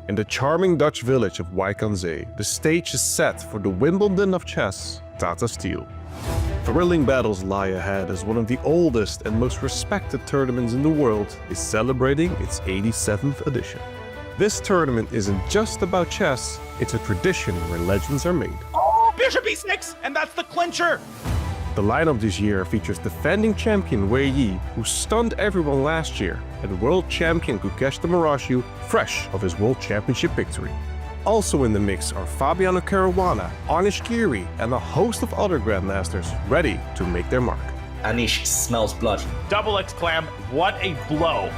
In the charming Dutch village of Wijk Aan Zee, the stage is set for the Wimbledon of chess, Tata Steel. Thrilling battles lie ahead as one of the oldest and most respected tournaments in the world is celebrating its 87th edition. This tournament isn't just about chess, it's a tradition where legends are made. Oh, Bishop e6, and that's the clincher! The lineup this year features defending champion Wei Yi, who stunned everyone last year, and world champion Gukesh fresh of his world championship victory. Also in the mix are Fabiano Caruana, Anish Giri, and a host of other grandmasters ready to make their mark. Anish smells blood. Double exclam, what a blow!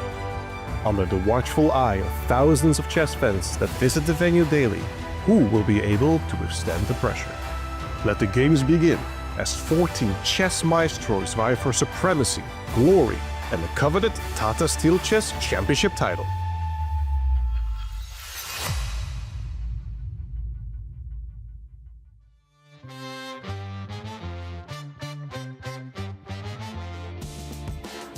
Under the watchful eye of thousands of chess fans that visit the venue daily, who will be able to withstand the pressure? Let the games begin, as 14 chess maestros vie for supremacy, glory, and the coveted Tata Steel Chess Championship title.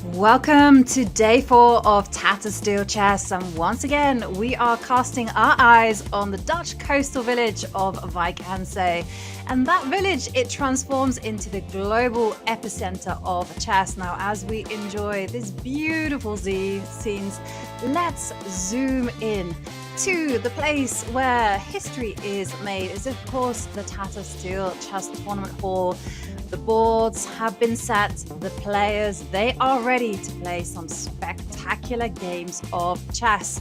Welcome to day 4 of Tata Steel Chess, and once again we are casting our eyes on the Dutch coastal village of Wijk Aan Zee. And that village, it transforms into the global epicenter of chess. Now, as we enjoy these beautiful scenes, let's zoom in to the place where history is made. Is of course the Tata Steel Chess Tournament Hall. The boards have been set, the players, they are ready to play some spectacular games of chess.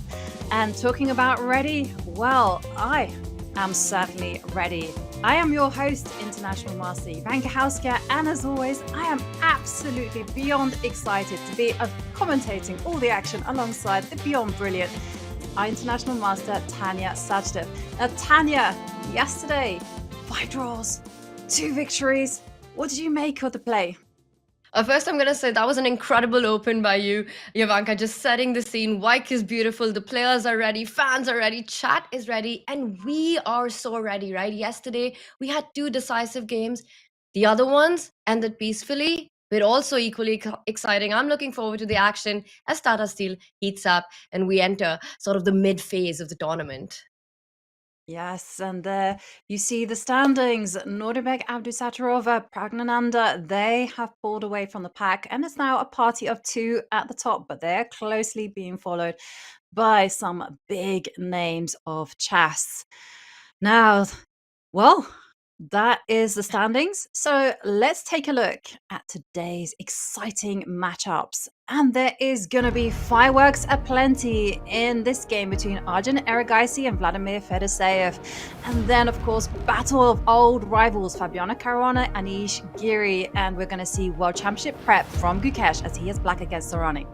And talking about ready, well, I am certainly ready. I am your host, International Master Ivanka Hauska, and as always, I am absolutely beyond excited to be commentating all the action alongside the beyond brilliant our International Master, Tanya Sajdov. Now, Tanya, yesterday, 5 draws, 2 victories. What did you make of the play? First, I'm going to say that was an incredible open by you, Ivanka, just setting the scene. Wijk is beautiful. The players are ready. Fans are ready. Chat is ready. And we are so ready, right? Yesterday, we had 2 decisive games. The other ones ended peacefully, but also equally exciting. I'm looking forward to the action as Tata Steel heats up and we enter sort of the mid phase of the tournament. Yes, and there you see the standings. Nodirbek Abdusattorov, Praggnanandhaa, they have pulled away from the pack, and it's now a party of 2 at the top, but they're closely being followed by some big names of chess. Now, well, that is the standings. So let's take a look at today's exciting matchups. And there is going to be fireworks aplenty in this game between Arjun Erigaisi and Vladimir Fedoseev. And then, of course, battle of old rivals, Fabiano Caruana, Anish Giri. And we're going to see World Championship prep from Gukesh as he is black against Sorani.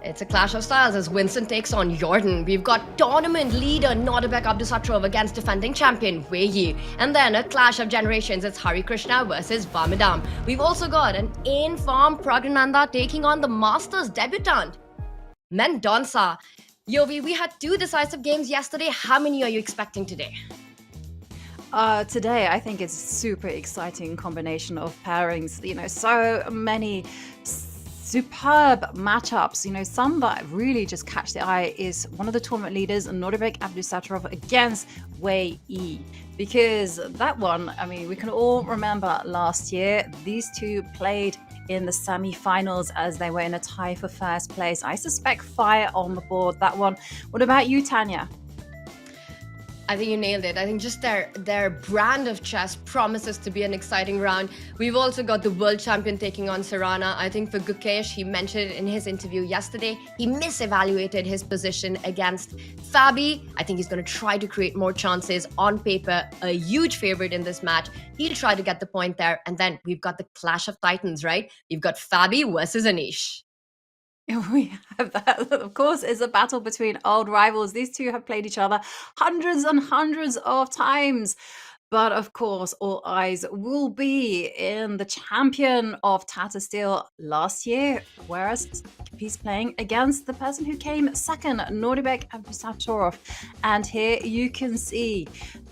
It's a clash of styles as Winston takes on Jordan. We've got tournament leader Nodirbek Abdusattorov against defending champion Wei Yi. And then a clash of generations, it's Hari Krishna versus Varmadam. We've also got an in-form Praggnanandhaa taking on the Masters debutant, Mendonça. Yovi, we had 2 decisive games yesterday. How many are you expecting today? Today, I think it's a super exciting combination of pairings. You know, so many superb matchups. You know, some that really just catch the eye is one of the tournament leaders, Nodirbek Abdusattorov against Wei Yi. Because that one, I mean, we can all remember last year, these two played in the semi-finals as they were in a tie for first place. I suspect fire on the board, that one. What about you, Tanya? I think you nailed it. I think just their brand of chess promises to be an exciting round. We've also got the world champion taking on Serrana. I think for Gukesh, he mentioned in his interview yesterday, he misevaluated his position against Fabi. I think he's going to try to create more chances. On paper, a huge favorite in this match. He'll try to get the point there. And then we've got the clash of titans, right? We've got Fabi versus Anish. We have that, of course, is a battle between old rivals. These two have played each other hundreds and hundreds of times. But of course, all eyes will be in the champion of Tata Steel last year, whereas he's playing against the person who came second, Nodirbek Abdusattorov. And here you can see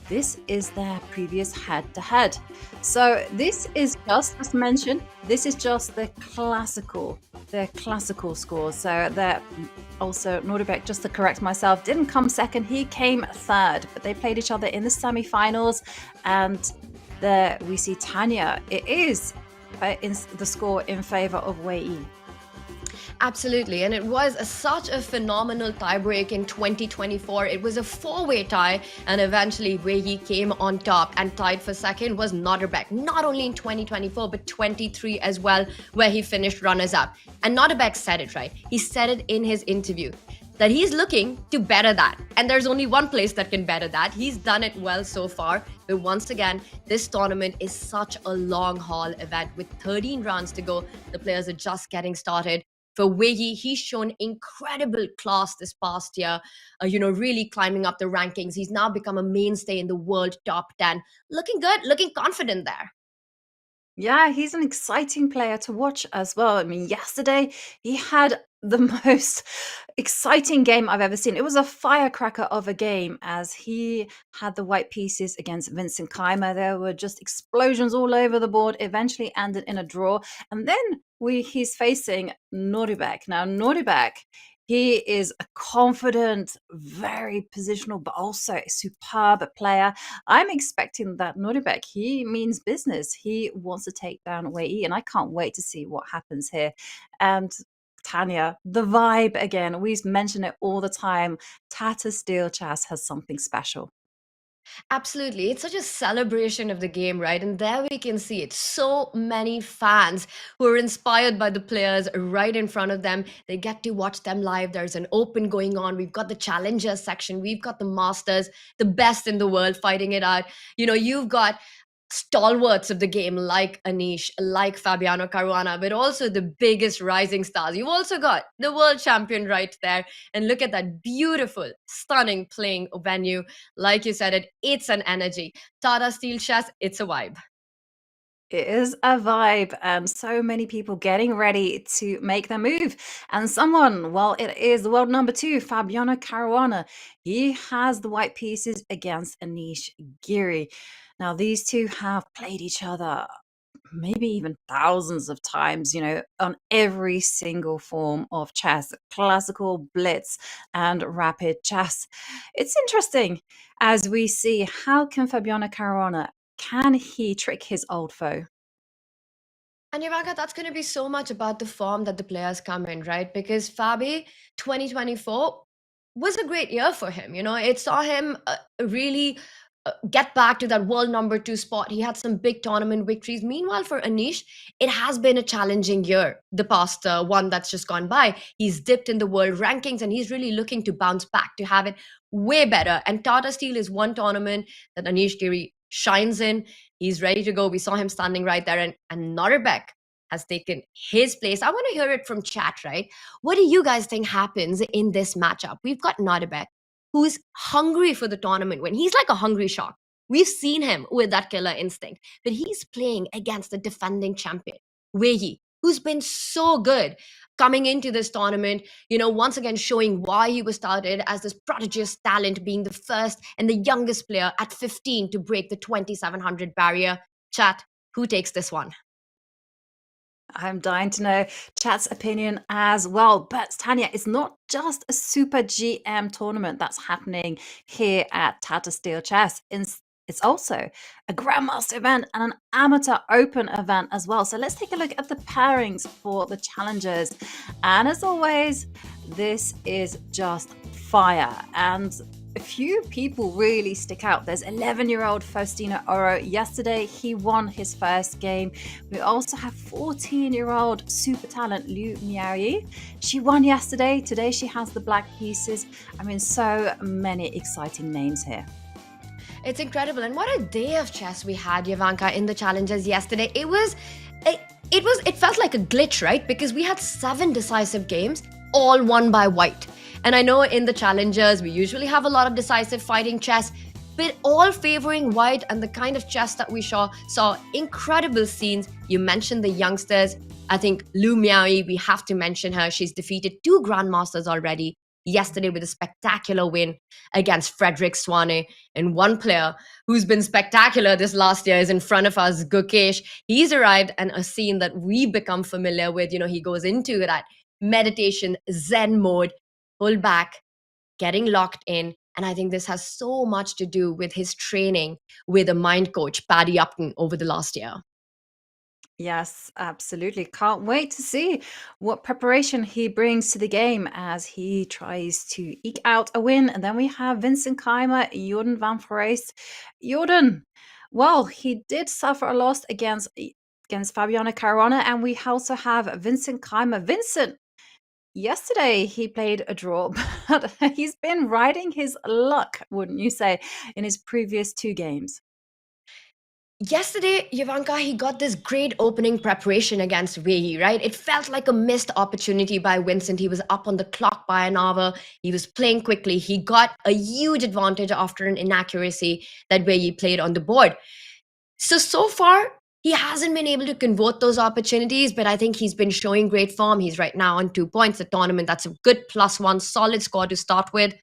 this is their previous head-to-head. So this is just, as mentioned, this is just the classical their classical scores. So they're also, Nodirbek, just to correct myself, didn't come second, he came third. But they played each other in the semi-finals, and there we see Tanya. It is in the score in favor of Wei. Absolutely, and it was such a phenomenal tiebreak in 2024. It was a four-way tie, and eventually Wei came on top, and tied for second was Nodirbek, not only in 2024 but 23 as well, where he finished runners-up. And Nodirbek said it right. He said it in his interview that he's looking to better that, and there's only one place that can better that. He's done it well so far, but once again, this tournament is such a long haul event with 13 rounds to go. The players are just getting started. For Wei, he's shown incredible class this past year, really climbing up the rankings. He's now become a mainstay in the world top 10. Looking good, looking confident there. Yeah, he's an exciting player to watch as well. I mean, yesterday he had the most exciting game I've ever seen. It was a firecracker of a game as he had the white pieces against Vincent Keimer. There were just explosions all over the board, eventually ended in a draw. And then he's facing Nodirbek. Now, Nodirbek, he is a confident, very positional, but also a superb player. I'm expecting that Nodirbek, he means business. He wants to take down Wei, and I can't wait to see what happens here. And Tanya, the vibe again, we mention it all the time. Tata Steel Chess has something special. Absolutely. It's such a celebration of the game, right? And there we can see it. So many fans who are inspired by the players right in front of them. They get to watch them live. There's an open going on. We've got the challengers section. We've got the masters, the best in the world fighting it out. You've got stalwarts of the game like Anish, like Fabiano Caruana, but also the biggest rising stars. You've also got the world champion right there. And look at that beautiful, stunning playing venue. Like you said, it's an energy. Tata Steel Chess, it's a vibe. It is a vibe, and so many people getting ready to make their move. And someone, well, it is the world number 2, Fabiano Caruana. He has the white pieces against Anish Giri. Now, these two have played each other maybe even thousands of times, on every single form of chess, classical, blitz, and rapid chess. It's interesting as we see how can Fabiano Caruana, can he trick his old foe? And Ivanka, that's going to be so much about the form that the players come in, right? Because Fabi, 2024 was a great year for him. It saw him really get back to that world number 2 spot. He had some big tournament victories. Meanwhile, for Anish, it has been a challenging year, the past one that's just gone by. He's dipped in the world rankings, and he's really looking to bounce back to have it way better. And Tata Steel is one tournament that Anish Giri shines in. He's ready to go. We saw him standing right there, and Nodirbek has taken his place. I want to hear it from chat, right? What do you guys think happens in this matchup? We've got Nodirbek, who's hungry for the tournament win. He's like a hungry shark. We've seen him with that killer instinct, but he's playing against the defending champion, Wei, who's been so good coming into this tournament, once again showing why he was started as this prodigious talent, being the first and the youngest player at 15 to break the 2700 barrier. Chat, who takes this one? I'm dying to know chat's opinion as well. But Tanya, it's not just a Super GM tournament that's happening here at Tata Steel Chess. It's also a Grandmaster event and an Amateur Open event as well. So let's take a look at the pairings for the challengers. And as always, this is just fire. And a few people really stick out. There's 11-year-old Faustino Oro. Yesterday, he won his first game. We also have 14-year-old super talent Liu Miaoyi. She won yesterday. Today, she has the black pieces. I mean, so many exciting names here. It's incredible. And what a day of chess we had, Ivanka, in the challenges yesterday. It felt like a glitch, right? Because we had 7 decisive games, all won by white. And I know in the challengers, we usually have a lot of decisive fighting chess, but all favoring white, and the kind of chess that we saw incredible scenes. You mentioned the youngsters. I think Liu Miaoyi, we have to mention her. She's defeated 2 grandmasters already. yesterday with a spectacular win against Frederick Swane. And one player who's been spectacular this last year is in front of us, Gukesh. He's arrived and a scene that we've become familiar with. He goes into that meditation, Zen mode, pull back, getting locked in. And I think this has so much to do with his training with a mind coach, Paddy Upton, over the last year. Yes, absolutely. Can't wait to see what preparation he brings to the game as he tries to eke out a win. And then we have Vincent Keimer, Jordan van Foreest. Jordan, well, he did suffer a loss against Fabiano Caruana, and we also have Vincent Keimer. Vincent, yesterday he played a draw, but he's been riding his luck, wouldn't you say, in his previous 2 games. Yesterday, Yavanka, he got this great opening preparation against Wei, right? It felt like a missed opportunity by Vincent. He was up on the clock by an hour. He was playing quickly. He got a huge advantage after an inaccuracy that Wei played on the board. So far, he hasn't been able to convert those opportunities, but I think he's been showing great form. He's right now on 2 points a tournament. That's a good +1, solid score to start with.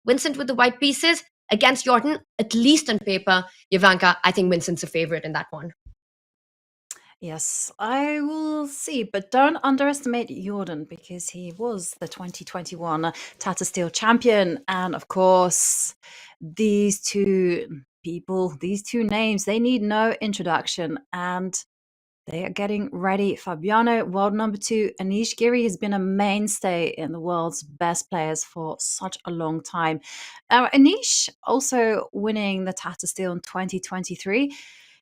Vincent with the white pieces against Jordan, at least on paper. Yavanka, I think Vincent's a favorite in that one. Yes, I will see, but don't underestimate Jordan because he was the 2021 Tata Steel champion. And of course, these 2 people, these 2 names, they need no introduction. And they are getting ready. Fabiano, world number 2. Anish Giri has been a mainstay in the world's best players for such a long time. Anish also winning the Tata Steel in 2023.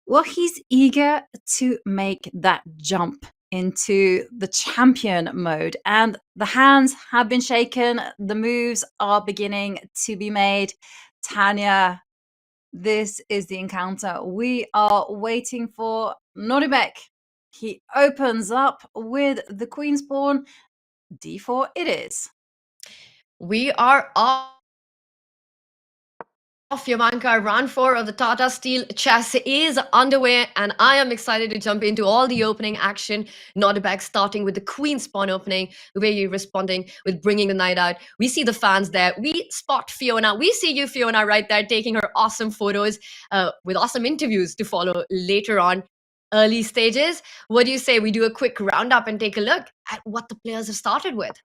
Well, he's eager to make that jump into the champion mode, and the hands have been shaken. The moves are beginning to be made. Tanya, this is the encounter we are waiting for. Nodirbek, he opens up with the Queen's Pawn. D4 it is. We are off. Yavanka, round 4 of the Tata Steel Chess is underway, and I am excited to jump into all the opening action. Nodirbek starting with the Queen's Pawn opening, where you're responding with bringing the knight out. We see the fans there. We spot Fiona. We see you, Fiona, right there, taking her awesome photos with awesome interviews to follow later on. Early stages. What do you say we do a quick roundup and take a look at what the players have started with?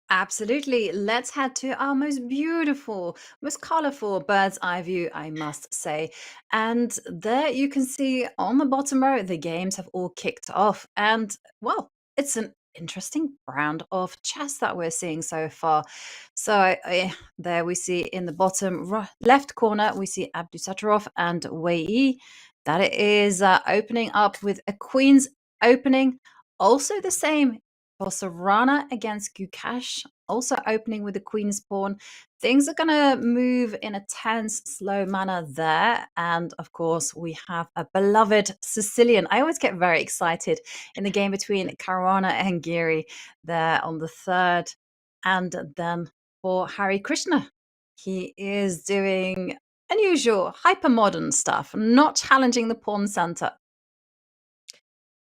Absolutely. Let's head to our most beautiful, most colorful bird's eye view, I must say. And there you can see on the bottom row, the games have all kicked off. And well, it's an interesting brand of chess that we're seeing so far. So there we see in the bottom left corner, we see Abdusattorov and Wei. That it is opening up with a queen's opening. Also the same for Serrana against Gukesh, also opening with the Queen's Pawn. Things are going to move in a tense, slow manner there. And of course, we have a beloved Sicilian. I always get very excited in the game between Caruana and Giri there on the 3rd. And then for Hari Krishna, he is doing unusual, hyper-modern stuff, not challenging the pawn center.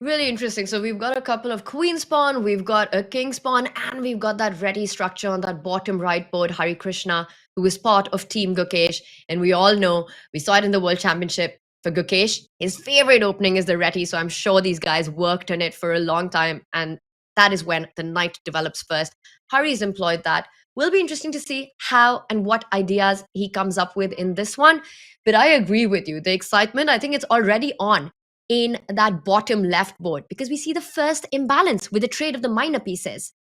Really interesting. So we've got a couple of Queen's Pawn, we've got a King's Pawn, and we've got that ready structure on that bottom right board, Hari Krishna, who is part of Team Gukesh. And we all know, we saw it in the World Championship for Gukesh. His favorite opening is the Reti, so I'm sure these guys worked on it for a long time, and that is when the knight develops first. Hari's employed that. Will be interesting to see how and what ideas he comes up with in this one. But I agree with you. The excitement, I think it's already on in that bottom left board because we see the first imbalance with the trade of the minor pieces.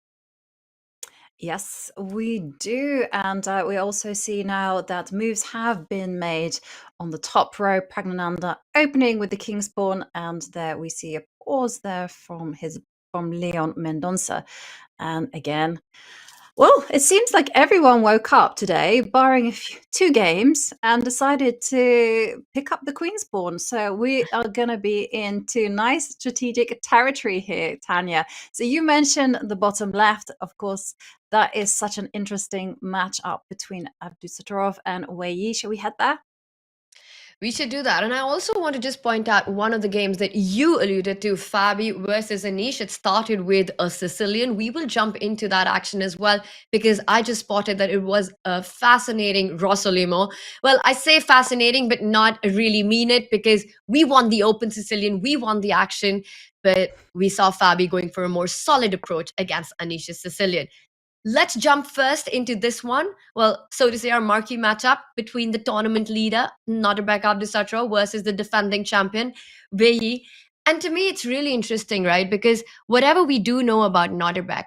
Yes, we do. And we also see now that moves have been made on the top row. Praggnanandhaa opening with the King's Pawn. And there we see a pause there from Leon Mendonça. And again, well, it seems like everyone woke up today, barring 2 games, and decided to pick up the Queen's Pawn. So we are going to be into nice strategic territory here, Tanya. So you mentioned the bottom left. Of course, that is such an interesting matchup between Abdusattorov and Wei. Shall we head there? We should do that. And I also want to just point out one of the games that you alluded to, Fabi versus Anish. It started with a Sicilian. We will jump into that action as well, because I just spotted that it was a fascinating Rossolimo. Well, I say fascinating, but not really mean it, because we won the open Sicilian, we won the action, but we saw Fabi going for a more solid approach against Anish's Sicilian. Let's jump first into this one. Well, so to say, our marquee matchup between the tournament leader, Nodirbek Abdusattorov, versus the defending champion, Wei. And to me, it's really interesting, right? Because whatever we do know about Nodirbek,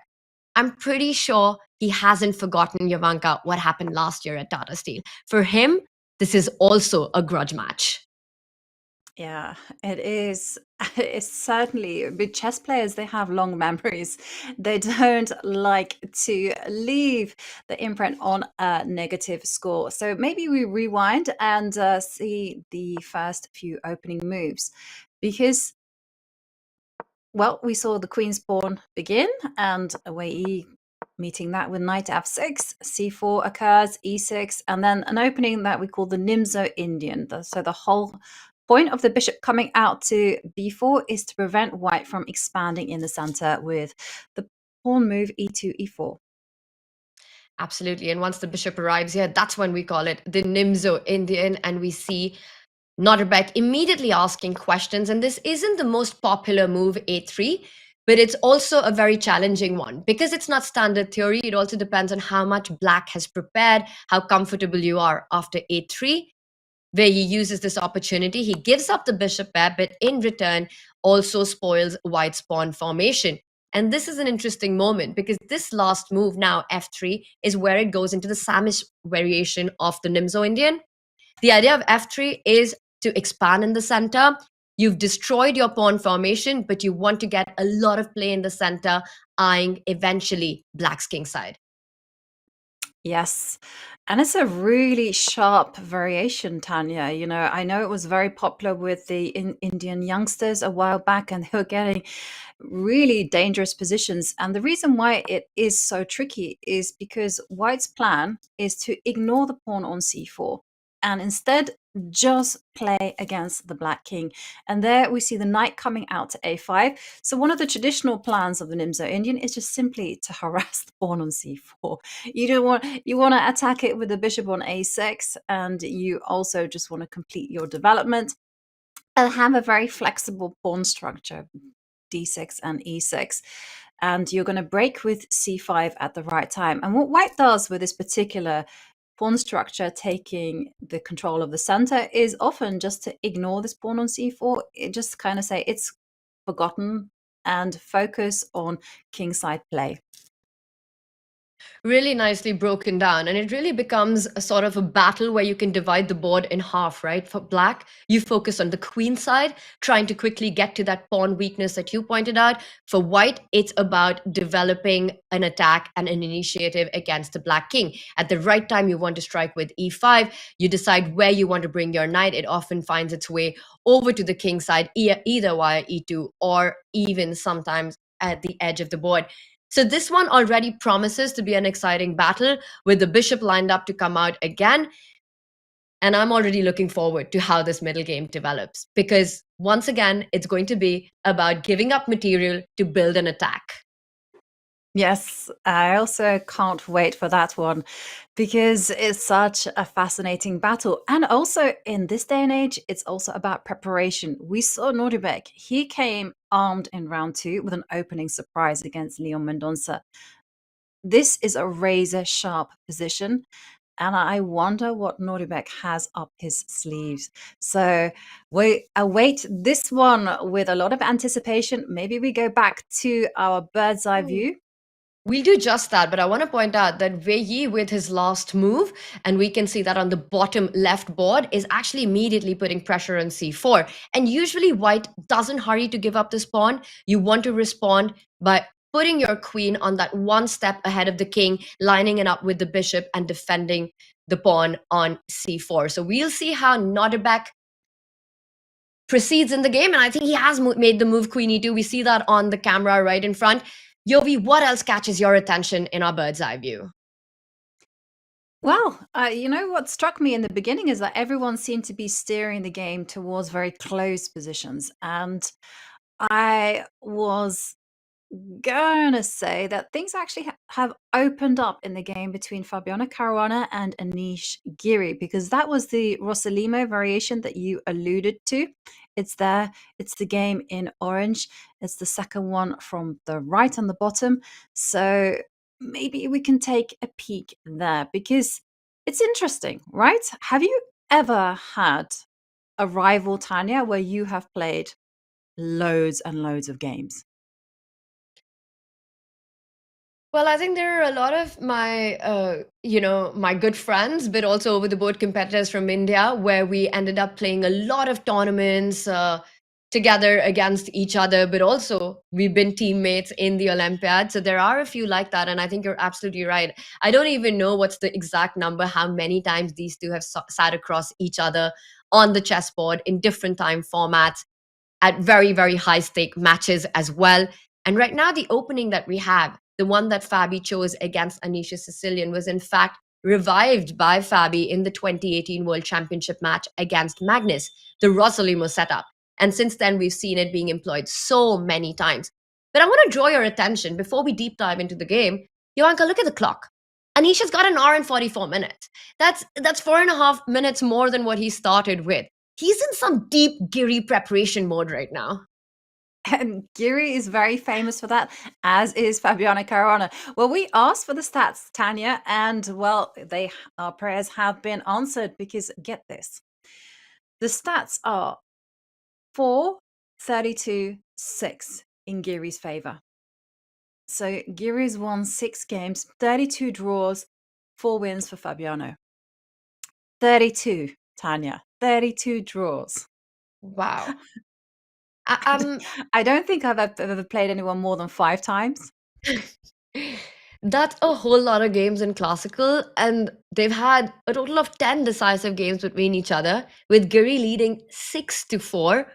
I'm pretty sure he hasn't forgotten, Yavanka, what happened last year at Tata Steel. For him, this is also a grudge match. Yeah, it is. It's certainly with chess players, they have long memories. They don't like to leave the imprint on a negative score. So maybe we rewind and see the first few opening moves, because, well, we saw the queen's pawn begin and away meeting that with knight f6, c4 occurs, e6, and then an opening that we call the Nimzo Indian. So the whole point of the bishop coming out to b4 is to prevent white from expanding in the center with the pawn move e2, e4. Absolutely. And once the bishop arrives here, that's when we call it the Nimzo Indian, and we see Nodirbek immediately asking questions. And this isn't the most popular move, a3, but it's also a very challenging one because it's not standard theory. It also depends on how much black has prepared, how comfortable you are after a3, where he uses this opportunity. He gives up the bishop pair, but in return also spoils white's pawn formation. And this is an interesting moment because this last move now, f3, is where it goes into the Samish variation of the Nimzo Indian. The idea of f3 is to expand in the center. You've destroyed your pawn formation, but you want to get a lot of play in the center, eyeing eventually black's king side. Yes. And it's a really sharp variation, Tanya. You know, I know it was very popular with the Indian youngsters a while back, and they were getting really dangerous positions. And the reason why it is so tricky is because White's plan is to ignore the pawn on c4 and instead just play against the black king. And there we see the knight coming out to a5. So one of the traditional plans of the Nimzo Indian is just simply to harass the pawn on c4. You want to attack it with the bishop on a6, and you also just want to complete your development and have a very flexible pawn structure, d6 and e6. And you're going to break with c5 at the right time. And what white does with this particular pawn structure taking the control of the center is often just to ignore this pawn on c4. It just kind of say it's forgotten and focus on kingside play. Really nicely broken down, and it really becomes a sort of a battle where you can divide the board in half, right? For black, you focus on the queen side, trying to quickly get to that pawn weakness that you pointed out. For white, it's about developing an attack and an initiative against the black king. At the right time, you want to strike with e5. You decide where you want to bring your knight. It often finds its way over to the king side, either via e2 or even sometimes at the edge of the board. So this one already promises to be an exciting battle with the bishop lined up to come out again. And I'm already looking forward to how this middle game develops, because once again, it's going to be about giving up material to build an attack. Yes, I also can't wait for that one because it's such a fascinating battle. And also in this day and age, it's also about preparation. We saw Nodirbek. He came armed in round 2 with an opening surprise against Leon Mendonça. This is a razor sharp position, and I wonder what Nodirbek has up his sleeves. So we await this one with a lot of anticipation. Maybe we go back to our bird's eye view. We'll do just that, but I want to point out that Wei with his last move, and we can see that on the bottom left board, is actually immediately putting pressure on c4. And usually white doesn't hurry to give up this pawn. You want to respond by putting your queen on that one step ahead of the king, lining it up with the bishop and defending the pawn on c4. So we'll see how Nodirbek proceeds in the game, and I think he has made the move queen e2. We see that on the camera right in front. Yovi, what else catches your attention in our bird's eye view? Well, you know what struck me in the beginning is that everyone seemed to be steering the game towards very close positions. And I was gonna say that things actually have opened up in the game between Fabiano Caruana and Anish Giri, because that was the Rosalimo variation that you alluded to. It's there, it's the game in orange. It's the second one from the right on the bottom. So maybe we can take a peek there because it's interesting, right? Have you ever had a rival, Tanya, where you have played loads and loads of games? Well, I think there are a lot of my, my good friends, but also over the board competitors from India, where we ended up playing a lot of tournaments together against each other, but also we've been teammates in the Olympiad. So there are a few like that. And I think you're absolutely right. I don't even know what's the exact number, how many times these two have sat across each other on the chessboard in different time formats at very, very high stake matches as well. And right now, the opening that we have, the one that Fabi chose against Anisha Sicilian, was in fact revived by Fabi in the 2018 World Championship match against Magnus, the Rosalimo setup. And since then, we've seen it being employed so many times. But I want to draw your attention before we deep dive into the game. Jovanka, look at the clock. Anisha's got an hour and 44 minutes. That's 4.5 minutes more than what he started with. He's in some deep Giri preparation mode right now. And Giri is very famous for that, as is Fabiano Caruana. Well, we asked for the stats, Tanya, and well, our prayers have been answered because get this. The stats are 4, 32, 6 in Giri's favor. So Giri's won 6 games, 32 draws, 4 wins for Fabiano. 32, Tanya, 32 draws. Wow. I don't think I've ever played anyone more than 5 times. That's a whole lot of games in classical, and they've had a total of 10 decisive games between each other, with Giri leading 6-4.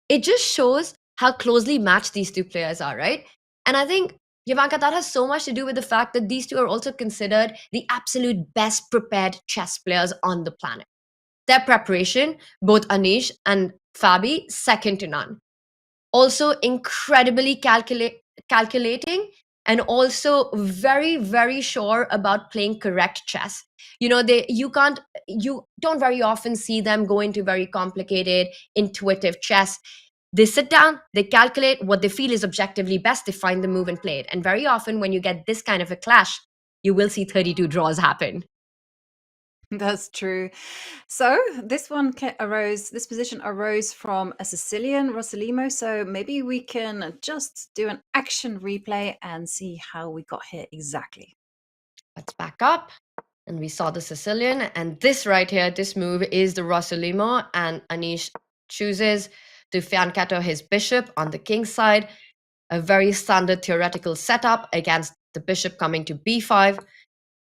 It just shows how closely matched these two players are, right? And I think, Jovanka, that has so much to do with the fact that these two are also considered the absolute best prepared chess players on the planet. Their preparation, both Anish and Fabi, second to none. Also incredibly calculating, and also very, very sure about playing correct chess. You don't very often see them go into very complicated intuitive chess. They sit down, they calculate what they feel is objectively best, they find the move and play it. And very often when you get this kind of a clash, you will see 32 draws happen. That's true. So this this position arose from a Sicilian, Rosalimo. So maybe we can just do an action replay and see how we got here exactly. Let's back up. And we saw the Sicilian. And this right here, this move is the Rosalimo. And Anish chooses to fianchetto his bishop on the king's side. A very standard theoretical setup against the bishop coming to b5.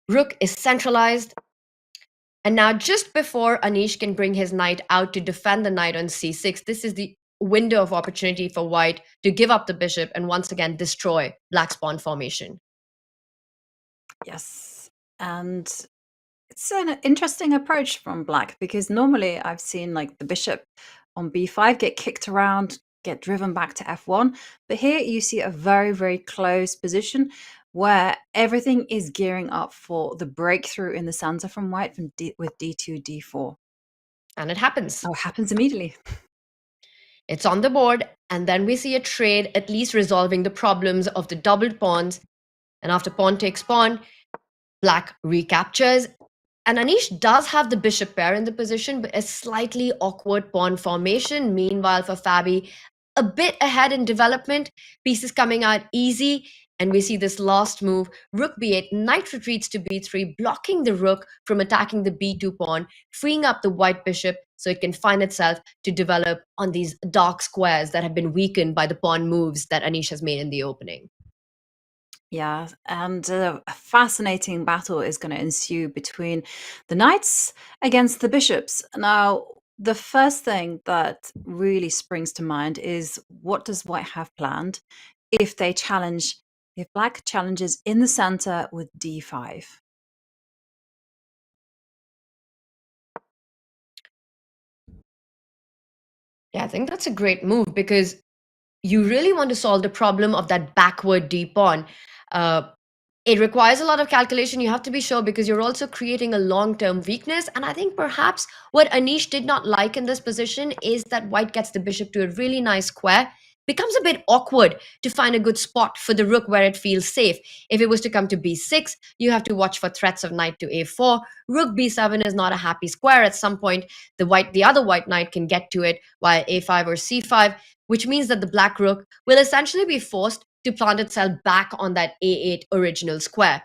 Rook is centralized. And now just before Anish can bring his knight out to defend the knight on c6, this is the window of opportunity for white to give up the bishop and once again destroy black's pawn formation. Yes. And it's an interesting approach from black because normally I've seen like the bishop on b5 get kicked around, get driven back to f1. But here you see a very, very close position where everything is gearing up for the breakthrough in the center from white with d2, d4. And it happens. Oh, it happens immediately. It's on the board, and then we see a trade at least resolving the problems of the doubled pawns. And after pawn takes pawn, black recaptures. And Anish does have the bishop pair in the position, but a slightly awkward pawn formation. Meanwhile, for Fabi, a bit ahead in development, pieces coming out easy. And we see this last move, rook b8, knight retreats to b3, blocking the rook from attacking the b2 pawn, freeing up the white bishop so it can find itself to develop on these dark squares that have been weakened by the pawn moves that Anish has made in the opening. Yeah, and a fascinating battle is going to ensue between the knights against the bishops. Now, the first thing that really springs to mind is what does white have planned if black challenges in the center with d5? Yeah, I think that's a great move because you really want to solve the problem of that backward d pawn. Uh, it requires a lot of calculation. You have to be sure because you're also creating a long-term weakness. And I think perhaps what Anish did not like in this position is that white gets the bishop to a really nice square. Becomes a bit awkward to find a good spot for the rook where it feels safe. If it was to come to b6, you have to watch for threats of knight to a4. Rook b7 is not a happy square. At some point, the other white knight can get to it via a5 or c5, which means that the black rook will essentially be forced to plant itself back on that a8 original square.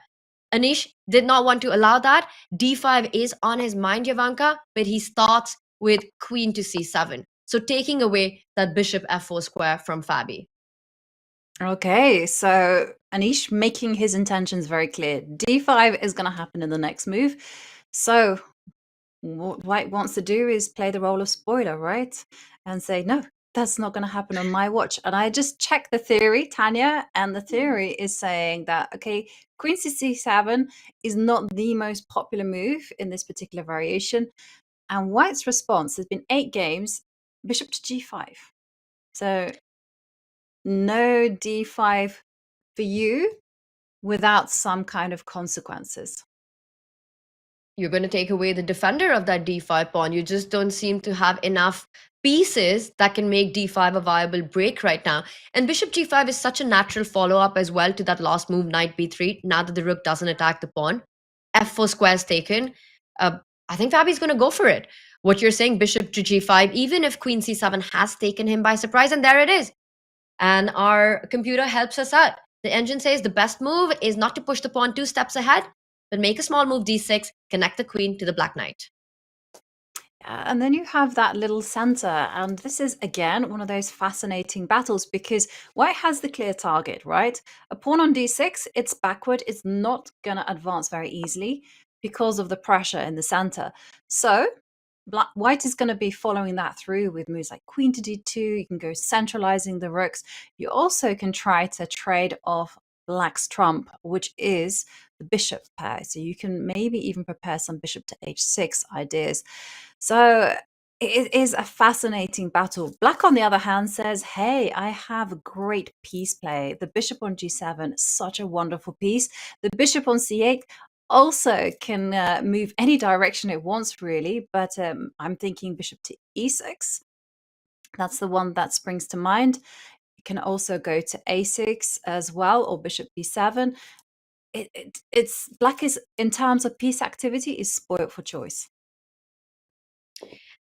Anish did not want to allow that. d5 is on his mind, Yavanka, but he starts with queen to c7. So taking away that bishop f4 square from Fabi. Okay, so Anish making his intentions very clear. d5 is going to happen in the next move. So what White wants to do is play the role of spoiler, right? And say, no, that's not going to happen on my watch. And I just checked the theory, Tanya, and the theory is saying that, okay, queen to c7 is not the most popular move in this particular variation. And White's response has been 8 games, bishop to g5. So no d5 for you without some kind of consequences. You're going to take away the defender of that d5 pawn. You just don't seem to have enough pieces that can make d5 a viable break right now. And bishop g5 is such a natural follow-up as well to that last move, knight b3, now that the rook doesn't attack the pawn. f4 square is taken. I think Fabi's going to go for it. What you're saying, bishop to g5, even if queen c7 has taken him by surprise, and there it is. And our computer helps us out. The engine says the best move is not to push the pawn 2 steps ahead, but make a small move d6, connect the queen to the black knight. And then you have that little center. And this is, again, one of those fascinating battles because White has the clear target, right? A pawn on d6, it's backward. It's not going to advance very easily because of the pressure in the center. So White is going to be following that through with moves like queen to d2. You can go centralizing the rooks. You also can try to trade off Black's trump, which is the bishop pair. So you can maybe even prepare some bishop to h6 ideas. So it is a fascinating battle. Black, on the other hand, says, hey, I have a great piece play. The bishop on g7, such a wonderful piece. The bishop on c8 also can move any direction it wants, really. But I'm thinking bishop to e6. That's the one that springs to mind. You can also go to a6 as well, or bishop b7. It's Black is, in terms of piece activity, is spoiled for choice.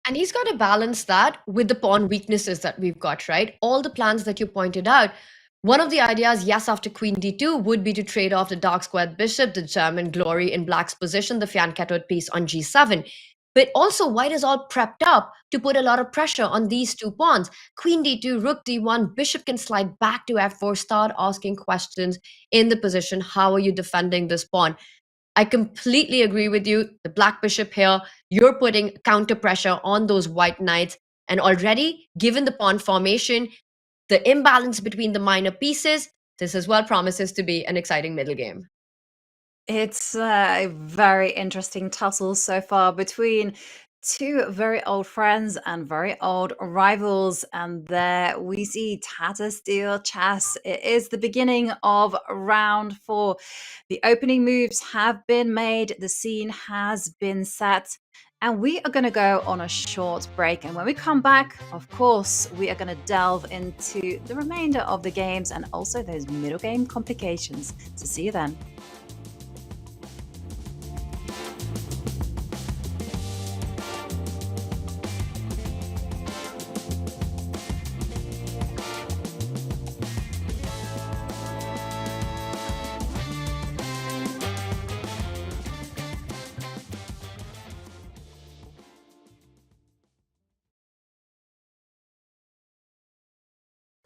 And he's got to balance that with the pawn weaknesses that we've got, right? All the plans that you pointed out. One of the ideas, yes, after queen d2 would be to trade off the dark squared bishop, the German glory in Black's position, the fianchettoed piece on g7. But also, White is all prepped up to put a lot of pressure on these 2 pawns. Queen d2, rook d1, bishop can slide back to f4, start asking questions in the position. How are you defending this pawn? I completely agree with you. The black bishop here, you're putting counter pressure on those white knights. And already, given the pawn formation, the imbalance between the minor pieces, this as well promises to be an exciting middle game. It's a very interesting tussle so far between 2 very old friends and very old rivals. And there we see Tata Steel Chess. It is the beginning of round 4. The opening moves have been made. The scene has been set. And we are going to go on a short break. And when we come back, of course, we are going to delve into the remainder of the games and also those middle game complications. So see you then.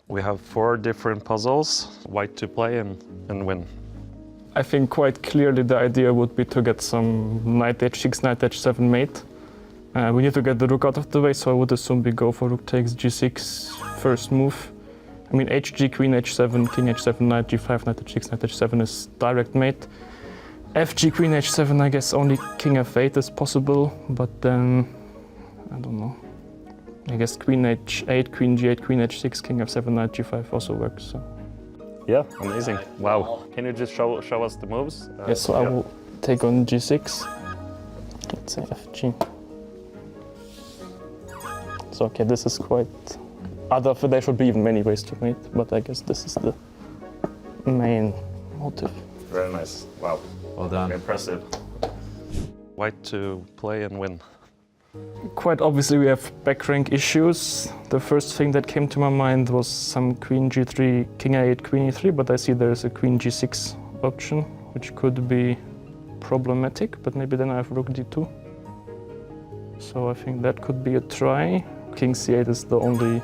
We have 4 different puzzles, White to play and win. I think quite clearly the idea would be to get some knight h6, knight h7 mate. We need to get the rook out of the way, so I would assume we go for rook takes g6 first move. I mean hg, queen h7, king h7, knight g5, knight h6, knight h7 is direct mate. fg, queen h7, I guess only king f8 is possible, but then, I don't know. I guess queen h8, queen g8, queen h6, king f7, knight g5 also works. So. Yeah, amazing. Wow. Can you just show us the moves? Yes, so I will take on g6. Let's say fg. So okay, this is quite... there should be even many ways to mate, but I guess this is the main motive. Very nice. Wow. Well done. Impressive. White to play and win. Quite obviously we have back rank issues. The first thing that came to my mind was some queen g3, king a8, queen e3, but I see there's a queen g6 option, which could be problematic, but maybe then I have rook d2. So I think that could be a try. King c8 is the only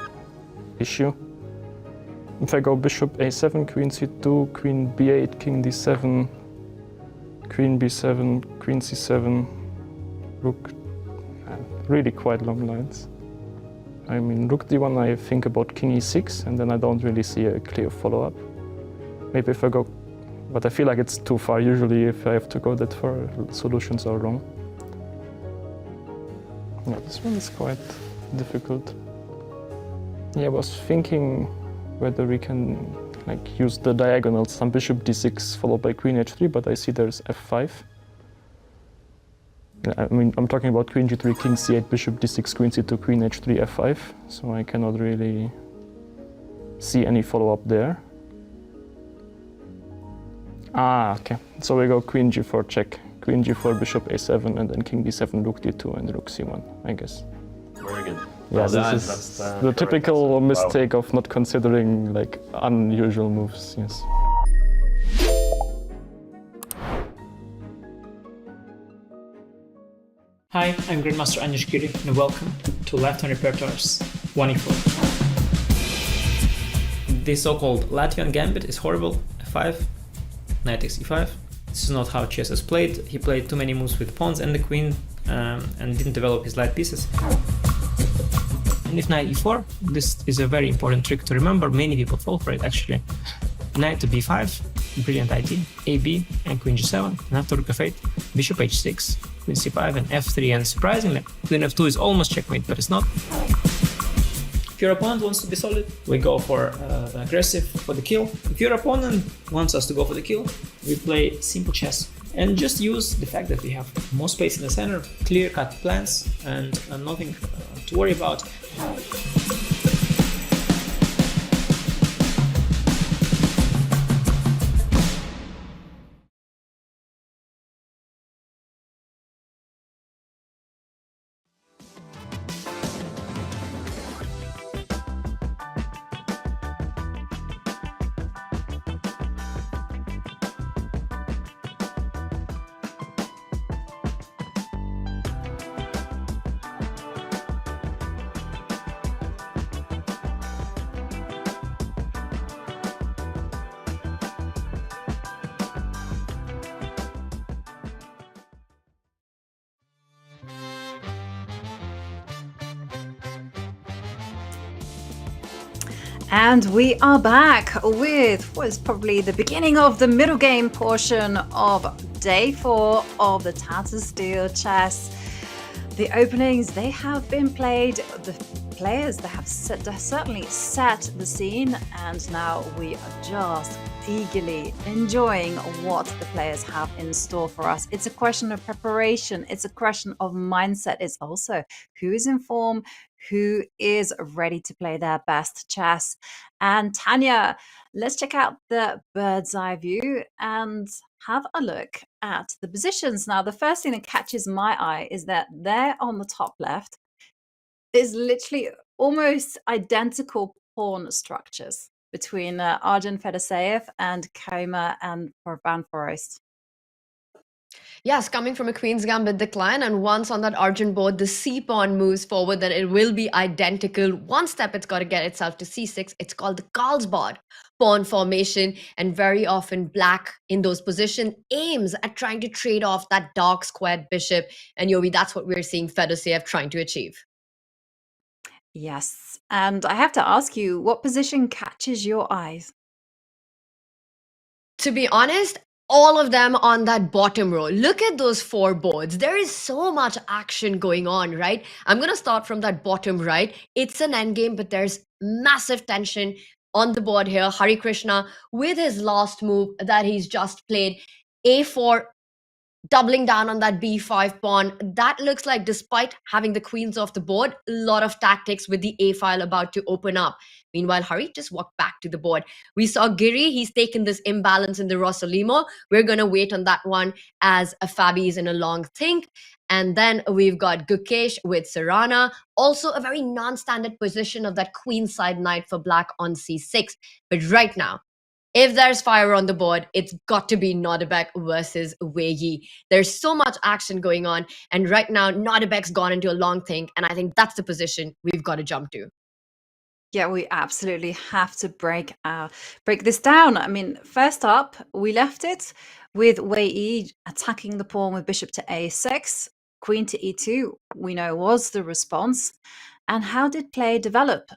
issue. If I go bishop a7, queen c2, queen b8, king d7, queen b7, queen c7, rook, really quite long lines. I mean, rook d1, I think about king e6, and then I don't really see a clear follow-up. Maybe if I go, but I feel like it's too far. Usually if I have to go that far, solutions are wrong. Yeah, this one is quite difficult. Yeah, I was thinking whether we can use the diagonals, some bishop d6 followed by queen h3, but I see there's f5. I mean, I'm talking about queen g3, king c8, bishop d6, queen c2, queen h3, f5, so I cannot really see any follow-up there. Ah, okay. So we go queen g4 check, queen g4, bishop a7, and then king d7, rook d2, and rook c1, I guess. Very good. Yeah, this is the typical mistake of not considering unusual moves, yes. Hi, I'm Grandmaster Anish Giri, and welcome to Left-Hand Repertoire's 1e4. This so-called Latvian gambit is horrible. f5, knight takes e5. This is not how chess is played. He played too many moves with pawns and the queen, and didn't develop his light pieces. And if knight e4, this is a very important trick to remember. Many people fall for it, actually. Knight to b5, brilliant idea. ab and queen g7, and after rook f8, bishop h6, queen c5, and f3, and surprisingly, queen f2 is almost checkmate, but it's not. If your opponent wants to be solid, we go for aggressive for the kill. If your opponent wants us to go for the kill, we play simple chess. And just use the fact that we have more space in the center, clear-cut plans, and nothing to worry about. And we are back with what is probably the beginning of the middle game portion of day 4 of the Tata Steel Chess. The openings, they have been played. The players, they have certainly set the scene, and now we are just eagerly enjoying what the players have in store for us. It's a question of preparation. It's a question of mindset. It's also who is in form, who is ready to play their best chess. And Tanya, let's check out the bird's eye view and have a look at the positions. Now, the first thing that catches my eye is that there on the top left is literally almost identical pawn structures between Arjun Erigaisi and Koma and Van Forest. Yes, coming from a Queen's Gambit decline, and once on that Arjun board, the c-pawn moves forward, then it will be identical. One step, it's got to get itself to c6. It's called the Carlsbad pawn formation, and very often black in those positions aims at trying to trade off that dark squared bishop. And Yovi, that's what we're seeing Fedosiev trying to achieve. Yes, and I have to ask you, what position catches your eyes? To be honest, all of them on that bottom row. Look at those 4 boards. There is so much action going on, right? I'm going to start from that bottom right. It's an endgame, but there's massive tension on the board here. Hari Krishna with his last move that he's just played, a4, doubling down on that b5 pawn. That looks like, despite having the queens off the board, a lot of tactics with the a file about to open up. Meanwhile, Hari just walked back to the board. We saw Giri. He's taken this imbalance in the Rossolimo. We're going to wait on that one as Fabi is in a long think. And then we've got Gukesh with Serrana. Also a very non-standard position of that queenside knight for black on c6. But right now, if there's fire on the board, it's got to be Nodirbek versus Wei Yi. There's so much action going on. And right now, Nodirbek's gone into a long think. And I think that's the position we've got to jump to. Yeah, we absolutely have to break this down. I mean, first up, we left it with Wei Yi attacking the pawn with bishop to a6, queen to e2. We know was the response. And how did play develop?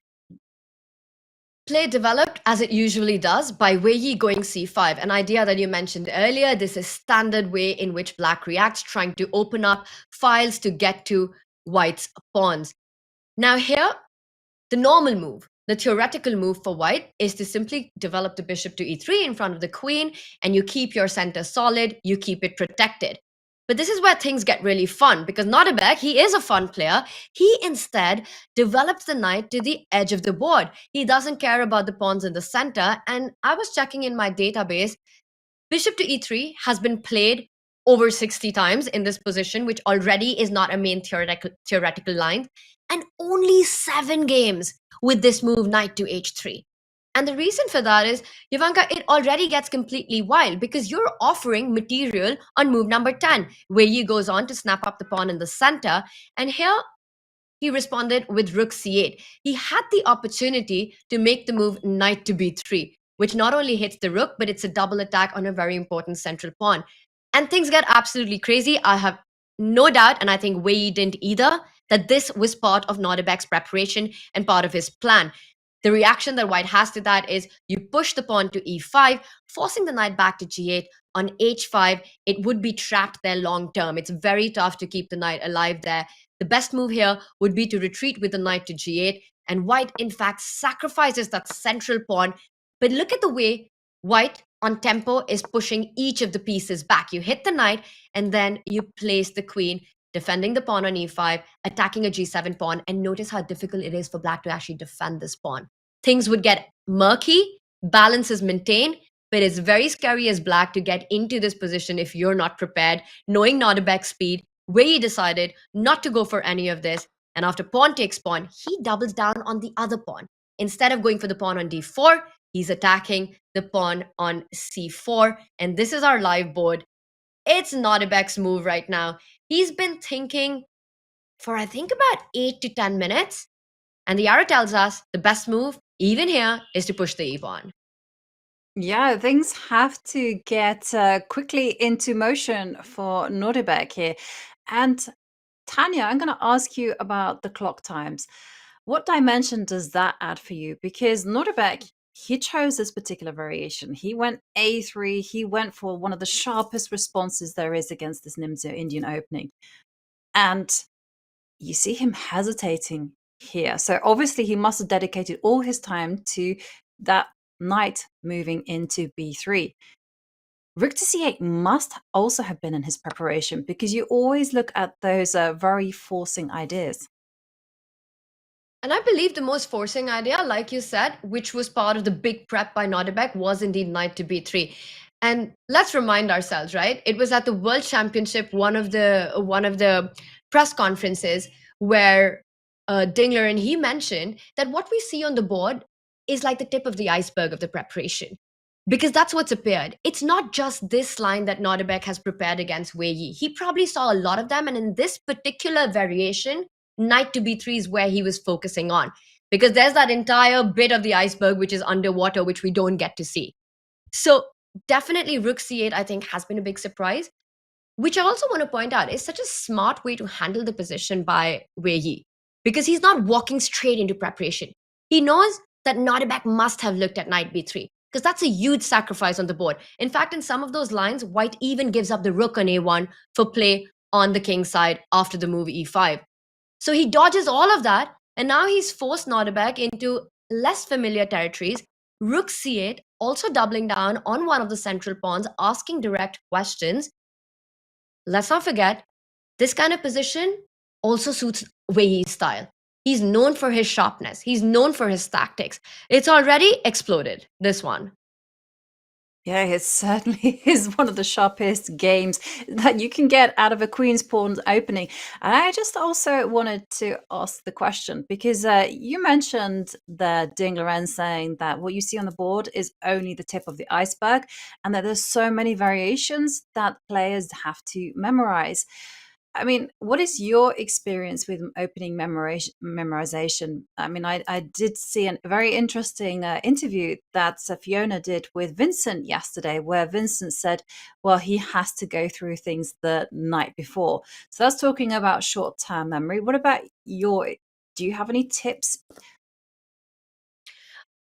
Play developed as it usually does by Wei Yi going c5, an idea that you mentioned earlier. This is standard way in which black reacts, trying to open up files to get to white's pawns. Now here, the normal move, the theoretical move for white is to simply develop the bishop to e3 in front of the queen, and you keep your center solid, you keep it protected. But this is where things get really fun, because Nodirbek, he is a fun player. He instead develops the knight to the edge of the board. He doesn't care about the pawns in the center. And I was checking in my database, bishop to e3 has been played over 60 times in this position, which already is not a main theoretical line, and only 7 games with this move, knight to h3. And the reason for that is, Ivanka, it already gets completely wild because you're offering material on move number 10, where Yi goes on to snap up the pawn in the center. And here, he responded with rook c8. He had the opportunity to make the move knight to b3, which not only hits the rook, but it's a double attack on a very important central pawn. And things get absolutely crazy. I have no doubt, and I think Wei Yi didn't either, that this was part of Nodirbek's preparation and part of his plan. The reaction that white has to that is you push the pawn to e5, forcing the knight back to g8. On h5, it would be trapped there long term. It's very tough to keep the knight alive there. The best move here would be to retreat with the knight to g8, and white, in fact, sacrifices that central pawn. But look at the way white on tempo is pushing each of the pieces back. You hit the knight, and then you place the queen, defending the pawn on e5, attacking a g7 pawn, and notice how difficult it is for black to actually defend this pawn. Things would get murky, balance is maintained, but it's very scary as black to get into this position if you're not prepared. Knowing Nodirbek's speed, Wei Yi decided not to go for any of this, and after pawn takes pawn, he doubles down on the other pawn. Instead of going for the pawn on d4, he's attacking the pawn on c4, and this is our live board. It's Nodirbek's move right now. He's been thinking for, I think, about 8 to 10 minutes. And the arrow tells us the best move, even here, is to push the e-pawn. Yeah, things have to get quickly into motion for Nodirbek here. And Tanya, I'm going to ask you about the clock times. What dimension does that add for you? Because Nodirbek, he chose this particular variation. He went a3. He went for one of the sharpest responses there is against this Nimzo Indian opening. And you see him hesitating here. So obviously he must have dedicated all his time to that knight moving into b3. Rook to c8 must also have been in his preparation, because you always look at those very forcing ideas. And I believe the most forcing idea, like you said, which was part of the big prep by Nodirbek, was indeed knight to b3. And let's remind ourselves, right? It was at the World Championship, one of the press conferences, where Dingler, and he mentioned that what we see on the board is like the tip of the iceberg of the preparation, because that's what's appeared. It's not just this line that Nodirbek has prepared against Wei Yi. He probably saw a lot of them, and in this particular variation, knight to b3 is where he was focusing on, because there's that entire bit of the iceberg which is underwater, which we don't get to see. So definitely rook c8, I think, has been a big surprise, which I also want to point out is such a smart way to handle the position by Wei Yi, because he's not walking straight into preparation. He knows that Nodirbek must have looked at knight b3. because that's a huge sacrifice on the board. In fact, in some of those lines, white even gives up the rook on a1 for play on the king side after the move e5. So he dodges all of that, and now he's forced Nodirbek into less familiar territories. Rook c8, also doubling down on one of the central pawns, asking direct questions. Let's not forget, this kind of position also suits Wei Yi's style. He's known for his sharpness. He's known for his tactics. It's already exploded, this one. Yeah, it certainly is one of the sharpest games that you can get out of a queen's pawn opening. And I just also wanted to ask the question, because you mentioned the Dingler saying that what you see on the board is only the tip of the iceberg, and that there's so many variations that players have to memorize. I mean, what is your experience with opening memorization? I mean, I did see a very interesting interview that Fiona did with Vincent yesterday, where Vincent said, well, he has to go through things the night before. So that's talking about short-term memory. What about do you have any tips?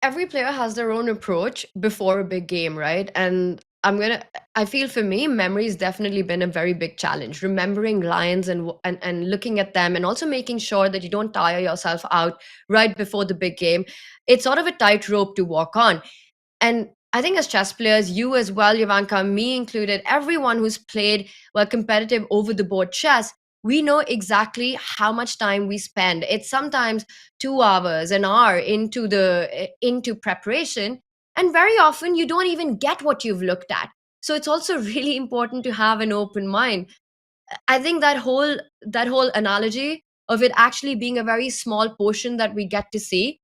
Every player has their own approach before a big game, right? And I feel for me, memory has definitely been a very big challenge. Remembering lines and looking at them, and also making sure that you don't tire yourself out right before the big game. It's sort of a tightrope to walk on. And I think as chess players, you as well, Jovanka, me included, everyone who's played competitive over the board chess, we know exactly how much time we spend. It's sometimes 2 hours, an hour into preparation. And very often you don't even get what you've looked at. So it's also really important to have an open mind. I think that whole analogy of it actually being a very small portion that we get to see.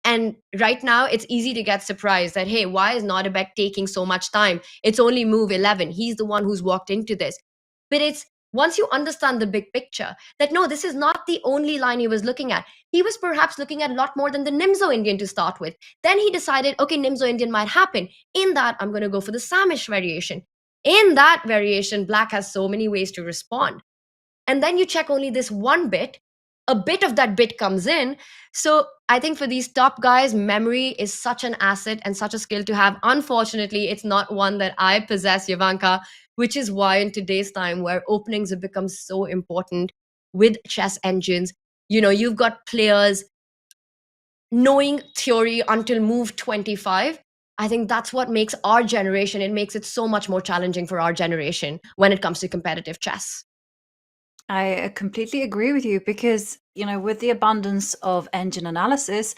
And right now it's easy to get surprised that, hey, why is Nodirbek taking so much time? It's only move 11. He's the one who's walked into this. But it's once you understand the big picture, that no, this is not the only line he was looking at. He was perhaps looking at a lot more than the Nimzo Indian to start with. Then he decided, okay, Nimzo Indian might happen. In that, I'm going to go for the Samish variation. In that variation, black has so many ways to respond. And then you check only this one bit, a bit of that bit comes in. So I think for these top guys, memory is such an asset and such a skill to have. Unfortunately, it's not one that I possess, Jovanka, which is why in today's time where openings have become so important with chess engines, you know, you've got players knowing theory until move 25. I think that's what makes our generation, it makes it so much more challenging for our generation when it comes to competitive chess. I completely agree with you, because, you know, with the abundance of engine analysis,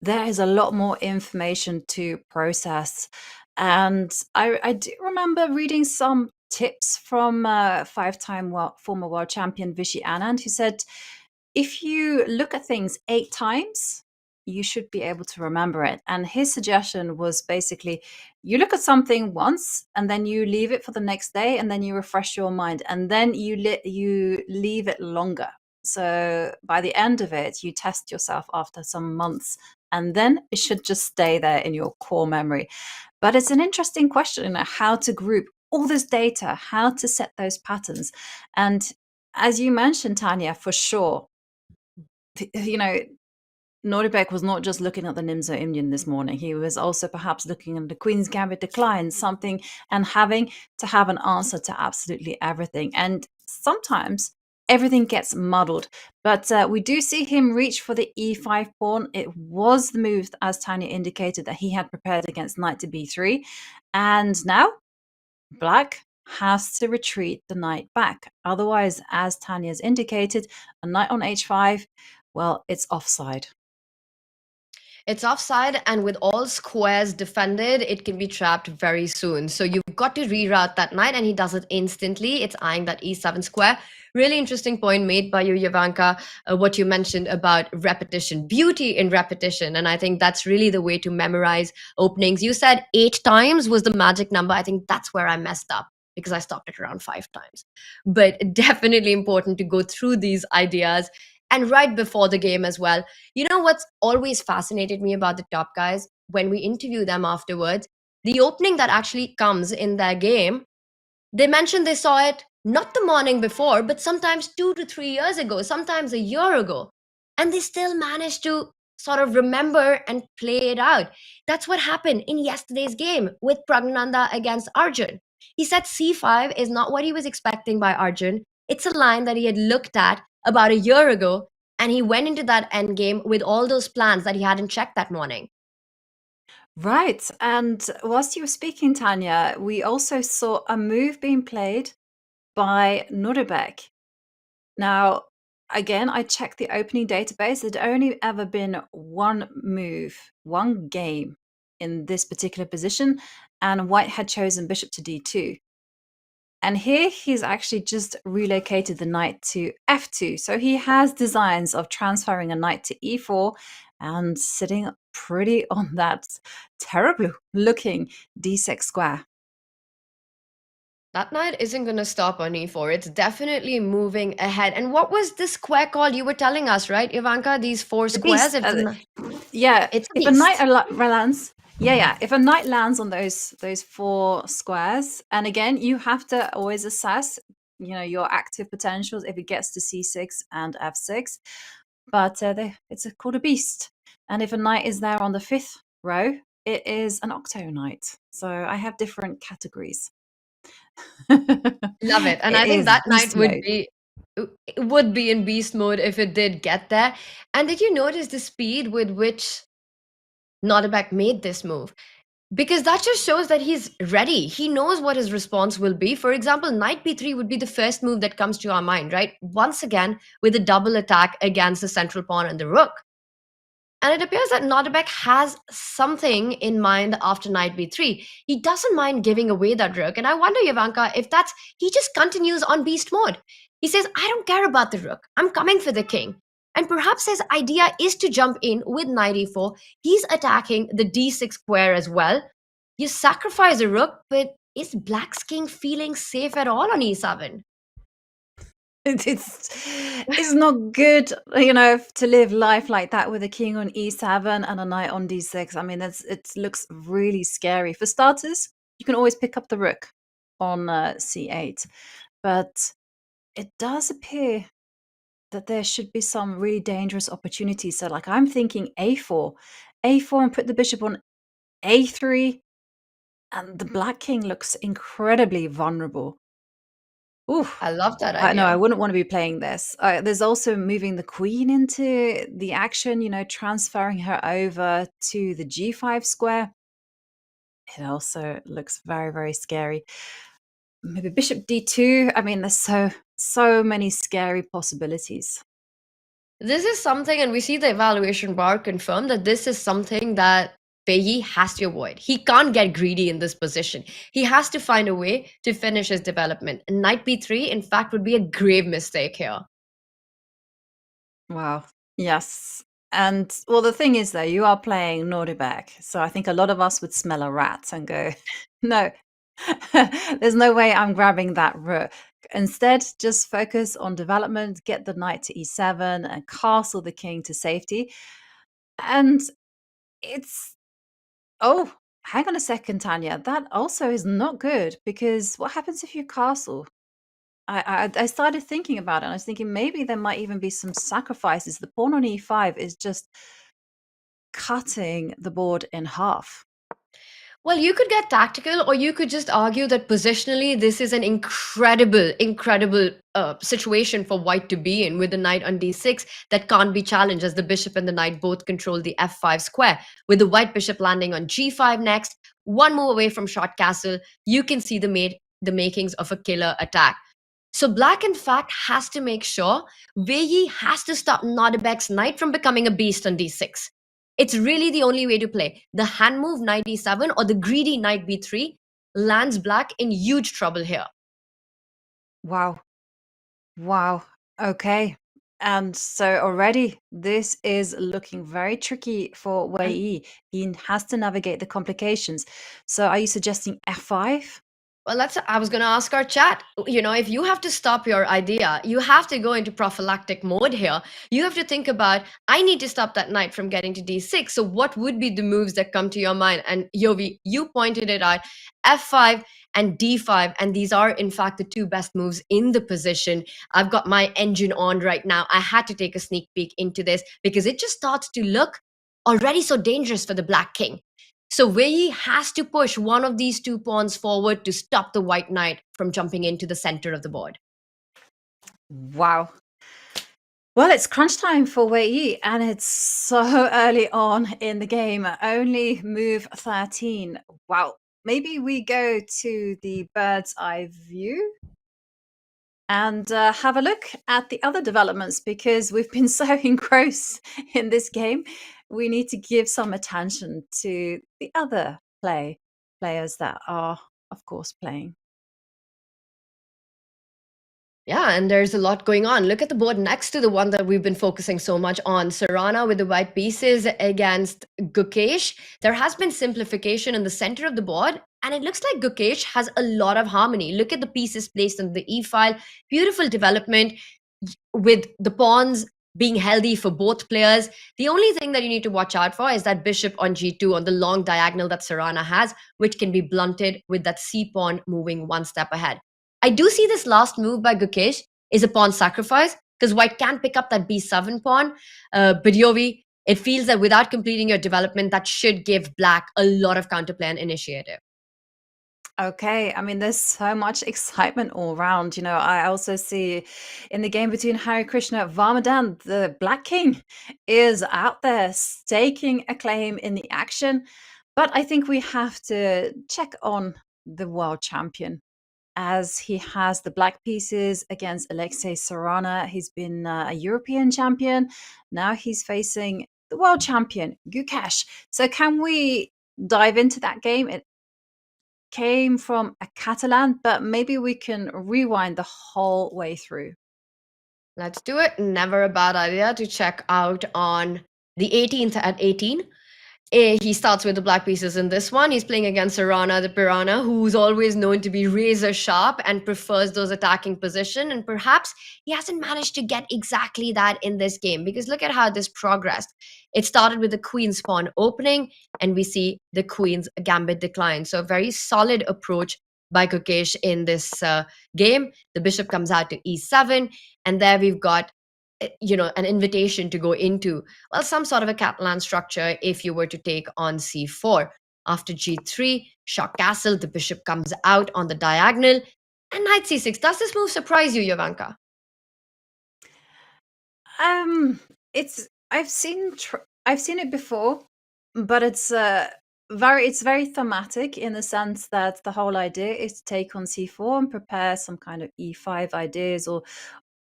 there is a lot more information to process. And I do remember reading some tips from five-time former world champion Vishy Anand, who said, if you look at things 8 times, you should be able to remember it. And his suggestion was basically, you look at something once and then you leave it for the next day, and then you refresh your mind, and then you leave it longer. So by the end of it, you test yourself after some months, and then it should just stay there in your core memory. But it's an interesting question, you know, how to group all this data, how to set those patterns. And as you mentioned, Tanya, for sure, you know, Nodirbek was not just looking at the Nimzo Indian this morning. He was also perhaps looking at the Queen's Gambit decline, something, and having to have an answer to absolutely everything. And sometimes everything gets muddled. But we do see him reach for the e5 pawn. It was the move, as Tanya indicated, that he had prepared against knight to b3. And now black has to retreat the knight back. Otherwise, as Tanya's indicated, a knight on h5, well, it's offside. It's offside, and with all squares defended, it can be trapped very soon. So you've got to reroute that knight, and he does it instantly. It's eyeing that e7 square. Really interesting point made by you, Jovanka, what you mentioned about repetition, beauty in repetition. And I think that's really the way to memorize openings. You said 8 times was the magic number. I think that's where I messed up, because I stopped at around 5 times. But definitely important to go through these ideas, and right before the game as well. You know what's always fascinated me about the top guys? When we interview them afterwards, the opening that actually comes in their game, they mention they saw it not the morning before, but sometimes 2 to 3 years ago, sometimes a year ago. And they still manage to sort of remember and play it out. That's what happened in yesterday's game with Praggnanandhaa against Arjun. He said c5 is not what he was expecting by Arjun. It's a line that he had looked at about a year ago, and he went into that endgame with all those plans that he hadn't checked that morning. Right. And whilst you were speaking, Tanya, we also saw a move being played by Nodirbek. Now, again, I checked the opening database. There'd only ever been one move, one game in this particular position, and White had chosen bishop to d2. And here he's actually just relocated the knight to f2. So he has designs of transferring a knight to e4 and sitting pretty on that terrible looking d6 square. That knight isn't going to stop on e4. It's definitely moving ahead. And what was this square called? You were telling us, right, Ivanka? These four squares? Yeah, it's a if a beast. knight lands, if a knight lands on those four squares, and again, you have to always assess, your active potentials if it gets to c6 and f6. But it's called a beast. And if a knight is there on the 5th row, it is an octo knight. So I have different categories. Love it. And I think that knight mode. would be in beast mode if it did get there. And did you notice the speed with which Nodirbek made this move? Because that just shows that he's ready. He knows what his response will be. For example, knight b3 would be the first move that comes to our mind, right? Once again, with a double attack against the central pawn and the rook. And it appears that Nodirbek has something in mind after knight b3. He doesn't mind giving away that rook. And I wonder, Ivanka, if he just continues on beast mode. He says, I don't care about the rook. I'm coming for the king. And perhaps his idea is to jump in with knight e4. He's attacking the d6 square as well. You sacrifice a rook, but is Black's king feeling safe at all on e7? It's not good, to live life like that with a king on e7 and a knight on d6. I mean, it looks really scary. For starters, you can always pick up the rook on c8, but it does appear that there should be some really dangerous opportunities. So, like, I'm thinking a4, and put the bishop on a3, and the Black king looks incredibly vulnerable. Ooh, I love that idea. no, I wouldn't want to be playing this. There's also moving the queen into the action, transferring her over to the g5 square. It also looks very, very scary. Maybe bishop d2. I mean, there's so many scary possibilities. This is something, and we see the evaluation bar confirm that this is something that Peggy has to avoid. He can't get greedy in this position. He has to find a way to finish his development. And knight b3, in fact, would be a grave mistake here. Wow. Yes. And, well, the thing is, though, you are playing Nodirbek. So I think a lot of us would smell a rat and go, no, there's no way I'm grabbing that rook. Instead, just focus on development, get the knight to e7 and castle the king to safety. And oh, hang on a second, Tanya. That also is not good, because what happens if you castle? I started thinking about it, and I was thinking maybe there might even be some sacrifices. The pawn on e5 is just cutting the board in half. Well, you could get tactical, or you could just argue that positionally, this is an incredible situation for White to be in, with the knight on d6 that can't be challenged, as the bishop and the knight both control the f5 square. With the white bishop landing on g5 next, one move away from short castle, you can see the makings of a killer attack. So Black, in fact, has to make sure Wei has to stop Nodirbek's knight from becoming a beast on d6. It's really the only way to play. The hand move knight e7 or the greedy knight b3 lands Black in huge trouble here. Wow. Okay. And so already this is looking very tricky for Wei. He has to navigate the complications. So are you suggesting f5? Well, I was going to ask our chat, if you have to stop your idea, you have to go into prophylactic mode here. You have to think about, I need to stop that knight from getting to d6. So what would be the moves that come to your mind? And Yovi, you pointed it out, f5 and d5. And these are, in fact, the two best moves in the position. I've got my engine on right now. I had to take a sneak peek into this because it just starts to look already so dangerous for the black king. So Wei Yi has to push one of these two pawns forward to stop the white knight from jumping into the center of the board. Wow. Well, it's crunch time for Wei Yi, and it's so early on in the game. Only move 13. Wow. Maybe we go to the bird's eye view and have a look at the other developments, because we've been so engrossed in this game. We need to give some attention to the other players that are, of course, playing. Yeah, and there's a lot going on. Look at the board next to the one that we've been focusing so much on. Saranah with the white pieces against Gukesh. There has been simplification in the center of the board, and it looks like Gukesh has a lot of harmony. Look at the pieces placed on the e-file. Beautiful development with the pawns being healthy for both players. The only thing that you need to watch out for is that bishop on g2 on the long diagonal that Saranah has, which can be blunted with that c-pawn moving one step ahead. I do see this last move by Gukesh is a pawn sacrifice, because white can pick up that b7 pawn. But Yovi, it feels that without completing your development, that should give black a lot of counterplay and initiative. Okay, I mean, there's so much excitement all around. You know, I also see in the game between Hari Krishna and Varmadan, the Black King is out there staking a claim in the action. But I think we have to check on the world champion, as he has the black pieces against Alexei Saranah. He's been a European champion. Now he's facing the world champion, Gukesh. So can we dive into that game? It came from a Catalan, but maybe we can rewind the whole way through. Let's do it. Never a bad idea to check out on the 18th at 18. He starts with the black pieces in this one. He's playing against Saranah the Piranha, who's always known to be razor sharp and prefers those attacking position. And perhaps he hasn't managed to get exactly that in this game, because look at how this progressed. It started with the queen's pawn opening, and we see the queen's gambit decline. So a very solid approach by Gukesh in this game. The bishop comes out to e7, and there we've got an invitation to go into, well, some sort of a Catalan structure if you were to take on c4. After g3, shock castle, the bishop comes out on the diagonal, and knight c6. Does this move surprise you, Jovanka? I've seen it before, but it's very thematic, in the sense that the whole idea is to take on c4 and prepare some kind of e5 ideas,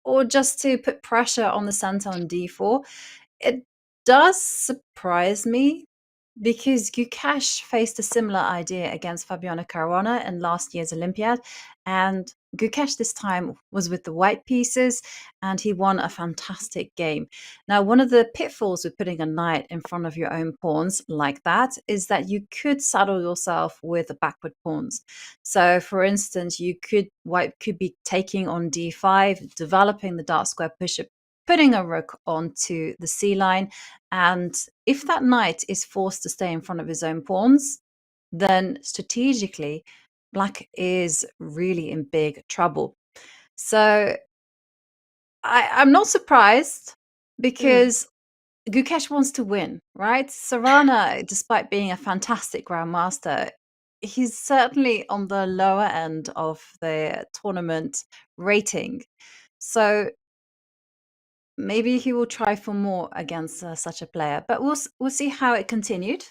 or just to put pressure on the center on d4. It does surprise me, because Gukesh faced a similar idea against Fabiano Caruana in last year's Olympiad, and Gukesh this time was with the white pieces, and he won a fantastic game. Now, one of the pitfalls with putting a knight in front of your own pawns like that is that you could saddle yourself with the backward pawns. So, for instance, white could be taking on d5, developing the dark square bishop, putting a rook onto the c line, and if that knight is forced to stay in front of his own pawns, then strategically, black is really in big trouble. So I'm not surprised, because Gukesh wants to win, right? Saranah, despite being a fantastic grandmaster, he's certainly on the lower end of the tournament rating. So maybe he will try for more against such a player, but we'll see how it continued.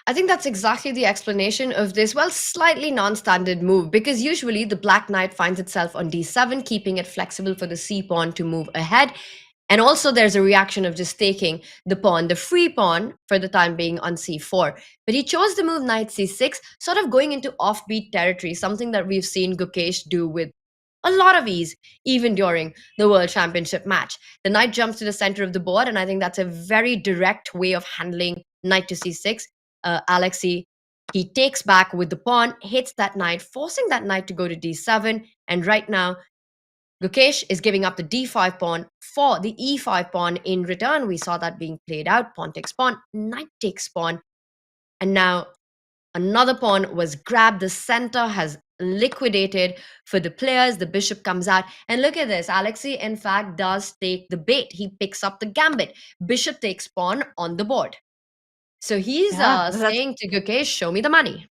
I think that's exactly the explanation of this, well, slightly non-standard move, because usually the black knight finds itself on d7, keeping it flexible for the c-pawn to move ahead. And also there's a reaction of just taking the free pawn for the time being on c4. But he chose the move knight c6, sort of going into offbeat territory, something that we've seen Gukesh do with a lot of ease, even during the World Championship match. The knight jumps to the center of the board, and I think that's a very direct way of handling knight to c6. Alexei, he takes back with the pawn, hits that knight, forcing that knight to go to d7. And right now, Gukesh is giving up the d5 pawn for the e5 pawn in return. We saw that being played out. Pawn takes pawn, knight takes pawn. And now another pawn was grabbed. The center has liquidated for the players. The bishop comes out. And look at this. Alexei, in fact, does take the bait. He picks up the gambit. Bishop takes pawn on the board. So he's Yeah, that's saying to Gukesh, show me the money.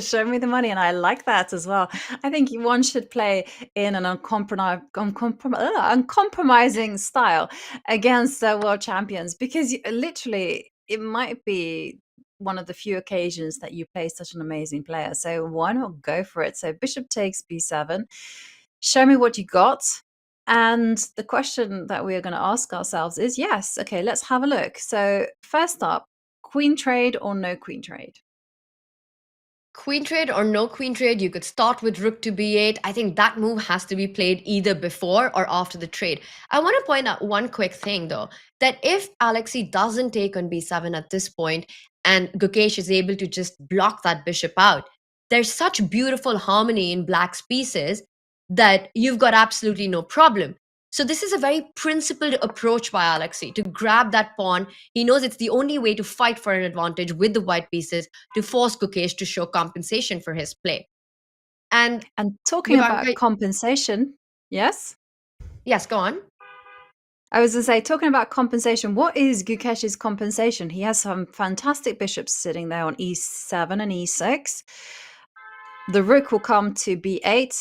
show me the money, and I like that as well. I think one should play in an uncompromising style against world champions, because literally it might be one of the few occasions that you play such an amazing player. So why not go for it? So bishop takes b7. Show me what you got. And the question that we are going to ask ourselves is, yes, okay, let's have a look. So first up, queen trade or no queen trade? Queen trade or no queen trade, you could start with rook to b8. I think that move has to be played either before or after the trade. I want to point out one quick thing though, that if Alexei doesn't take on b7 at this point and Gukesh is able to just block that bishop out, there's such beautiful harmony in black's pieces that you've got absolutely no problem. So this is a very principled approach by Alexei to grab that pawn. He knows it's the only way to fight for an advantage with the white pieces to force Gukesh to show compensation for his play. And talking about Ivanka, compensation, yes? yes, go on. I was going to say, talking about compensation, what is Gukesh's compensation? He has some fantastic bishops sitting there on e7 and e6. The rook will come to b8,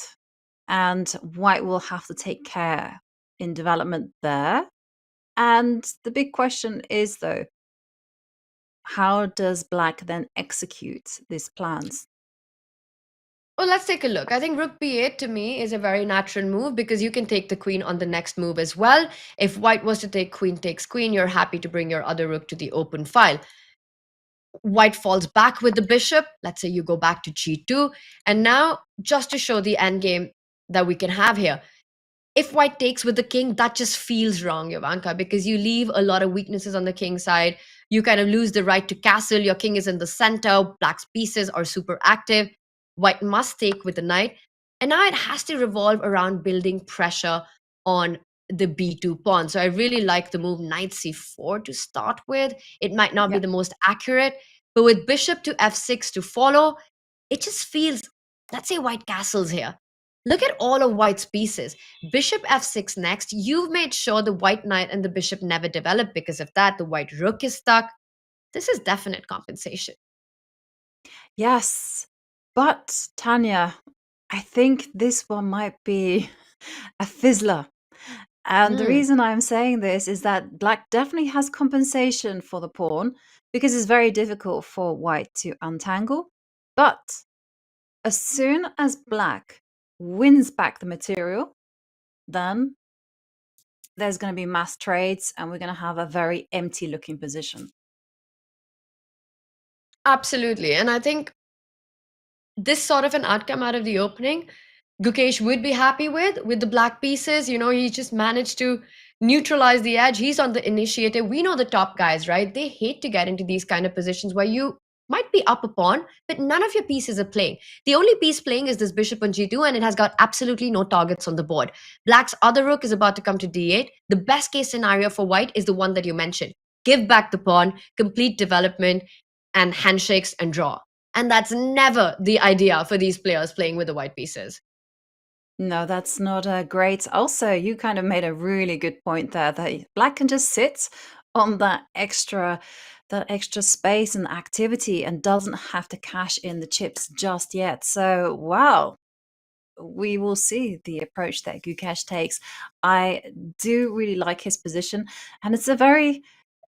and white will have to take care in development there. And the big question is, though, how does black then execute these plans? Well, let's take a look. I think rook b8 to me is a very natural move because you can take the queen on the next move as well. If white was to take queen takes queen, you're happy to bring your other rook to the open file. White falls back with the bishop. Let's say you go back to g2. And now, just to show the endgame that we can have here, if white takes with the king, that just feels wrong, Ivanka, because you leave a lot of weaknesses on the king side. You kind of lose the right to castle. Your king is in the center. Black's pieces are super active. White must take with the knight. And now it has to revolve around building pressure on the b2 pawn. So I really like the move knight c4 to start with. It might not be the most accurate, but with bishop to f6 to follow, it just feels, let's say white castles here. Look at all of white's pieces. Bishop f6 next. You've made sure the white knight and the bishop never develop. Because of that, the white rook is stuck. This is definite compensation. Yes, but Tanya, I think this one might be a fizzler. And the reason I'm saying this is that black definitely has compensation for the pawn because it's very difficult for white to untangle. But as soon as black wins back the material, then there's going to be mass trades and we're going to have a very empty looking position. Absolutely. And I think this sort of an outcome out of the opening, Gukesh would be happy with the black pieces. You know, he just managed to neutralize the edge. He's on the initiative. We know the top guys, right? They hate to get into these kind of positions where you might be up a pawn, but none of your pieces are playing. The only piece playing is this bishop on g2, and it has got absolutely no targets on the board. Black's other rook is about to come to d8. The best case scenario for white is the one that you mentioned. Give back the pawn, complete development, and handshakes and draw. And that's never the idea for these players playing with the white pieces. No, that's not great. Also, you kind of made a really good point there that black can just sit on that extra space and activity and doesn't have to cash in the chips just yet. So, wow, we will see the approach that Gukesh takes. I do really like his position, and it's a very,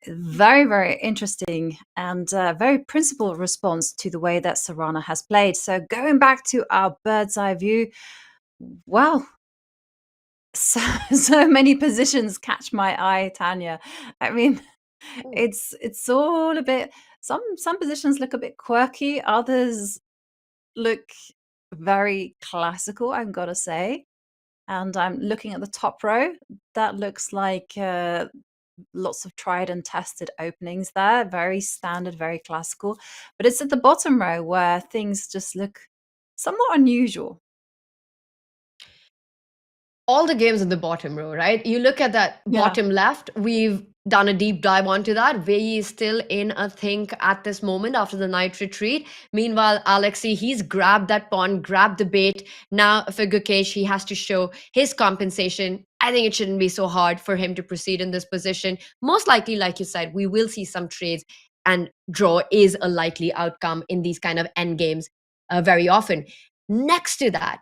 very interesting and very principled response to the way that Caruana has played. So, going back to our bird's eye view, wow, so many positions catch my eye, Tanya. I mean, it's all a bit, some positions look a bit quirky, others look very classical, I've got to say. And I'm looking at the top row. That looks like lots of tried and tested openings there, very standard, very classical. But it's at the bottom row where things just look somewhat unusual. All the games in the bottom row, right? You look at that bottom left, we've done a deep dive onto that. Wei is still in a think at this moment after the night retreat. Meanwhile, Alexei, he's grabbed that pawn, grabbed the bait. Now for Gukesh, he has to show his compensation. I think it shouldn't be so hard for him to proceed in this position. Most likely, like you said, we will see some trades. and draw is a likely outcome in these kind of end games very often. Next to that,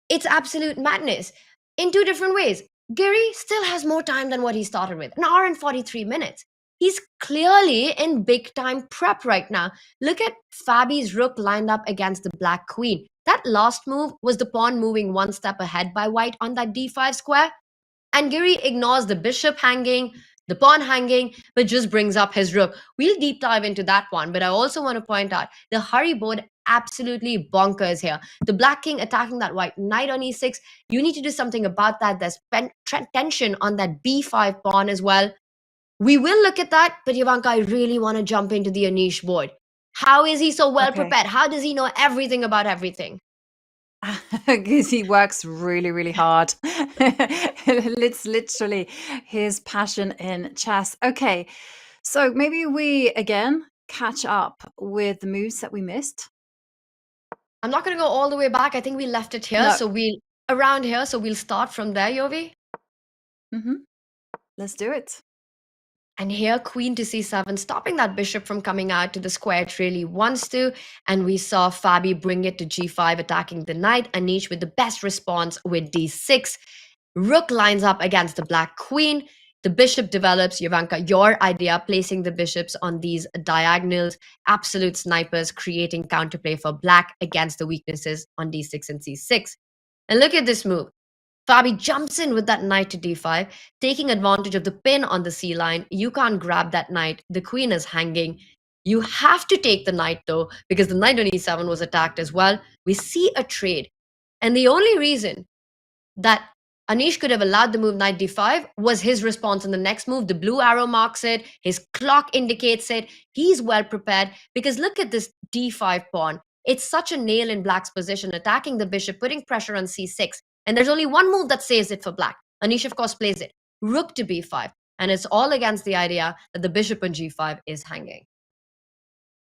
it's absolute madness in two different ways. Giri still has more time than what he started with, an hour and 43 minutes. He's clearly in big time prep right now. Look at Fabi's rook lined up against the black queen. That last move was the pawn moving one step ahead by white on that d5 square. And Giri ignores the bishop hanging, the pawn hanging, but just brings up his rook. We'll deep dive into that one, but I also want to point out the hurry board absolutely bonkers here. The black king attacking that white knight on e6. You need to do something about that. There's tension on that b5 pawn as well. We will look at that, but Ivanka, I really want to jump into the Anish board. How is he so well Okay. prepared? How does he know everything about everything? Because he works really, really hard. It's literally his passion in chess. Okay, so maybe we again catch up with the moves that we missed. I'm not going to go all the way back. I think we left it here. No. So around here. So we'll start from there, Yovi. Let's do it. And here, queen to c7, stopping that bishop from coming out to the square it really wants to. And we saw Fabi bring it to g5, attacking the knight. Anish with the best response with d6. Rook lines up against the black queen. The bishop develops. Ivanka, your idea, placing the bishops on these diagonals. Absolute snipers, creating counterplay for black against the weaknesses on d6 and c6. And look at this move. Fabi jumps in with that knight to d5, taking advantage of the pin on the c line. You can't grab that knight. The queen is hanging. You have to take the knight, though, because the knight on e7 was attacked as well. We see a trade. And the only reason that Anish could have allowed the move knight d5 was his response in the next move. The blue arrow marks it. His clock indicates it. He's well prepared because look at this d5 pawn. It's such a nail in black's position, attacking the bishop, putting pressure on c6. And there's only one move that saves it for black. Anish, of course, plays it. Rook to b5. And it's all against the idea that the bishop on g5 is hanging.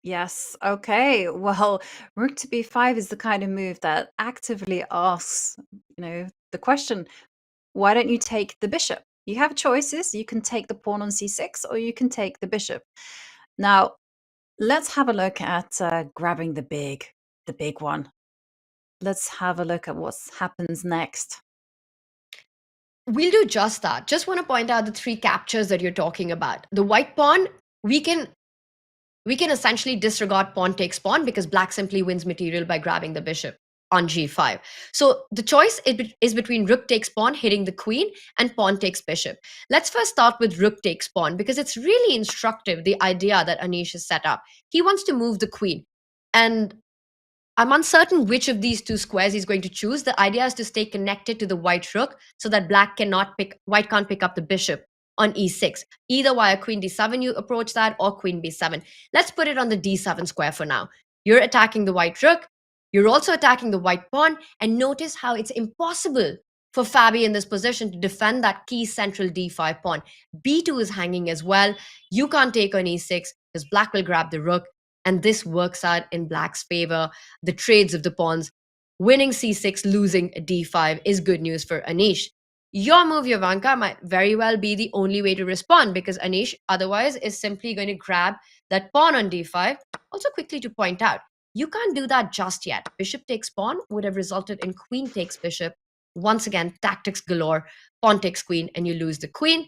Yes. Okay. Well, rook to b5 is the kind of move that actively asks, the question, why don't you take the bishop? You have choices. You can take the pawn on c6 or you can take the bishop. Now, let's have a look at grabbing the big one. Let's have a look at what happens next. We'll do just that. Just want to point out the three captures that you're talking about. The white pawn, we can essentially disregard pawn takes pawn because black simply wins material by grabbing the bishop on g5. So the choice is between rook takes pawn, hitting the queen, and pawn takes bishop. Let's first start with rook takes pawn because it's really instructive, the idea that Anish has set up. He wants to move the queen. And I'm uncertain which of these two squares he's going to choose. The idea is to stay connected to the white rook so that white can't pick up the bishop on e6. Either via queen d7 you approach that or queen b7. Let's put it on the d7 square for now. You're attacking the white rook. You're also attacking the white pawn. And notice how it's impossible for Fabi in this position to defend that key central d5 pawn. b2 is hanging as well. You can't take on e6 because black will grab the rook. And this works out in black's favor. The trades of the pawns, winning c6, losing d5 is good news for Anish. Your move, Ivanka, might very well be the only way to respond because Anish otherwise is simply going to grab that pawn on d5. Also quickly to point out, you can't do that just yet. Bishop takes pawn would have resulted in queen takes bishop. Once again, tactics galore. Pawn takes queen and you lose the queen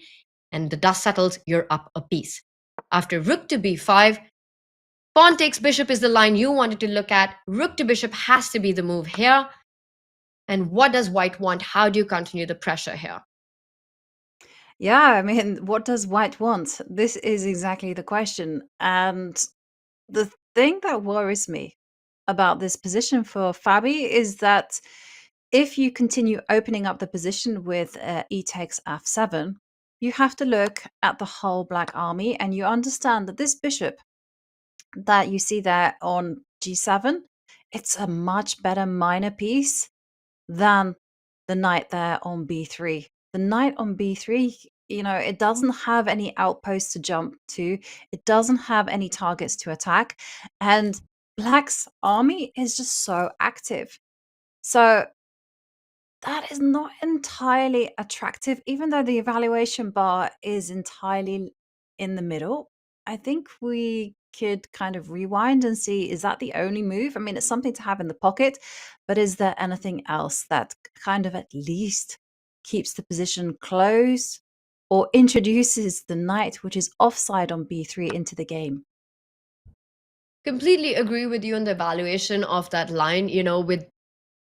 and the dust settles, you're up a piece. After rook to b5, pawn takes bishop is the line you wanted to look at. Rook to bishop has to be the move here. And what does white want? How do you continue the pressure here? Yeah, I mean, what does white want? This is exactly the question. And the thing that worries me about this position for Fabi is that if you continue opening up the position with e takes f7, you have to look at the whole black army and you understand that this bishop that you see there on g7, it's a much better minor piece than the knight there on b3. The knight on b3, it doesn't have any outposts to jump to. It doesn't have any targets to attack. And black's army is just so active. So that is not entirely attractive, even though the evaluation bar is entirely in the middle. I think we could kind of rewind and see, is that the only move? I mean, it's something to have in the pocket, but is there anything else that kind of at least keeps the position close or introduces the knight, which is offside on b3, into the game? Completely agree with you on the evaluation of that line. With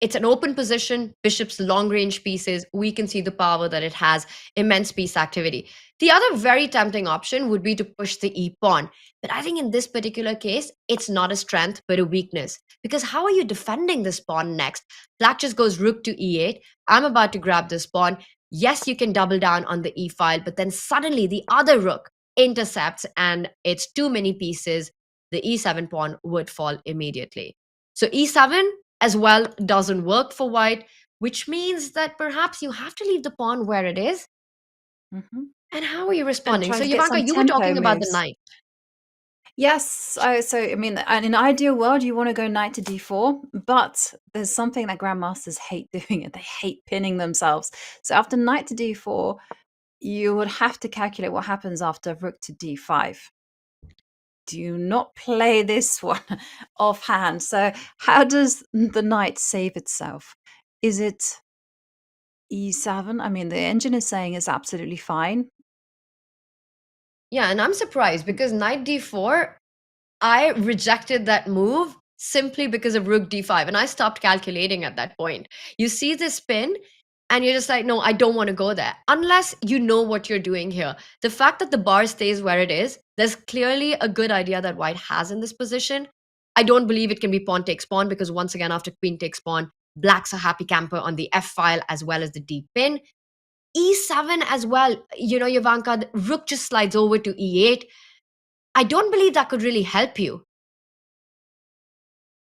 it's an open position, bishop's long range pieces, we can see the power that it has, immense piece activity. The other very tempting option would be to push the e pawn. But I think in this particular case, it's not a strength, but a weakness. Because how are you defending this pawn next? Black just goes rook to e8. I'm about to grab this pawn. Yes, you can double down on the e file, but then suddenly the other rook intercepts and it's too many pieces. The e7 pawn would fall immediately. So e7 as well doesn't work for white, which means that perhaps you have to leave the pawn where it is. Mm-hmm. And how are you responding? try So to get Jovanka, some you were tempo talking about the moves. knight. Yes, so I mean, in an ideal world, you want to go knight to d4, but there's something that grandmasters hate doing, it. They hate pinning themselves. So after knight to d4, you would have to calculate what happens after rook to d5. Do not play this one offhand. So how does the knight save itself? Is it e7? I mean, the engine is saying it's absolutely fine. Yeah, and I'm surprised because knight d4, I rejected that move simply because of rook d5, and I stopped calculating at that point. You see this pin, and you're just like, no, I don't want to go there. Unless you know what you're doing here. The fact that the bar stays where it is, there's clearly a good idea that white has in this position. I don't believe it can be pawn takes pawn because once again, after queen takes pawn, black's a happy camper on the f file as well as the d pin. E7 as well, Jovanka, the rook just slides over to e8. I don't believe that could really help you.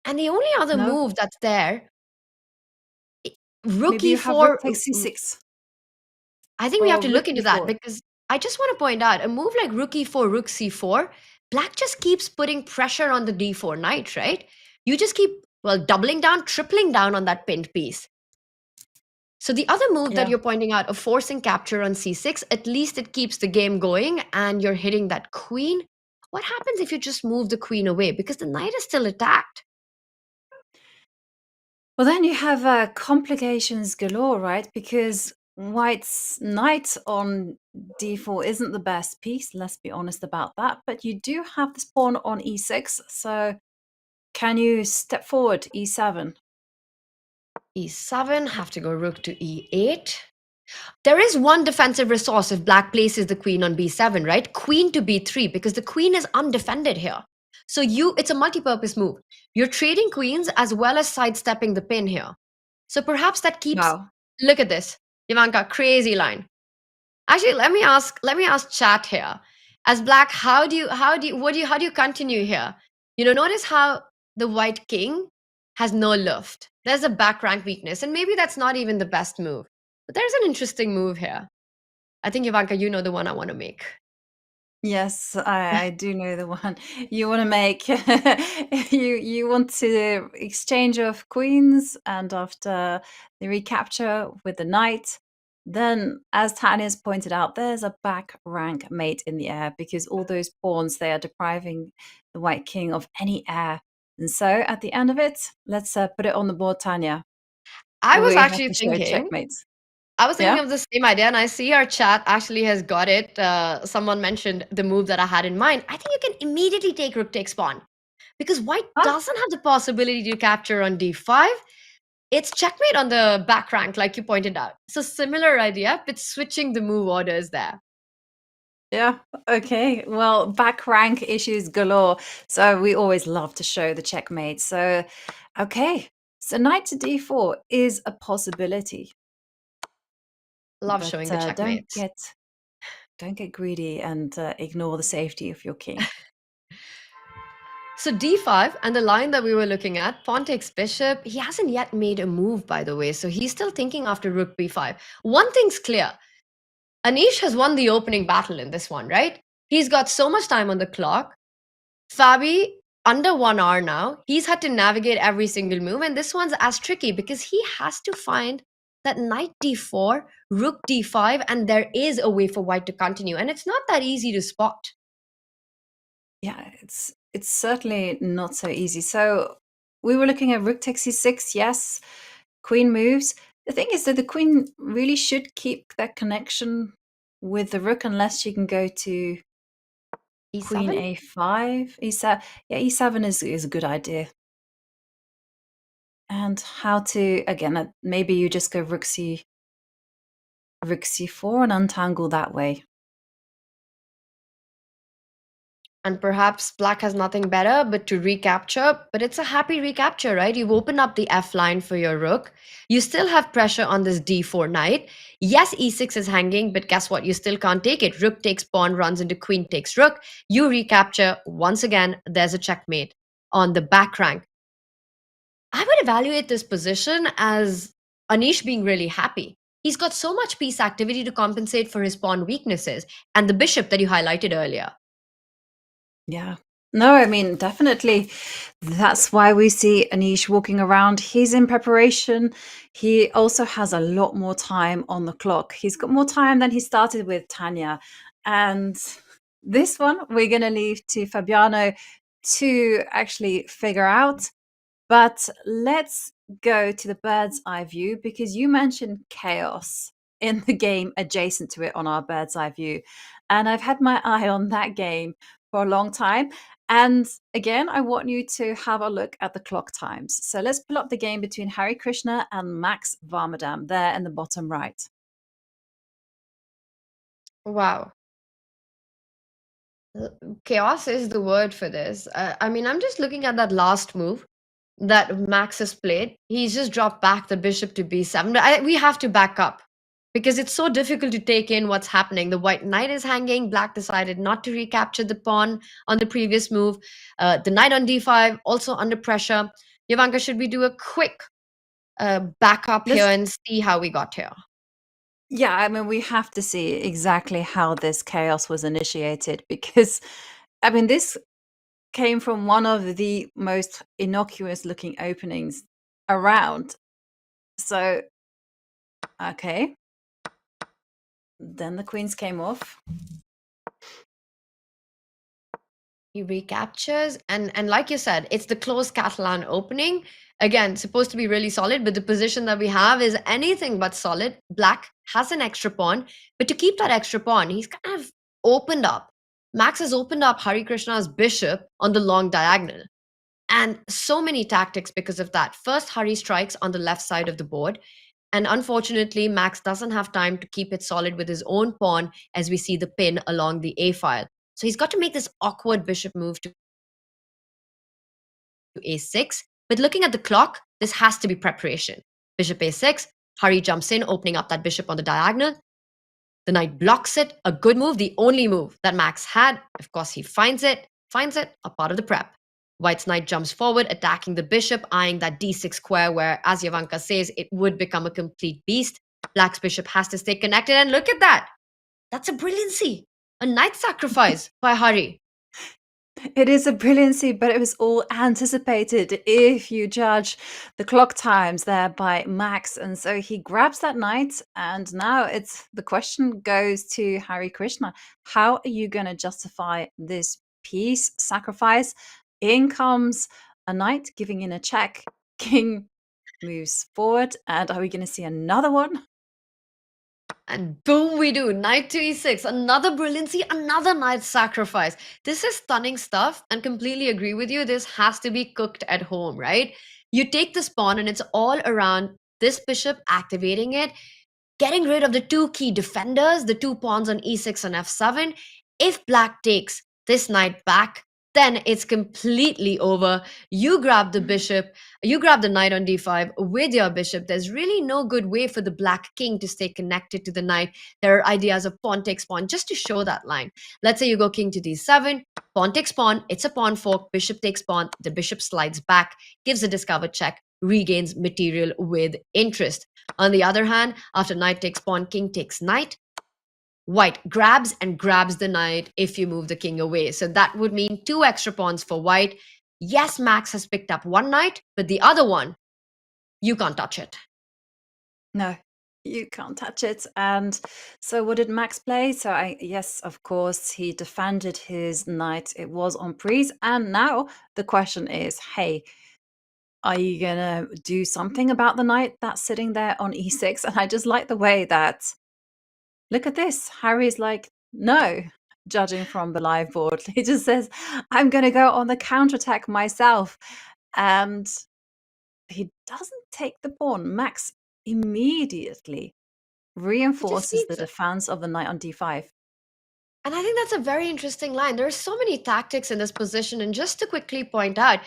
And the only other No. move that's there, rook Maybe you have e4. rook takes c6. I think we have Or to rook look into that e4. because I just want to point out a move like rook e4, rook c4, black just keeps putting pressure on the d4 knight, right? You just keep, doubling down, tripling down on that pinned piece. So the other move that Yeah. you're pointing out of forcing capture on c6, at least it keeps the game going and you're hitting that queen. What happens if you just move the queen away? Because the knight is still attacked. Well, then you have complications galore, right? Because white's knight on d4 isn't the best piece, let's be honest about that. But you do have this pawn on e6, so can you step forward e7? E7, have to go rook to e8. There is one defensive resource if black places the queen on b7, right? Queen to b3, because the queen is undefended here. So it's a multi-purpose move. You're trading queens as well as sidestepping the pin here. So perhaps that keeps. Wow. Look at this, Jovanka, crazy line. Actually, let me ask chat here. As black, how do you continue here? Notice how the white king has no luft. There's a back rank weakness, and maybe that's not even the best move. But there's an interesting move here. I think, Jovanka, you know the one I want to make. Yes, I do know the one you want to make. You want to exchange of queens, and after the recapture with the knight, then, as Tanya's pointed out, there's a back rank mate in the air because all those pawns, they are depriving the white king of any heir. And so, at the end of it, let's put it on the board, Tanya. I was We have actually to show thinking. checkmates. I was thinking Yeah? of the same idea, and I see our chat actually has got it. Someone mentioned the move that I had in mind. I think you can immediately take rook takes pawn because white Ah. doesn't have the possibility to capture on d5. It's checkmate on the back rank, like you pointed out. So similar idea, but switching the move orders there. Yeah, okay. Well, back rank issues galore. So we always love to show the checkmate. So, okay. So knight to d4 is a possibility. Love But showing the checkmates. don't get greedy and ignore the safety of your king. So d5 and the line that we were looking at, pawn takes bishop. He hasn't yet made a move, by the way. So he's still thinking after rook b5. One thing's clear. Anish has won the opening battle in this one, right? He's got so much time on the clock. Fabi, under 1 hour now, he's had to navigate every single move. And this one's as tricky because he has to find that knight d4, rook d5, and there is a way for white to continue. And it's not that easy to spot. Yeah, it's it's certainly not so easy. So we were looking at rook takes c6, yes. Queen moves. The thing is that the queen really should keep that connection with the rook unless she can go to queen E7? a5. E7, yeah, e7 is a good idea. And how to, again, maybe you just go rook c4 and untangle that way. And perhaps black has nothing better but to recapture, but it's a happy recapture, right? You've opened up the F line for your rook. You still have pressure on this D4 knight. Yes, E6 is hanging, but guess what? You still can't take it. Rook takes pawn, runs into queen takes rook. You recapture. Once again, there's a checkmate on the back rank. I would evaluate this position as Anish being really happy. He's got so much piece activity to compensate for his pawn weaknesses and the bishop that you highlighted earlier. Yeah. No, I mean, definitely. That's why we see Anish walking around. He's in preparation. He also has a lot more time on the clock. He's got more time than he started with, Tanya. And this one, we're going to leave to Fabiano to actually figure out. But let's go to the bird's eye view because you mentioned chaos in the game adjacent to it on our bird's eye view. And I've had my eye on that game for a long time. And again, I want you to have a look at the clock times. So let's pull up the game between Hari Krishna and Max Varmadam there in the bottom right. Wow. Chaos is the word for this. I mean, I'm just looking at that last move that Max has played. He's just dropped back the bishop to b7. We have to back up because it's so difficult to take in what's happening. The white knight is hanging. Black decided not to recapture the pawn on the previous move. The knight on d5 also under pressure. Jovanka, should we do a quick backup here and see how we got here? Yeah, I mean, we have to see exactly how this chaos was initiated because, I mean, this came from one of the most innocuous looking openings around. So, okay. Then the queens came off. He recaptures, and like you said, it's the closed Catalan opening. Again, supposed to be really solid, but the position that we have is anything but solid. Black has an extra pawn, but to keep that extra pawn, he's kind of opened up. Max has opened up Hari Krishna's bishop on the long diagonal. And so many tactics because of that. First, Hari strikes on the left side of the board. And unfortunately, Max doesn't have time to keep it solid with his own pawn as we see the pin along the A file. So he's got to make this awkward bishop move to a6. But looking at the clock, this has to be preparation. Bishop a6, Hari jumps in, opening up that bishop on the diagonal. The knight blocks it, a good move, the only move that Max had. Of course, he finds it, a part of the prep. White's knight jumps forward, attacking the bishop, eyeing that d6 square where, as Jovanka says, it would become a complete beast. Black's bishop has to stay connected, and look at that. That's a brilliancy. A knight sacrifice by Hari. It is a brilliancy, but it was all anticipated if you judge the clock times there by Max. And so he grabs that knight, and now it's the question goes to Hari Krishna. How are you going to justify this piece sacrifice? In comes a knight giving in a check. King moves forward, and are we going to see another one? And boom, we do. Knight to e6. Another brilliancy, another knight sacrifice. This is stunning stuff, and completely agree with you. This has to be cooked at home, right? You take this pawn, and it's all around this bishop, activating it, getting rid of the two key defenders, the two pawns on e6 and f7. If black takes this knight back, then it's completely over. You grab the bishop, you grab the knight on d5 with your bishop. There's really no good way for the black king to stay connected to the knight. There are ideas of pawn takes pawn just to show that line. Let's say you go king to d7, pawn takes pawn, it's a pawn fork, bishop takes pawn, the bishop slides back, gives a discovered check, regains material with interest. On the other hand, after knight takes pawn, king takes knight, white grabs and grabs the knight if you move the king away. So that would mean 2 extra pawns for white. Yes, Max has picked up one knight, but the other one, you can't touch it. No, You can't touch it. And so what did Max play? So yes, of course, he defended his knight. It was on Pries. And now the question is, hey, are you gonna do something about the knight that's sitting there on e6? And I just like the way that, look at this. Harry's like, no, judging from the live board. He just says, I'm gonna go on the counterattack myself. And he doesn't take the pawn. Max immediately reinforces the needs defense of the knight on d5. And I think that's a very interesting line. There are so many tactics in this position. And just to quickly point out,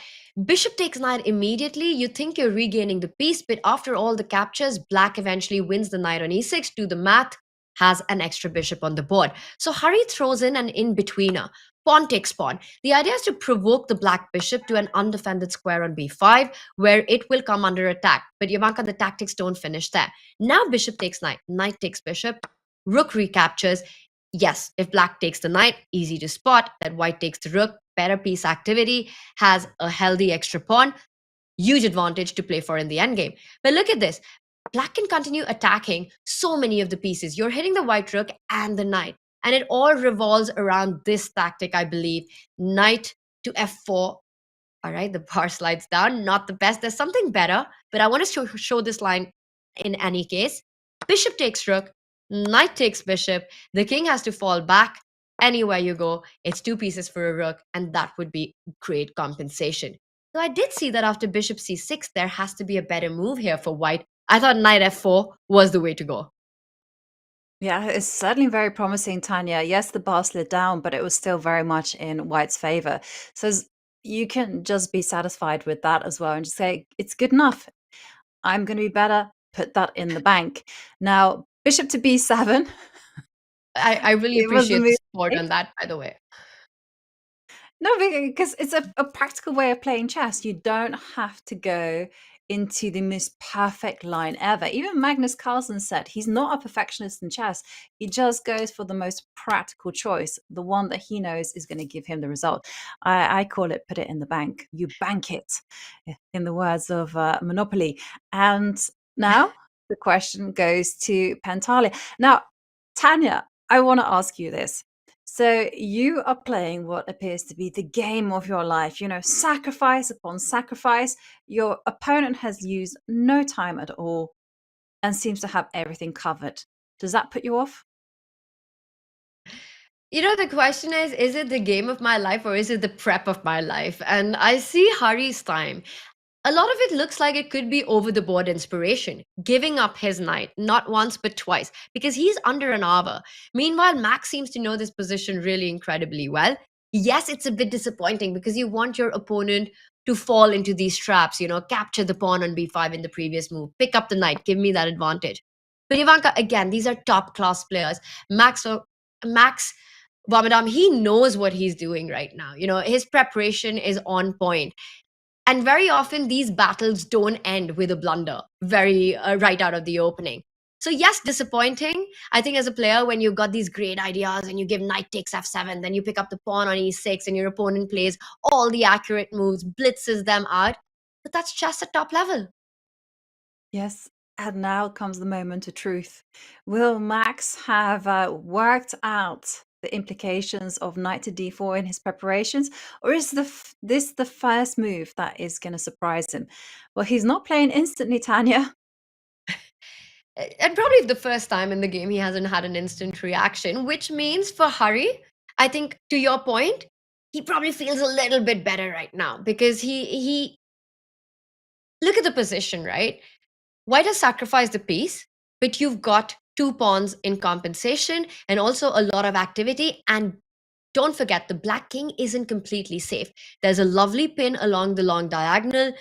bishop takes knight immediately. You think you're regaining the piece, but after all the captures, black eventually wins the knight on e6. Do the math, has an extra bishop on the board. So Hari throws in an in-betweener. Pawn takes pawn. The idea is to provoke the black bishop to an undefended square on b5, where it will come under attack. But Ivanka, the tactics don't finish there. Now bishop takes knight, knight takes bishop, rook recaptures. Yes, if black takes the knight, easy to spot that white takes the rook, better piece activity, has a healthy extra pawn, huge advantage to play for in the endgame. But look at this. Black can continue attacking so many of the pieces. You're hitting the white rook and the knight. And it all revolves around this tactic, I believe. Knight to f4. All right, the bar slides down. Not the best. There's something better, but I want to show this line in any case. Bishop takes rook. Knight takes bishop. The king has to fall back. Anywhere you go, it's two pieces for a rook, and that would be great compensation. So I did see that after bishop c6, there has to be a better move here for white. I thought knight f4 was the way to go. Yeah, it's certainly very promising, Tanya. Yes, the bar slid down, but it was still very much in white's favor. So you can just be satisfied with that as well and just say, it's good enough. I'm going to be better. Put that in the bank. Now, bishop to b7. I really It was the appreciate the move. support on that, by the way. No, because it's a practical way of playing chess. You don't have to go into the most perfect line ever. Even Magnus Carlsen said he's not a perfectionist in chess. He just goes for the most practical choice, the one that he knows is going to give him the result. I call it put it in the bank. You bank it, in the words of Monopoly. And now the question goes to Pentalia. Now, Tanya, I want to ask you this. So you are playing what appears to be the game of your life, sacrifice upon sacrifice. Your opponent has used no time at all and seems to have everything covered. Does that put you off? The question is it the game of my life or is it the prep of my life? And I see Hari's time. A lot of it looks like it could be over the board inspiration, giving up his knight, not once but twice, because he's under an hour. Meanwhile, Max seems to know this position really incredibly well. Yes, it's a bit disappointing because you want your opponent to fall into these traps, capture the pawn on b5 in the previous move, pick up the knight, give me that advantage. But Ivanka, again, these are top class players. Max Vamadam, he knows what he's doing right now. His preparation is on point. And very often these battles don't end with a blunder very right out of the opening. So yes, disappointing. I think as a player, when you've got these great ideas and you give knight takes f7, then you pick up the pawn on e6 and your opponent plays all the accurate moves, blitzes them out. But that's chess at top level. Yes. And now comes the moment of truth. Will Max have worked out the implications of knight to d4 in his preparations, or is this the first move that is going to surprise him? Well, he's not playing instantly, Tanya. And probably the first time in the game he hasn't had an instant reaction, which means for Hari, I think to your point, he probably feels a little bit better right now because he look at the position, right? White has sacrificed the piece, but you've got two pawns in compensation and also a lot of activity. And don't forget, the black king isn't completely safe. There's a lovely pin along the long diagonal.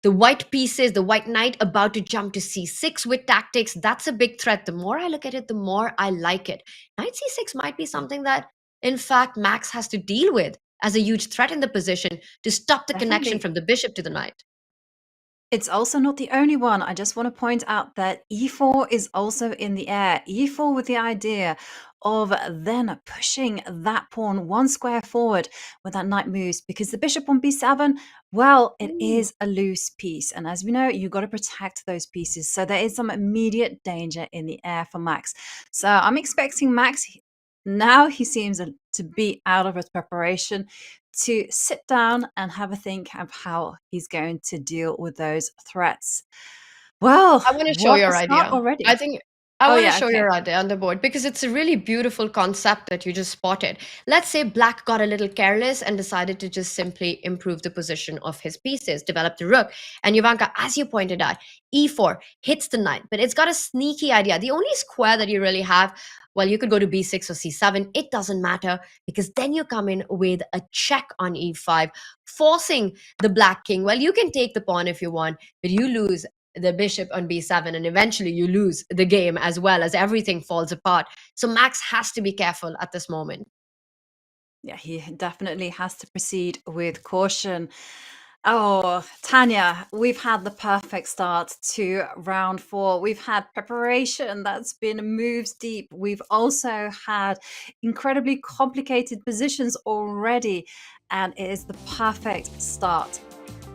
The white pieces, the white knight about to jump to c6 with tactics. That's a big threat. The more I look at it, the more I like it. Knight c6 might be something that, in fact, Max has to deal with as a huge threat in the position to stop the connection from the bishop to the knight. It's also not the only one. I just want to point out that e4 is also in the air. E4 with the idea of then pushing that pawn one square forward when that knight moves, because the bishop on b7, well, it is a loose piece. And as we know, you've got to protect those pieces. So there is some immediate danger in the air for Max. So I'm expecting Max, now he seems to be out of his preparation, to sit down and have a think of how he's going to deal with those threats. Well, I want to show what your a idea. start already. I think I Oh, want to yeah, show okay. your idea on the board because it's a really beautiful concept that you just spotted. Let's say Black got a little careless and decided to just simply improve the position of his pieces, develop the rook. And Jovanka, as you pointed out, e4 hits the knight, but it's got a sneaky idea. The only square that you really have, well, you could go to b6 or c7. It doesn't matter because then you come in with a check on e5, forcing the Black king. Well, you can take the pawn if you want, but you lose the bishop on b7, and eventually you lose the game as well, as everything falls apart. So Max has to be careful at this moment. Yeah, he definitely has to proceed with caution. Oh, Tanya, we've had the perfect start to round 4. We've had preparation that's been moves deep. We've also had incredibly complicated positions already, and it is the perfect start.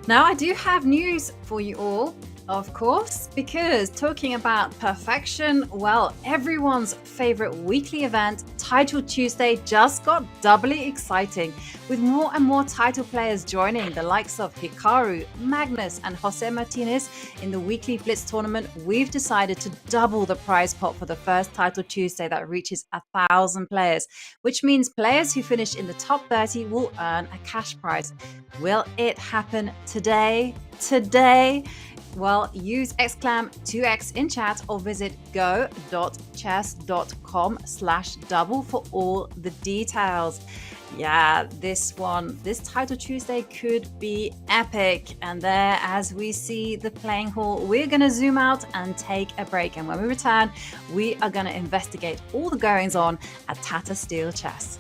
Now, I do have news for you all, of course, because talking about perfection, well, everyone's favorite weekly event, Title Tuesday, just got doubly exciting, with more and more title players joining, the likes of Hikaru, Magnus, and Jose Martinez in the weekly Blitz tournament. We've decided to double the prize pot for the first Title Tuesday that reaches 1,000 players, which means players who finish in the top 30 will earn a cash prize. Will it happen today? Well, use exclam2x in chat or visit go.chess.com/double for all the details. Yeah, this Title Tuesday could be epic. And there, as we see the playing hall, we're going to zoom out and take a break. And when we return, we are going to investigate all the goings on at Tata Steel Chess.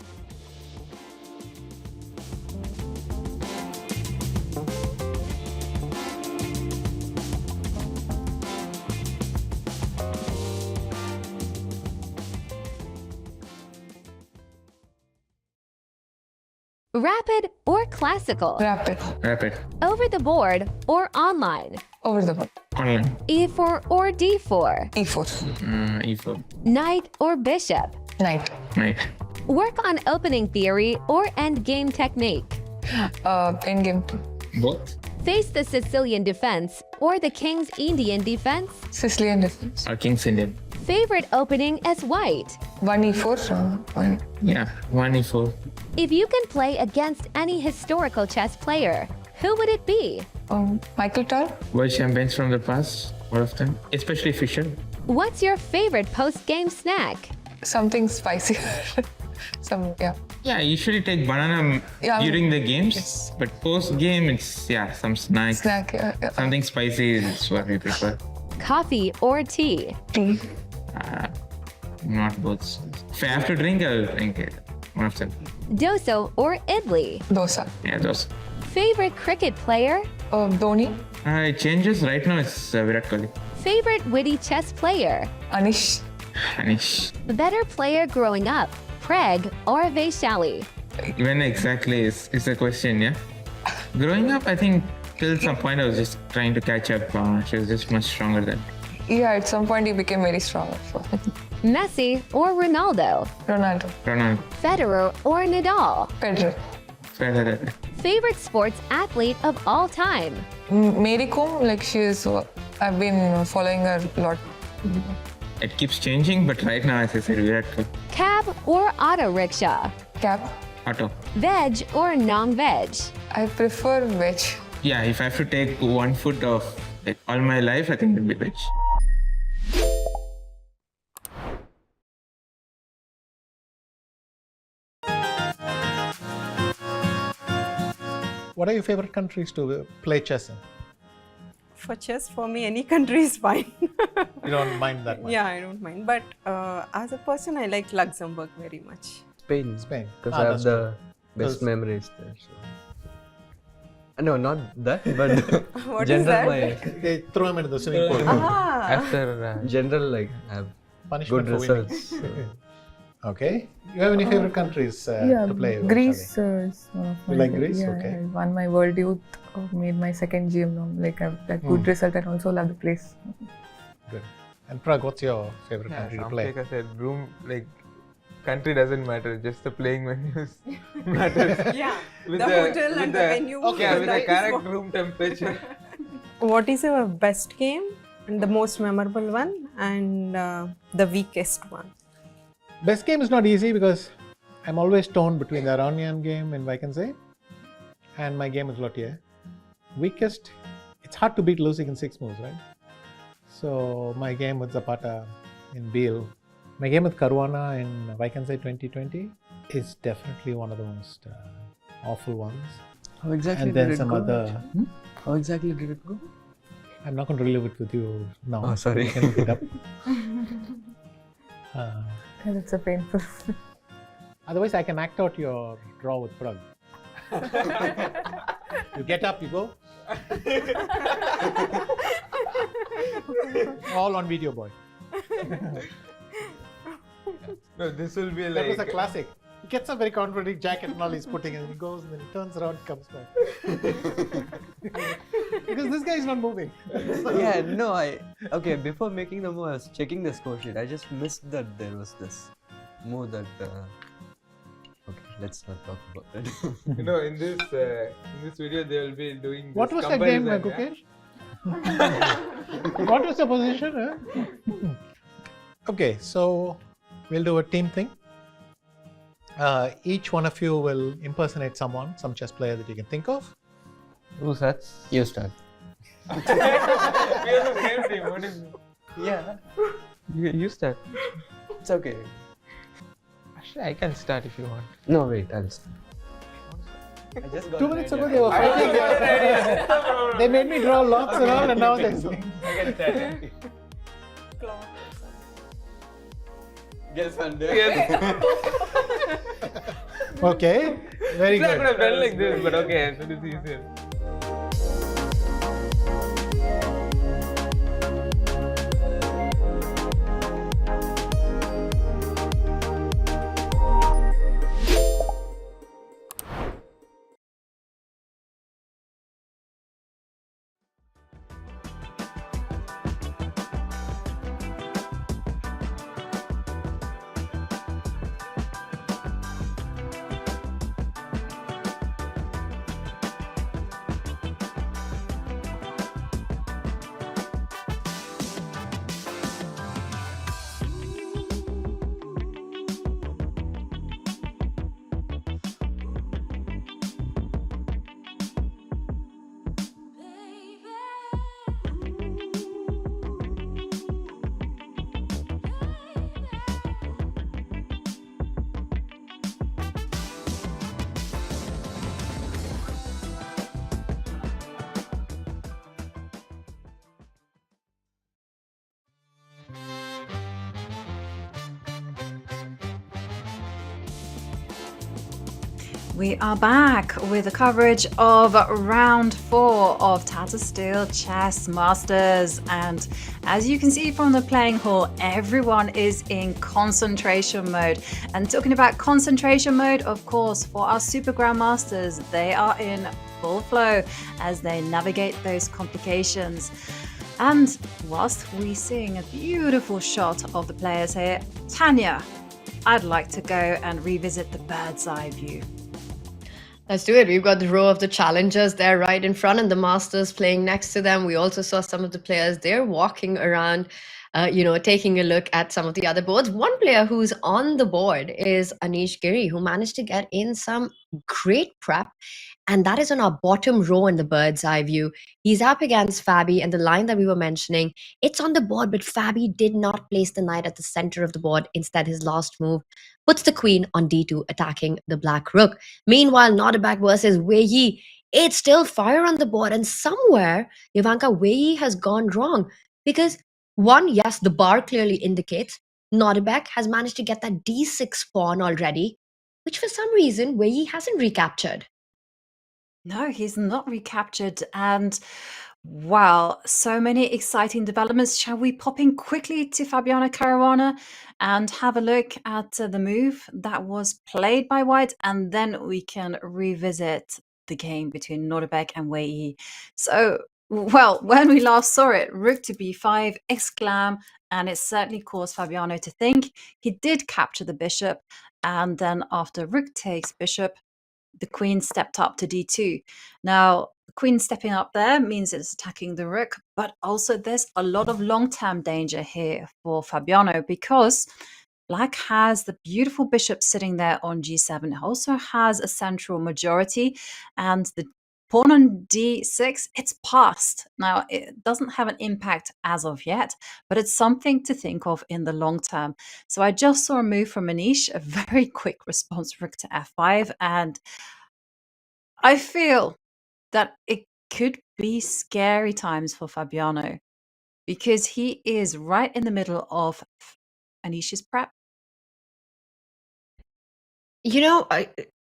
Rapid or classical? Rapid. Rapid. Over the board or online? Over the board. Online. E4 or D4? E4. E4. Knight or bishop? Knight. Knight. Work on opening theory or endgame technique? Endgame. Both. Face the Sicilian defense or the King's Indian defense? Sicilian defense. Or King's Indian. Favorite opening as white? 1 E4. One. Yeah, 1 E4. If you can play against any historical chess player, who would it be? Michael Tal. World champions from the past, all of them, especially Fischer. What's your favorite post-game snack? Something spicy. Yeah, I usually take banana during the games, yes. but post game it's some snacks. Something spicy is what we prefer. Coffee or tea? Tea. Not both. If I have to drink, I'll drink it. One of them. Doso or idli? Dosa. Yeah, those. Favorite cricket player? Dhoni. It changes. Right now it's Virat Kohli. Favorite witty chess player? Anish. Anish. Better player growing up, Pragg or Vaishali? When exactly is the question, yeah? Growing up, I think till some point I was just trying to catch up. She was just much stronger than. Yeah, at some point he became very strong. Messi or Ronaldo? Ronaldo. Federer or Nadal? Federer. Favorite sports athlete of all time? Mary Kom, I've been following her a lot. It keeps changing, but right now, as I said, Virat Kohli. Cab or auto rickshaw? Cab. Auto. Veg or non-veg? I prefer veg. Yeah, if I have to take 1 foot of all my life, I think it would be veg. What are your favorite countries to play chess in? For chess, for me, any country is fine. You don't mind that much? Yeah, I don't mind. But as a person, I like Luxembourg very much. Spain. Because I have the best memories there. So. No, not that, but What is general that? They throw him into the swimming pool. Ah. after general like have Punishment good for winning. results. Okay. You have any favorite countries to play with? Greece is one of my You like favorite. Greece? Yeah, Okay. I won my World Youth, made my second GM now. Like I've that good result and also love the place. Good. And Pragg, what's your favorite country to play? Like I said, room like country doesn't matter. Just the playing venues matters. Yeah. With The hotel and the venue. Yeah, with the nice correct one. room temperature. What is your best game and the most memorable one and the weakest one? Best game is not easy because I'm always torn between the Iranian game in Wijk Aan Zee and my game with Lothier. Weakest, it's hard to beat losing in 6 moves, right? So my game with Zapata in Beal, my game with Caruana in Wijk Aan Zee 2020 is definitely one of the most awful ones. How exactly And then did it some go? other. How exactly did it go? I'm not going to relive it with you now. Oh, sorry. You can look it up. And it's a painful. Otherwise, I can act out your draw with Pragg. You get up, you go. All on video, boy. No, this will be That like was a classic. He gets a very confident jacket and all he's putting and he goes and then he turns around and comes back. Because this guy is not moving. Yeah, no, okay, before making the move, I was checking the score sheet. I just missed that there was this move that. Okay, let's not talk about it. you know, in this video they will be doing. This What was that game, comparison, Gukesh? What was the position? Okay, so we'll do a team thing. Each one of you will impersonate someone, some chess player that you can think of. Who starts? You start. We are the same team. What is? Yeah. You start. It's okay. Actually, I can start if you want. No, wait, I'll start. I just got 2 minutes ago they were fighting. They made me draw locks and all and now they're saying. I can start. Guess under. Okay, very I could good. have done like this, but okay, so this is easier. We are back with the coverage of round 4 of Tata Steel Chess Masters. And as you can see from the playing hall, everyone is in concentration mode. And talking about concentration mode, of course, for our Super Grandmasters, they are in full flow as they navigate those complications. And whilst we seeing a beautiful shot of the players here, Tanya, I'd like to go and revisit the bird's eye view. Let's do it. We've got the row of the challengers there right in front and the masters playing next to them. We also saw some of the players there walking around, taking a look at some of the other boards. One player who's on the board is Anish Giri, who managed to get in some great prep. And that is on our bottom row in the bird's eye view. He's up against Fabi, and the line that we were mentioning, it's on the board, but Fabi did not place the knight at the center of the board. Instead, his last move puts the queen on d2, attacking the black rook. Meanwhile, Nodirbek versus Wei Yi, it's still fire on the board, and somewhere, Ivanka, Wei Yi has gone wrong. Because one, yes, the bar clearly indicates Nodirbek has managed to get that d6 pawn already, which for some reason Wei Yi hasn't recaptured. No, he's not recaptured. And wow, so many exciting developments. Shall we pop in quickly to Fabiano Caruana and have a look at the move that was played by White? And then we can revisit the game between Nodirbek and Wei. So, well, when we last saw it, rook to b5, exclam, and it certainly caused Fabiano to think. He did capture the bishop. And then after rook takes bishop, the queen stepped up to d2. Now, the queen stepping up there means it's attacking the rook, but also there's a lot of long-term danger here for Fabiano because Black has the beautiful bishop sitting there on g7. It also has a central majority, and the pawn on d6, it's passed. Now, it doesn't have an impact as of yet, but it's something to think of in the long term. So I just saw a move from Anish, a very quick response, rook to f5, and I feel that it could be scary times for Fabiano because he is right in the middle of Anish's prep. You know,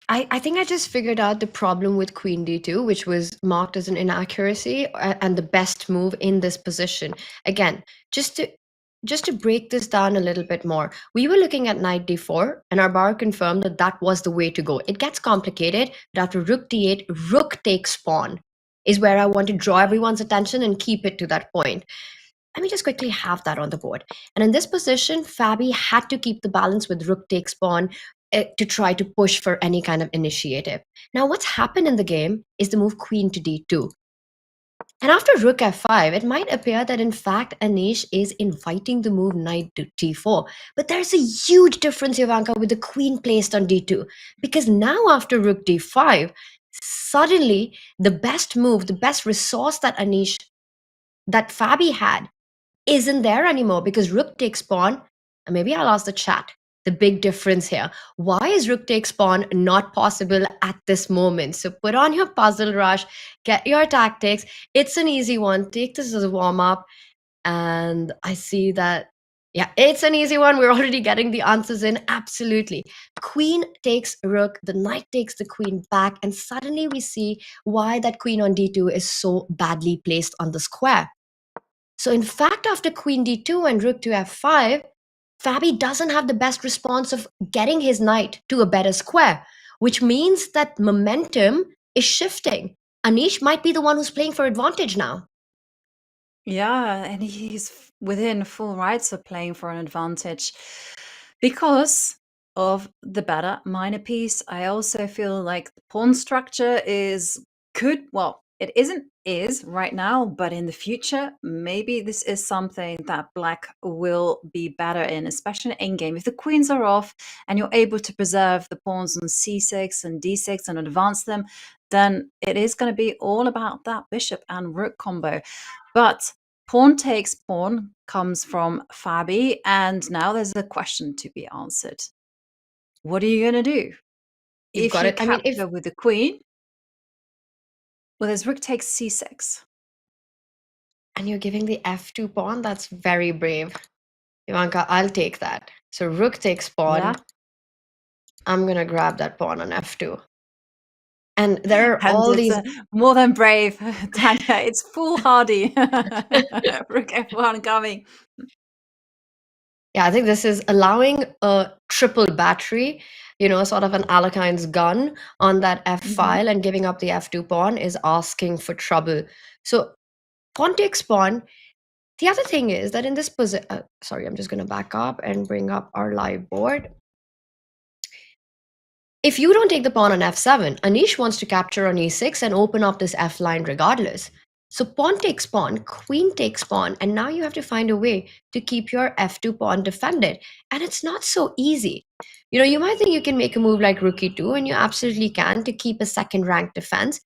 I think I just figured out the problem with queen d2, which was marked as an inaccuracy and the best move in this position. Again, just to break this down a little bit more, we were looking at knight d4, and our bar confirmed that that was the way to go. It gets complicated, but after rook d8, rook takes pawn is where I want to draw everyone's attention and keep it to that point. Let me just quickly have that on the board. And in this position, Fabi had to keep the balance with rook takes pawn to try to push for any kind of initiative. Now, what's happened in the game is the move queen to d2. And after rook f5, it might appear that in fact Anish is inviting the move knight to d4. But there's a huge difference, Ivanka, with the queen placed on d2. Because now after rook d5, suddenly the best move, the best resource that Fabi had isn't there anymore because rook takes pawn. And maybe I'll ask the chat the big difference here. Why is rook takes pawn not possible at this moment? So put on your puzzle rush, get your tactics. It's an easy one. Take this as a warm up. And I see that, yeah, it's an easy one. We're already getting the answers in. Absolutely. Queen takes rook, the knight takes the queen back, and suddenly we see why that queen on d2 is so badly placed on the square. So in fact, after queen d2 and rook to f5, Fabi doesn't have the best response of getting his knight to a better square, which means that momentum is shifting. Anish might be the one who's playing for advantage now. Yeah, and he's within full rights of playing for an advantage because of the better minor piece. I also feel like the pawn structure is good. Well, it is right now, but in the future, maybe this is something that Black will be better in, especially in endgame. If the queens are off and you're able to preserve the pawns on c6 and d6 and advance them, then it is going to be all about that bishop and rook combo. But pawn takes pawn comes from Fabi, and now there's a question to be answered. What are you going to do? If you capture with the queen, well, there's rook takes c6. And you're giving the f2 pawn? That's very brave. Ivanka, I'll take that. So rook takes pawn. Yeah. I'm going to grab that pawn on f2. And there are all these... more than brave, Tanya. It's foolhardy. Rook f1 coming. Yeah, I think this is allowing a triple battery, you know, sort of an Alekine's gun on that f file, and giving up the f2 pawn is asking for trouble. So pawn takes pawn. The other thing is that in this position, sorry, I'm just going to back up and bring up our live board. If you don't take the pawn on f7, Anish wants to capture on e6 and open up this f line regardless. So pawn takes pawn, queen takes pawn, and now you have to find a way to keep your f2 pawn defended. And it's not so easy. You know, you might think you can make a move like rook e2, and you absolutely can to keep a second-rank defense.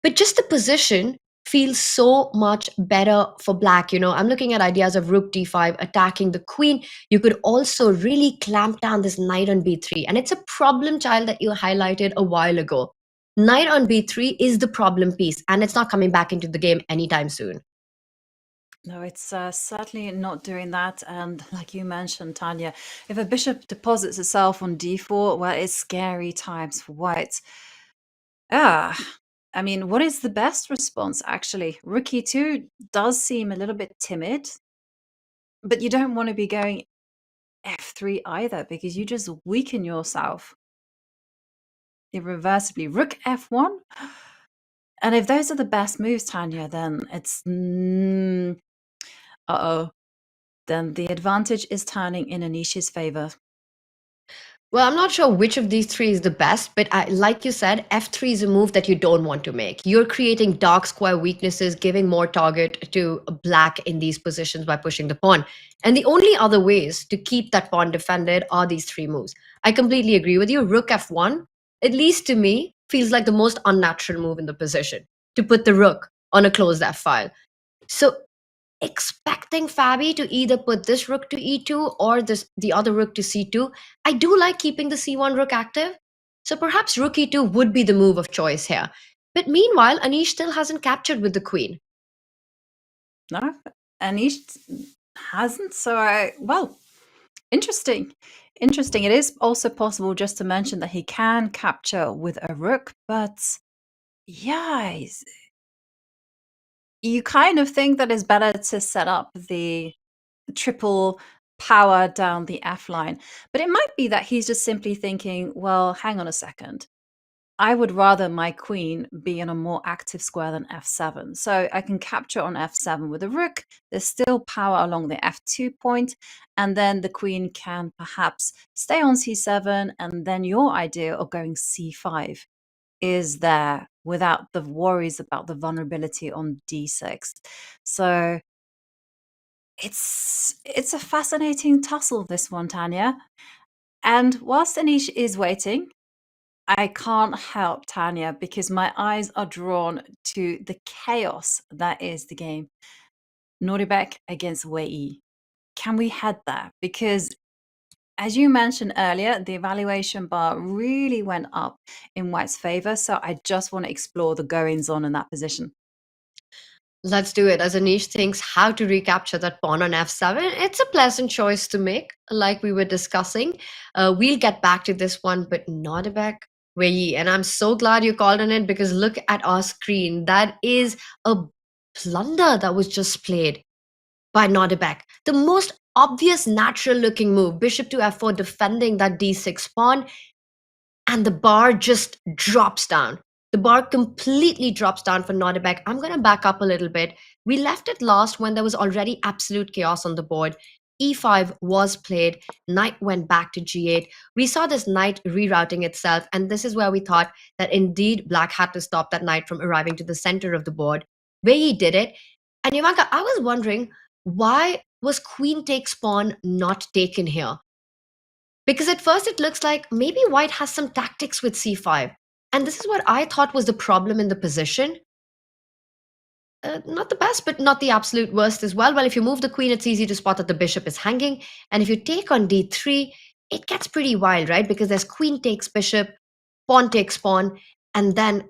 But just the position feels so much better for Black. You know, I'm looking at ideas of rook d5 attacking the queen. You could also really clamp down this knight on b3. And it's a problem child that you highlighted a while ago. Knight on b3 is the problem piece, and it's not coming back into the game anytime soon. No, it's certainly not doing that. And like you mentioned, Tanya, if a bishop deposits itself on d4, well, it's scary times for White. I mean, what is the best response, actually? Rook e2 does seem a little bit timid, but you don't want to be going f3 either because you just weaken yourself irreversibly. Rook f1? And if those are the best moves, Tanya, then it's... uh-oh. Then the advantage is turning in Anish's favor. Well, I'm not sure which of these three is the best, but like you said, f3 is a move that you don't want to make. You're creating dark square weaknesses, giving more target to black in these positions by pushing the pawn. And the only other ways to keep that pawn defended are these three moves. I completely agree with you. Rook f1, at least to me, feels like the most unnatural move in the position, to put the rook on a closed f file. So expecting Fabi to either put this rook to e2 or the other rook to c2. I do like keeping the c1 rook active, so perhaps rook e2 would be the move of choice here. But meanwhile, Anish still hasn't captured with the queen. No, Anish hasn't, so well, interesting. Interesting. It is also possible, just to mention, that he can capture with a rook, but yeah, you kind of think that it's better to set up the triple power down the F line. But it might be that he's just simply thinking, well, hang on a second. I would rather my queen be in a more active square than f7. So I can capture on f7 with a rook. There's still power along the f2 point. And then the queen can perhaps stay on c7. And then your idea of going c5 is there without the worries about the vulnerability on d6. So it's a fascinating tussle, this one, Tanya. And whilst Anish is waiting, I can't help, Tanya, because my eyes are drawn to the chaos that is the game. Nodirbek against Wei. Can we head there? Because as you mentioned earlier, the evaluation bar really went up in White's favor. So I just want to explore the goings on in that position. Let's do it. As Anish thinks how to recapture that pawn on f7, it's a pleasant choice to make, like we were discussing. We'll get back to this one, but Nodirbek, Wei. And I'm so glad you called on it, because look at our screen. That is a blunder that was just played by Nodirbek. The most obvious natural looking move, bishop to f4, defending that d6 pawn, and the bar just drops down. The bar completely drops down for Nodirbek. I'm going to back up a little bit. We left it last when there was already absolute chaos on the board. e5 was played, knight went back to g8. We saw this knight rerouting itself, and this is where we thought that indeed black had to stop that knight from arriving to the center of the board. Wei did it. And Ivanka, I was wondering, why was queen takes pawn not taken here? Because at first it looks like maybe white has some tactics with c5. And this is what I thought was the problem in the position. Not the best, but not the absolute worst as well. Well, if you move the queen, it's easy to spot that the bishop is hanging. And if you take on d3, it gets pretty wild, right? Because there's queen takes bishop, pawn takes pawn, and then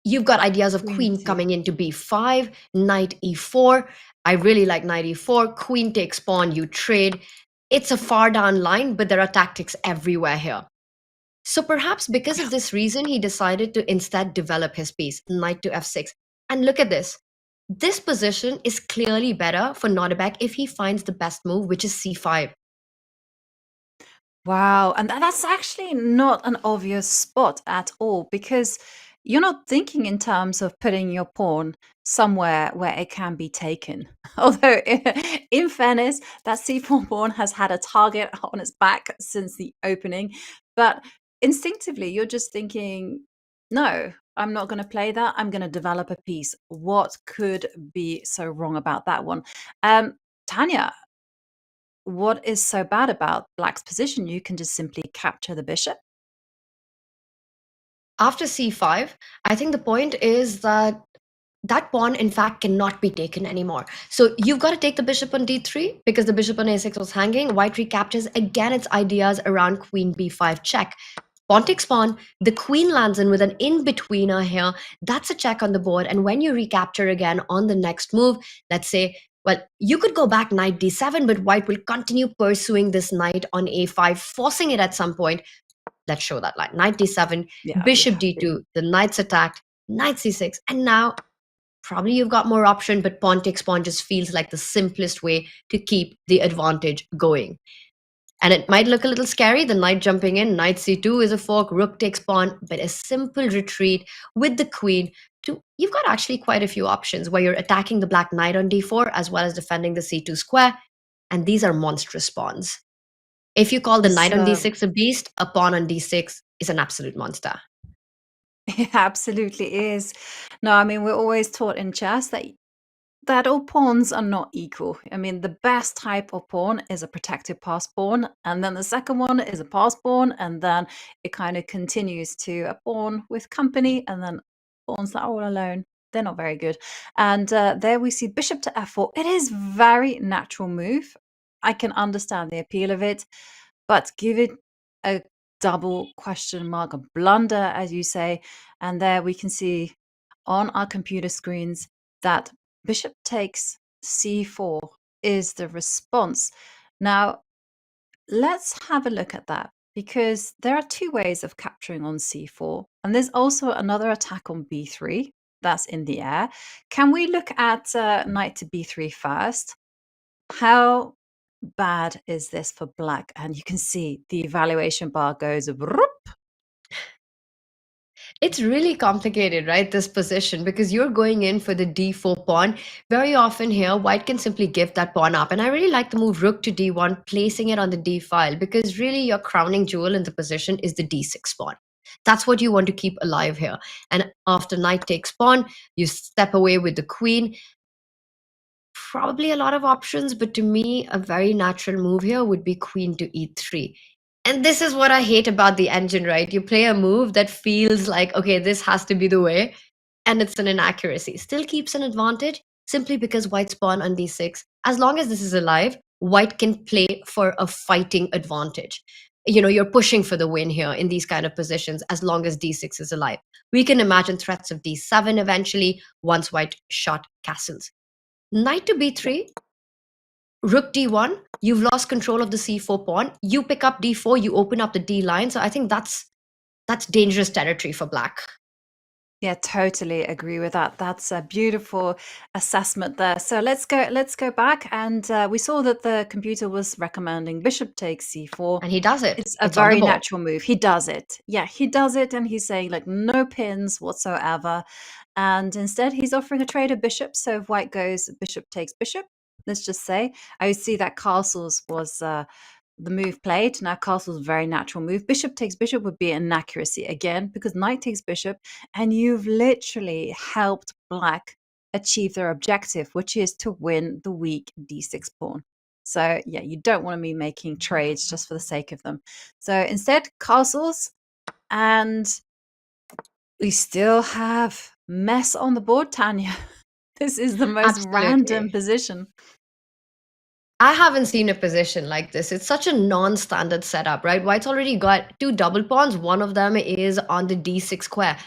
you've got ideas of queen coming into b5, knight e4. I really like knight e4. Queen takes pawn, you trade. It's a far down line, but there are tactics everywhere here. So perhaps because of this reason, he decided to instead develop his piece, knight to f6. And look at this. This position is clearly better for Nodirbek if he finds the best move, which is c5. Wow. And that's actually not an obvious spot at all, because you're not thinking in terms of putting your pawn somewhere where it can be taken. Although, in fairness, that c4 pawn has had a target on its back since the opening. But instinctively, you're just thinking, no, I'm not going to play that. I'm going to develop a piece. What could be so wrong about that one? Tanya, what is so bad about black's position? You can just simply capture the bishop. After c5, I think the point is that that pawn, in fact, cannot be taken anymore. So you've got to take the bishop on d3 because the bishop on a6 was hanging. White recaptures again its ideas around queen b5 check. Pawn takes pawn, the queen lands in with an in-betweener here. That's a check on the board. And when you recapture again on the next move, let's say, well, you could go back knight d7, but white will continue pursuing this knight on a5, forcing it at some point. Let's show that line. Knight d7, bishop d2, the knight's attacked, knight c6, and now probably you've got more option, but pawn takes pawn just feels like the simplest way to keep the advantage going. And it might look a little scary, the knight jumping in, knight c2 is a fork, rook takes pawn, but a simple retreat with the queen. You've got actually quite a few options where you're attacking the black knight on d4 as well as defending the c2 square, and these are monstrous pawns. If you call the knight on d6 a beast, a pawn on d6 is an absolute monster. It absolutely is. No, I mean, we're always taught in chess that all pawns are not equal. I mean, the best type of pawn is a protected pass pawn, and then the second one is a pass pawn, and then it kind of continues to a pawn with company, and then pawns that are all alone. They're not very good. And there we see bishop to f4. It is very natural move. I can understand the appeal of it, but give it a double question mark, a blunder, as you say. And there we can see on our computer screens that bishop takes c4 is the response. Now, let's have a look at that, because there are two ways of capturing on c4. And there's also another attack on b3 that's in the air. Can we look at knight to b3 first? How bad is this for black? And you can see the evaluation bar goes whoop. It's really complicated, right, this position, because you're going in for the d4 pawn. Very often here, white can simply give that pawn up. And I really like the move rook to d1, placing it on the d file, because really your crowning jewel in the position is the d6 pawn. That's what you want to keep alive here. And after knight takes pawn, you step away with the queen. Probably a lot of options, but to me, a very natural move here would be queen to e3. And this is what I hate about the engine, right? You play a move that feels like, okay, this has to be the way, and it's an inaccuracy. Still keeps an advantage simply because white's pawn on d6. As long as this is alive, white can play for a fighting advantage. You know, you're pushing for the win here in these kind of positions as long as d6 is alive. We can imagine threats of d7 eventually once white shot castles. Knight to b3, rook d1, you've lost control of the c4 pawn. You pick up d4, you open up the d line. So I think that's dangerous territory for black. Yeah, totally agree with that. That's a beautiful assessment there. So let's go back, and we saw that the computer was recommending bishop takes c4, and he does it. It's a very natural move. He does it. Yeah, he does it, and he's saying like no pins whatsoever, and instead he's offering a trade of bishop. So if white goes bishop takes bishop, let's just say, I would see that castles was the move played. Now castle's a very natural move. Bishop takes bishop would be an inaccuracy again, because knight takes bishop, and you've literally helped black achieve their objective, which is to win the weak d6 pawn. So yeah, you don't want to be making trades just for the sake of them. So instead, castles, and we still have mess on the board, Tanya. This is the most random position. I haven't seen a position like this. It's such a non-standard setup, right? White's already got two double pawns. One of them is on the d6 square.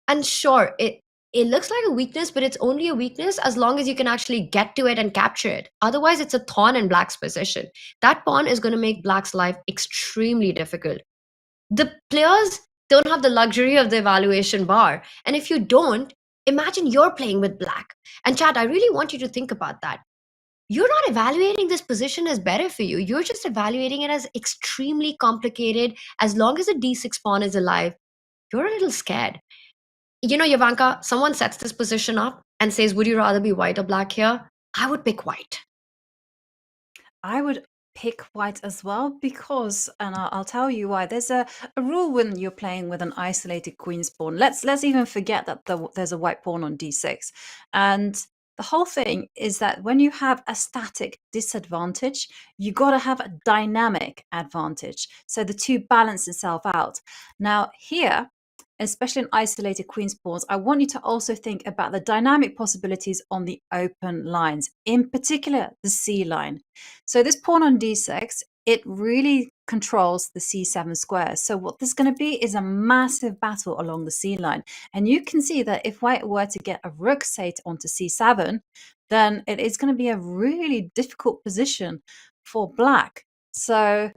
And sure, it looks like a weakness, but it's only a weakness as long as you can actually get to it and capture it. Otherwise, it's a thorn in black's position. That pawn is going to make black's life extremely difficult. The players don't have the luxury of the evaluation bar. And if you don't, imagine you're playing with black. And chat, I really want you to think about that. You're not evaluating this position as better for you. You're just evaluating it as extremely complicated. As long as the d6 pawn is alive, you're a little scared. You know, Yavanka, someone sets this position up and says, would you rather be white or black here? I would pick white. I would pick white as well, because, and I'll tell you why. There's a rule when you're playing with an isolated queen's pawn. Let's even forget that there's a white pawn on d6. And the whole thing is that when you have a static disadvantage, you got to have a dynamic advantage. So the two balance itself out. Now here, especially in isolated queen's pawns, I want you to also think about the dynamic possibilities on the open lines, in particular the c line. So this pawn on d6, it really controls the c7 square. So what there's going to be is a massive battle along the c line. And you can see that if white were to get a rook, say, onto c7, then it is going to be a really difficult position for black. So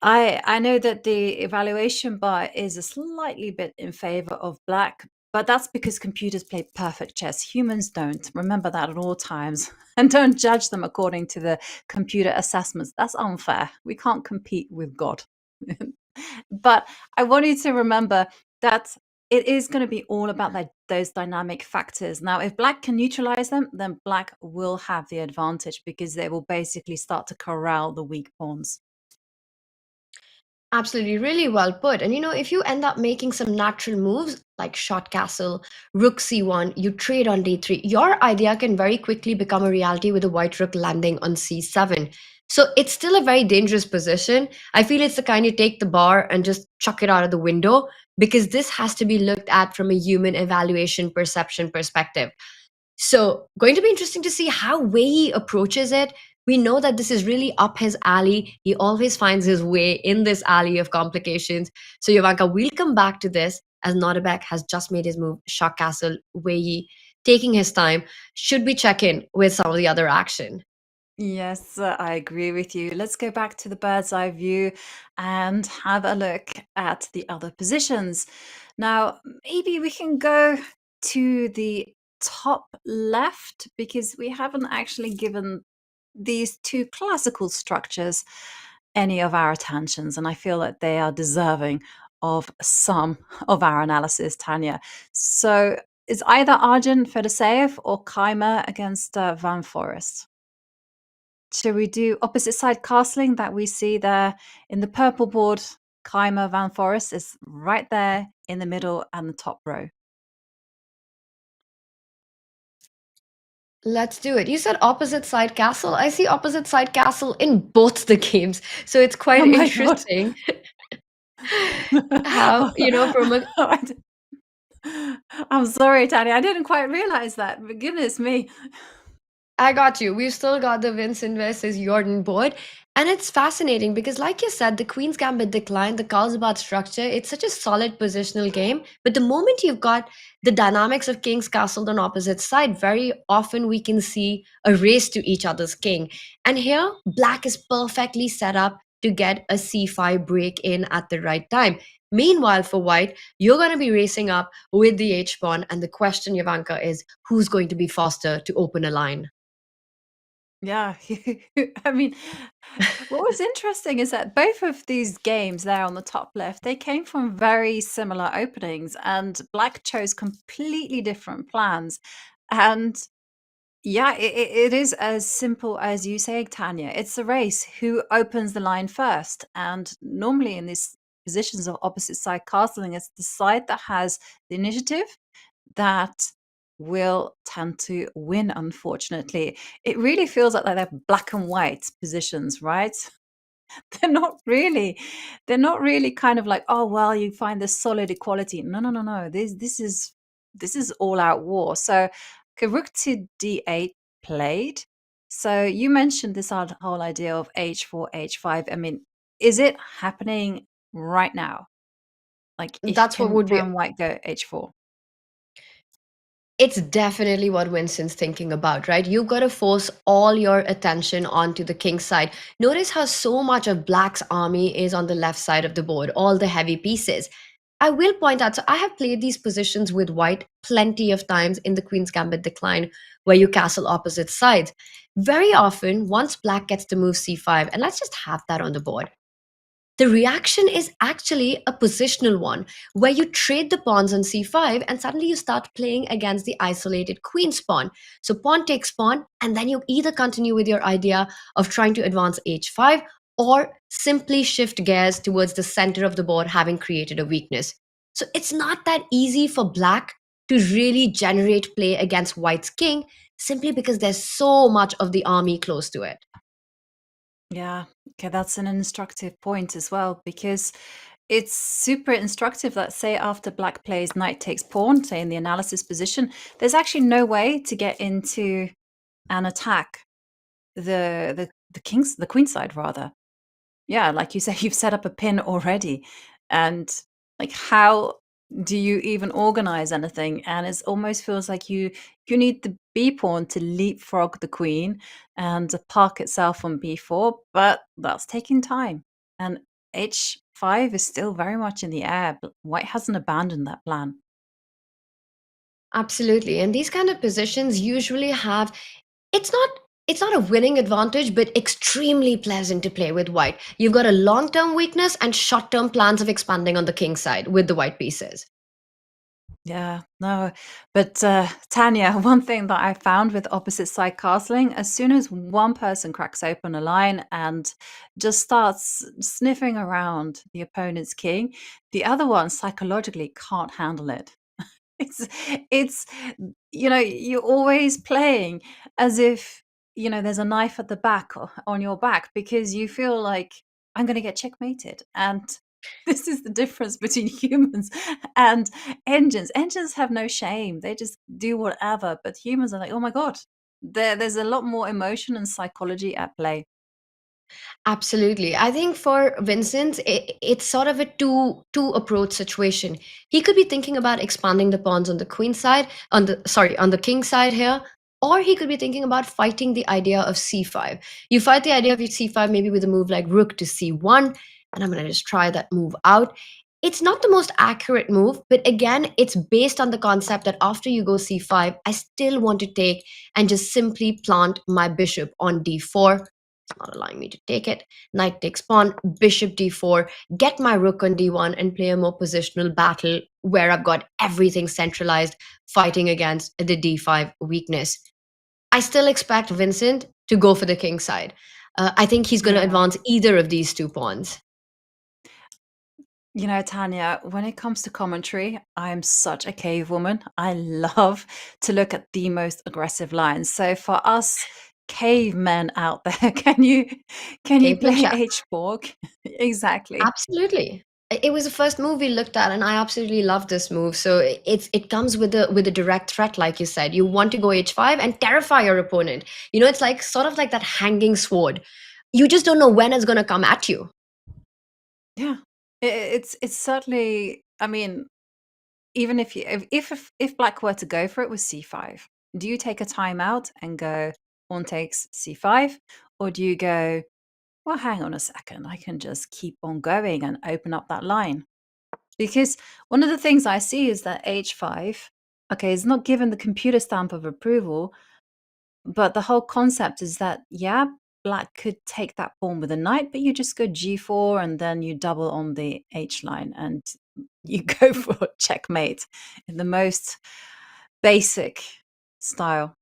I know that the evaluation bar is a slightly bit in favor of black, But that's because computers play perfect chess. Humans don't. Remember that at all times. And don't judge them according to the computer assessments. That's unfair. We can't compete with God. But I want you to remember that it is going to be all about those dynamic factors. Now, if black can neutralize them, then black will have the advantage because they will basically start to corral the weak pawns. Absolutely, really well put. And if you end up making some natural moves like short castle, rook c1, you trade on d3, your idea can very quickly become a reality with a white rook landing on c7. So it's still a very dangerous position. I feel it's the kind you take the bar and just chuck it out of the window, because this has to be looked at from a human evaluation perception perspective. So going to be interesting to see how Wei approaches it. We know that this is really up his alley. He always finds his way in this alley of complications. So Jovanka, we'll come back to this as Nodirbek has just made his move, Shah Castle, Wei taking his time. Should we check in with some of the other action? Yes, I agree with you. Let's go back to the bird's eye view and have a look at the other positions. Now, maybe we can go to the top left because we haven't actually given these two classical structures any of our attentions, and I feel that they are deserving of some of our analysis, Tanya. So it's either Arjun Fedoseev or Keimer against Van Forest. Shall we do opposite side castling that we see there in the purple board? Keimer Van Forest is right there in the middle and the top row. Let's do it. You said opposite side castle. I see opposite side castle in both the games. So it's quite Oh my God. interesting how, from a I'm sorry, Tanya. I didn't quite realize that. But goodness me. I got you. We've still got the Vincent versus Jordan board. And it's fascinating because, like you said, the Queen's Gambit decline, the Carlsbad structure, it's such a solid positional game. But the moment you've got the dynamics of King's Castle on opposite side, very often we can see a race to each other's king. And here, black is perfectly set up to get a c5 break in at the right time. Meanwhile, for white, you're going to be racing up with the h-pawn. And the question, Jovanka, is who's going to be faster to open a line? Yeah, I mean, what was interesting is that both of these games there on the top left, they came from very similar openings, and black chose completely different plans. And yeah, it is as simple as you say, Tanya. It's a race. Who opens the line first? And normally in these positions of opposite side castling, it's the side that has the initiative that will tend to win, unfortunately. It really feels like they're black and white positions, right? They're not really. They're not really kind of like, oh well, you find this solid equality. No. This is all out war. So rook to d8 played. So you mentioned this whole idea of h4, h5. I mean, is it happening right now? Like, That's what would be. Can white go h4? It's definitely what Winston's thinking about, right? You've got to force all your attention onto the king's side. Notice how so much of black's army is on the left side of the board, all the heavy pieces. I will point out, so I have played these positions with white plenty of times in the Queen's Gambit decline, where you castle opposite sides. Very often, once black gets to move c5, and let's just have that on the board, the reaction is actually a positional one, where you trade the pawns on c5 and suddenly you start playing against the isolated queen's pawn. So pawn takes pawn, and then you either continue with your idea of trying to advance h5 or simply shift gears towards the center of the board, having created a weakness. So it's not that easy for black to really generate play against white's king, simply because there's so much of the army close to it. Yeah, okay, that's an instructive point as well, because it's super instructive that, say, after black plays knight takes pawn, say in the analysis position, there's actually no way to get into and attack the queen side rather. Yeah, like you say, you've set up a pin already, and like, how do you even organize anything? And it almost feels like you need the b pawn to leapfrog the queen and to park itself on b4, but that's taking time. And h5 is still very much in the air. But white hasn't abandoned that plan. Absolutely. And these kind of positions usually have it's not it's not a winning advantage, but extremely pleasant to play with white. You've got a long-term weakness and short-term plans of expanding on the king side with the white pieces. Yeah, no, but Tanya, one thing that I found with opposite side castling, as soon as one person cracks open a line and just starts sniffing around the opponent's king, the other one psychologically can't handle it. It's it's you're always playing as if, there's a knife at the back on your back because you feel like I'm going to get checkmated. And this is the difference between humans and engines. Engines have no shame. They just do whatever, but humans are like, "Oh my god." There's a lot more emotion and psychology at play. Absolutely. I think for Vincent, it's sort of a two approach situation. He could be thinking about expanding the pawns on the queen side, on the king side here, or he could be thinking about fighting the idea of c5. You fight the idea of c5 maybe with a move like rook to c1, and I'm going to just try that move out. It's not the most accurate move, but again, it's based on the concept that after you go c5, I still want to take and just simply plant my bishop on d4. It's not allowing me to take it. Knight takes pawn, bishop d4, get my rook on d1 and play a more positional battle where I've got everything centralized, fighting against the d5 weakness. I still expect Vincent to go for the king side. I think he's going to Yeah. advance either of these two pawns. Tanya, when it comes to commentary, I'm such a cave woman. I love to look at the most aggressive lines. So for us cavemen out there, can you Caveman play chat. h4? Exactly. Absolutely. It was the first move we looked at, and I absolutely love this move. So it comes with a direct threat, like you said. You want to go h5 and terrify your opponent. It's like sort of like that hanging sword. You just don't know when it's going to come at you. Yeah. It's certainly, I mean, even if black were to go for it with c5, do you take a timeout and go pawn takes c5, or do you go, well, hang on a second, I can just keep on going and open up that line? Because one of the things I see is that h5, okay, is not given the computer stamp of approval, but the whole concept is that, yeah, black could take that pawn with a knight, but you just go g4 and then you double on the h line and you go for checkmate in the most basic style.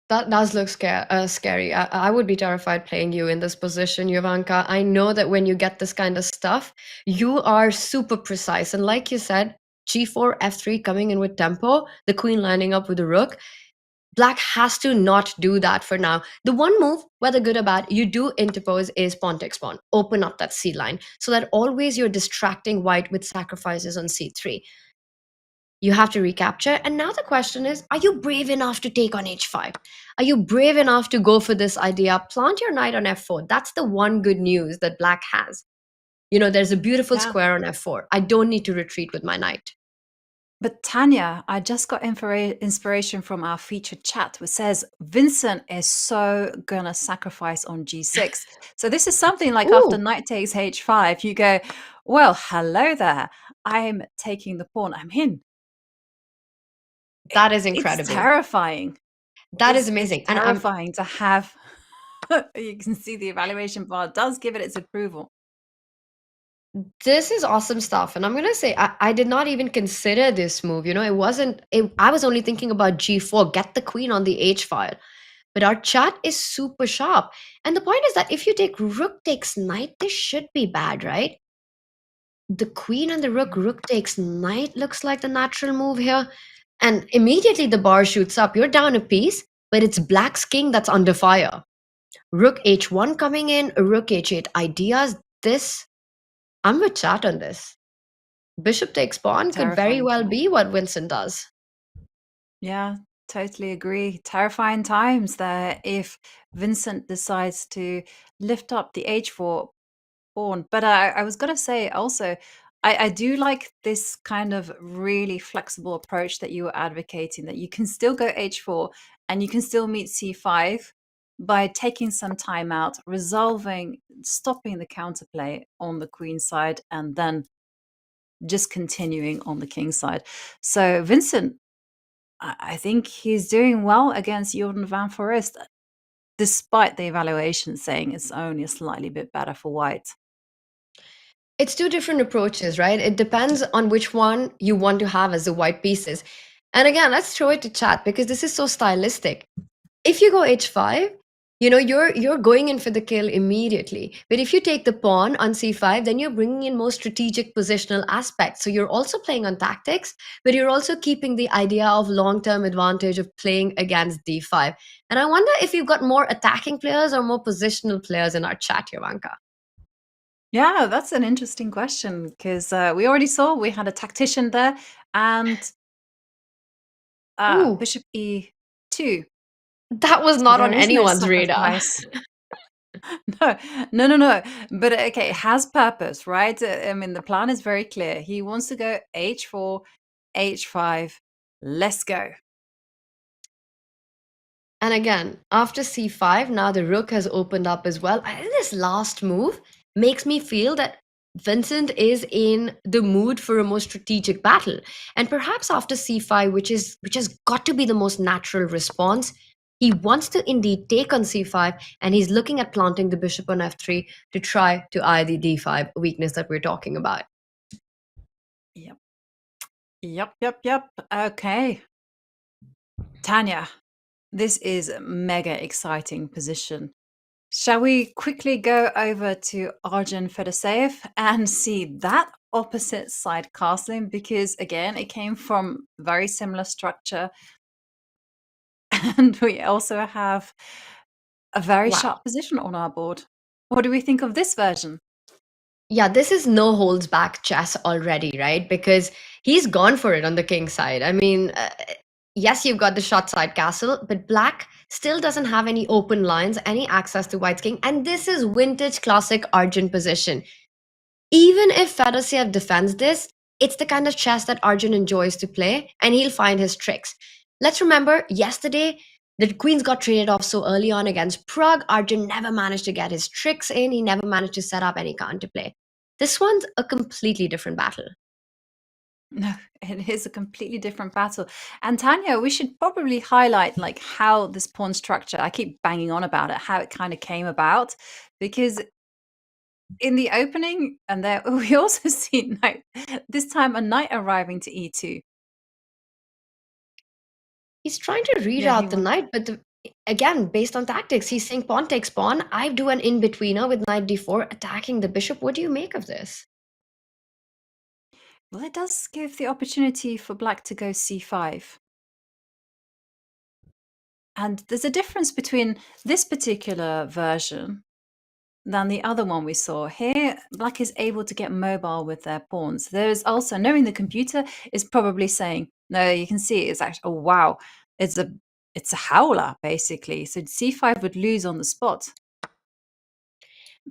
That does look scary. I would be terrified playing you in this position, Jovanka. I know that when you get this kind of stuff, you are super precise. And like you said, g4, f3 coming in with tempo, the queen lining up with the rook. Black has to not do that for now. The one move, whether good or bad, you do interpose is pawn takes pawn. Open up that c line so that always you're distracting white with sacrifices on c3. You have to recapture. And now the question is, are you brave enough to take on h5? Are you brave enough to go for this idea? Plant your knight on f4. That's the one good news that black has. There's a beautiful Yeah. square on f4. I don't need to retreat with my knight. But Tanya, I just got inspiration from our featured chat, which says Vincent is so gonna sacrifice on g6. So this is something like after Ooh. knight takes h5, you go, well, hello there. I'm taking the pawn. I'm in. That is incredible. It's terrifying. That is amazing. It's terrifying to have. You can see the evaluation bar does give it its approval. This is awesome stuff. And I'm going to say, I did not even consider this move. I was only thinking about g4, get the queen on the h file. But our chat is super sharp. And the point is that if you take rook takes knight, this should be bad, right? The queen and the rook takes knight looks like the natural move here. And immediately the bar shoots up. You're down a piece, but it's black's king that's under fire. Rook h1 coming in, rook h8 ideas. I'm with chat on this. Bishop takes pawn could very Terrifying well time. be what Vincent does. Yeah, totally agree. Terrifying times there if Vincent decides to lift up the h4 pawn. But I was going to say also, I do like this kind of really flexible approach that you were advocating, that you can still go h4 and you can still meet c5 by taking some time out, stopping the counterplay on the queen side, and then just continuing on the king side. So Vincent, I think he's doing well against Jordan van Forest, despite the evaluation saying it's only a slightly bit better for white. It's two different approaches, right? It depends on which one you want to have as the white pieces. And again, let's throw it to chat because this is so stylistic. If you go h5, you're going in for the kill immediately. But if you take the pawn on c5, then you're bringing in more strategic positional aspects. So you're also playing on tactics, but you're also keeping the idea of long-term advantage of playing against d5. And I wonder if you've got more attacking players or more positional players in our chat, Jovanka. Yeah, that's an interesting question because we already saw we had a tactician there and bishop e2. That was not on anyone's radar. No. But okay, it has purpose, right? I mean, the plan is very clear. He wants to go h4, h5. Let's go. And again, after c5, now the rook has opened up as well. I think this last move makes me feel that Vincent is in the mood for a more strategic battle. And perhaps after c5, which has got to be the most natural response, he wants to indeed take on c5, and he's looking at planting the bishop on f3 to try to eye the d5 weakness that we're talking about. Yep. Okay. Tanya, this is a mega exciting position. Shall we quickly go over to Arjun Fedoseev and see that opposite side castling? Because again, it came from very similar structure. And we also have a very sharp position on our board. What do we think of this version? Yeah, this is no holds back chess already, right? Because he's gone for it on the king side. I mean, yes, you've got the short side castle, but black still doesn't have any open lines, any access to white's king. And this is vintage classic Arjun position. Even if Fedoseev defends this, it's the kind of chess that Arjun enjoys to play, and he'll find his tricks. Let's remember, yesterday, the queens got traded off so early on against Pragg. Arjun never managed to get his tricks in. He never managed to set up any counterplay. This one's a completely different battle. No, it is a completely different battle. And Tanya, we should probably highlight like how this pawn structure, I keep banging on about it, how it kind of came about. Because in the opening, and there we also see knight, this time a knight arriving to e2. He's trying to reroute the knight, but again, based on tactics, he's saying pawn takes pawn. I do an in-betweener with knight d4, attacking the bishop. What do you make of this? Well, it does give the opportunity for black to go c5. And there's a difference between this particular version than the other one we saw. Here, black is able to get mobile with their pawns. There is also, knowing the computer is probably saying, no, you can see it's actually, oh wow, it's a howler basically. So c5 would lose on the spot.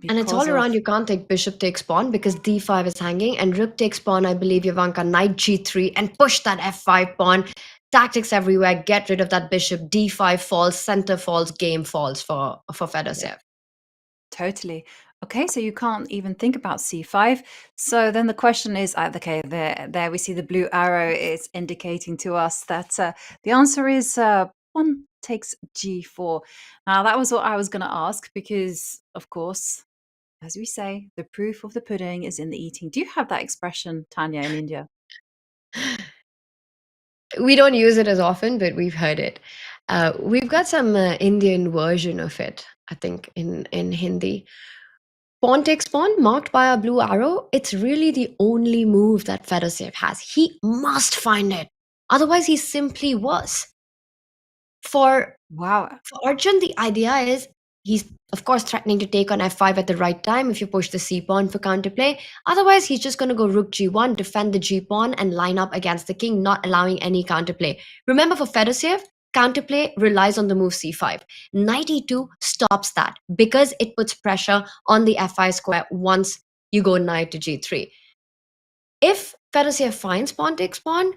And it's all around, you can't take bishop takes pawn because d5 is hanging, and rook takes pawn, I believe, Jovanka, knight g3, and push that f5 pawn. Tactics everywhere, get rid of that bishop, d5 falls, center falls, game falls for Fedoseev. Yeah. Totally. Okay, so you can't even think about c5. So then the question is, okay, there we see the blue arrow is indicating to us that the answer is pawn takes g4. Now, that was what I was going to ask because, of course, as we say, the proof of the pudding is in the eating. Do you have that expression, Tanya, in India? We don't use it as often, but we've heard it. We've got some Indian version of it, I think, in Hindi. Pawn takes pawn, marked by a blue arrow. It's really the only move that Fedoseev has. He must find it. Otherwise, he simply was. For Arjun, the idea is he's, of course, threatening to take on f5 at the right time if you push the c-pawn for counterplay. Otherwise, he's just going to go rook g1, defend the g-pawn, and line up against the king, not allowing any counterplay. Remember, for Fedoseev, counterplay relies on the move c5. Knight e2 stops that because it puts pressure on the f5 square once you go knight to g3. If Fedoseev finds pawn takes pawn,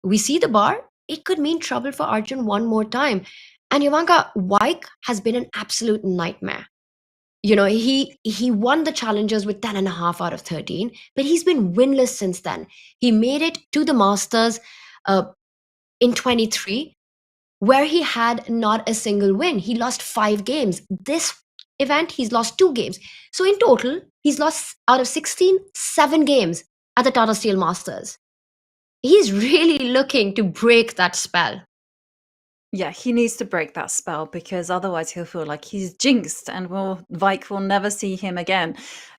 we see the bar. It could mean trouble for Arjun one more time. And Jovanka, Wijk has been an absolute nightmare. he won the challenges with 10.5 out of 13, but he's been winless since then. He made it to the Masters in 23, where he had not a single win. He lost 5 games. This event, he's lost 2 games. So in total, he's lost out of 16, 7 games at the Tata Steel Masters. He's really looking to break that spell. Yeah, he needs to break that spell because otherwise he'll feel like he's jinxed and Vike will never see him again.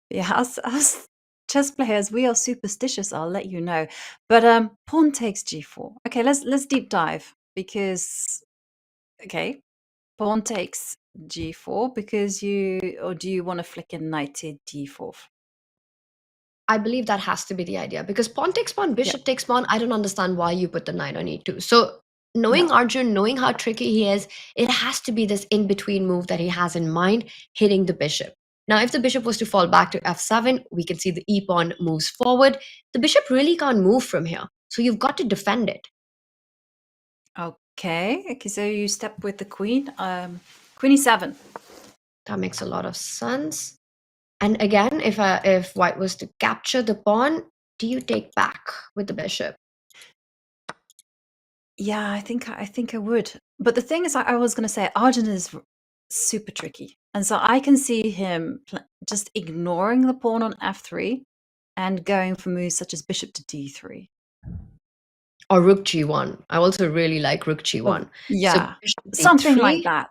Yeah, us chess players, we are superstitious, I'll let you know. But pawn takes g4. Okay, let's deep dive because pawn takes g4 because do you want to flick a knight to d4? I believe that has to be the idea because pawn takes pawn, bishop takes pawn. I don't understand why you put the knight on e2. So knowing Arjun, knowing how tricky he is, it has to be this in-between move that he has in mind, hitting the bishop. Now, if the bishop was to fall back to f7, we can see the e-pawn moves forward. The bishop really can't move from here. So you've got to defend it. Okay, so you step with the queen. Queen e7. That makes a lot of sense. And again, if white was to capture the pawn, do you take back with the bishop? Yeah, I think I would. But the thing is, I was going to say Arjun is super tricky, and so I can see him just ignoring the pawn on f3 and going for moves such as bishop to d3 or rook g1. I also really like rook g1. Yeah, so something like that.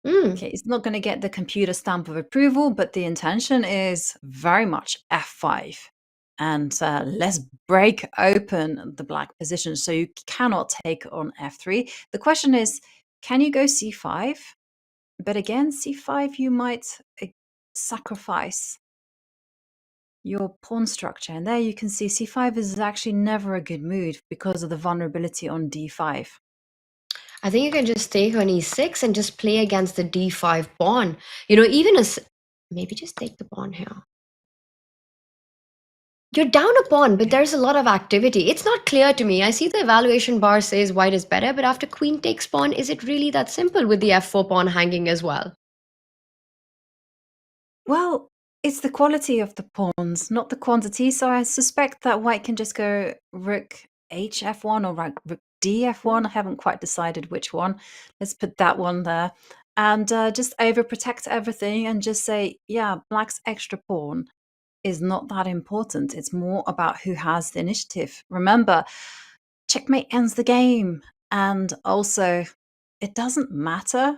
Okay, it's not going to get the computer stamp of approval, but the intention is very much f5. And let's break open the black position. So you cannot take on f3. The question is, can you go c5? But again, c5, you might sacrifice your pawn structure. And there you can see c5 is actually never a good move because of the vulnerability on d5. I think you can just take on e6 and just play against the d5 pawn. Even maybe just take the pawn here. You're down a pawn, but there's a lot of activity. It's not clear to me. I see the evaluation bar says white is better, but after queen takes pawn, is it really that simple with the f4 pawn hanging as well? Well, it's the quality of the pawns, not the quantity. So I suspect that white can just go rook hf1 or rook df1. I haven't quite decided which one. Let's put that one there. And just overprotect everything and just say, yeah, black's extra pawn is not that important. It's more about who has the initiative. Remember, checkmate ends the game. And also, it doesn't matter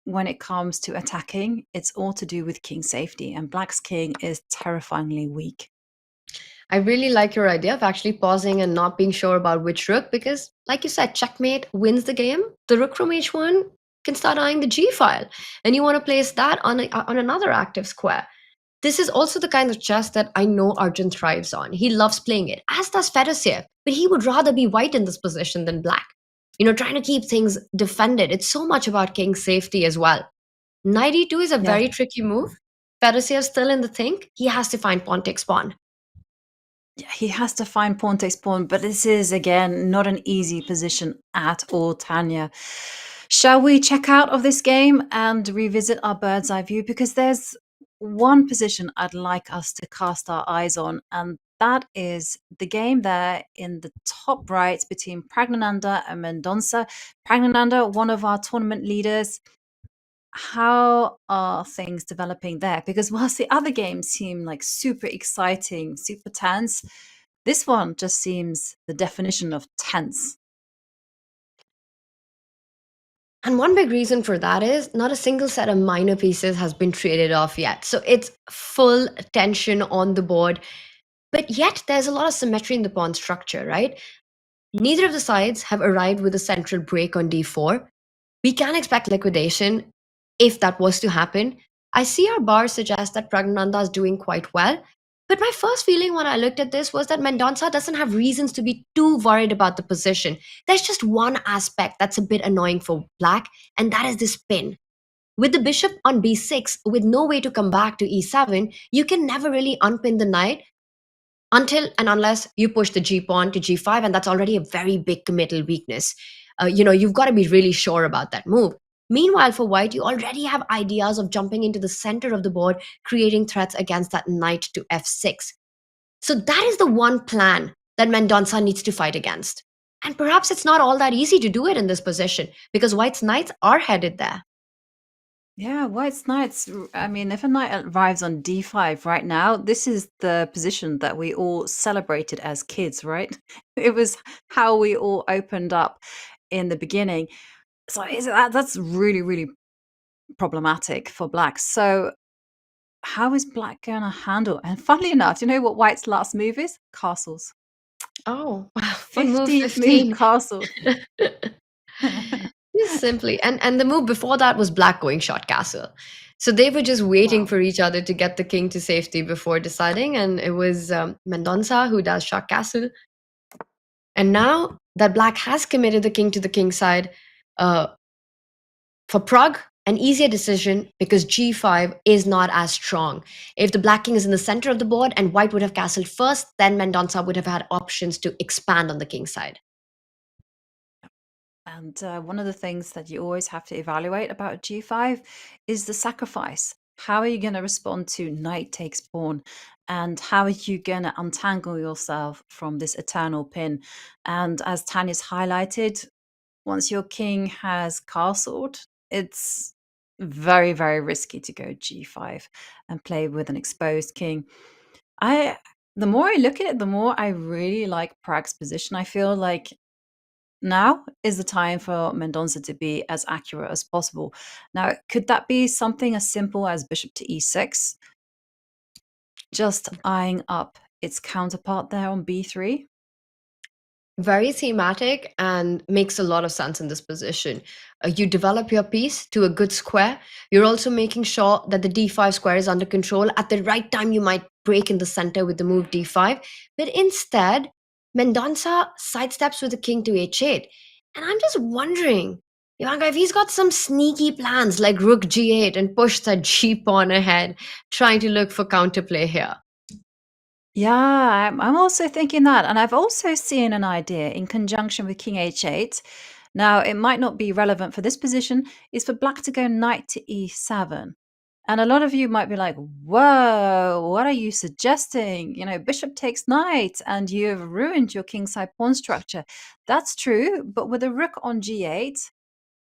when it comes to attacking. It's all to do with king safety. And black's king is terrifyingly weak. I really like your idea of actually pausing and not being sure about which rook because, like you said, checkmate wins the game. The rook from h1 can start eyeing the g file. And you want to place that on another active square. This is also the kind of chess that I know Arjun thrives on. He loves playing it, as does Fedosiev, but he would rather be white in this position than black. Trying to keep things defended. It's so much about king safety as well. Knight e2 is a very tricky move. Fedosiev's still in the think. He has to find pawn takes pawn. Yeah, he has to find pawn takes pawn, but this is, again, not an easy position at all, Tanya. Shall we check out of this game and revisit our bird's eye view? Because there's one position I'd like us to cast our eyes on, and that is the game there in the top right between Praggnanandhaa and Mendonça. Praggnanandhaa, one of our tournament leaders. How are things developing there? Because whilst the other games seem like super exciting, super tense, this one just seems the definition of tense. And one big reason for that is not a single set of minor pieces has been traded off yet. So it's full tension on the board. But yet there's a lot of symmetry in the pawn structure, right? Neither of the sides have arrived with a central break on d4. We can expect liquidation if that was to happen. I see our bar suggest that Praggnanandhaa is doing quite well. But my first feeling when I looked at this was that Mendonça doesn't have reasons to be too worried about the position. There's just one aspect that's a bit annoying for black, and that is the spin. With the bishop on b6, with no way to come back to e7, you can never really unpin the knight until and unless you push the g-pawn to g5, and that's already a very big committal weakness. You've got to be really sure about that move. Meanwhile, for white, you already have ideas of jumping into the center of the board, creating threats against that knight to f6. So that is the one plan that Mendonça needs to fight against. And perhaps it's not all that easy to do it in this position because white's knights are headed there. Yeah, white's knights. I mean, if a knight arrives on d5 right now, this is the position that we all celebrated as kids, right? It was how we all opened up in the beginning. So that's really, really problematic for black. So how is black going to handle? And funnily enough, you know what white's last move is? Castles. Oh, 15th move castle. Just simply. And the move before that was black going short castle. So they were just waiting for each other to get the king to safety before deciding. And it was Mendonça who does short castle. And now that black has committed the king to the king side, for Pragg, an easier decision because g5 is not as strong. If the black king is in the center of the board and white would have castled first, then Mendonça would have had options to expand on the king side. And one of the things that you always have to evaluate about g5 is the sacrifice. How are you going to respond to knight takes pawn? And how are you going to untangle yourself from this eternal pin? And as Tanya's highlighted, once your king has castled, it's very, very risky to go g5 and play with an exposed king. The more I look at it, the more I really like Pragg's position. I feel like now is the time for Mendonça to be as accurate as possible. Now, could that be something as simple as bishop to e6? Just eyeing up its counterpart there on b3? Very thematic and makes a lot of sense in this position. You develop your piece to a good square. You're also making sure that the d5 square is under control. At the right time, you might break in the center with the move d5. But instead, Mendonça sidesteps with the king to h8. And I'm just wondering, Ivanka, if he's got some sneaky plans like rook g8 and push that g pawn ahead, trying to look for counterplay here. Yeah, I'm also thinking that. And I've also seen an idea in conjunction with king h8. Now, it might not be relevant for this position, is for black to go knight to e7. And a lot of you might be like, whoa, what are you suggesting? You know, bishop takes knight and you've ruined your kingside pawn structure. That's true, but with a rook on g8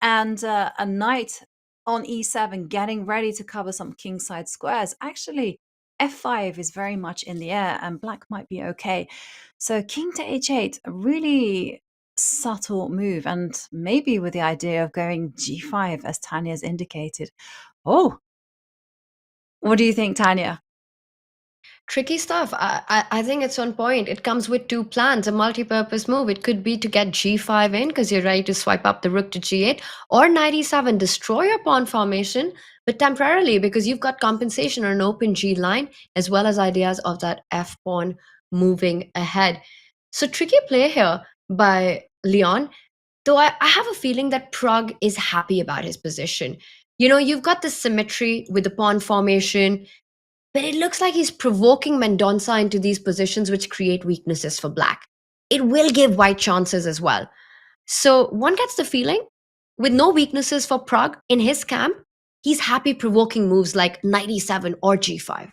and a knight on e7 getting ready to cover some kingside squares, actually f5 is very much in the air and black might be okay. So king to h8, a really subtle move, and maybe with the idea of going g5 as Tanya's indicated. Oh, what do you think, Tanya? Tricky stuff. I think it's on point. It comes with two plans, a multi-purpose move. It could be to get g5 in because you're ready to swipe up the rook to g8, or knight e7, destroy your pawn formation, but temporarily because you've got compensation on an open g line, as well as ideas of that f pawn moving ahead. So tricky play here by Leon, though I have a feeling that Pragg is happy about his position. You know, you've got the symmetry with the pawn formation, but it looks like he's provoking Mendonça into these positions which create weaknesses for black. It will give white chances as well. So one gets the feeling, with no weaknesses for Pragg in his camp, he's happy provoking moves like knight e7 or g5.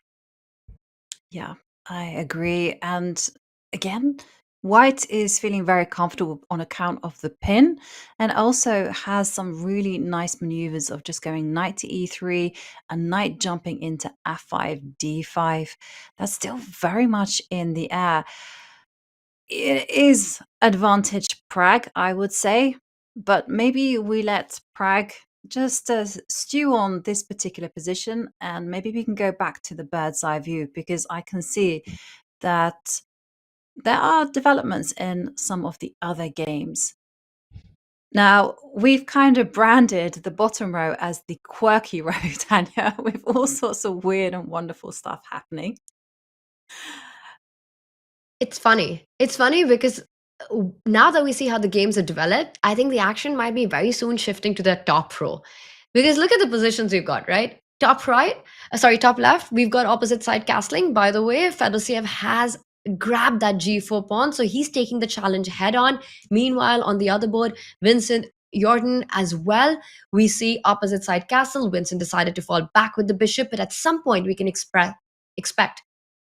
Yeah, I agree. And again, white is feeling very comfortable on account of the pin, and also has some really nice maneuvers of just going knight to e3 and knight jumping into f5, d5. That's still very much in the air. It is advantage Pragg, I would say, but maybe we let Pragg just stew on this particular position, and maybe we can go back to the bird's eye view, because I can see that there are developments in some of the other games. Now, we've kind of branded the bottom row as the quirky row, Tanya, with all sorts of weird and wonderful stuff happening. It's funny. It's funny because now that we see how the games are developed, I think the action might be very soon shifting to the top row. Because look at the positions we've got, right? Top right, top left, we've got opposite side castling. By the way, Fedosiev has grabbed that g4 pawn, so he's taking the challenge head on. Meanwhile, on the other board, Vincent, Jordan as well. We see opposite side castle. Winston decided to fall back with the bishop, but at some point we can expect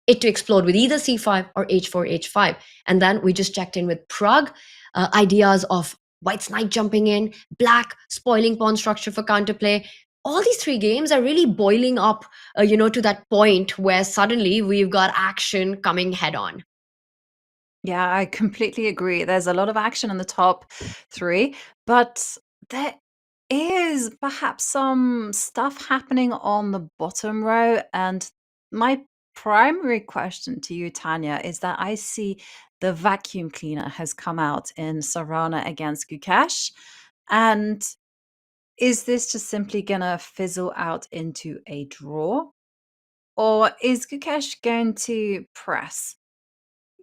it to explode with either c5 or h4, h5. And then we just checked in with Pragg, ideas of white's knight jumping in, black spoiling pawn structure for counterplay. All these three games are really boiling up, to that point where suddenly we've got action coming head on. Yeah, I completely agree. There's a lot of action in the top three, but there is perhaps some stuff happening on the bottom row. And my primary question to you, Tanya, is that I see the vacuum cleaner has come out in Sarana against Gukesh. And is this just simply going to fizzle out into a draw? Or is Gukesh going to press?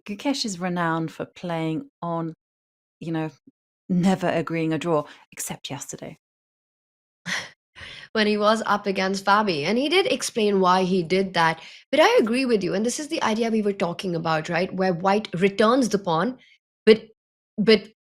Gukesh is renowned for playing on, never agreeing a draw, except yesterday. When he was up against Fabi. And he did explain why he did that. But I agree with you. And this is the idea we were talking about, right? Where white returns the pawn, but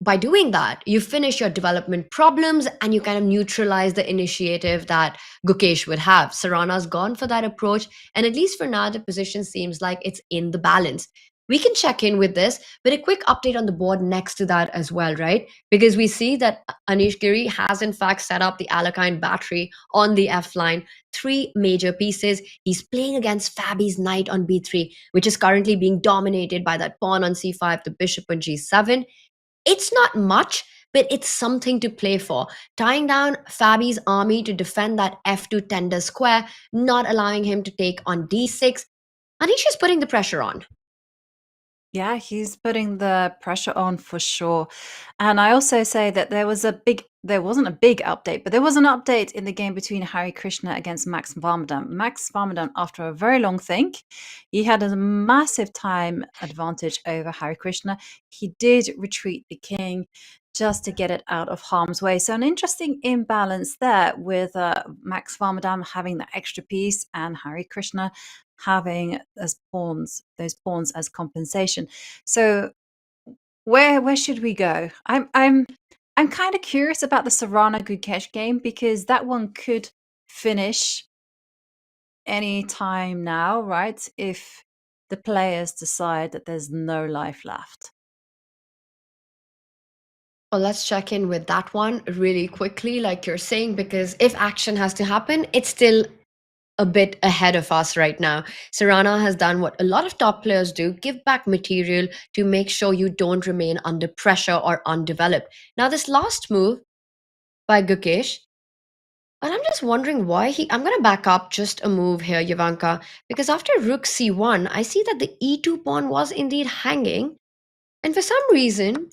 by doing that, you finish your development problems and you kind of neutralize the initiative that Gukesh would have. Sarana's gone for that approach. And at least for now, the position seems like it's in the balance. We can check in with this, but a quick update on the board next to that as well, right? Because we see that Anish Giri has in fact set up the Alakine battery on the F line, 3 major pieces. He's playing against Fabi's knight on b3, which is currently being dominated by that pawn on c5, the bishop on g7. It's not much, but it's something to play for. Tying down Fabi's army to defend that f2 tender square, not allowing him to take on d6. Anish is putting the pressure on. Yeah, he's putting the pressure on for sure. And I also say that there wasn't a big update, but there was an update in the game between Hari Krishna against Max Varmadam. Max Varmadam, after a very long think, he had a massive time advantage over Hari Krishna. He did retreat the king just to get it out of harm's way. So an interesting imbalance there with Max Varmadam having the extra piece and Hari Krishna having those pawns as compensation. So where should we go? I'm kind of curious about the Sarana Gukesh game because that one could finish any time now, right? If the players decide that there's no life left. Well, let's check in with that one really quickly, like you're saying, because if action has to happen, it's still a bit ahead of us right now. Sarana has done what a lot of top players do, give back material to make sure you don't remain under pressure or undeveloped. Now, this last move by Gukesh, and I'm just wondering why I'm going to back up just a move here, Yavanka, because after rook c1, I see that the e2 pawn was indeed hanging. And for some reason,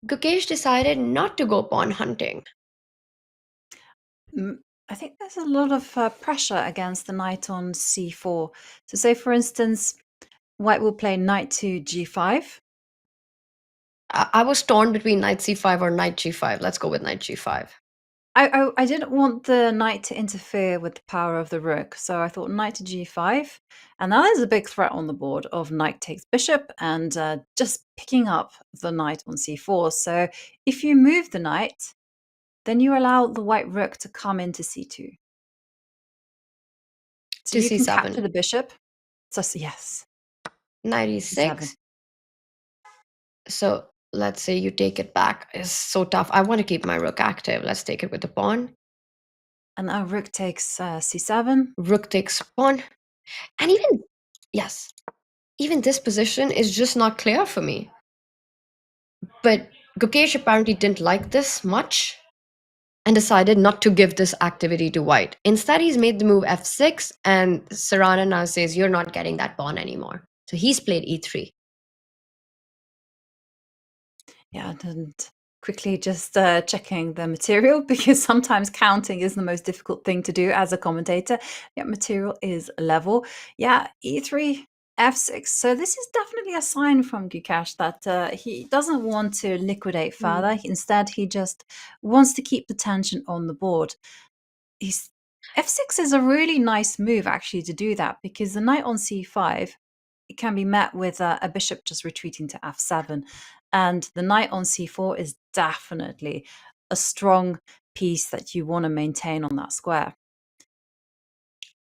Gukesh decided not to go pawn hunting. I think there's a lot of pressure against the knight on c4. So say, for instance, white will play knight to g5. I was torn between knight c5 or knight g5. Let's go with knight g5. I didn't want the knight to interfere with the power of the rook, so I thought knight to g5. And now there's a big threat on the board of knight takes bishop and just picking up the knight on c4. So if you move the knight, then you allow the white rook to come into c2. So To you can c7. capture the bishop. So yes. Knight e6. So let's say you take it back. It's so tough. I want to keep my rook active. Let's take it with the pawn. And now rook takes c7. Rook takes pawn. And even this position is just not clear for me. But Gukesh apparently didn't like this much and decided not to give this activity to white. Instead, he's made the move f6, and Sarana now says, you're not getting that pawn anymore. So he's played e3. Yeah, and quickly just checking the material because sometimes counting is the most difficult thing to do as a commentator. Yeah, material is level. Yeah, e3, f6. So this is definitely a sign from Gukesh that he doesn't want to liquidate further. Instead, he just wants to keep the tension on the board. F6 is a really nice move actually to do that because the knight on c5, it can be met with a bishop just retreating to f7. And the knight on c4 is definitely a strong piece that you want to maintain on that square.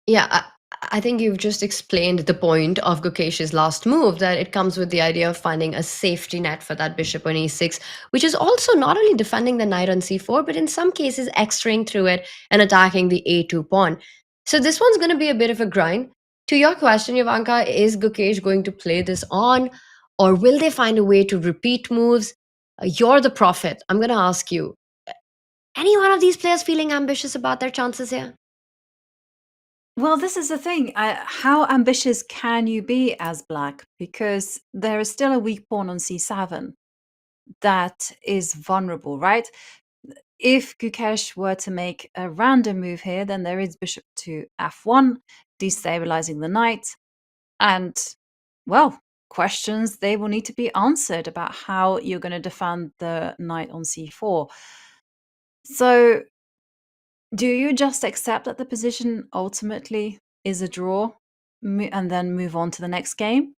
Yeah, I think you've just explained the point of Gukesh's last move, that it comes with the idea of finding a safety net for that bishop on e6, which is also not only defending the knight on c4, but in some cases extraying through it and attacking the a2 pawn. So this one's going to be a bit of a grind. To your question, Ivanka, is Gukesh going to play this on, or will they find a way to repeat moves? You're the prophet. I'm going to ask you, any one of these players feeling ambitious about their chances here? Well, this is the thing. How ambitious can you be as black? Because there is still a weak pawn on c7 that is vulnerable, right? If Gukesh were to make a random move here, then there is bishop to f1, destabilizing the knight. And, well, questions, they will need to be answered about how you're going to defend the knight on c4. So do you just accept that the position ultimately is a draw and then move on to the next game?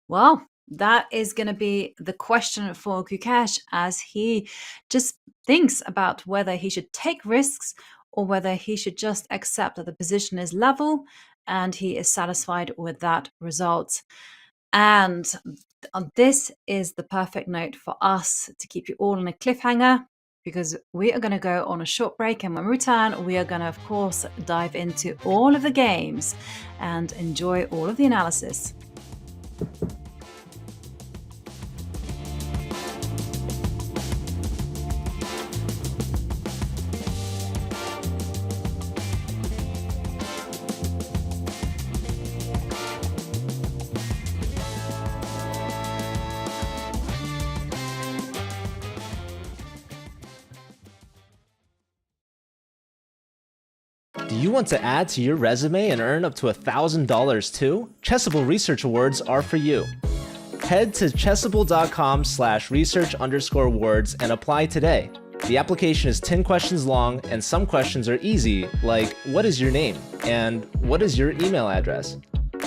Well, that is going to be the question for Gukesh as he just thinks about whether he should take risks or whether he should just accept that the position is level and he is satisfied with that result. And this is the perfect note for us to keep you all in a cliffhanger, because we are going to go on a short break, and when we return, we are going to, of course, dive into all of the games and enjoy all of the analysis. Do you want to add to your resume and earn up to $1,000 too? Chessable Research Awards are for you. Head to chessable.com/research_awards and apply today. The application is 10 questions long, and some questions are easy, like what is your name and what is your email address?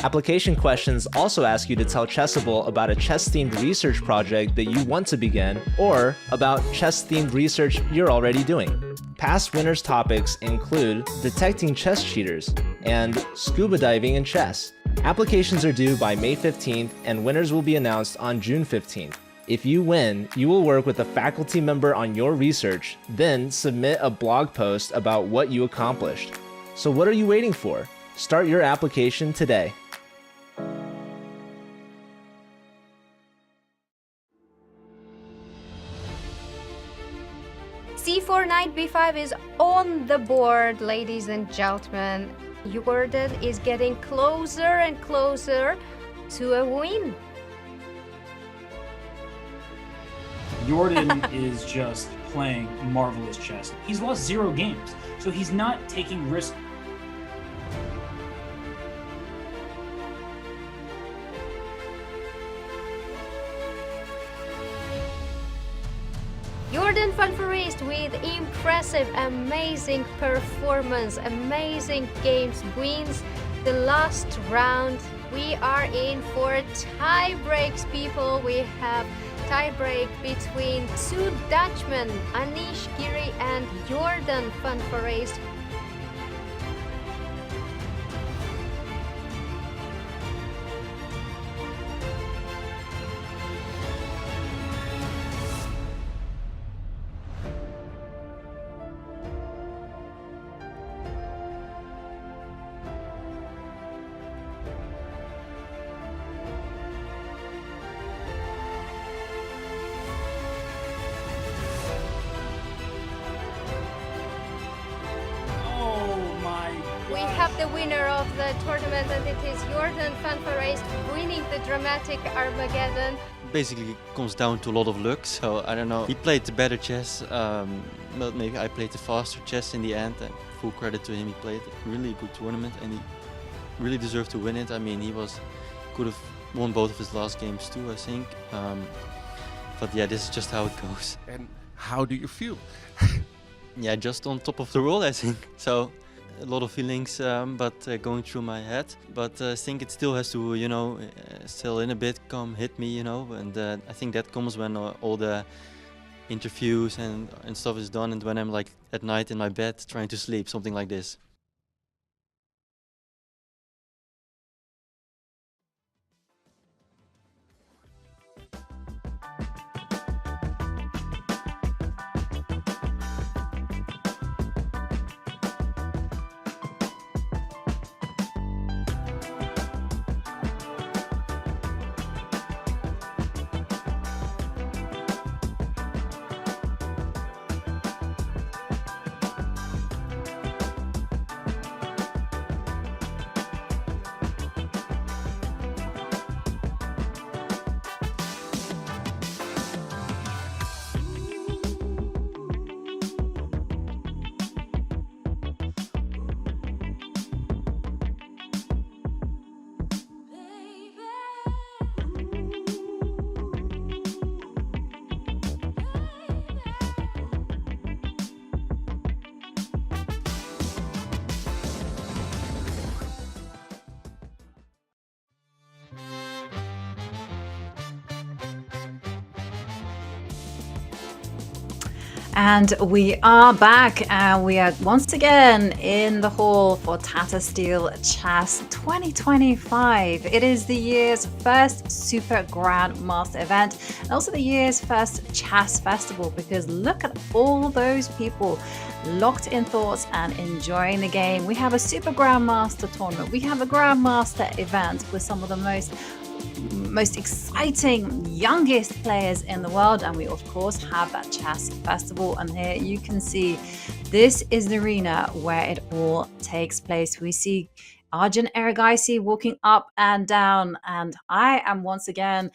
Application questions also ask you to tell Chessable about a chess-themed research project that you want to begin, or about chess-themed research you're already doing. Past winners' topics include detecting chess cheaters and scuba diving in chess. Applications are due by May 15th, and winners will be announced on June 15th. If you win, you will work with a faculty member on your research, then submit a blog post about what you accomplished. So what are you waiting for? Start your application today. c4 knight b5 is on the board, ladies and gentlemen. Jordan is getting closer and closer to a win. Jordan is just playing marvelous chess. He's lost 0 games, so he's not taking risks. Jordan van Foreest with impressive, amazing performance, amazing games, wins the last round. We are in for tie breaks, people. We have tie break between 2 Dutchmen, Anish Giri and Jordan van Foreest. The winner of the tournament, and it is Jordan van Foreest winning the dramatic Armageddon. Basically, it comes down to a lot of luck, so I don't know. He played the better chess, but maybe I played the faster chess in the end, and full credit to him. He played a really good tournament, and he really deserved to win it. I mean, could have won both of his last games too, I think. But yeah, this is just how it goes. And how do you feel? Yeah, just on top of the world, I think. So. A lot of feelings, going through my head. But I think it still has to, settle in a bit, hit me, and I think that comes when all the interviews and stuff is done, and when I'm like at night in my bed trying to sleep, something like this. And we are back, and we are once again in the hall for Tata Steel Chess 2025. It is the year's first Super Grandmaster event, and also the year's first chess festival, because look at all those people locked in thoughts and enjoying the game. We have a Super Grandmaster tournament, we have a Grandmaster event with some of the most exciting, youngest players in the world, and we of course have that chess festival. And here you can see this is the arena where it all takes place. We see Arjun Erigaisi walking up and down, and I am once again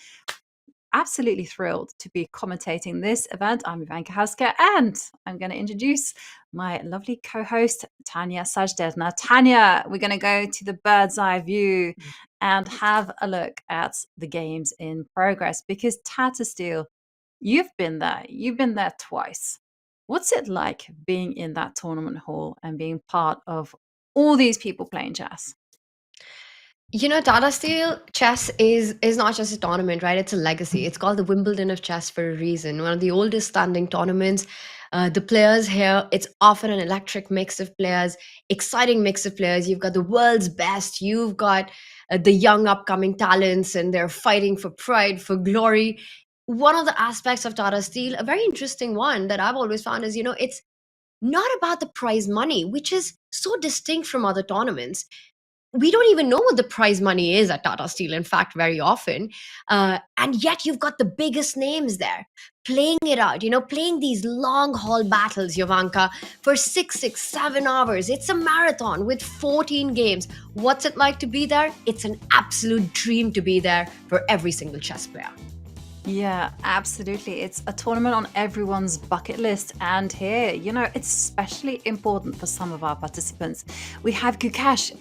absolutely thrilled to be commentating this event. I'm Ivanka Hauska, and I'm going to introduce my lovely co-host Tanya Sajdevna. Tanya, we're going to go to the bird's eye view and have a look at the games in progress, because Tata Steel, you've been there twice. What's it like being in that tournament hall and being part of all these people playing chess? You know, Tata Steel Chess is not just a tournament, right? It's a legacy. It's called the Wimbledon of Chess for a reason. One of the oldest standing tournaments. The players here, it's often an electric mix of players, exciting mix of players. You've got the world's best. You've got the young upcoming talents, and they're fighting for pride, for glory. One of the aspects of Tata Steel, a very interesting one that I've always found, is, it's not about the prize money, which is so distinct from other tournaments. We don't even know what the prize money is at Tata Steel, in fact, very often. And yet you've got the biggest names there playing it out, playing these long haul battles, Jovanka, for 6, 7 hours. It's a marathon with 14 games. What's it like to be there? It's an absolute dream to be there for every single chess player. Yeah, absolutely. It's a tournament on everyone's bucket list. And here, it's especially important for some of our participants. We have Gukesh,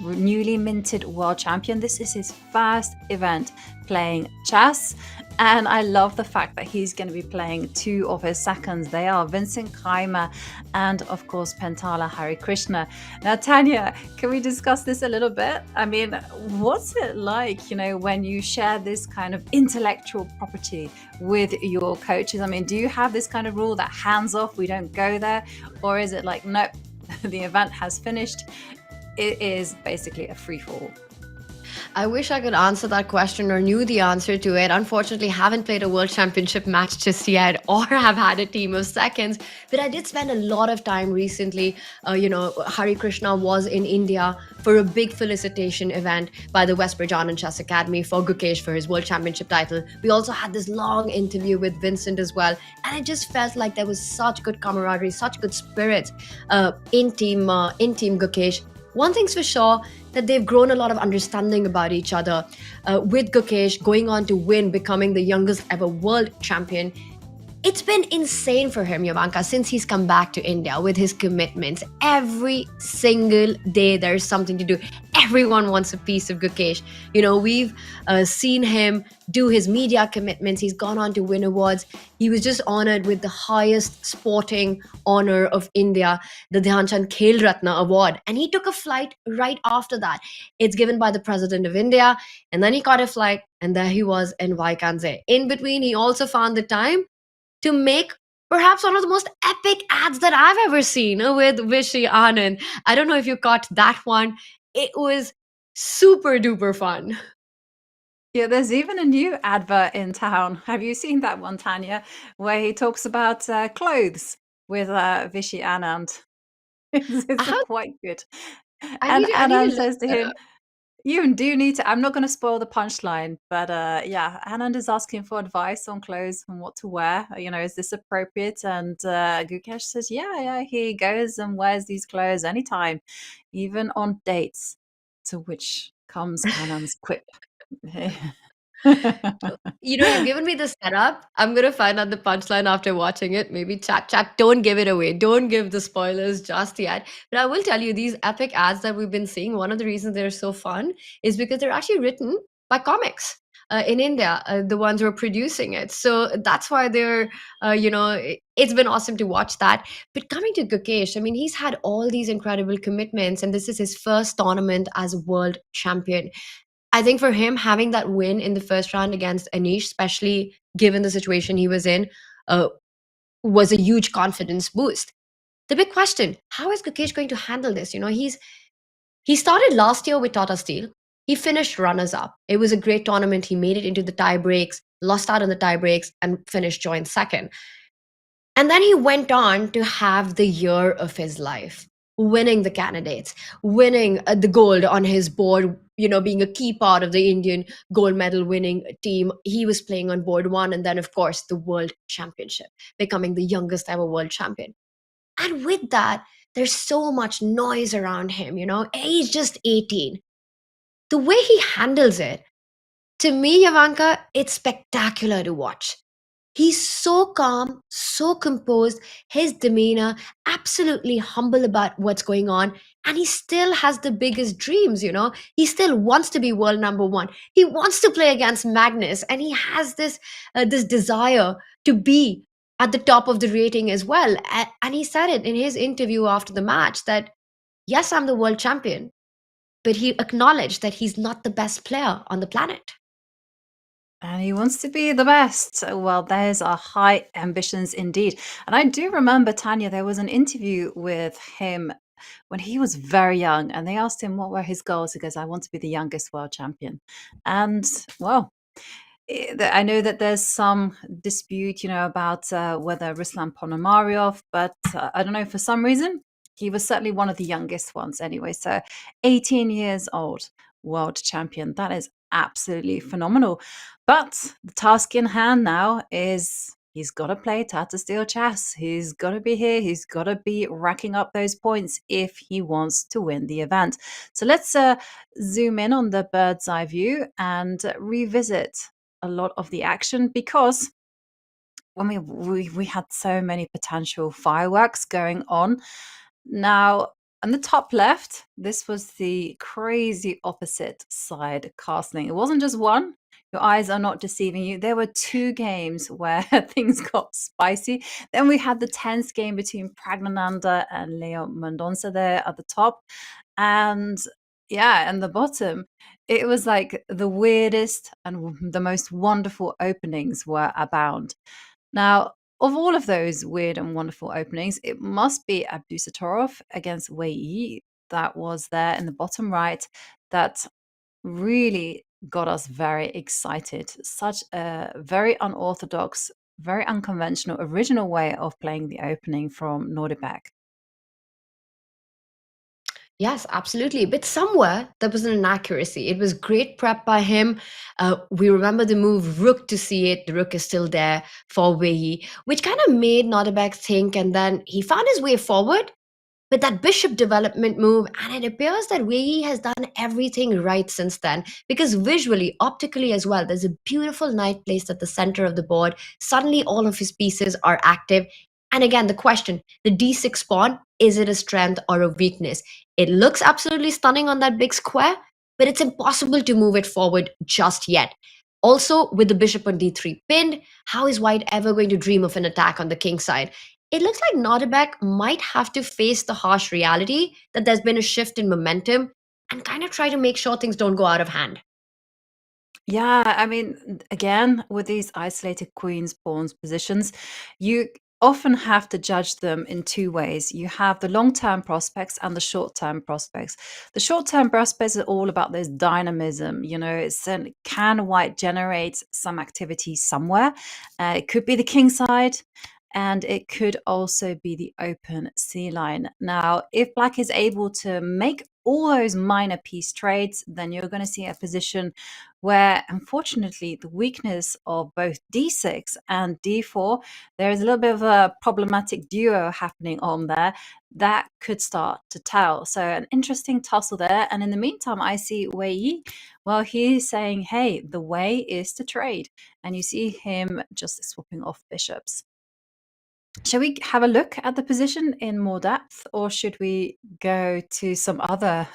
newly minted world champion. This is his first event playing chess, and I love the fact that he's going to be playing two of his seconds. They are Vincent Keimer and of course Pentala Harikrishna. Now Tanya, can we discuss this a little bit? I mean, what's it like, when you share this kind of intellectual property with your coaches? I mean, do you have this kind of rule that hands off, we don't go there? Or is it like, nope, the event has finished, it is basically a free-for-all? I wish I could answer that question or knew the answer to it. Unfortunately, haven't played a world championship match just yet, or have had a team of seconds. But I did spend a lot of time recently. Hari Krishna was in India for a big felicitation event by the West Bridgehampton Chess Academy for Gukesh for his world championship title. We also had this long interview with Vincent as well. And I just felt like there was such good camaraderie, such good spirit in team Gukesh. One thing's for sure, that they've grown a lot of understanding about each other. With Gukesh going on to win, becoming the youngest ever world champion. It's been insane for him, Jovanka, since he's come back to India with his commitments. Every single day there's something to do. Everyone wants a piece of Gukesh. We've seen him do his media commitments. He's gone on to win awards. He was just honored with the highest sporting honor of India, the Dhyanchand Khel Ratna Award. And he took a flight right after that. It's given by the President of India. And then he caught a flight, and there he was in Wijk Aan Zee. In between, he also found the time to make perhaps one of the most epic ads that I've ever seen with Vishy Anand. I don't know if you caught that one. It was super duper fun. Yeah, there's even a new advert in town. Have you seen that one, Tanya? Where he talks about clothes with Vishy Anand. It's quite good. And I need to Anand look says to that him, up. you do need to. I'm not going to spoil the punchline, but yeah, Anand is asking for advice on clothes and what to wear. Is this appropriate? And Gukesh says, yeah, he goes and wears these clothes anytime, even on dates. To which comes Anand's quip. You've given me the setup. I'm gonna find out the punchline after watching it. Maybe chat. Don't give it away. Don't give the spoilers just yet. But I will tell you, these epic ads that we've been seeing, one of the reasons they're so fun is because they're actually written by comics in India, the ones who are producing it. So that's why it's been awesome to watch that. But coming to Gukesh, I mean, he's had all these incredible commitments, and this is his first tournament as a world champion. I think for him, having that win in the first round against Anish, especially given the situation he was in, was a huge confidence boost. The big question: how is Gukesh going to handle this? He started last year with Tata Steel. He finished runners up. It was a great tournament. He made it into the tie breaks, lost out on the tie breaks, and finished joint second. And then he went on to have the year of his life, winning the candidates, winning the gold on his board, being a key part of the Indian gold medal winning team. He was playing on board one, and then, of course, the world championship, becoming the youngest ever world champion. And with that, there's so much noise around him, he's just 18. The way he handles it, to me, Yavanka, it's spectacular to watch. He's so calm, so composed, his demeanor, absolutely humble about what's going on. And he still has the biggest dreams, He still wants to be world number one. He wants to play against Magnus. And he has this desire to be at the top of the rating as well. And he said it in his interview after the match that, yes, I'm the world champion. But he acknowledged that he's not the best player on the planet. And he wants to be the best. Well, those are high ambitions indeed. And I do remember, Tanya, there was an interview with him when he was very young, and they asked him what were his goals. He goes, I want to be the youngest world champion. And, well, I know that there's some dispute, about whether Ruslan Ponomariov, but I don't know, for some reason, he was certainly one of the youngest ones anyway. So 18 years old, world champion. That is absolutely phenomenal. But the task in hand now is he's got to play Tata Steel Chess. He's got to be here. He's got to be racking up those points if he wants to win the event. So let's zoom in on the bird's eye view and revisit a lot of the action, because we had so many potential fireworks going on. Now, on the top left, this was the crazy opposite side castling. It wasn't just one. Your eyes are not deceiving you. There were two games where things got spicy. Then we had the tense game between Praggnanandhaa and Leo Mendonça there at the top. And yeah, and the bottom, it was like the weirdest and the most wonderful openings were abound. Now, of all of those weird and wonderful openings, it must be Abdusattorov against Wei that was there in the bottom right that really got us very excited. Such a very unorthodox, very unconventional, original way of playing the opening from Nodirbek. Yes, absolutely. But somewhere there was an inaccuracy. It was great prep by him. We remember the move rook to c8. The rook is still there for Wei, which kind of made Nodirbek think, and then he found his way forward with that bishop development move, and it appears that Wei has done everything right since then, because visually, optically as well, there's a beautiful knight placed at the center of the board. Suddenly all of his pieces are active. And again, the question, the d6 pawn, is it a strength or a weakness? It looks absolutely stunning on that big square, but it's impossible to move it forward just yet. Also, with the bishop on d3 pinned, how is white ever going to dream of an attack on the king side? It looks like Nodirbek might have to face the harsh reality that there's been a shift in momentum and kind of try to make sure things don't go out of hand. Yeah, I mean, again, with these isolated queens, pawns positions, you often have to judge them in two ways. You have the long-term prospects and the short-term prospects. The short-term prospects are all about this dynamism. You know, can white generate some activity somewhere? It could be the king side. And it could also be the open C line. Now, if black is able to make all those minor piece trades, then you're going to see a position where, unfortunately, the weakness of both d6 and d4, there is a little bit of a problematic duo happening on there that could start to tell. So an interesting tussle there. And in the meantime, I see Wei Yi. Well, he's saying, hey, the way is to trade. And you see him just swapping off bishops. Shall we have a look at the position in more depth, or should we go to some other?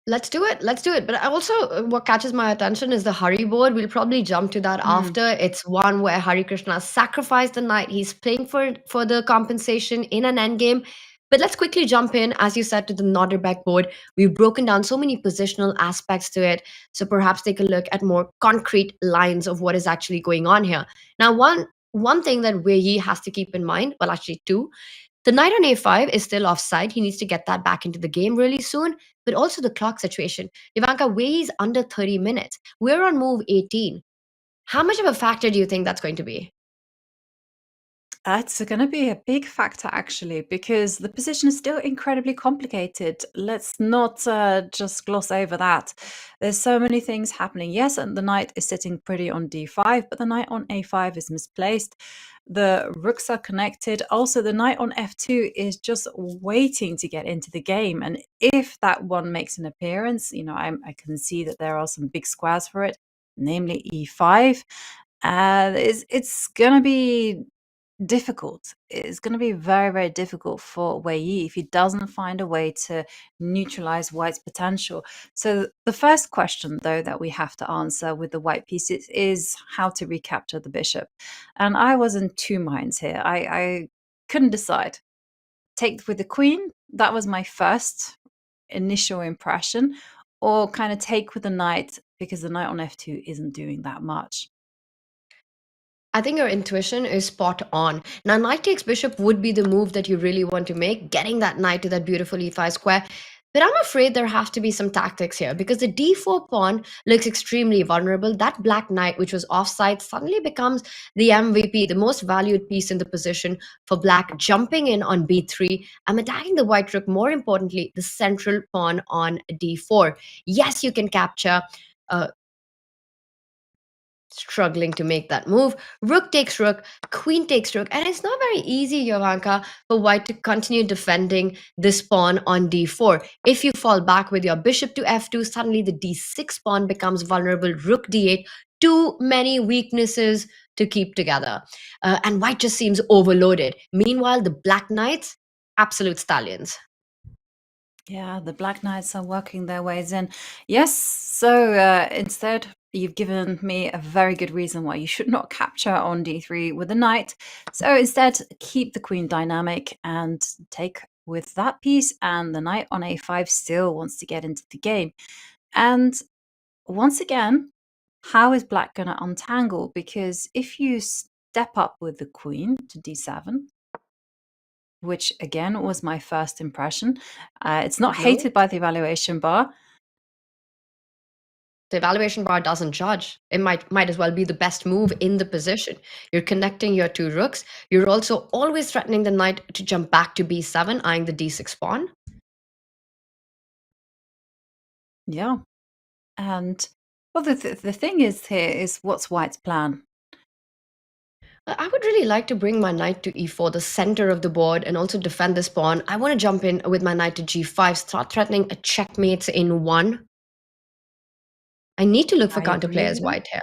Let's do it. Let's do it. But I also, what catches my attention is the Hari board. We'll probably jump to that after. It's one where Hari Krishna sacrificed the knight. He's playing for the compensation in an endgame. But let's quickly jump in, as you said, to the Nodirbek board. We've broken down so many positional aspects to it. So perhaps take a look at more concrete lines of what is actually going on here. Now, one thing that Wei Yi has to keep in mind, well, actually two, the knight on a5 is still offside. He needs to get that back into the game really soon, but also the clock situation. Ivanka, Wei Yi's under 30 minutes. We're on move 18. How much of a factor do you think that's going to be? It's going to be a big factor, actually, because the position is still incredibly complicated. Let's not just gloss over that. There's so many things happening. Yes, and the knight is sitting pretty on d5, but the knight on a5 is misplaced. The rooks are connected. Also, the knight on f2 is just waiting to get into the game. And if that one makes an appearance, you know, I can see that there are some big squares for it, namely e5. It's going to be difficult. It's going to be very, very difficult for Wei Yi if he doesn't find a way to neutralize white's potential. So the first question, though, that we have to answer with the white pieces is how to recapture the bishop. And I was in two minds here. I couldn't decide. Take with the queen, that was my first initial impression, or kind of take with the knight because the knight on f2 isn't doing that much. I think your intuition is spot on. Now, knight takes bishop would be the move that you really want to make, getting that knight to that beautiful e5 square. But I'm afraid there have to be some tactics here because the d4 pawn looks extremely vulnerable. That black knight, which was offside, suddenly becomes the MVP, the most valued piece in the position for black, jumping in on b3. I'm attacking the white rook, more importantly, the central pawn on d4. Yes, you can capture struggling to make that move. Rook takes rook, queen takes rook, and it's not very easy, Jovanka, for white to continue defending this pawn on d4. If you fall back with your bishop to f2, suddenly the d6 pawn becomes vulnerable, rook d8, too many weaknesses to keep together. And white just seems overloaded. Meanwhile, the black knights, absolute stallions. Yeah, the black knights are working their ways in. Yes, so instead, you've given me a very good reason why you should not capture on d3 with the knight. So instead, keep the queen dynamic and take with that piece, and the knight on a5 still wants to get into the game. And once again, how is black going to untangle? Because if you step up with the queen to d7, which again was my first impression. It's not hated by the evaluation bar. The evaluation bar doesn't judge. It might as well be the best move in the position. You're connecting your two rooks. You're also always threatening the knight to jump back to b7, eyeing the d6 pawn. Yeah. And well, the thing is here is what's white's plan? I would really like to bring my knight to e4, the center of the board, and also defend this pawn. I want to jump in with my knight to g5, start threatening a checkmate in one. I need to look for counterplay as white here.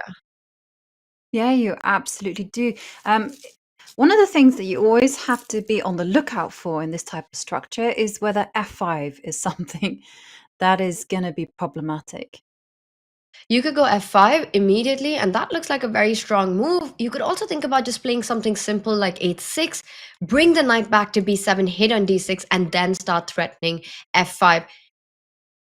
Yeah, you absolutely do. One of the things that you always have to be on the lookout for in this type of structure is whether f5 is something that is going to be problematic. You could go f5 immediately, and that looks like a very strong move. You could also think about just playing something simple like h6, bring the knight back to b7, hit on d6, and then start threatening f5.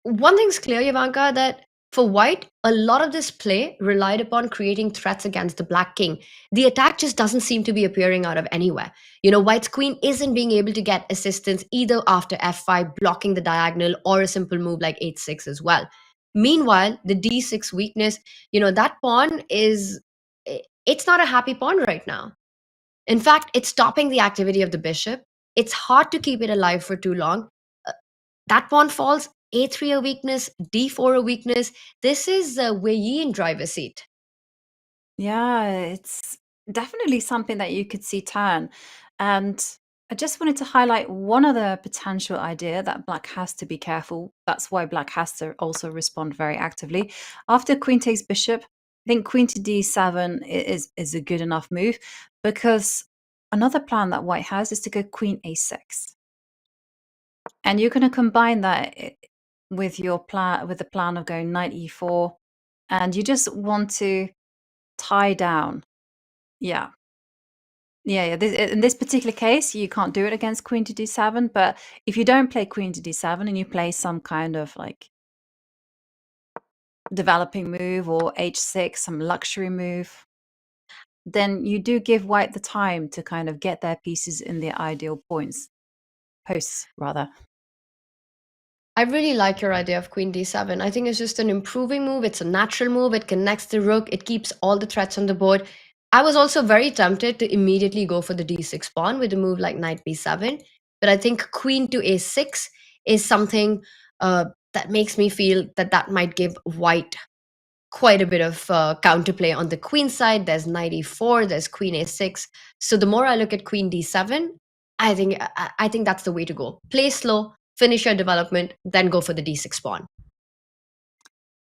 One thing's clear, Ivanka, that For white, a lot of this play relied upon creating threats against the black king. The attack just doesn't seem to be appearing out of anywhere. White's queen isn't being able to get assistance either after f5, blocking the diagonal, or a simple move like h6 as well. Meanwhile, the d6 weakness, that pawn it's not a happy pawn right now. In fact, it's stopping the activity of the bishop. It's hard to keep it alive for too long. That pawn falls, a3 a weakness, d4 a weakness. This is Wei Yi in driver's seat. Yeah, it's definitely something that you could see turn. And I just wanted to highlight one other potential idea that black has to be careful. That's why black has to also respond very actively. After queen takes bishop, I think queen to d7 is a good enough move, because another plan that white has is to go queen a6. And you're going to combine that with your plan, with the plan of going knight e4, and you just want to tie down. Yeah. In this particular case, you can't do it against queen to d7, but if you don't play queen to d7 and you play some kind of like developing move or h6, some luxury move, then you do give white the time to kind of get their pieces in their ideal posts rather. I really like your idea of queen d7. I think it's just an improving move. It's a natural move. It connects the rook. It keeps all the threats on the board. I was also very tempted to immediately go for the d6 pawn with a move like knight b7. But I think queen to a6 is something that makes me feel that might give white quite a bit of counterplay on the queen side. There's knight e4, there's queen a6. So the more I look at queen d7, I think that's the way to go. Play slow, finish your development, then go for the d6 pawn.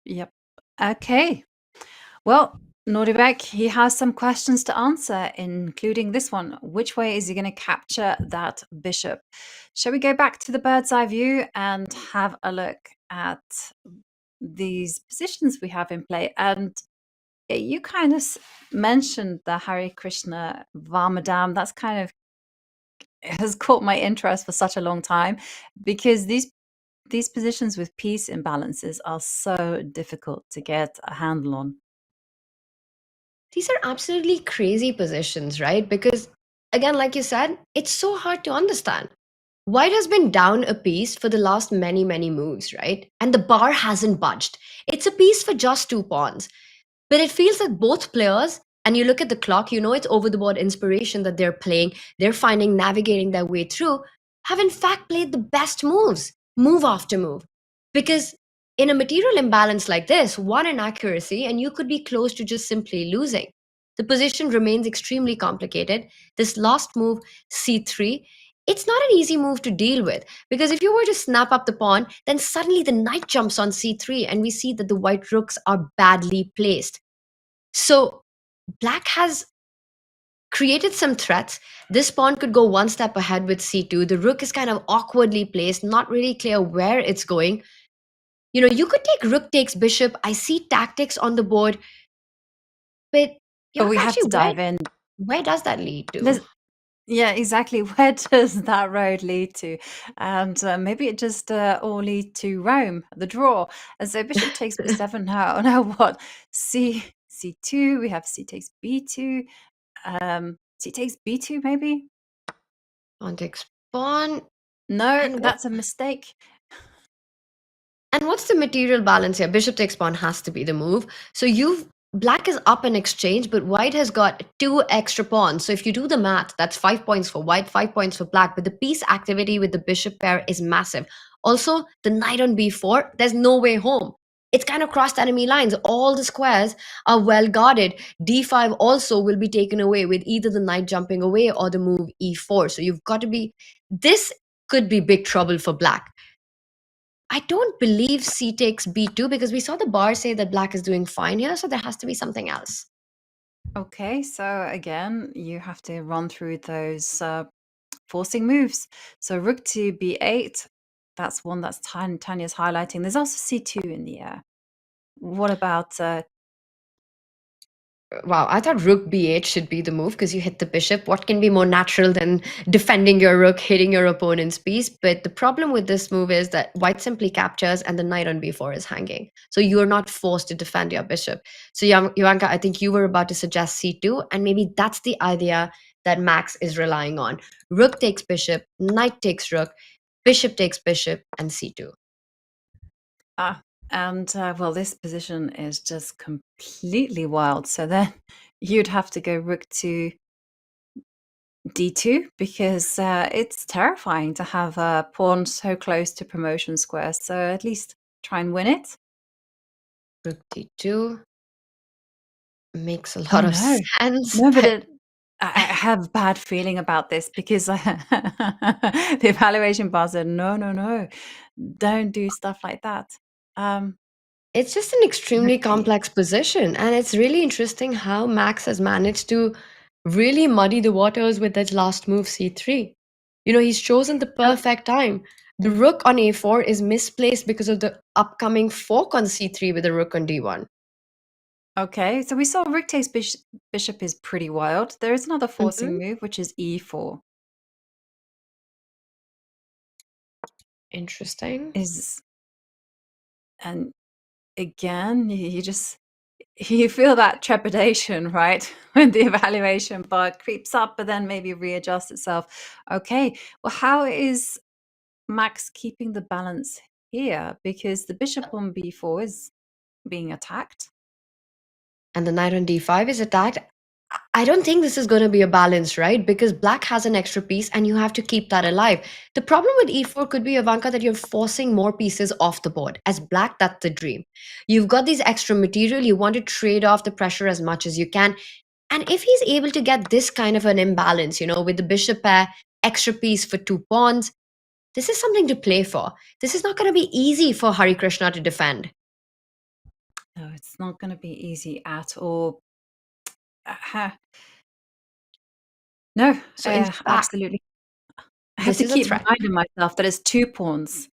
Yep. Okay. Well, Nodirbek, he has some questions to answer, including this one. Which way is he going to capture that bishop? Shall we go back to the bird's eye view and have a look at these positions we have in play? And you kind of mentioned the Hare Krishna Varmadam. That's kind of has caught my interest for such a long time, because these positions with piece imbalances are so difficult to get a handle on. These are absolutely crazy positions, right? Because, again, like you said, it's so hard to understand. White has been down a piece for the last many, many moves, right? And the bar hasn't budged. It's a piece for just 2 pawns. But it feels like both players, and you look at the clock, it's over the board inspiration that they're playing, they're finding, navigating their way through, have in fact played the best moves, move after move. Because in a material imbalance like this, one inaccuracy and you could be close to just simply losing. The position remains extremely complicated. This last move, c3, it's not an easy move to deal with, because if you were to snap up the pawn, then suddenly the knight jumps on c3 and we see that the white rooks are badly placed. So black has created some threats. This pawn could go one step ahead with c2. The rook is kind of awkwardly placed, not really clear where it's going. You could take rook takes bishop. I see tactics on the board, but we have to dive in. Where does that lead to? Yeah, exactly. Where does that road lead to? And maybe it just all lead to Rome, the draw. And so bishop takes b7 now. Now what? c2. We have c takes b2. C takes b2 maybe. Pawn takes pawn. No, that's a mistake. And what's the material balance here? Bishop takes pawn has to be the move. So black is up in exchange, but white has got 2 extra pawns. So if you do the math, that's 5 points for white, 5 points for black. But the piece activity with the bishop pair is massive. Also, the knight on b4, there's no way home. It's kind of crossed enemy lines. All the squares are well guarded. d5 also will be taken away with either the knight jumping away or the move e4. So you've got to be... This could be big trouble for black. I don't believe c takes b2, because we saw the bar say that black is doing fine here, so there has to be something else. Okay, so again, you have to run through those forcing moves. So rook to b8, that's one that's Tanya's highlighting. There's also c2 in the air. What about Wow, I thought rook b8 should be the move because you hit the bishop. What can be more natural than defending your rook, hitting your opponent's piece? But the problem with this move is that white simply captures and the knight on b4 is hanging. So you're not forced to defend your bishop. So Ivanka, I think you were about to suggest c2, and maybe that's the idea that Max is relying on. Rook takes bishop, knight takes rook, bishop takes bishop, and c2. And well, this position is just completely wild. So then you'd have to go rook to d2 because it's terrifying to have a pawn so close to promotion square. So at least try and win it. Rook d2 makes a lot of no. sense. No, but I have a bad feeling about this because the evaluation bar said, no, don't do stuff like that. It's just an extremely complex position, and it's really interesting how Max has managed to really muddy the waters with that last move c3. He's chosen the perfect time. The rook on a4 is misplaced because of the upcoming fork on c3 with the rook on d1. Okay, so we saw rook takes bishop is pretty wild. There is another forcing move, which is e4. Interesting. And again, you feel that trepidation, right? When the evaluation bar creeps up, but then maybe readjusts itself. Okay, well, how is Max keeping the balance here? Because the bishop on b4 is being attacked. And the knight on d5 is attacked. I don't think this is going to be a balance, right? Because black has an extra piece and you have to keep that alive. The problem with e4 could be, Ivanka, that you're forcing more pieces off the board. As black, that's the dream. You've got these extra material. You want to trade off the pressure as much as you can. And if he's able to get this kind of an imbalance, with the bishop pair, extra piece for 2 pawns, this is something to play for. This is not going to be easy for Hari Krishna to defend. No, it's not going to be easy at all. No, So in fact, absolutely. I have to this is a keep threat. reminding myself that it's 2 pawns.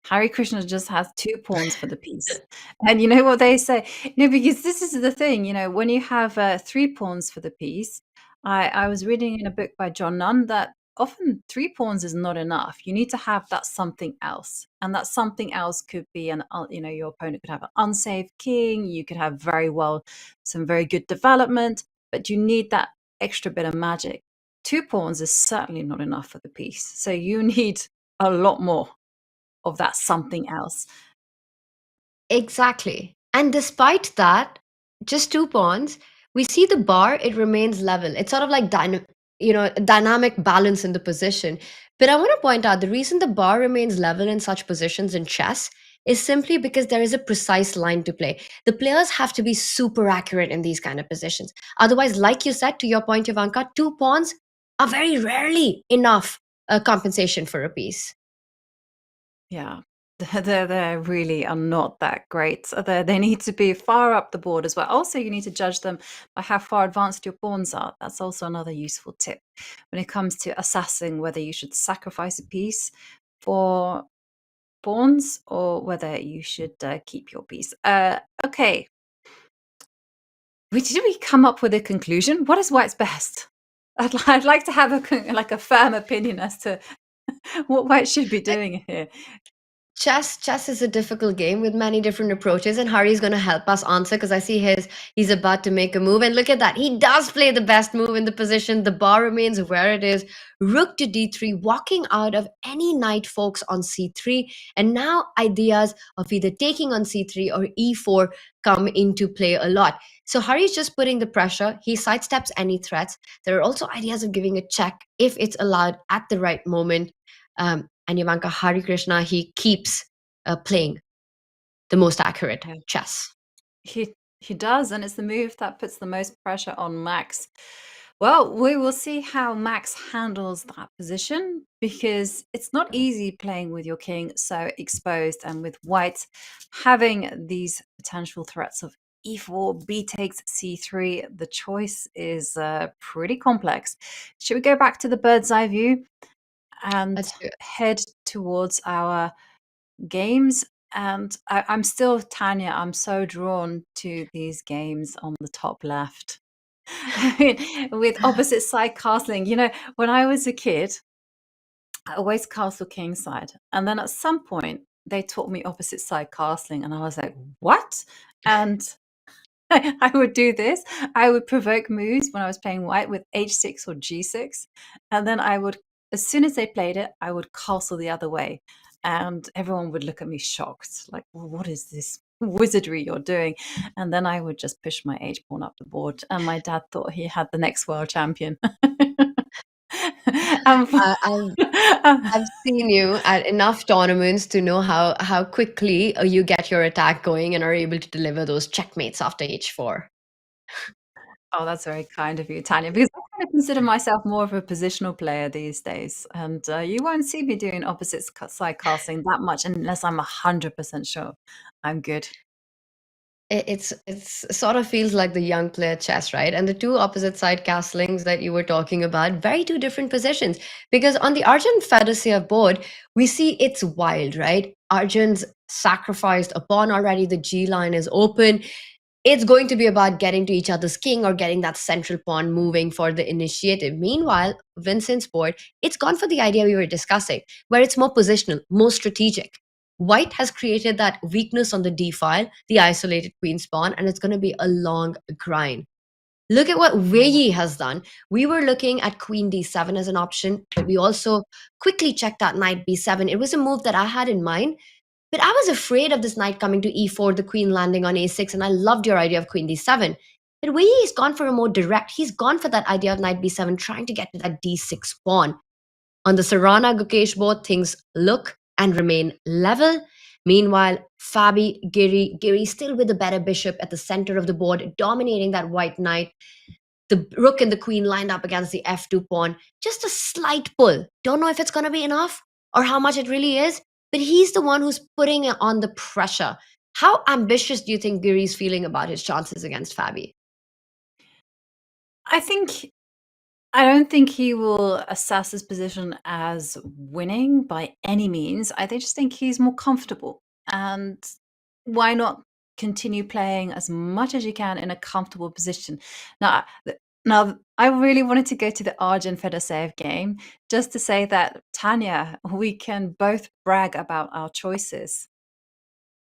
Hari Krishna just has 2 pawns for the piece. And you know what they say? Because this is the thing, when you have 3 pawns for the piece, I was reading in a book by John Nunn that often 3 pawns is not enough. You need to have that something else. And that something else could be your opponent could have an unsaved king, you could have some very good development, but you need that extra bit of magic. 2 pawns is certainly not enough for the piece. So you need a lot more of that something else. Exactly. And despite that, just 2 pawns, we see the bar, it remains level. It's sort of like dynamic balance in the position. But I want to point out the reason the bar remains level in such positions in chess is simply because there is a precise line to play. The players have to be super accurate in these kind of positions. Otherwise, like you said, to your point, Ivanka, 2 pawns are very rarely enough compensation for a piece. Yeah, they really are not that great. So they need to be far up the board as well. Also, you need to judge them by how far advanced your pawns are. That's also another useful tip when it comes to assessing whether you should sacrifice a piece for pawns or whether you should keep your piece. Okay. Did we come up with a conclusion? What is white's best? I'd like to have a firm opinion as to what white should be doing here. Chess is a difficult game with many different approaches, and Hari's going to help us answer because I see he's about to make a move, and look at that, he does play the best move in the position. The bar remains where it is. Rook to d3, walking out of any knight forks on c3, and now ideas of either taking on c3 or e4 come into play a lot. So Hari's just putting the pressure. He sidesteps any threats. There are also ideas of giving a check if it's allowed at the right moment. And Ivanka, Hari Krishna, he keeps playing the most accurate chess. He does, and it's the move that puts the most pressure on Max. Well, we will see how Max handles that position because it's not easy playing with your king so exposed, and with white having these potential threats of e4, b takes c3. The choice is pretty complex. Should we go back to the bird's eye view and head towards our games? And I'm still, Tanya, I'm so drawn to these games on the top left. I mean, with opposite side castling. You know, when I was a kid, I always castle kingside. And then at some point, they taught me opposite side castling. And I was like, what? And I would do this. I would provoke moves when I was playing white with h6 or g6. And then I would, as soon as they played it, I would castle the other way. And everyone would look at me shocked, like, well, what is this wizardry you're doing? And then I would just push my h pawn up the board. And my dad thought he had the next world champion. I've seen you at enough tournaments to know how quickly you get your attack going and are able to deliver those checkmates after h4. Oh, that's very kind of you, Tanya, because I kind of consider myself more of a positional player these days. And you won't see me doing opposite side casting that much unless I'm 100% sure I'm good. It's sort of feels like the young player chess, right? And the two opposite side castlings that you were talking about, very two different positions. Because on the Arjun Fedosiev board, we see it's wild, right? Arjun's sacrificed a pawn already. The G line is open. It's going to be about getting to each other's king or getting that central pawn moving for the initiative. Meanwhile, Vincent's board, it's gone for the idea we were discussing, where it's more positional, more strategic. White has created that weakness on the d file, the isolated queen's pawn, and it's going to be a long grind. Look at what Wei has done. We were looking at queen d7 as an option, but we also quickly checked that knight b7. It was a move that I had in mind, but I was afraid of this knight coming to e4, the queen landing on a6, and I loved your idea of queen d7. But Wei has gone for a more direct, he's gone for that idea of knight b7, trying to get to that d6 pawn. On the Sarana Gukesh board, things look and remain level. Meanwhile, Giri still with the better bishop at the center of the board, dominating that white knight. The rook and the queen lined up against the f2 pawn. Just a slight pull. Don't know if it's going to be enough or how much it really is, but he's the one who's putting it on the pressure. How ambitious do you think Giri's feeling about his chances against Fabi? I don't think he will assess his position as winning by any means. I just think he's more comfortable. And why not continue playing as much as you can in a comfortable position? Now, I really wanted to go to the Arjun Fedosiev game just to say that, Tanya, we can both brag about our choices.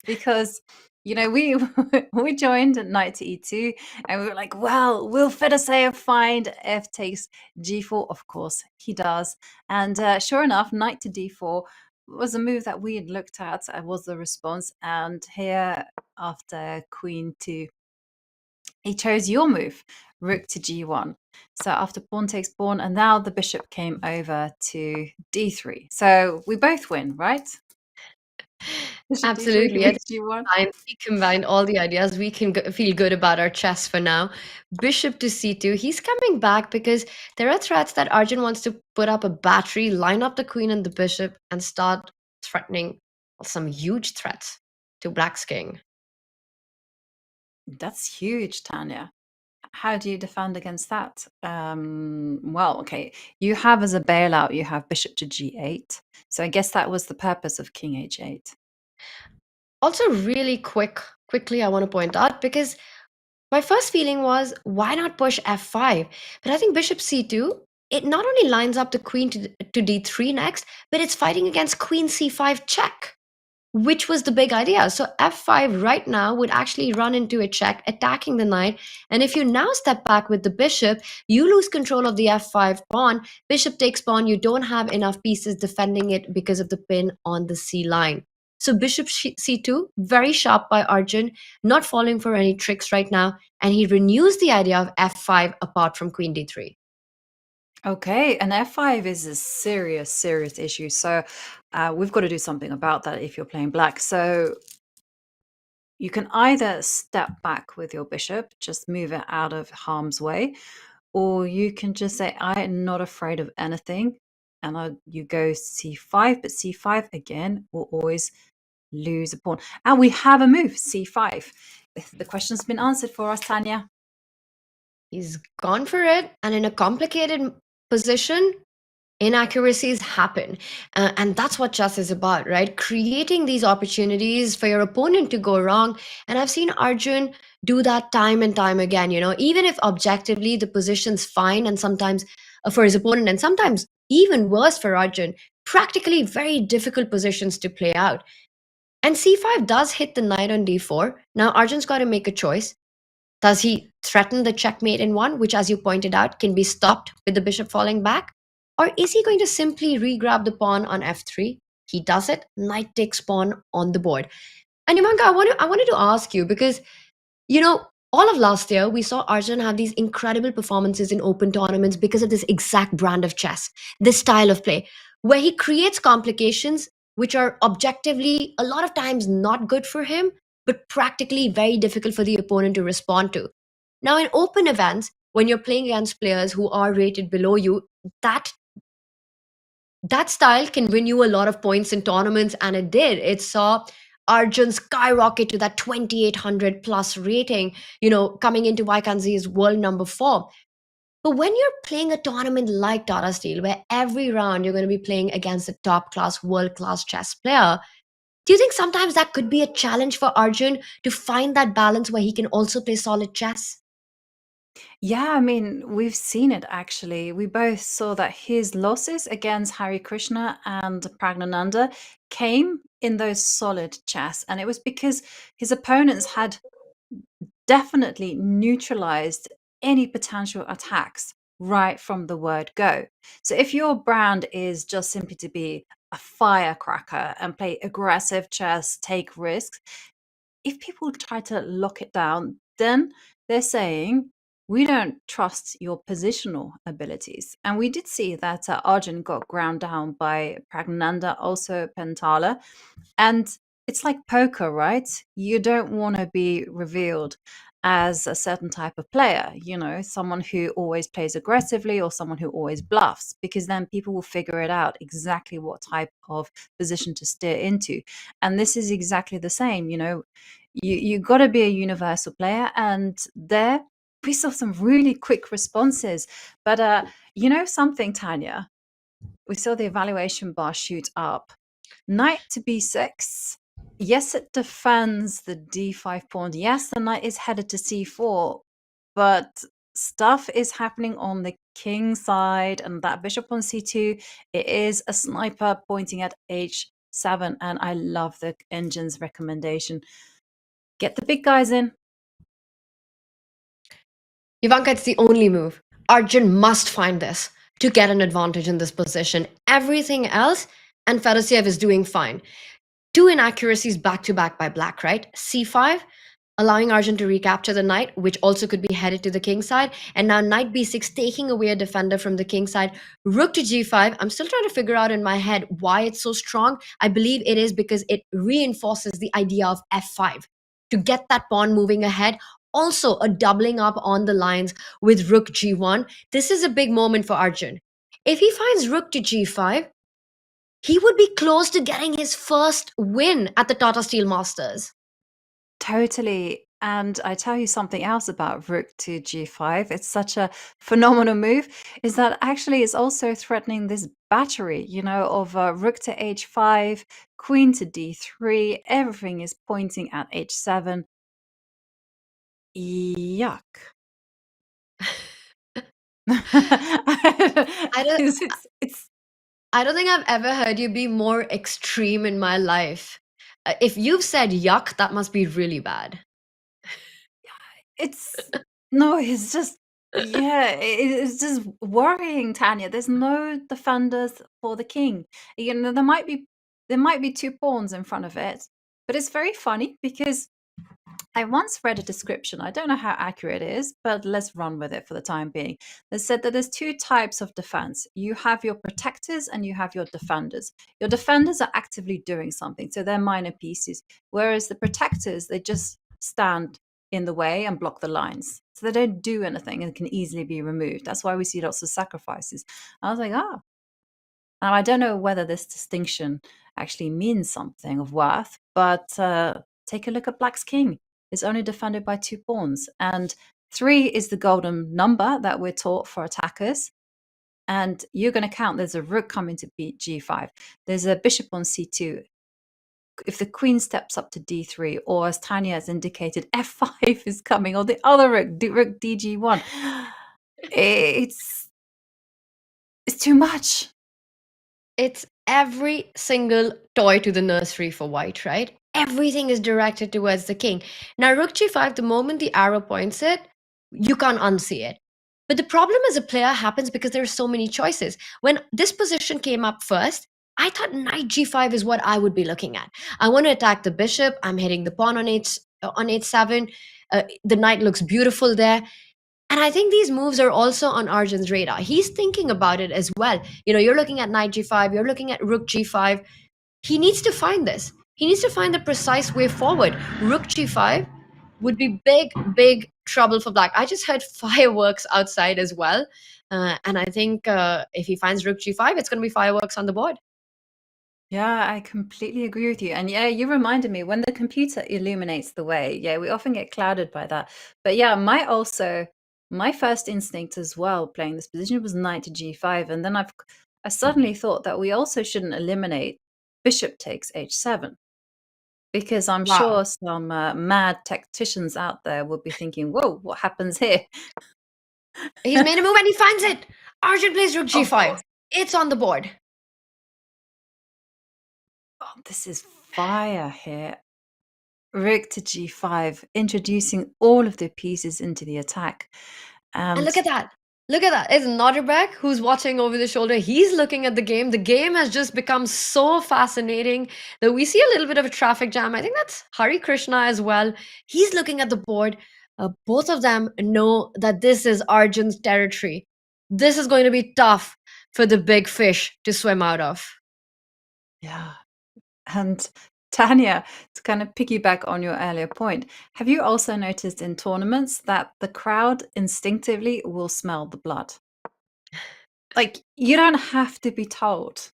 Because, you know, we joined at knight to e2, and we were like, well, will Fedosiev find f takes g4? Of course, he does. And sure enough, knight to d4 was a move that we had looked at, was the response. And here, after queen to, he chose your move, rook to g1. So after pawn takes pawn, and now the bishop came over to d3. So we both win, right? Absolutely. I think we combined all the ideas. We can feel good about our chess for now. Bishop to c2. He's coming back because there are threats that Arjun wants to put up a battery, line up the queen and the bishop, and start threatening some huge threats to Black's king. That's huge, Tanya. How do you defend against that? Well, okay, you have as a bailout, you have bishop to g8. So I guess that was the purpose of king h8. Also, really quickly, I want to point out, because my first feeling was, why not push f5? But I think bishop c2, it not only lines up the queen to d3 next, but it's fighting against queen c5 check, which was the big idea. So f5 right now would actually run into a check, attacking the knight. And if you now step back with the bishop, you lose control of the f5 pawn. Bishop takes pawn. You don't have enough pieces defending it because of the pin on the c line. So bishop c2, very sharp by Arjun, not falling for any tricks right now. And he renews the idea of f5 apart from queen d3. Okay, and f5 is a serious issue. So we've got to do something about that if you're playing black. So you can either step back with your bishop, just move it out of harm's way, or you can just say, I am not afraid of anything. And you go c5, but c5 again will always lose a pawn. And we have a move, c5. The question's been answered for us, Tanya. He's gone for it, and in a complicated position, inaccuracies happen. And that's what chess is about, right? Creating these opportunities for your opponent to go wrong. And I've seen Arjun do that time and time again, even if objectively the position's fine and sometimes for his opponent, and sometimes even worse for Arjun, practically very difficult positions to play out. And c5 does hit the knight on d4. Now Arjun's got to make a choice. Does he threaten the checkmate in one, which, as you pointed out, can be stopped with the bishop falling back? Or is he going to simply re-grab the pawn on f3? He does it, knight takes pawn on the board. And Ivanka, I wanted to ask you, because, all of last year, we saw Arjun have these incredible performances in open tournaments because of this exact brand of chess, this style of play, where he creates complications which are objectively a lot of times not good for him, but practically very difficult for the opponent to respond to. Now, in open events, when you're playing against players who are rated below you, that style can win you a lot of points in tournaments, and it did. It saw Arjun skyrocket to that 2800 plus rating, coming into Wijk Aan Zee as world number 4. But when you're playing a tournament like Tata Steel, where every round you're going to be playing against a top class, world class chess player, do you think sometimes that could be a challenge for Arjun to find that balance where he can also play solid chess? Yeah, I mean, we've seen it actually. We both saw that his losses against Hari Krishna and Praggnanandhaa came in those solid chess, and it was because his opponents had definitely neutralized any potential attacks right from the word go. So if your brand is just simply to be a firecracker and play aggressive chess, take risks, if people try to lock it down, then they're saying, we don't trust your positional abilities. And we did see that Arjun got ground down by Praggnanandhaa, also Pentala. And it's like poker, right? You don't want to be revealed as a certain type of player, someone who always plays aggressively or someone who always bluffs, because then people will figure it out exactly what type of position to steer into. And this is exactly the same, you got to be a universal player. And there we saw some really quick responses. But something, Tanya, we saw the evaluation bar shoot up. Knight to b6. Yes, it defends the d5 pawn. Yes, the knight is headed to c4, but stuff is happening on the king side, and that bishop on c2, it is a sniper pointing at h7, and I love the engine's recommendation. Get the big guys in. Ivanka, it's the only move. Arjun must find this to get an advantage in this position. Everything else, and Fedosiev is doing fine. 2 inaccuracies back to back by black, right? c5, allowing Arjun to recapture the knight, which also could be headed to the king side. And now knight b6, taking away a defender from the king side. Rook to g5. I'm still trying to figure out in my head why it's so strong. I believe it is because it reinforces the idea of f5 to get that pawn moving ahead. Also, a doubling up on the lines with rook g1. This is a big moment for Arjun. If he finds rook to g5, he would be close to getting his first win at the Tata Steel Masters. Totally. And I tell you something else about rook to g5. It's such a phenomenal move, is that actually it's also threatening this battery, of rook to h5, queen to d3. Everything is pointing at h7. Yuck. I don't think I've ever heard you be more extreme in my life. If you've said yuck, that must be really bad. It's just it's just worrying, Tanya. There's no defenders for the king. There might be 2 pawns in front of it, but it's very funny because I once read a description. I don't know how accurate it is, but let's run with it for the time being. They said that there's 2 types of defense. You have your protectors and you have your defenders. Your defenders are actively doing something, so they're minor pieces, whereas the protectors, they just stand in the way and block the lines. So they don't do anything and can easily be removed. That's why we see lots of sacrifices. I was like, Now I don't know whether this distinction actually means something of worth, but take a look at Black's king. It's only defended by 2 pawns. And 3 is the golden number that we're taught for attackers. And you're going to count, there's a rook coming to beat g5. There's a bishop on c2. If the queen steps up to d3, or as Tanya has indicated, f5 is coming, or the other rook, rook dg1. It's too much. It's every single toy to the nursery for white, right? Everything is directed towards the king. Now, rook g5, the moment the arrow points it, you can't unsee it. But the problem as a player happens because there are so many choices. When this position came up first, I thought knight g5 is what I would be looking at. I want to attack the bishop. I'm hitting the pawn on h7. The knight looks beautiful there. And I think these moves are also on Arjun's radar. He's thinking about it as well. You know, you're looking at knight g5, you're looking at rook g5. He needs to find this. He needs to find the precise way forward. Rook g5 would be big trouble for black. I just heard fireworks outside as well. And I think if he finds rook g5, it's going to be fireworks on the board. Yeah, I completely agree with you. And yeah, you reminded me, when the computer illuminates the way, yeah, we often get clouded by that. But yeah, my first instinct as well playing this position was knight to g5. And then I suddenly thought that we also shouldn't eliminate bishop takes h7. Because I'm sure some mad tacticians out there would be thinking, whoa, what happens here? He's made a move and he finds it. Arjun plays rook g5. It's on the board. Oh, this is fire here. Rook to g5, introducing all of the pieces into the attack. And look at that. Look at that. It's Nodirbek who's watching over the shoulder. He's looking at the game. The game has just become so fascinating that we see a little bit of a traffic jam. I think that's Hari Krishna as well. He's looking at the board. Both of them know that this is Arjun's territory. This is going to be tough for the big fish to swim out of. Yeah. And Tanya, to kind of piggyback on your earlier point, have you also noticed in tournaments that the crowd instinctively will smell the blood? Like, you don't have to be told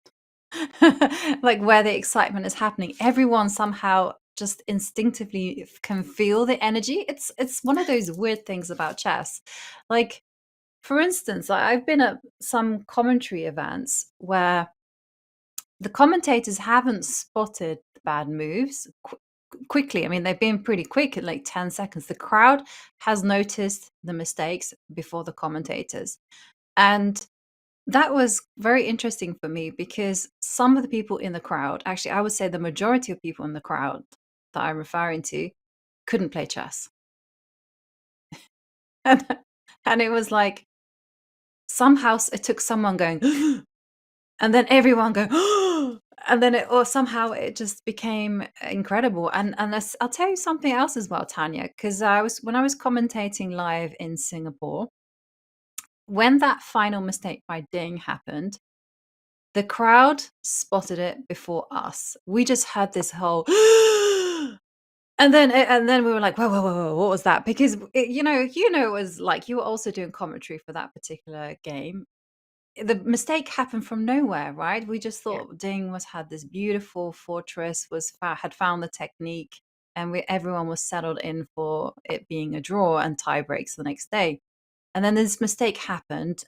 like where the excitement is happening. Everyone somehow just instinctively can feel the energy. It's one of those weird things about chess. Like, for instance, I've been at some commentary events where the commentators haven't spotted the bad moves quickly. I mean, they've been pretty quick, in like 10 seconds. The crowd has noticed the mistakes before the commentators. And that was very interesting for me, because some of the people in the crowd, actually, I would say the majority of people in the crowd that I'm referring to, couldn't play chess. And it was like, somehow it took someone going, and then everyone going, and then somehow it just became incredible. And I'll tell you something else as well, Tanya, because when I was commentating live in Singapore, when that final mistake by Ding happened, the crowd spotted it before us. We just had this whole and then we were like, whoa, what was that? Because it was like, you were also doing commentary for that particular game. The mistake happened from nowhere, right? We just thought Ding had this beautiful fortress, had found the technique, and everyone was settled in for it being a draw and tie breaks the next day. And then this mistake happened.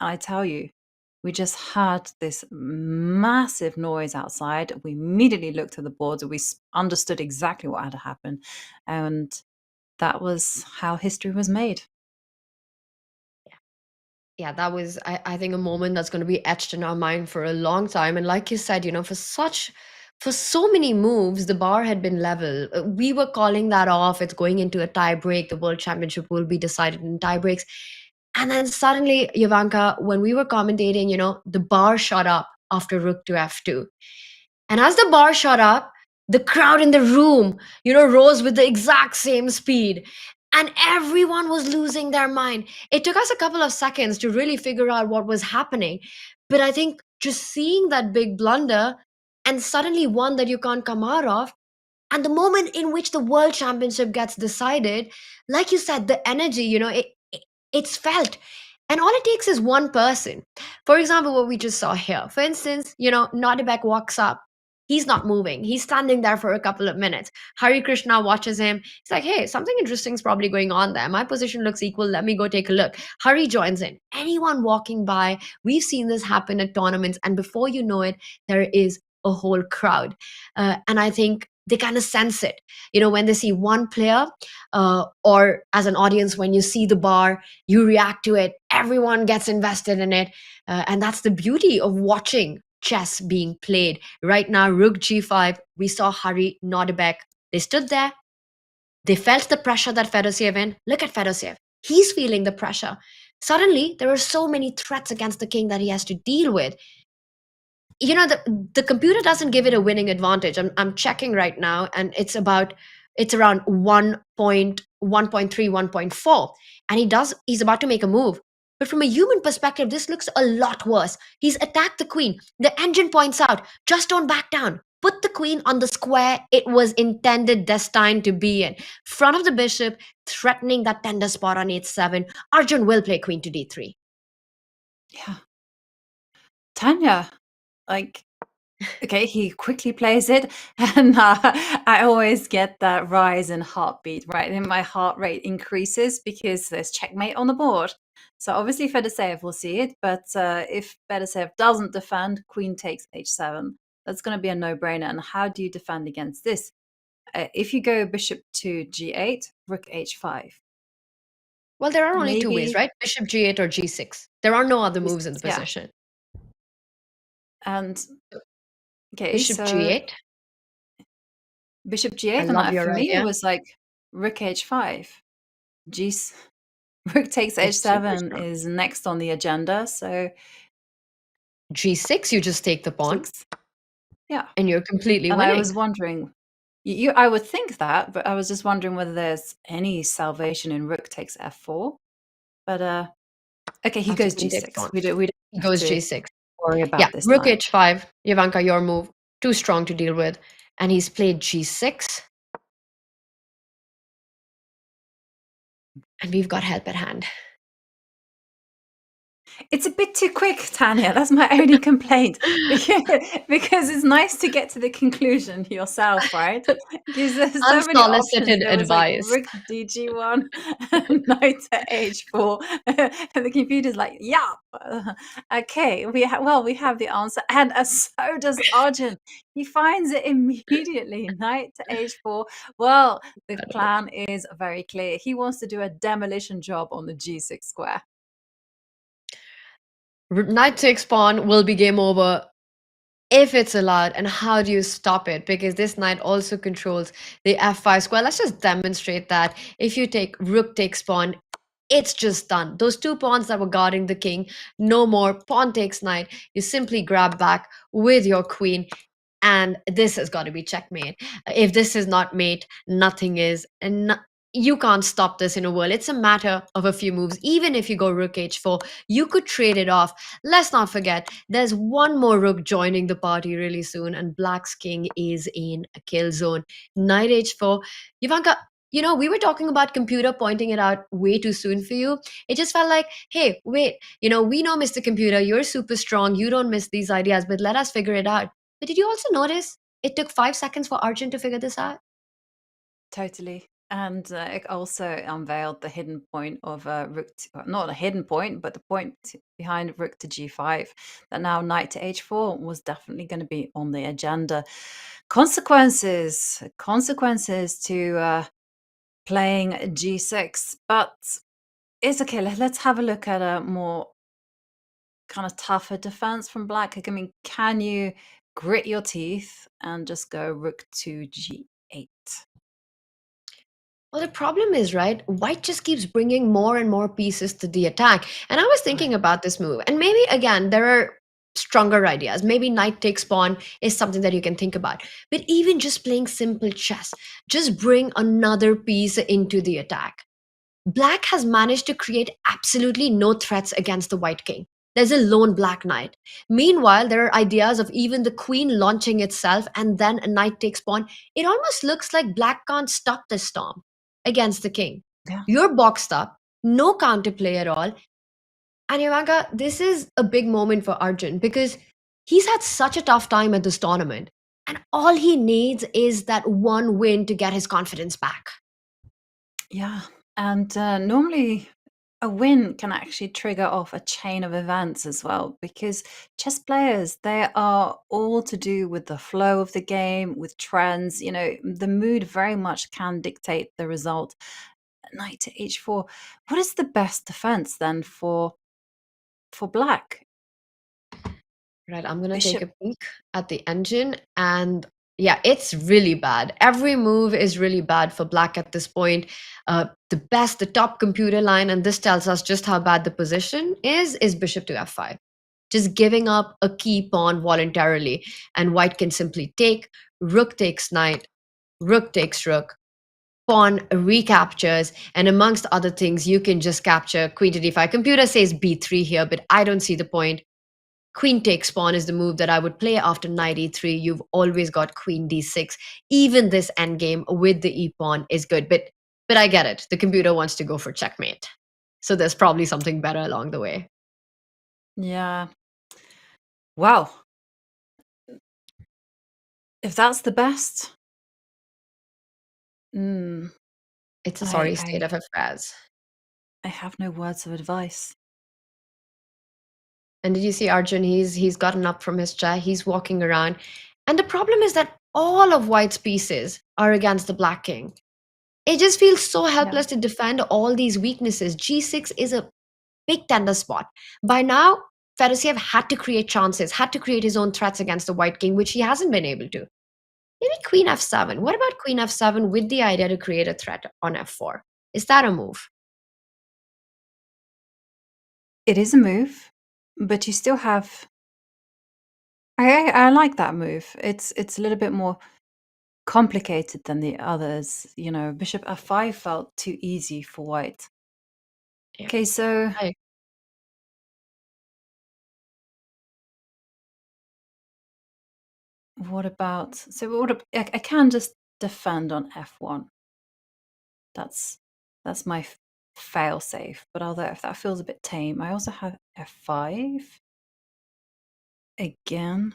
I tell you, we just had this massive noise outside. We immediately looked at the boards and we understood exactly what had happened. And that was how history was made. Yeah, that was, I think, a moment that's going to be etched in our mind for a long time. And like you said, for so many moves, the bar had been level. We were calling that off. It's going into a tie break. The World Championship will be decided in tie breaks. And then suddenly, Ivanka, when we were commentating, the bar shot up after rook to f2. And as the bar shot up, the crowd in the room, rose with the exact same speed. And everyone was losing their mind. It took us a couple of seconds to really figure out what was happening. But I think just seeing that big blunder and suddenly one that you can't come out of, and the moment in which the World Championship gets decided, like you said, the energy, it's felt. And all it takes is one person. For example, what we just saw here. For instance, Nodirbek walks up He's not moving. He's standing there for a couple of minutes. Hari Krishna watches him. He's like, hey, something interesting is probably going on there. My position looks equal. Let me go take a look. Hari joins in. Anyone walking by, we've seen this happen at tournaments, and before you know it, there is a whole crowd. And I think they kind of sense it. When they see one player, or as an audience, when you see the bar, you react to it. Everyone gets invested in it. And that's the beauty of watching chess being played. Right now, Rook G5, we saw Hari, Nodirbek. They stood there. They felt the pressure that Fedoseev in. Look at Fedoseev. He's feeling the pressure. Suddenly, there are so many threats against the king that he has to deal with. The computer doesn't give it a winning advantage. I'm checking right now, and it's around 1.3, 1.4. And he's about to make a move. But from a human perspective, this looks a lot worse. He's attacked the queen. The engine points out, just don't back down. Put the queen on the square it was intended, destined to be in. Front of the bishop, threatening that tender spot on h7. Arjun will play queen to d3. Yeah. Tanya, okay, he quickly plays it, and I always get that rise in heartbeat, right? And my heart rate increases because there's checkmate on the board. So obviously Fedoseev will see it, but if Fedoseev doesn't defend, queen takes h7. That's going to be a no-brainer. And how do you defend against this? If you go bishop to g8, rook h5. Well, there are only two ways, right? Bishop g8 or g6. There are no other moves in the position. And okay, Bishop so g8. Bishop g8, and for me it was like rook h5. Rook takes h7 is next on the agenda. So g6, you just take the pawn. Yeah, and you're completely and winning. I was wondering, I would think that, but I was just wondering whether there's any salvation in rook takes f4. But okay, he goes g6. We don't He goes g6. worry about this. Rook knight. h5. Ivanka, your move. Too strong to deal with. And he's played g6. And we've got help at hand. It's a bit too quick, Tanya. That's my only complaint. Because it's nice to get to the conclusion yourself, right? Because there's so many options. Unsolicited There was like advice. rook dg1, knight to h4, and the computer's like, yeah. Okay, we have the answer, and so does Arjun. He finds it immediately. Knight to h4. Well, the plan is very clear. He wants to do a demolition job on the g6 square. Knight takes pawn will be game over if it's allowed. And how do you stop it? Because this knight also controls the f5 square. Let's just demonstrate that. If you take rook takes pawn, it's just done. Those two pawns that were guarding the king, no more. Pawn takes knight. You simply grab back with your queen. And this has got to be checkmate. If this is not mate, nothing is. And you can't stop this in a whirl. It's a matter of a few moves. Even if you go rook h4, you could trade it off. Let's not forget, there's one more rook joining the party really soon, and Black's king is in a kill zone. Knight h4. Ivanka, we were talking about computer pointing it out way too soon for you. It just felt like, hey, wait, we know, Mr. Computer, you're super strong. You don't miss these ideas, but let us figure it out. But did you also notice it took 5 seconds for Arjun to figure this out? Totally. And it also unveiled the hidden point of rook, not a hidden point, but the point behind rook to g5, that now knight to h4 was definitely going to be on the agenda. Consequences to playing g6. But it's okay. Let's have a look at a more kind of tougher defense from Black. I mean, can you grit your teeth and just go rook to g8? Well, the problem is, right, White just keeps bringing more and more pieces to the attack. And I was thinking about this move. And maybe, again, there are stronger ideas. Maybe knight takes pawn is something that you can think about. But even just playing simple chess, just bring another piece into the attack. Black has managed to create absolutely no threats against the White king. There's a lone black knight. Meanwhile, there are ideas of even the queen launching itself and then a knight takes pawn. It almost looks like Black can't stop this storm against the king. Yeah. You're boxed up, no counterplay at all. And Ivanka, this is a big moment for Arjun because he's had such a tough time at this tournament. And all he needs is that one win to get his confidence back. Yeah, and normally a win can actually trigger off a chain of events as well, because chess players, they are all to do with the flow of the game, with trends. You know, the mood very much can dictate the result. Knight to h4. What is the best defense then for black? Right, I'm gonna Bishop. take a peek at the engine, and yeah, it's really bad. Every move is really bad for black at this point. The top computer line, and this tells us just how bad the position is bishop to f5. Just giving up a key pawn voluntarily, and white can simply take, rook takes knight, rook takes rook, pawn recaptures, and amongst other things, you can just capture queen to d5. Computer says b3 here, but I don't see the point. Queen takes pawn is the move that I would play after knight e3. You've always got queen d6. Even this endgame with the e pawn is good, but I get it. The computer wants to go for checkmate, so there's probably something better along the way. Yeah. Wow. If that's the best, it's a sorry state of affairs. I have no words of advice. And did you see Arjun? He's gotten up from his chair. He's walking around. And the problem is that all of white's pieces are against the black king. It just feels so helpless to defend all these weaknesses. G6 is a big tender spot. By now, Fedosiev had to create chances, had to create his own threats against the white king, which he hasn't been able to. Maybe queen f7. What about queen f7 with the idea to create a threat on f4? Is that a move? It is a move, but you still have. I like that move. It's a little bit more complicated than the others. You know, bishop f5 felt too easy for white. Yeah. Okay, so what about? So I can just defend on f1. That's my fail safe. But although if that feels a bit tame, I also have f5 again.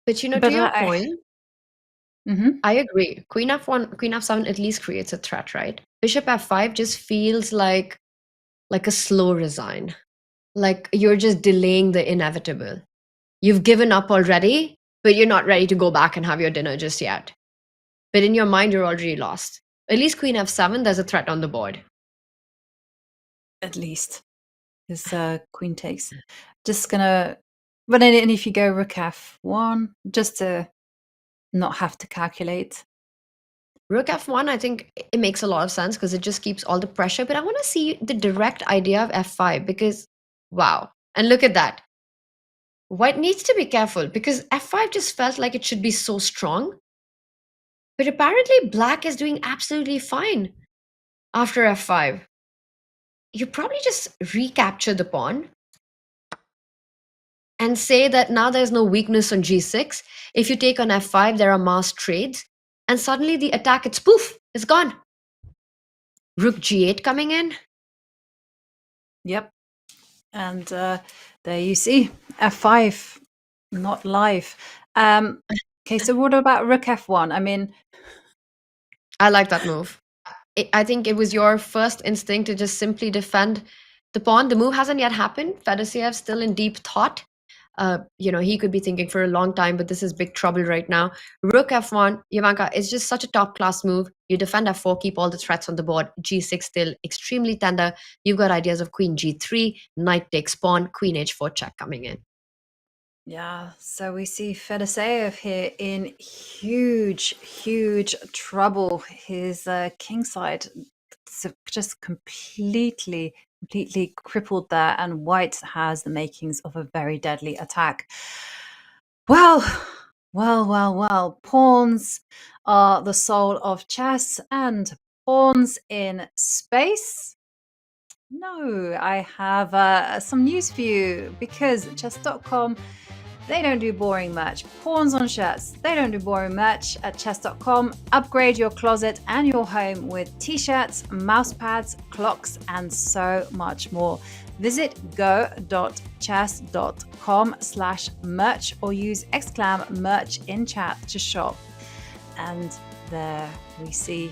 But you know, to your point, I agree. Queen f1, queen f7 at least creates a threat, right? Bishop f5 just feels like a slow resign. Like you're just delaying the inevitable. You've given up already, but you're not ready to go back and have your dinner just yet. But in your mind, you're already lost. At least queen f7, there's a threat on the board. At least. Because queen takes. Just gonna. But then if you go rook f1, just to not have to calculate. Rook f1, I think it makes a lot of sense because it just keeps all the pressure. But I want to see the direct idea of f5 because, wow. And look at that. White needs to be careful because f5 just felt like it should be so strong. But apparently black is doing absolutely fine after f5. You probably just recapture the pawn and say that now there's no weakness on g6. If you take on f5, there are mass trades. And suddenly the attack, it's poof, it's gone. Rook g8 coming in. Yep. And there you see, f5, not live. Okay, so what about rook f1? I mean, I like that move. I think it was your first instinct to just simply defend the pawn. The move hasn't yet happened. Fedosiev's still in deep thought. He could be thinking for a long time, but this is big trouble right now. Rook f1, Yamanka, is just such a top-class move. You defend f4, keep all the threats on the board. g6 still extremely tender. You've got ideas of queen g3, knight takes pawn, queen h4 check coming in. Yeah, so we see Fedosiev here in huge trouble. His kingside just completely crippled there, and white has the makings of a very deadly attack. Well. Pawns are the soul of chess, and pawns in space. No, I have some news for you, because chess.com, they don't do boring merch. Pawns on shirts, they don't do boring merch at chess.com. Upgrade your closet and your home with t-shirts, mouse pads, clocks, and so much more. Visit go.chess.com/merch or use !merch in chat to shop. And there we see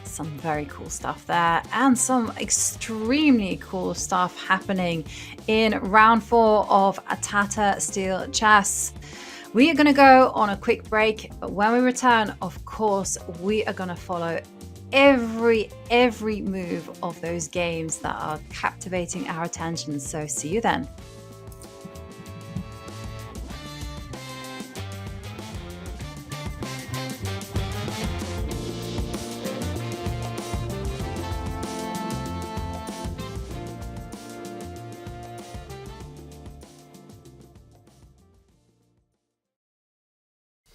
some very cool stuff there and some extremely cool stuff happening in round 4 of Tata Steel Chess. We are going to go on a quick break, but when we return, of course, we are going to follow every move of those games that are captivating our attention. So see you then.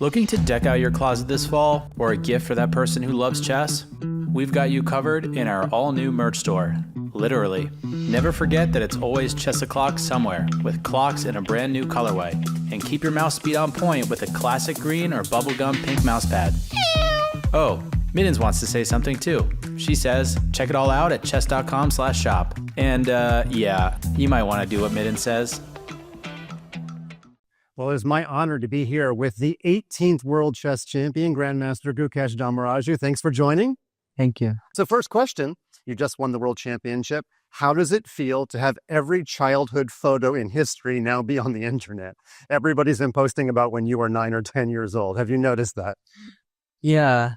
Looking to deck out your closet this fall or a gift for that person who loves chess? We've got you covered in our all-new merch store. Literally. Never forget that it's always chess o'clock somewhere with clocks in a brand new colorway. And keep your mouse speed on point with a classic green or bubblegum pink mouse pad. Oh, Middens wants to say something too. She says, check it all out at chess.com/shop. And yeah, you might want to do what Middens says. Well, it's my honor to be here with the 18th World Chess Champion, Grandmaster Gukesh Damaraju. Thanks for joining. Thank you. So first question, you just won the World Championship. How does it feel to have every childhood photo in history now be on the internet? Everybody's been posting about when you were 9 or 10 years old. Have you noticed that? Yeah,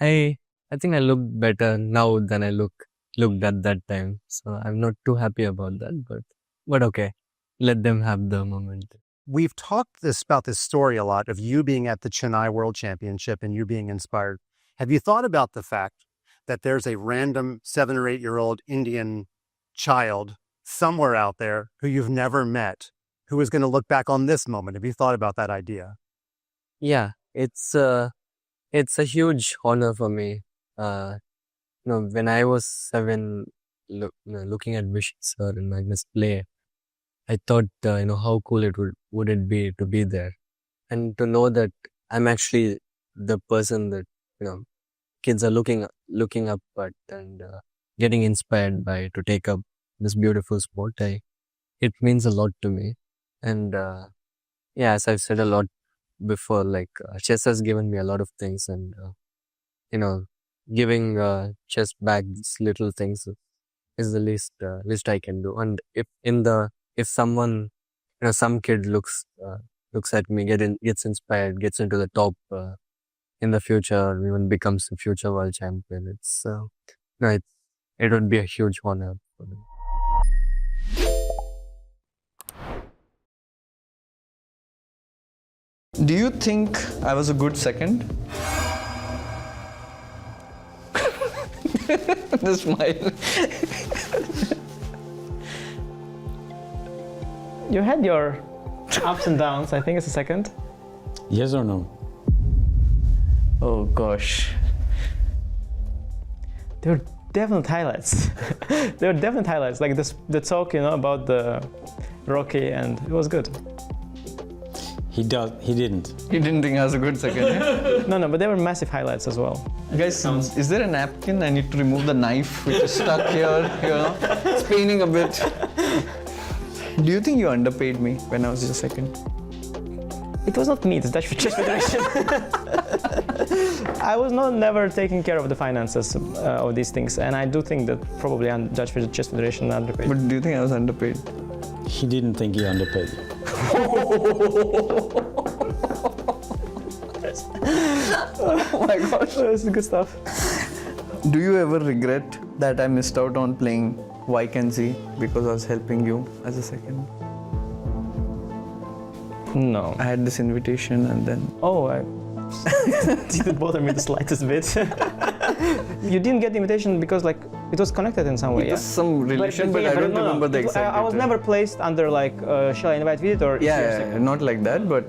I think I look better now than I looked at that time. So I'm not too happy about that, but okay. Let them have the moment. We've talked about this story a lot of you being at the Chennai World Championship and you being inspired. Have you thought about the fact that there's a random 7 or 8 year old Indian child somewhere out there who you've never met who is going to look back on this moment? Have you thought about that idea? Yeah, it's a huge honor for me. When I was 7, looking at Vishy sir and Magnus play, I thought, how cool would it be to be there, and to know that I'm actually the person that kids are looking up at and getting inspired by to take up this beautiful sport. It means a lot to me, and as I've said a lot before, chess has given me a lot of things, and giving chess back these little things is the least I can do. And if someone, some kid looks at me, gets inspired, gets into the top in the future, even becomes a future world champion, it would be a huge honor for me. Do you think I was a good second? The smile. You had your ups and downs. I think it's a second. Yes or no? Oh gosh. There were definite highlights. Like the talk, about the Rocky, and it was good. He didn't. You didn't think I was a good second, eh? No, but there were massive highlights as well. Guys, is there a napkin? I need to remove the knife which is stuck here, It's paining a bit. Do you think you underpaid me when I was just second? It was not me, it's Dutch Chess Federation. I was never taking care of the finances of these things, and I do think that probably Dutch Chess Federation underpaid. But do you think I was underpaid? He didn't think he underpaid you. Oh my gosh. This is good stuff. Do you ever regret that I missed out on playing Wijk Aan Zee because I was helping you as a second? No. I had this invitation and then... It didn't bother me the slightest bit. You didn't get the invitation because it was connected in some way, It was some relation, but I don't remember the exact I was never placed under shall I invite visit or... Yeah, not like that, but...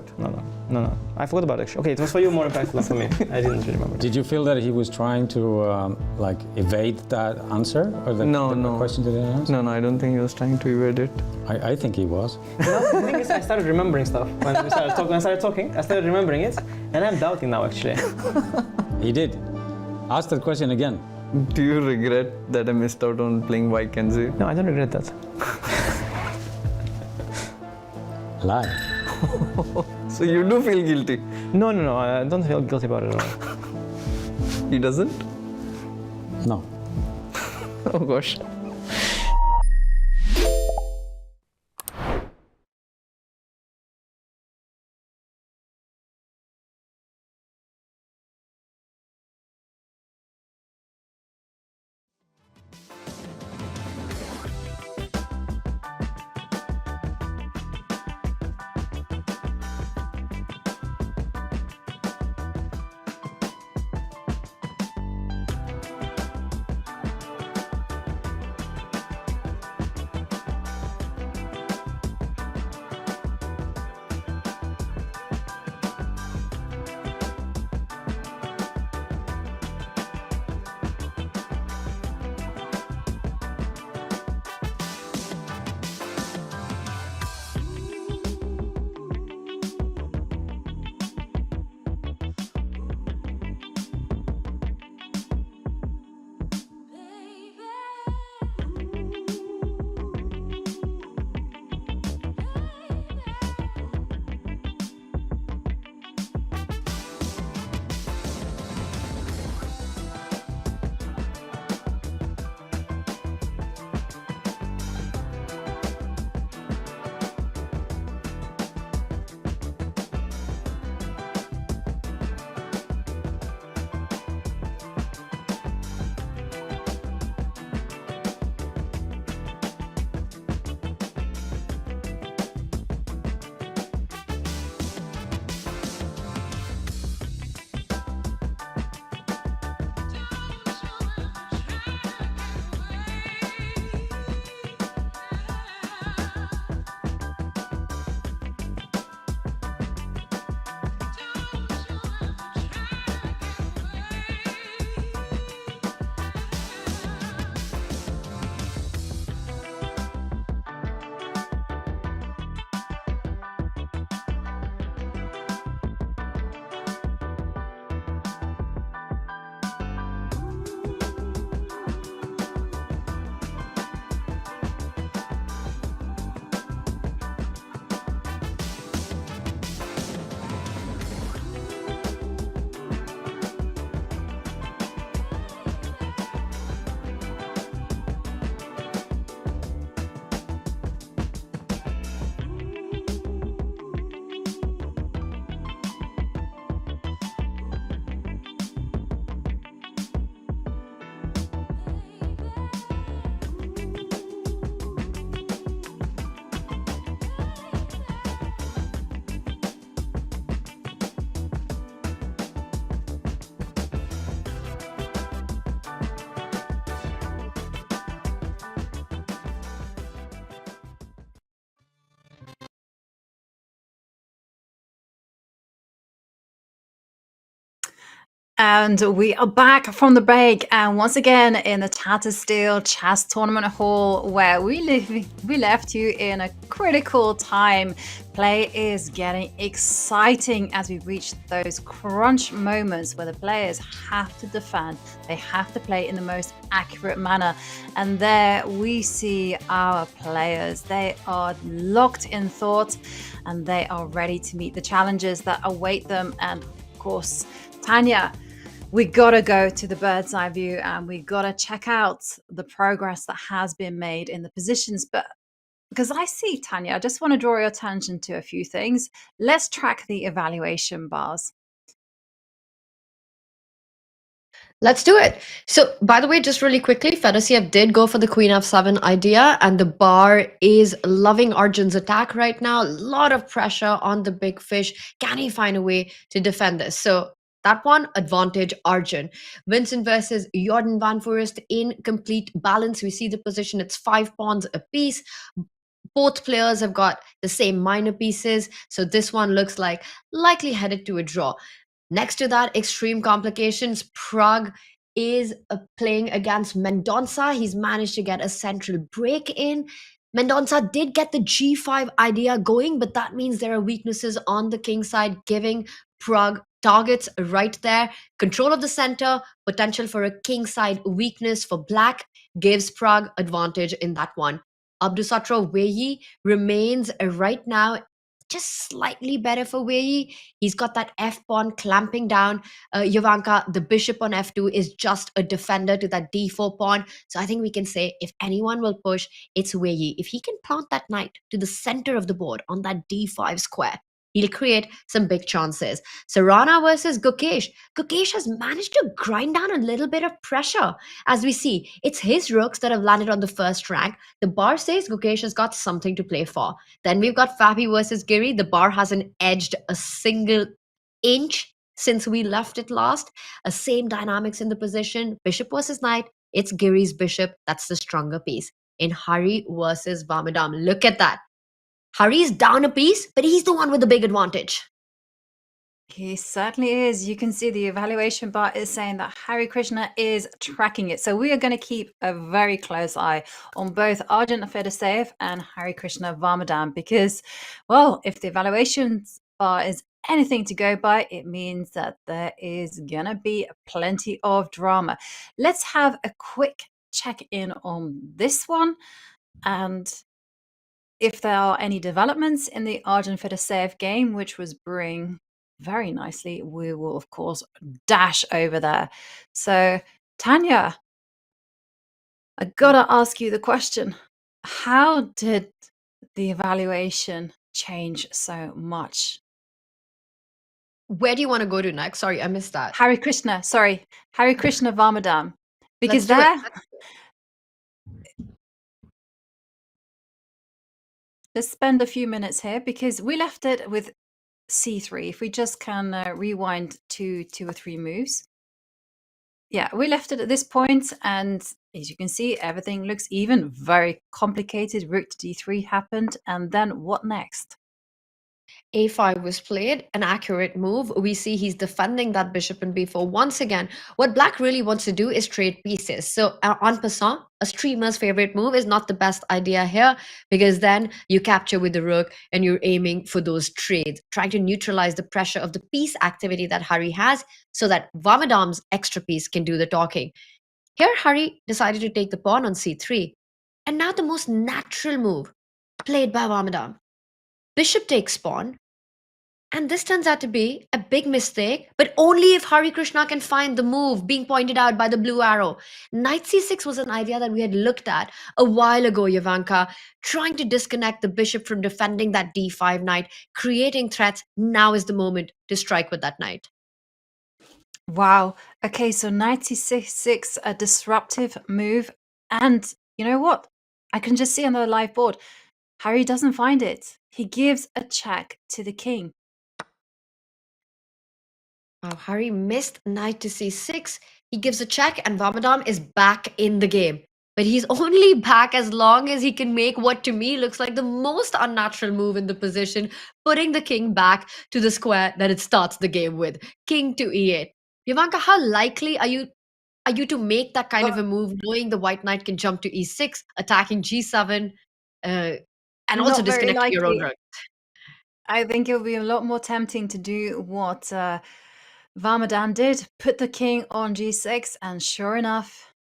No. I forgot about it. Okay, it was for you more impactful than for me. I didn't really remember. Did you feel that he was trying to evade that answer? Or the question to the answer? No, I don't think he was trying to evade it. I think he was. The thing is, I started remembering stuff. When I started talking, I started remembering it, and I'm doubting now, actually. He did. Ask that question again. Do you regret that I missed out on playing Wijk Aan Zee? No, I don't regret that. Lie. So you do feel guilty? No, I don't feel guilty about it at all. He doesn't? No. Oh gosh. And we are back from the break, and once again in the Tata Steel Chess Tournament Hall, where we left you in a critical time. Play is getting exciting as we reach those crunch moments where the players have to defend. They have to play in the most accurate manner. And there we see our players. They are locked in thought, and they are ready to meet the challenges that await them. And of course, Tanya, we gotta go to the bird's eye view, and we gotta check out the progress that has been made in the positions. But because I see, Tanya, I just want to draw your attention to a few things. Let's track the evaluation bars. Let's do it. So, by the way, just really quickly, Fedosiev did go for the Queen f7 idea, and the bar is loving Arjun's attack right now. A lot of pressure on the big fish. Can he find a way to defend this? So, that one, advantage Arjun. Vincent versus Jordan Van Voorst in complete balance. We see the position, it's 5 pawns apiece. Both players have got the same minor pieces. So this one looks like likely headed to a draw. Next to that, extreme complications. Pragg is playing against Mendonça. He's managed to get a central break in. Mendonça did get the g5 idea going, but that means there are weaknesses on the king side, giving Pragg targets right there. Control of the center, potential for a kingside weakness for black gives Pragg advantage in that one. Abdusattorov Wei remains right now just slightly better for Wei. He's got that F pawn clamping down. Jovanka, the bishop on F2 is just a defender to that D4 pawn. So I think we can say if anyone will push, it's Wei. If he can plant that knight to the center of the board on that D5 square, he'll create some big chances. Caruana versus Gukesh. Gukesh has managed to grind down a little bit of pressure. As we see, it's his rooks that have landed on the first rank. The bar says Gukesh has got something to play for. Then we've got Fabi versus Giri. The bar hasn't edged a single inch since we left it last. Same dynamics in the position. Bishop versus knight. It's Giri's bishop. That's the stronger piece. In Hari versus Vamadam. Look at that. Hari's down a piece, but he's the one with the big advantage. He certainly is. You can see the evaluation bar is saying that Hari Krishna is tracking it. So we are going to keep a very close eye on both Arjun Erigaisi and Hari Krishna Vamadam because, well, if the evaluation bar is anything to go by, it means that there is going to be plenty of drama. Let's have a quick check-in on this one and if there are any developments in the Arjun Erigaisi game, which was brewing very nicely, we will, of course, dash over there. So, Tanya, I gotta ask you the question. How did the evaluation change so much? Where do you want to go to next? Sorry, I missed that. Hari Krishna Vamadam. Because there... Let's spend a few minutes here because we left it with c3. If we just can rewind to 2 or 3 moves. Yeah, we left it at this point, and as you can see, everything looks even. Very complicated. Rook to d3 happened, and then what next? A5 was played, an accurate move. We see he's defending that bishop in b4 once again. What black really wants to do is trade pieces. So en passant, a streamer's favorite move is not the best idea here because then you capture with the rook and you're aiming for those trades, trying to neutralize the pressure of the piece activity that Hari has so that Vamadam's extra piece can do the talking. Here, Hari decided to take the pawn on c3. And now the most natural move played by Vamadam. Bishop takes pawn, and this turns out to be a big mistake, but only if Hari Krishna can find the move being pointed out by the blue arrow. Knight c6 was an idea that we had looked at a while ago, Jovanka, trying to disconnect the bishop from defending that d5 knight, creating threats. Now is the moment to strike with that knight. Wow. Okay, so knight c6, a disruptive move, and you know what? I can just see on the live board, Hari doesn't find it. He gives a check to the king. Wow, Hari missed knight to c6. He gives a check and Vamadam is back in the game. But he's only back as long as he can make what to me looks like the most unnatural move in the position, putting the king back to the square that it starts the game with. King to e8. Jovanka, how likely are you to make that kind of a move, knowing the white knight can jump to e6, attacking g7, and also disconnecting your own rook? I think it would be a lot more tempting to do what Vamadam did, put the king on g6, and sure enough,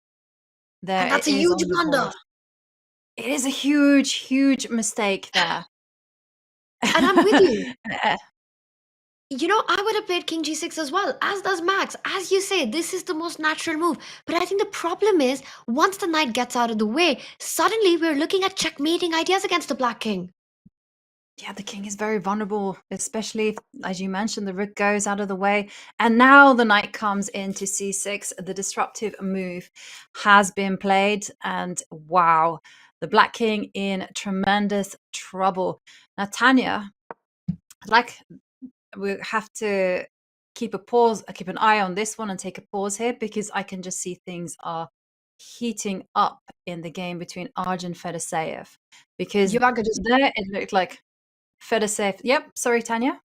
there And that's a it is huge on the blunder. board. It is a huge, huge mistake there. And I'm with you. You know, I would have played king g6 as well, as does Max. As you say, this is the most natural move. But I think the problem is, once the knight gets out of the way, suddenly we're looking at checkmating ideas against the black king. Yeah, the king is very vulnerable, especially if, as you mentioned, the rook goes out of the way. And now the knight comes into c6. The disruptive move has been played. And wow, the black king in tremendous trouble. Now, Tanya, like, we have to keep an eye on this one and take a pause here because I can just see things are heating up in the game between Arjun Erigaisi. Because there it looked like Fedorsev. Yep, sorry, Tanya.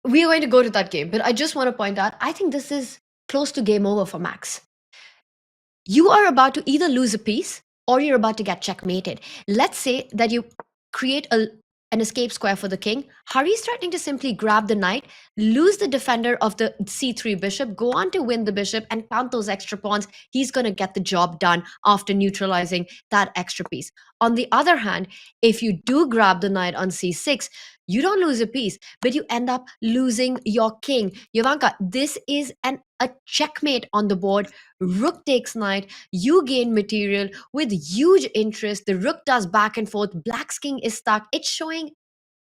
We are going to go to that game, but I just want to point out, I think this is close to game over for Max. You are about to either lose a piece or you're about to get checkmated. Let's say that you create a an escape square for the king. Hurry's threatening to simply grab the knight, lose the defender of the c3 bishop, go on to win the bishop, and count those extra pawns. He's going to get the job done after neutralizing that extra piece. On the other hand, if you do grab the knight on c6, you don't lose a piece, but you end up losing your king. Jovanka, this is a checkmate on the board. Rook takes knight, you gain material with huge interest. The rook does back and forth. Black's king is stuck. It's showing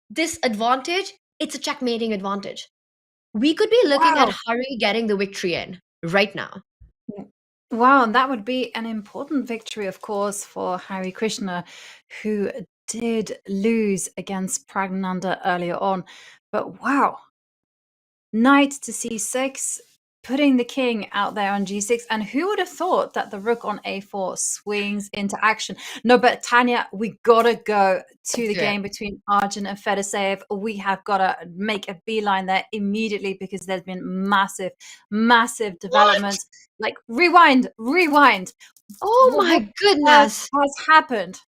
this advantage. It's a checkmating advantage. We could be looking at Hurry getting the victory in right now. Wow, and that would be an important victory, of course, for Hari Krishna, who did lose against Praggnanandhaa earlier on. But wow, knight to c6, putting the king out there on g6. And who would have thought that the rook on a4 swings into action? No, but Tanya, we gotta go to the game between Arjun and Fedoseev. We have gotta make a beeline there immediately because there's been massive developments. Like rewind. Oh my goodness. Has happened?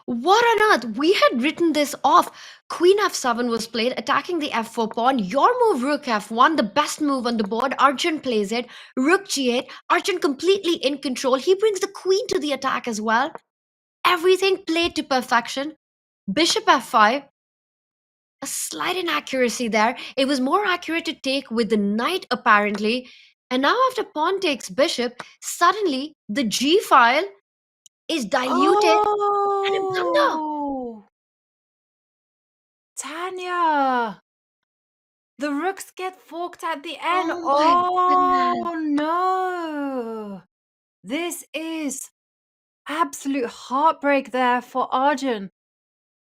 What on earth? We had written this off. Queen f7 was played, attacking the f4 pawn. Your move, rook f1, the best move on the board. Arjun plays it. Rook g8. Arjun completely in control. He brings the queen to the attack as well. Everything played to perfection. Bishop f5. A slight inaccuracy there. It was more accurate to take with the knight, apparently. And now after pawn takes bishop, suddenly the g file is diluted and a blunder. Tanya, the rooks get forked at the end. Oh No. This is absolute heartbreak there for Arjun.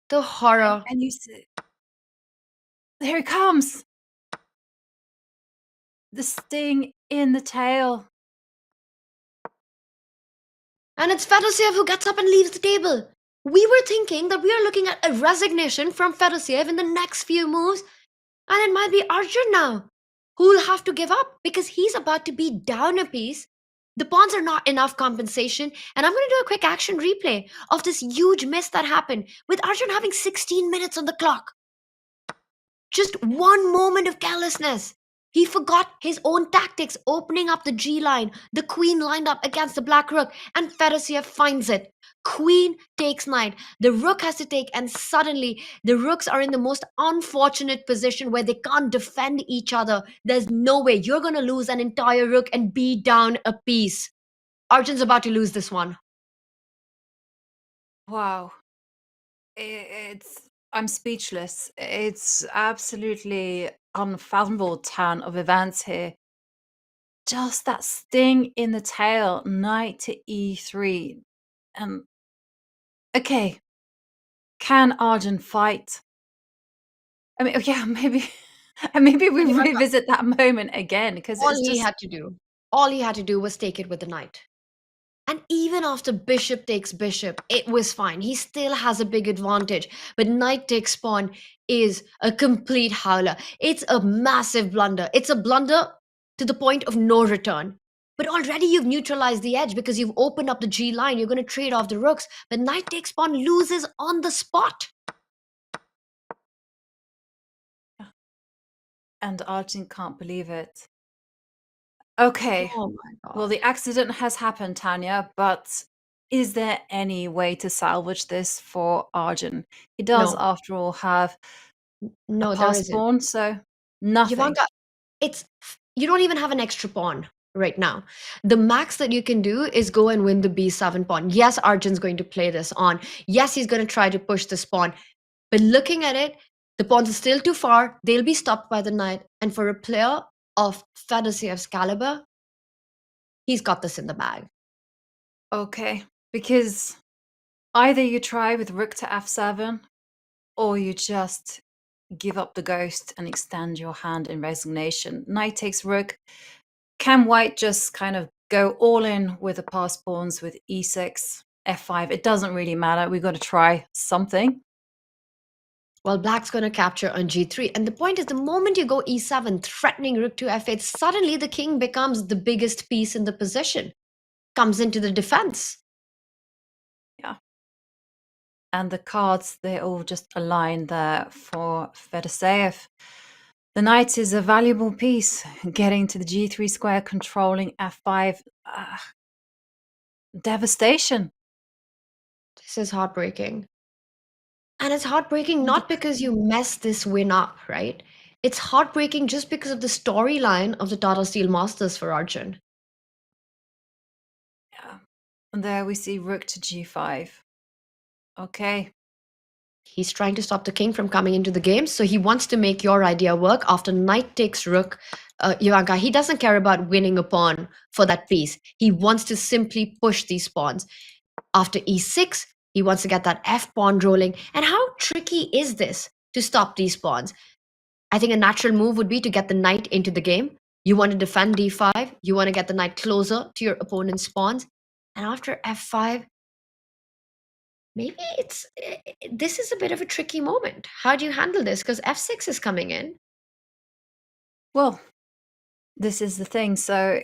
The horror. And you see, here it comes. The sting in the tail. And it's Fedoseev who gets up and leaves the table. We were thinking that we are looking at a resignation from Fedoseev in the next few moves. And it might be Arjun now who will have to give up because he's about to be down a piece. The pawns are not enough compensation. And I'm going to do a quick action replay of this huge miss that happened with Arjun having 16 minutes on the clock. Just one moment of carelessness. He forgot his own tactics, opening up the G line. The queen lined up against the black rook, and Fedoseev finds it. Queen takes knight. The rook has to take, and suddenly the rooks are in the most unfortunate position where they can't defend each other. There's no way you're going to lose an entire rook and be down a piece. Arjun's about to lose this one. Wow. I'm speechless. It's absolutely unfathomable turn of events here. Just that sting in the tail, knight to e3. And okay, can Arjun fight? I mean, yeah, maybe we revisit that moment again because All he had to do was take it with the knight. And even after bishop takes bishop, it was fine. He still has a big advantage. But knight takes pawn is a complete howler. It's a massive blunder. It's a blunder to the point of no return. But already you've neutralized the edge because you've opened up the G line. You're going to trade off the rooks. But knight takes pawn loses on the spot. And Arjun can't believe it. Okay. Oh my God. Well, the accident has happened, Tanya, but is there any way to salvage this for Arjun? He does, No. after all, have No, a there pass isn't. pawn, so nothing. Jovanka, you don't even have an extra pawn right now. The max that you can do is go and win the b7 pawn. Yes, Arjun's going to play this on. Yes, he's going to try to push this pawn. But looking at it, the pawns are still too far. They'll be stopped by the knight. And for a player of Fedoseev's caliber, he's got this in the bag. Okay, because either you try with rook to f7 or you just give up the ghost and extend your hand in resignation. Knight takes rook. Can white just kind of go all in with the pass pawns with e6, f5? It doesn't really matter. We've got to try something. Well, black's going to capture on g3. And the point is, the moment you go e7, threatening rook to f8, suddenly the king becomes the biggest piece in the position. Comes into the defense. Yeah. And the cards, they all just align there for Fedoseev. The knight is a valuable piece, getting to the g3 square, controlling f5. Devastation. This is heartbreaking. And it's heartbreaking not because you messed this win up, right? It's heartbreaking just because of the storyline of the Tata Steel Masters for Arjun. Yeah. And there we see rook to g5. Okay. He's trying to stop the king from coming into the game, so he wants to make your idea work. After knight takes rook, Jovanka, he doesn't care about winning a pawn for that piece. He wants to simply push these pawns. After e6, he wants to get that f pawn rolling. And how tricky is this to stop these pawns? I think a natural move would be to get the knight into the game. You want to defend d5. You want to get the knight closer to your opponent's pawns. And after f5, maybe this is a bit of a tricky moment. How do you handle this? Because f6 is coming in. Well, this is the thing. So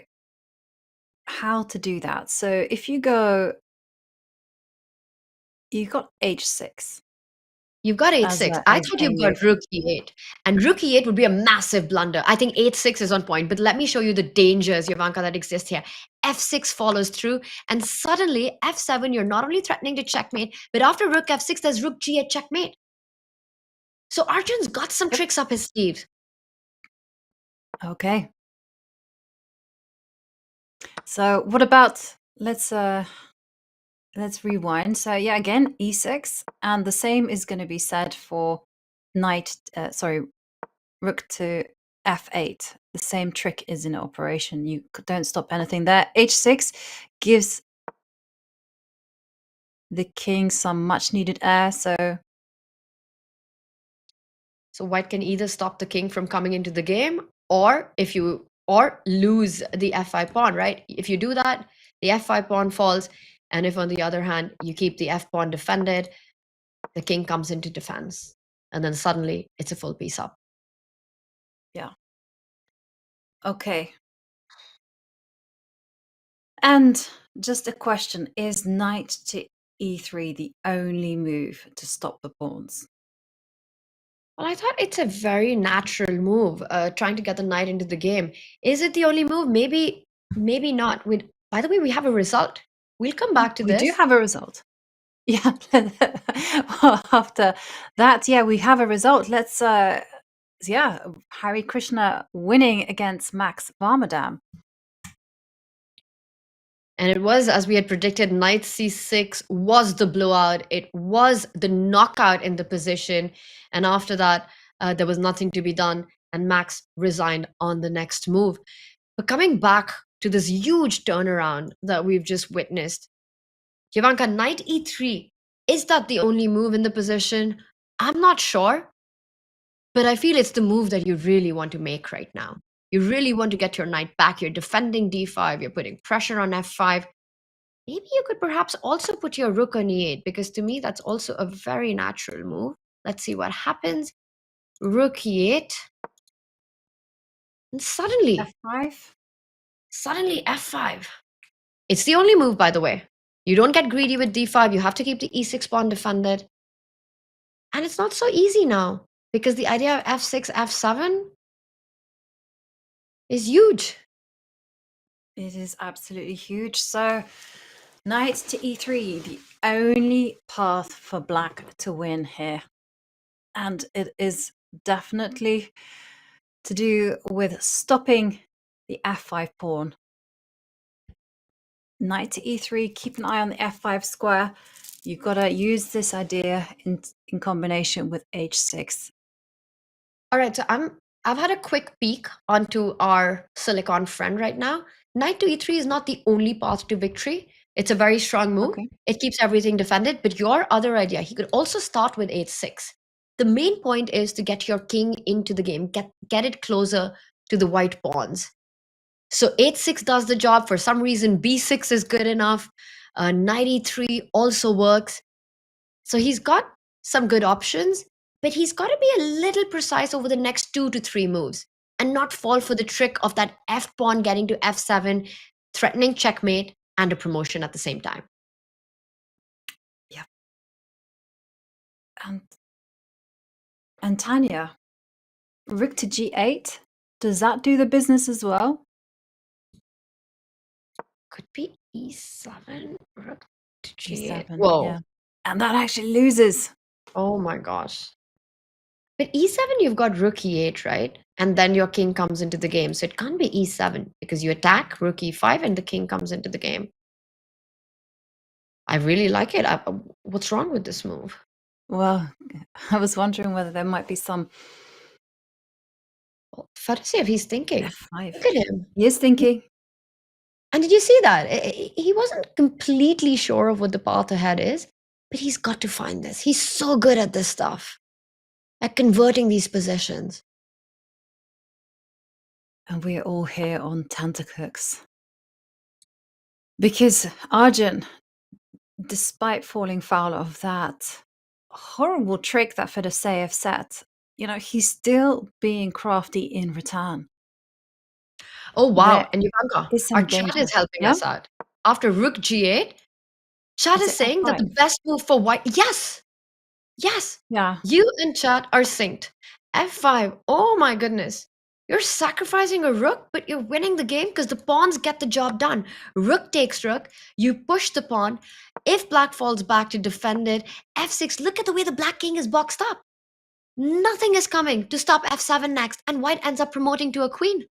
how to do that? So if you go, you've got h6. You've got As h6. a- I as thought a you've got move. rook e8. And rook e8 would be a massive blunder. I think h6 is on point. But let me show you the dangers, Jovanka, that exist here. f6 follows through. And suddenly, f7, you're not only threatening to checkmate, but after rook f6, there's rook g8 checkmate. So Arjun's got some tricks up his sleeves. Okay. So what about, let's rewind. So yeah, again, e6, and the same is going to be said for rook to f8. The same trick is in operation. You don't stop anything there. h6 gives the king some much needed air. So white can either stop the king from coming into the game, or lose the f5 pawn, right? If you do that, the f5 pawn falls, and if on the other hand you keep the f pawn defended, the king comes into defense, and then suddenly it's a full piece up. yeah. Okay. And just a question, is knight to e3 the only move to stop the pawns? Well, I thought it's a very natural move, trying to get the knight into the game. Is it the only move? Maybe not. By the way, we have a result. We'll come back to this. We do have a result. Yeah. Well, after that, yeah, we have a result. Let's, Hari Krishna winning against Max Varmadam. And it was, as we had predicted, knight c6 was the blowout. It was the knockout in the position. And after that, there was nothing to be done. And Max resigned on the next move. But coming back to this huge turnaround that we've just witnessed, Jovanka, knight e3, is that the only move in the position? I'm not sure. But I feel it's the move that you really want to make right now. You really want to get your knight back. You're defending d5. You're putting pressure on f5. Maybe you could perhaps also put your rook on e8, because to me, that's also a very natural move. Let's see what happens. Rook e8. And suddenly, f5. Suddenly f5. It's the only move, by the way. You don't get greedy with d5. You have to keep the e6 pawn defended. And it's not so easy now, because the idea of f6, f7 is huge. It is absolutely huge. So knight to e3, the only path for black to win here. And it is definitely to do with stopping the f5 pawn. Knight to e3, keep an eye on the f5 square. You've got to use this idea in combination with h6. All right, so I've had a quick peek onto our Silicon friend right now. Knight to e3 is not the only path to victory. It's a very strong move. Okay. It keeps everything defended. But your other idea, he could also start with h6. The main point is to get your king into the game, get it closer to the white pawns. So h6 does the job. For some reason, b6 is good enough. Knight e3 also works. So he's got some good options, but he's got to be a little precise over the next 2 to 3 moves and not fall for the trick of that f pawn getting to f7, threatening checkmate and a promotion at the same time. Yeah. And Tanya, rook to g8, does that do the business as well? Could be e7, rook to g8. g7, Whoa. yeah. And that actually loses. Oh my gosh. But e7, you've got rook e8, right? And then your king comes into the game. So it can't be e7 because you attack rook e5 and the king comes into the game. I really like it. What's wrong with this move? Well, I was wondering whether there might be some Fedosiev, he's thinking. f5. Look at him. He is thinking. And did you see that? He wasn't completely sure of what the path ahead is, but he's got to find this. He's so good at this stuff, at converting these positions. And we're all here on tenterhooks. Because Arjun, despite falling foul of that horrible trick that Fedosiev set, he's still being crafty in return. Oh, wow. There And Ivanka, is some our chat danger. is helping Yeah? us out. After rook g8, chat Is is it saying that the F5? best move for white. Yes. Yes. Yeah. You and chat are synced. F5. Oh my goodness. You're sacrificing a rook, but you're winning the game because the pawns get the job done. Rook takes rook. You push the pawn. If black falls back to defend it, f6. Look at the way the black king is boxed up. Nothing is coming to stop f7 next, and white ends up promoting to a queen.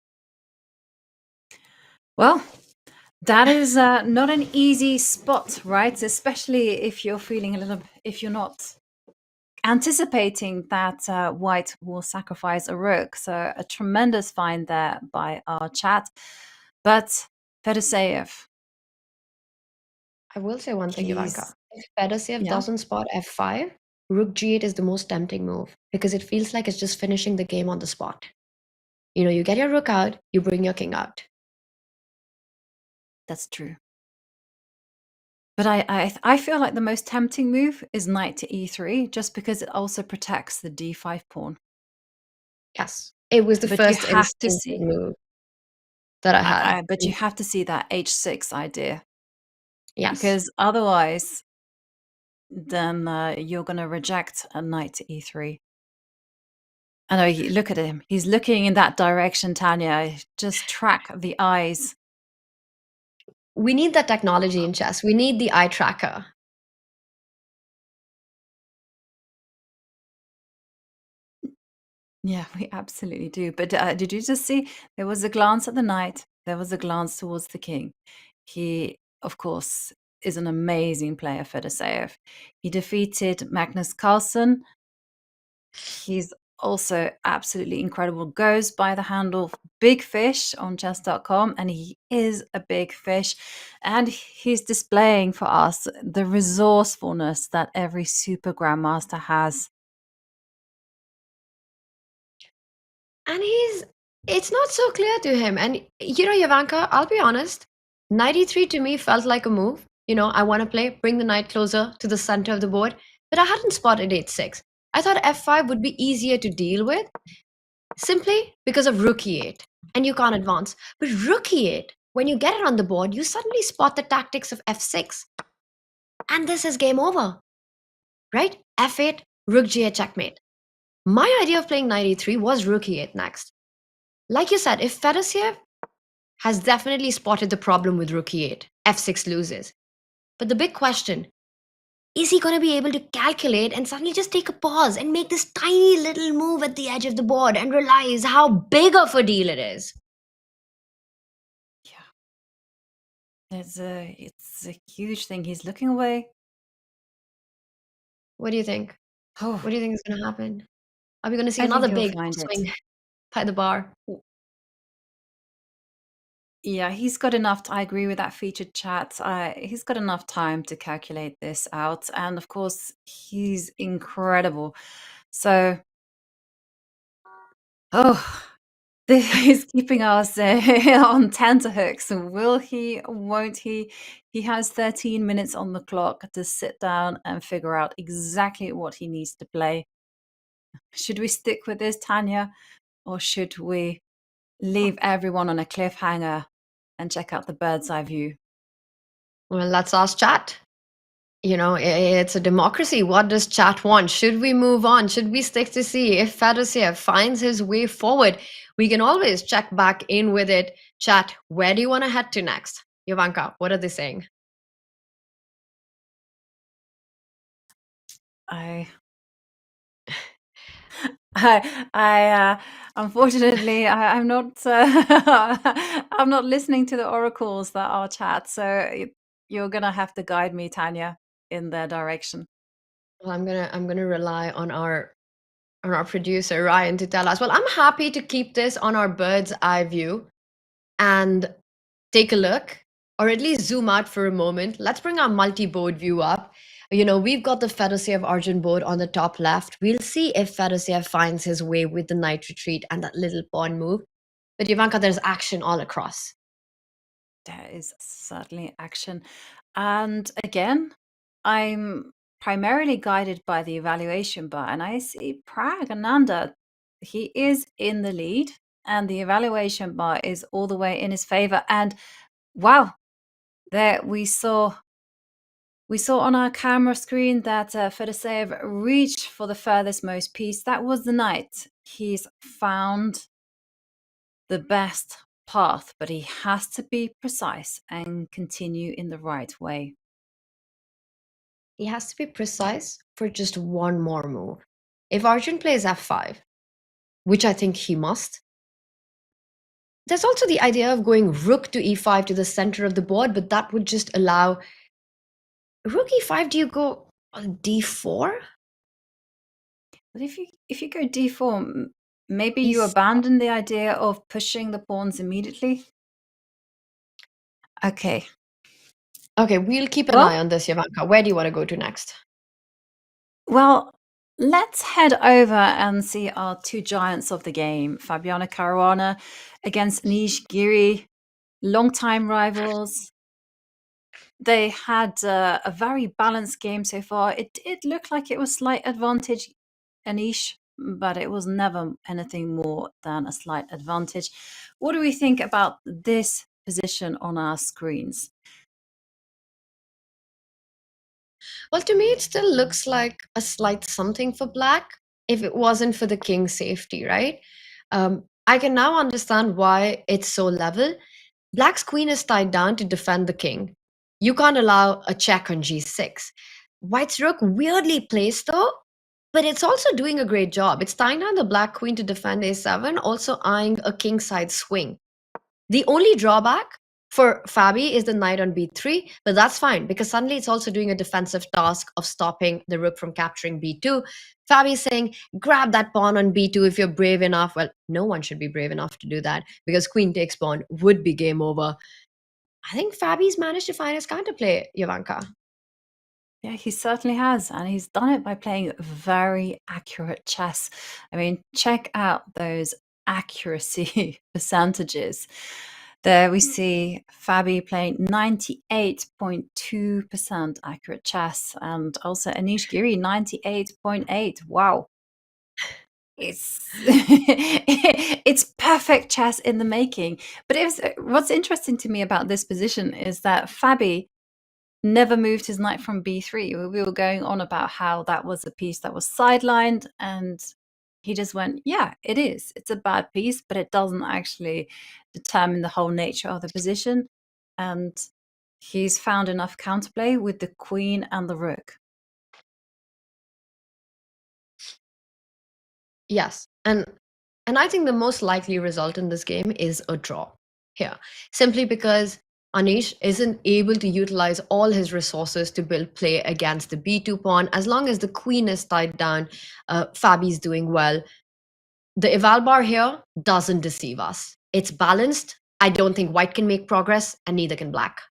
Well, that is not an easy spot, right? Especially if you're feeling if you're not anticipating that white will sacrifice a rook. So a tremendous find there by our chat. But Fedosiev. I will say one thing, Ivanka. If Fedosiev doesn't spot f5, rook g8 is the most tempting move because it feels like it's just finishing the game on the spot. You get your rook out, you bring your king out. That's true. But I feel like the most tempting move is knight to e3, just because it also protects the d5 pawn. Yes, it was the But first you have to instinct see move that I had. but you have to see that h6 idea. Yes. Because otherwise, then you're going to reject a knight to e3. I know, look at him. He's looking in that direction, Tanya. Just track the eyes. We need that technology in chess. We need the eye tracker. Yeah, we absolutely do. But did you just see? There was a glance at the knight. There was a glance towards the king. He, of course, is an amazing player, Fedosiev. He defeated Magnus Carlsen. He's also absolutely incredible. Goes by the handle Big Fish on chess.com, and he is a big fish. And he's displaying for us the resourcefulness that every super grandmaster has. And it's not so clear to him. And Ivanka, I'll be honest, knight e3 to me felt like a move. I want to play, bring the knight closer to the center of the board, but I hadn't spotted h6. I thought f5 would be easier to deal with simply because of rook e8, and you can't advance. But rook e8, when you get it on the board, you suddenly spot the tactics of f6. And this is game over, right? f8, rook g8 checkmate. My idea of playing knight e3 was rook e8 next. Like you said, if Fedosiev has definitely spotted the problem with rook e8, f6 loses. But the big question, is he going to be able to calculate and suddenly just take a pause and make this tiny little move at the edge of the board and realize how big of a deal it is? It's a huge thing. He's looking away. What do you think? Oh. What do you think is going to happen? Are we going to see I another think he'll big find swing it. by the bar? Yeah, he's got enough. I agree with that featured chat. He's got enough time to calculate this out. And of course, he's incredible. So, he's keeping us on tenterhooks. Will he? Won't he? He has 13 minutes on the clock to sit down and figure out exactly what he needs to play. Should we stick with this, Tanya? Or should we leave everyone on a cliffhanger and check out the bird's eye view? Well, let's ask chat. You know, it's a democracy. What does chat want? Should we move on? Should we stick to C? If Fedosiev finds his way forward, we can always check back in with it. Chat, where do you want to head to next? Jovanka, what are they saying? Unfortunately, I'm not. I'm not listening to the oracles that are chat. So you're gonna have to guide me, Tanya, in their direction. Well, I'm gonna rely on our producer Ryan to tell us. Well, I'm happy to keep this on our bird's eye view and take a look, or at least zoom out for a moment. Let's bring our multi-board view up. You know, we've got the Fedosiev Arjun board on the top left. We'll see if Fedosiev finds his way with the knight retreat and that little pawn move. But Jovanka, there's action all across. There is certainly action. And again, I'm primarily guided by the evaluation bar, and I see Praggnanandhaa. He is in the lead, and the evaluation bar is all the way in his favor. And wow, there we saw on our camera screen that Fedosiev reached for the furthest most piece. That was the knight. He's found the best path, but he has to be precise and continue in the right way. He has to be precise for just one more move. If Arjun plays f5, which I think he must, there's also the idea of going rook to e5 to the center of the board, but that would just allow rook e5. Do you go on d4? But if you go d4, maybe you abandon the idea of pushing the pawns immediately. Okay. Okay, we'll keep an eye on this, Jovanka. Where do you want to go to next? Well, let's head over and see our two giants of the game, Fabiano Caruana against Anish Giri, longtime rivals. They had a very balanced game so far. It did look like it was slight advantage Anish, but it was never anything more than a slight advantage. What do we think about this position on our screens? Well, to me, it still looks like a slight something for black if it wasn't for the king's safety, right? I can now understand why it's so level. Black's queen is tied down to defend the king. You can't allow a check on g6. White's rook weirdly placed though, but it's also doing a great job. It's tying down the black queen to defend a7, also eyeing a kingside swing. The only drawback for Fabi is the knight on b3, but that's fine because suddenly it's also doing a defensive task of stopping the rook from capturing b2. Fabi is saying, grab that pawn on b2 if you're brave enough. Well, no one should be brave enough to do that because queen takes pawn would be game over. I think Fabi's managed to find his counterplay, Jovanka. Yeah, he certainly has, and he's done it by playing very accurate chess. I mean, check out those accuracy percentages. There we see Fabi playing 98.2% accurate chess, and also Anish Giri 98.8. Wow. It's it's perfect chess in the making. But what's interesting to me about this position is that Fabi never moved his knight from b3. We were going on about how that was a piece that was sidelined, and he just went, yeah, it is. It's a bad piece, but it doesn't actually determine the whole nature of the position. And he's found enough counterplay with the queen and the rook. Yes, and I think the most likely result in this game is a draw here, simply because Anish isn't able to utilize all his resources to build play against the b2 pawn. As long as the queen is tied down, Fabi's doing well. The eval bar here doesn't deceive us. It's balanced. I don't think white can make progress, and neither can black.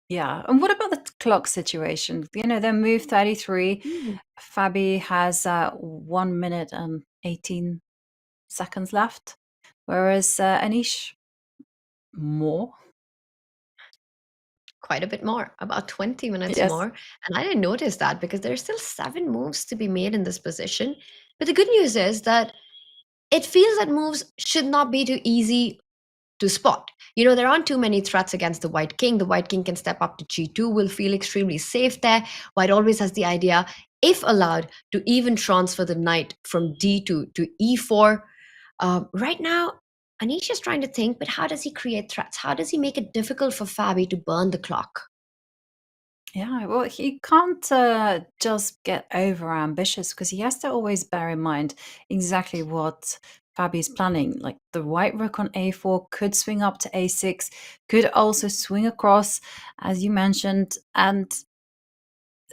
Yeah, and what about the clock situation? You know, they're move 33. Fabi has 1 minute and 18 seconds left, whereas Anish more. Quite a bit more, about 20 minutes Yes. more. And I didn't notice that because there are still 7 moves to be made in this position. But the good news is that it feels that moves should not be too easy to spot. You know, there aren't too many threats against the white king. The white king can step up to g2, will feel extremely safe there. White always has the idea, if allowed, to even transfer the knight from d2 to e4. Right now, Anish is trying to think, but how does he create threats? How does he make it difficult for Fabi to burn the clock? Yeah, well, he can't just get over ambitious because he has to always bear in mind exactly what Fabi's planning. Like the white rook on a4 could swing up to a6, could also swing across, as you mentioned, and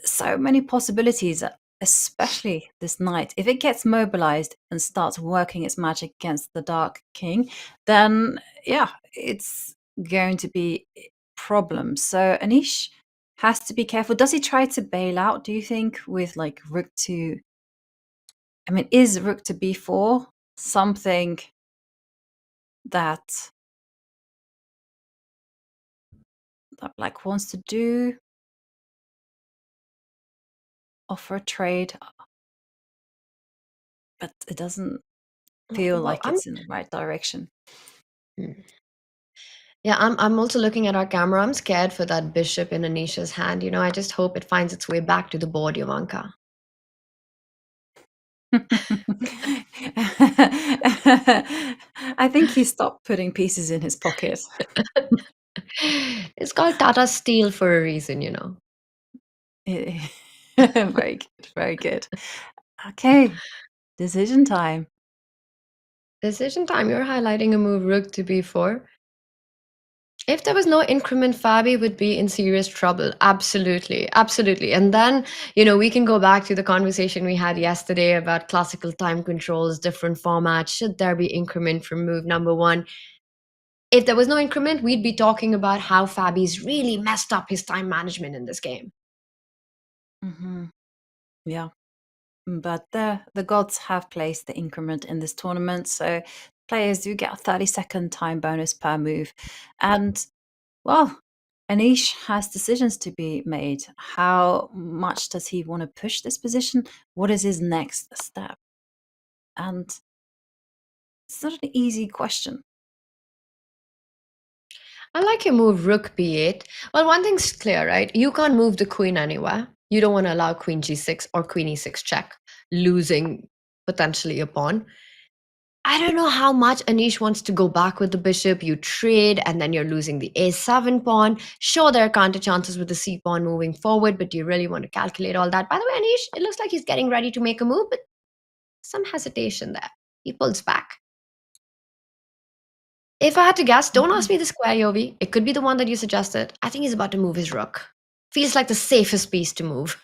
so many possibilities, especially this knight. If it gets mobilized and starts working its magic against the dark king, then yeah, it's going to be problems. So Anish has to be careful. Does he try to bail out, do you think, with like rook to... I mean, is rook to b4 something that Black wants to do? Offer a trade? But it doesn't feel like it's in the right direction. Yeah, I'm also looking at our camera. I'm scared for that bishop in Anisha's hand. You know, I just hope it finds its way back to the board, Jovanka. I think he stopped putting pieces in his pocket. It's called Tata Steel for a reason, you know. Very good, very good. Okay, decision time. Decision time. You're highlighting a move rook to b4. If there was no increment, Fabi would be in serious trouble. Absolutely. Absolutely. And then, you know, we can go back to the conversation we had yesterday about classical time controls, different formats. Should there be increment for move number one? If there was no increment, we'd be talking about how Fabi's really messed up his time management in this game. Yeah. But the gods have placed the increment in this tournament, so players do get a 30-second time bonus per move. And, well, Anish has decisions to be made. How much does he want to push this position? What is his next step? And it's not an easy question. I like your move rook b8. Well, one thing's clear, right? You can't move the queen anywhere. You don't want to allow queen g6 or queen e6 check, losing potentially a pawn. I don't know how much Anish wants to go back with the bishop. You trade and then you're losing the a7 pawn. Sure, there are counter chances with the c pawn moving forward, but do you really want to calculate all that? By the way, Anish, it looks like he's getting ready to make a move, but some hesitation there. He pulls back. If I had to guess, don't ask me the square, Yovi. It could be the one that you suggested. I think he's about to move his rook. Feels like the safest piece to move.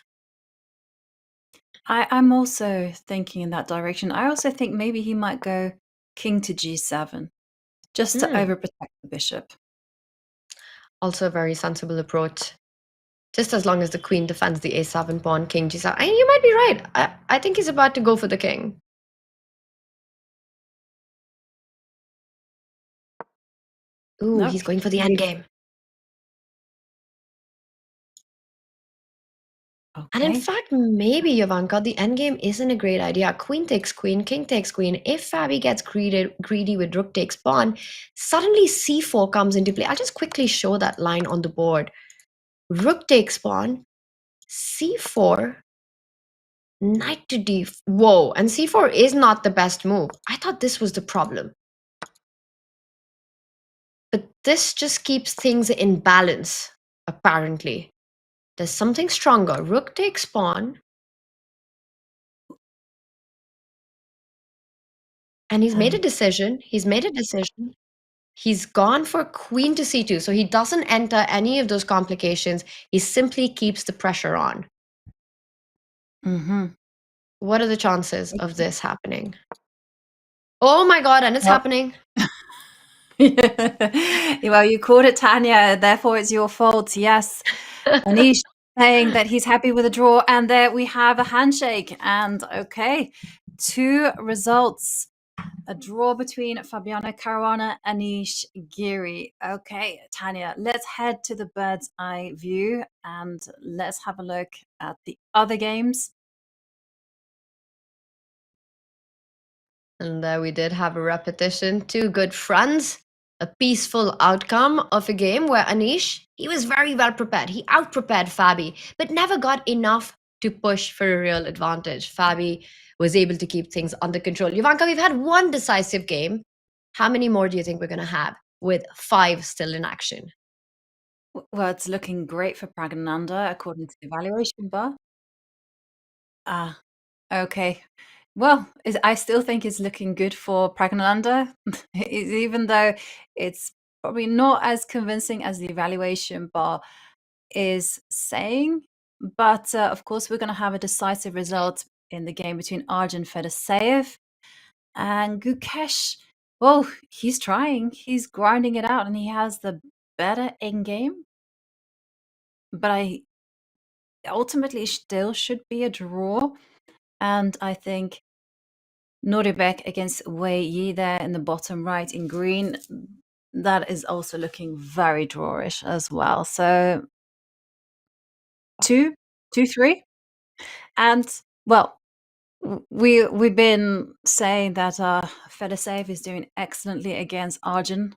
I'm also thinking in that direction. I also think maybe he might go king to g7, just to overprotect the bishop. Also a very sensible approach. Just as long as the queen defends the a7 pawn, king g7. I mean, you might be right. I think he's about to go for the king. Ooh, Nope. He's going for the endgame. Okay. And in fact, maybe, Jovanka, the endgame isn't a great idea. Queen takes queen, king takes queen. If Fabi gets greedy with rook takes pawn, suddenly c4 comes into play. I'll just quickly show that line on the board. Rook takes pawn, c4, knight to d. Whoa, and c4 is not the best move. I thought this was the problem. But this just keeps things in balance, apparently. There's something stronger. Rook takes pawn. And he's made a decision. He's gone for queen to c2. So he doesn't enter any of those complications. He simply keeps the pressure on. What are the chances of this happening? Oh my God, and it's happening. Well, you called it, Tanya, therefore it's your fault. Yes. Anish saying that he's happy with the draw, and there we have a handshake. And okay, 2 results. A draw between Fabiano Caruana and Anish Giri. Okay, Tanya, let's head to the bird's eye view and let's have a look at the other games. And there we did have a repetition. 2 good friends, a peaceful outcome of a game where Anish, he was very well prepared. He out-prepared Fabi, but never got enough to push for a real advantage. Fabi was able to keep things under control. Jovanka, we've had one decisive game. How many more do you think we're going to have with 5 still in action? Well, it's looking great for Praggnanandhaa according to the evaluation bar. Okay. Well, I still think it's looking good for Praggnanandhaa, even though it's probably not as convincing as the evaluation bar is saying. But of course, we're going to have a decisive result in the game between Arjun Fedoseev and Gukesh. Well, he's trying, he's grinding it out, and he has the better in game. But I ultimately still should be a draw. And I think Nodirbek against Wei Yi there in the bottom right in green, that is also looking very drawish as well. So 2-3. And well, we've been saying that Fedoseev is doing excellently against Arjun.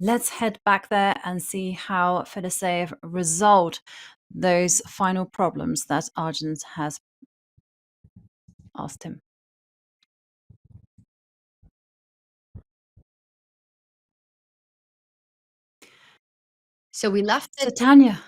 Let's head back there and see how Fedoseev resolved those final problems that Arjun has asked him. So we left it. So Tanya.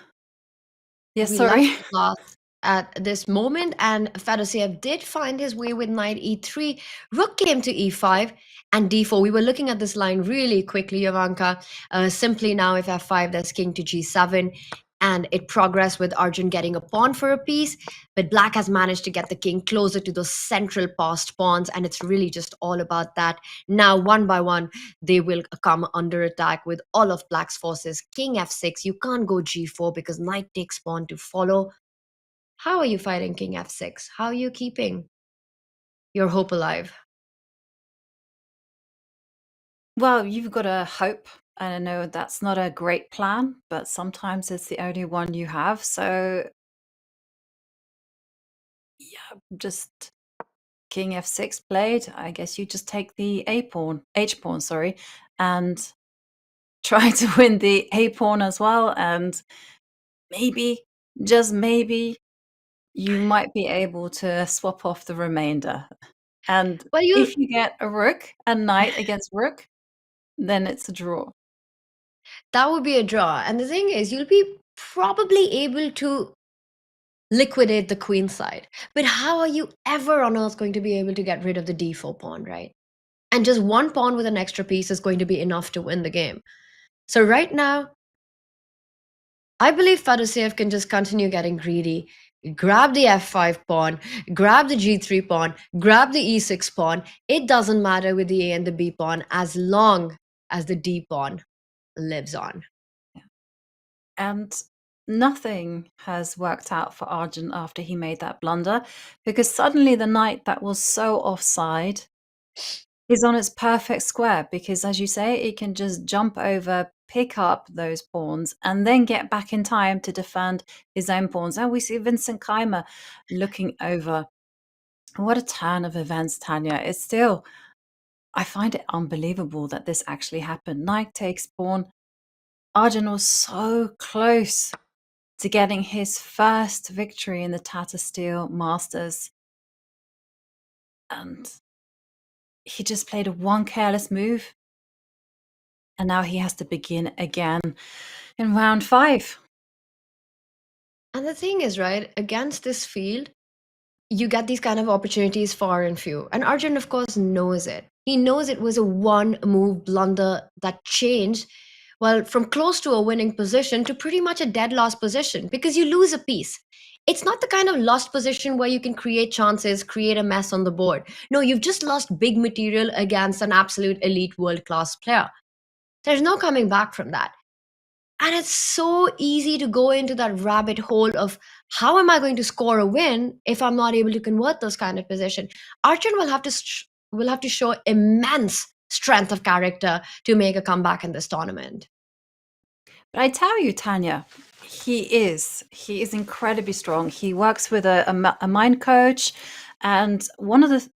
Yes, We sorry. left the class at this moment, and Fedoseev did find his way with knight e3. Rook came to e5 and d4. We were looking at this line really quickly, Jovanka. Simply now, if f5, there's king to g7. And it progressed with Arjun getting a pawn for a piece, but Black has managed to get the king closer to those central passed pawns, and it's really just all about that. Now, one by one, they will come under attack with all of Black's forces. King f6, you can't go g4 because knight takes pawn to follow. How are you fighting king f6? How are you keeping your hope alive? Well, you've got to hope. And I know that's not a great plan, but sometimes it's the only one you have. So, yeah, just king f6 played. I guess you just take the h pawn, sorry, and try to win the a pawn as well. And maybe, just maybe, you might be able to swap off the remainder. And if you get a rook and knight against rook, then it's a draw. That would be a draw. And the thing is, you'll be probably able to liquidate the queen side. But how are you ever on earth going to be able to get rid of the d4 pawn, right? And just one pawn with an extra piece is going to be enough to win the game. So right now, I believe Fedoseev can just continue getting greedy, grab the f5 pawn, grab the g3 pawn, grab the e6 pawn. It doesn't matter with the a and the b pawn as long as the d pawn lives on. And nothing has worked out for Arjun after he made that blunder, because suddenly the knight that was so offside is on its perfect square, because as you say, it can just jump over, pick up those pawns, and then get back in time to defend his own pawns. And we see Vincent Keimer looking over. What a turn of events, Tanya. It's still, I find it unbelievable that this actually happened. Knight takes pawn. Arjun was so close to getting his first victory in the Tata Steel Masters. And he just played one careless move. And now he has to begin again in round 5. And the thing is, right, against this field, you get these kind of opportunities far and few. And Arjun, of course, knows it. He knows it was a one-move blunder that changed, well, from close to a winning position to pretty much a dead lost position, because you lose a piece. It's not the kind of lost position where you can create chances, create a mess on the board. No, you've just lost big material against an absolute elite world-class player. There's no coming back from that. And it's so easy to go into that rabbit hole of how am I going to score a win if I'm not able to convert those kind of position. Arjun will have to show immense strength of character to make a comeback in this tournament. But I tell you, Tanya, he is incredibly strong. He works with a mind coach, and one of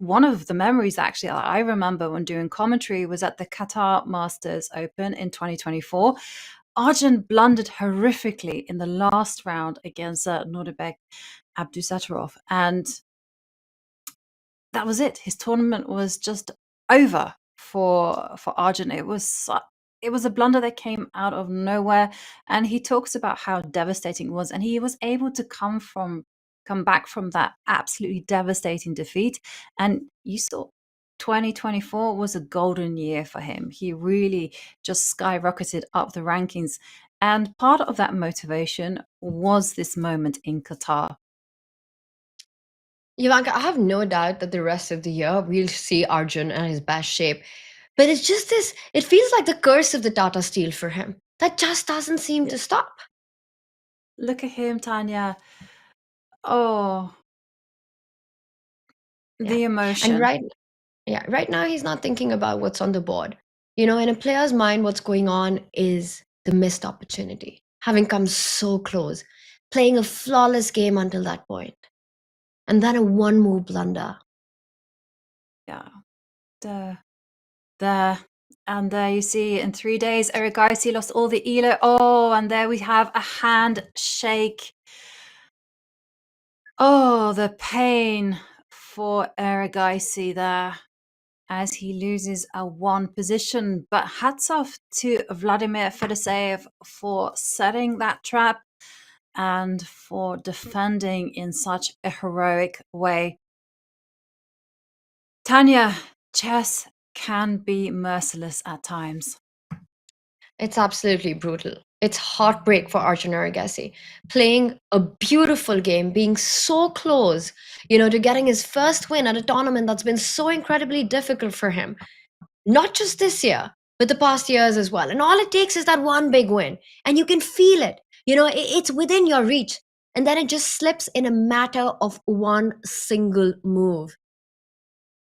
one of the memories actually that I remember when doing commentary was at the Qatar Masters Open in 2024. Arjun blundered horrifically in the last round against Nodirbek Abdusattorov, and that was it. His tournament was just over for Arjun. It was a blunder that came out of nowhere, and he talks about how devastating it was, and he was able to come back from that absolutely devastating defeat. And you saw 2024 was a golden year for him. He really just skyrocketed up the rankings, and part of that motivation was this moment in Qatar. Jovanka, I have no doubt that the rest of the year we'll see Arjun in his best shape. But it's just this, it feels like the curse of the Tata Steel for him. That just doesn't seem to stop. Look at him, Tanya. Oh, the emotion. And right now he's not thinking about what's on the board. In a player's mind, what's going on is the missed opportunity, having come so close, playing a flawless game until that point, and then a one-move blunder. Yeah. There. And there you see, in 3 days, Erigaisi lost all the elo. Oh, and there we have a handshake. Oh, the pain for Erigaisi there as he loses a 1 position. But hats off to Vladimir Fedoseev for setting that trap and for defending in such a heroic way. Tanya, chess can be merciless at times. It's absolutely brutal. It's heartbreak for Arjun Erigaisi, playing a beautiful game, being so close, to getting his first win at a tournament that's been so incredibly difficult for him. Not just this year, but the past years as well. And all it takes is that one big win, and you can feel it. It's within your reach, and then it just slips in a matter of one single move.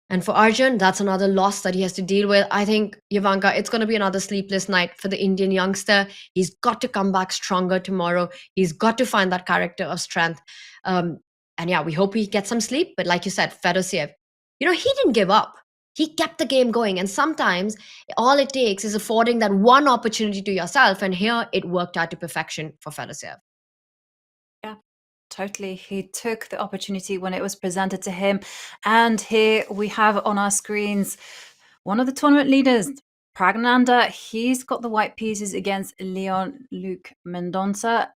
And for Arjun, that's another loss that he has to deal with. I think, Jovanka, it's going to be another sleepless night for the Indian youngster. He's got to come back stronger tomorrow. He's got to find that character of strength. And yeah, we hope he gets some sleep. But like you said, Fedoseev, he didn't give up. He kept the game going. And sometimes all it takes is affording that one opportunity to yourself. And here it worked out to perfection for Fedoseev. Totally. He took the opportunity when it was presented to him. And here we have on our screens one of the tournament leaders, Praggnanandhaa. He's got the white pieces against Leon Luke Mendonça.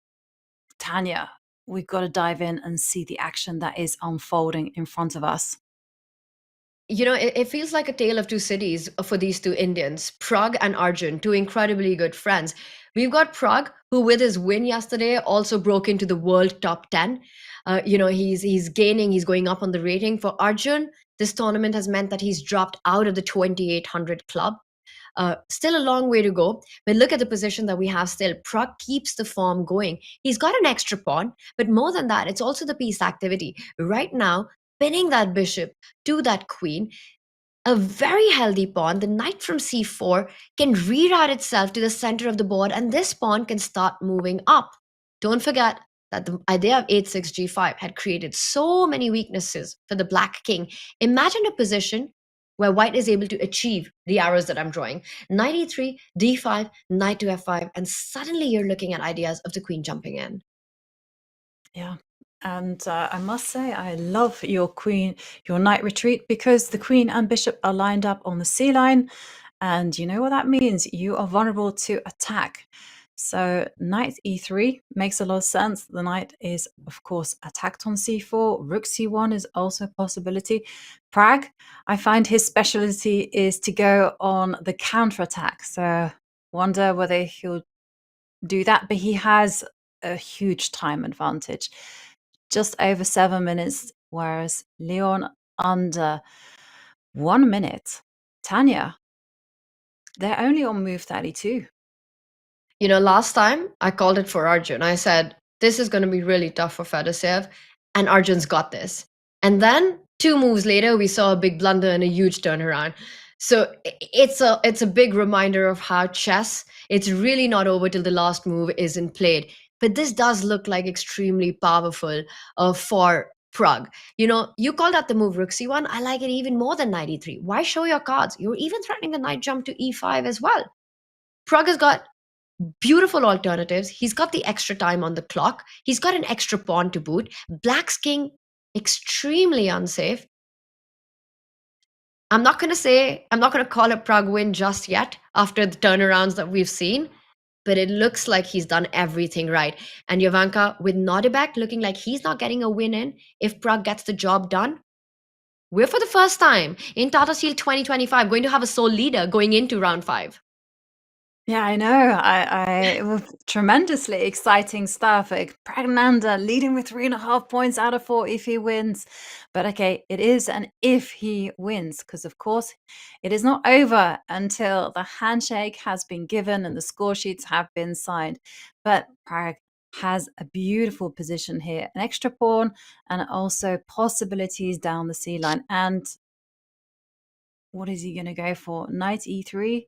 Tanya, we've got to dive in and see the action that is unfolding in front of us. It feels like a tale of two cities for these two Indians, Pragg and Arjun, two incredibly good friends. We've got Pragg, who with his win yesterday also broke into the world top 10. He's gaining, he's going up on the rating. For Arjun, this tournament has meant that he's dropped out of the 2800 club. Still a long way to go, but look at the position that we have still. Pragg keeps the form going. He's got an extra pawn, but more than that, it's also the piece activity. Right now, pinning that bishop to that queen, a very healthy pawn, the knight from c4, can reroute itself to the center of the board, and this pawn can start moving up. Don't forget that the idea of 8-6 g5 had created so many weaknesses for the black king. Imagine a position where white is able to achieve the arrows that I'm drawing. Knight e3, d5, knight to f5, and suddenly you're looking at ideas of the queen jumping in. Yeah. And I must say, I love your knight retreat, because the queen and bishop are lined up on the c line. And you know what that means? You are vulnerable to attack. So knight e3 makes a lot of sense. The knight is, of course, attacked on c4. Rook c1 is also a possibility. Pragg, I find his specialty is to go on the counterattack. So wonder whether he'll do that. But he has a huge time advantage. Just over 7 minutes, whereas Leon under 1 minute. Tanya, they're only on move 32. Last time I called it for Arjun. I said, this is going to be really tough for Fedoseev, and Arjun's got this. And then 2 moves later, we saw a big blunder and a huge turnaround. So it's a big reminder of how chess, it's really not over till the last move isn't played. But this does look like extremely powerful for Pragg. You called out the move rook c1. I like it even more than knight e3. Why show your cards? You're even threatening the knight jump to e5 as well. Pragg has got beautiful alternatives. He's got the extra time on the clock. He's got an extra pawn to boot. Black's king, extremely unsafe. I'm not going to call a Pragg win just yet after the turnarounds that we've seen, but it looks like he's done everything right. And Jovanka, with Nodirbek looking like he's not getting a win in if Pragg gets the job done, we're for the first time in Tata Steel 2025 going to have a sole leader going into round 5. Yeah, I know. It was tremendously exciting stuff. Praggnanandhaa leading with 3.5 points out of 4 if he wins. But okay, it is an if he wins, because of course it is not over until the handshake has been given and the score sheets have been signed. But Pragg has a beautiful position here, an extra pawn and also possibilities down the C line. And what is he going to go for? Knight e3?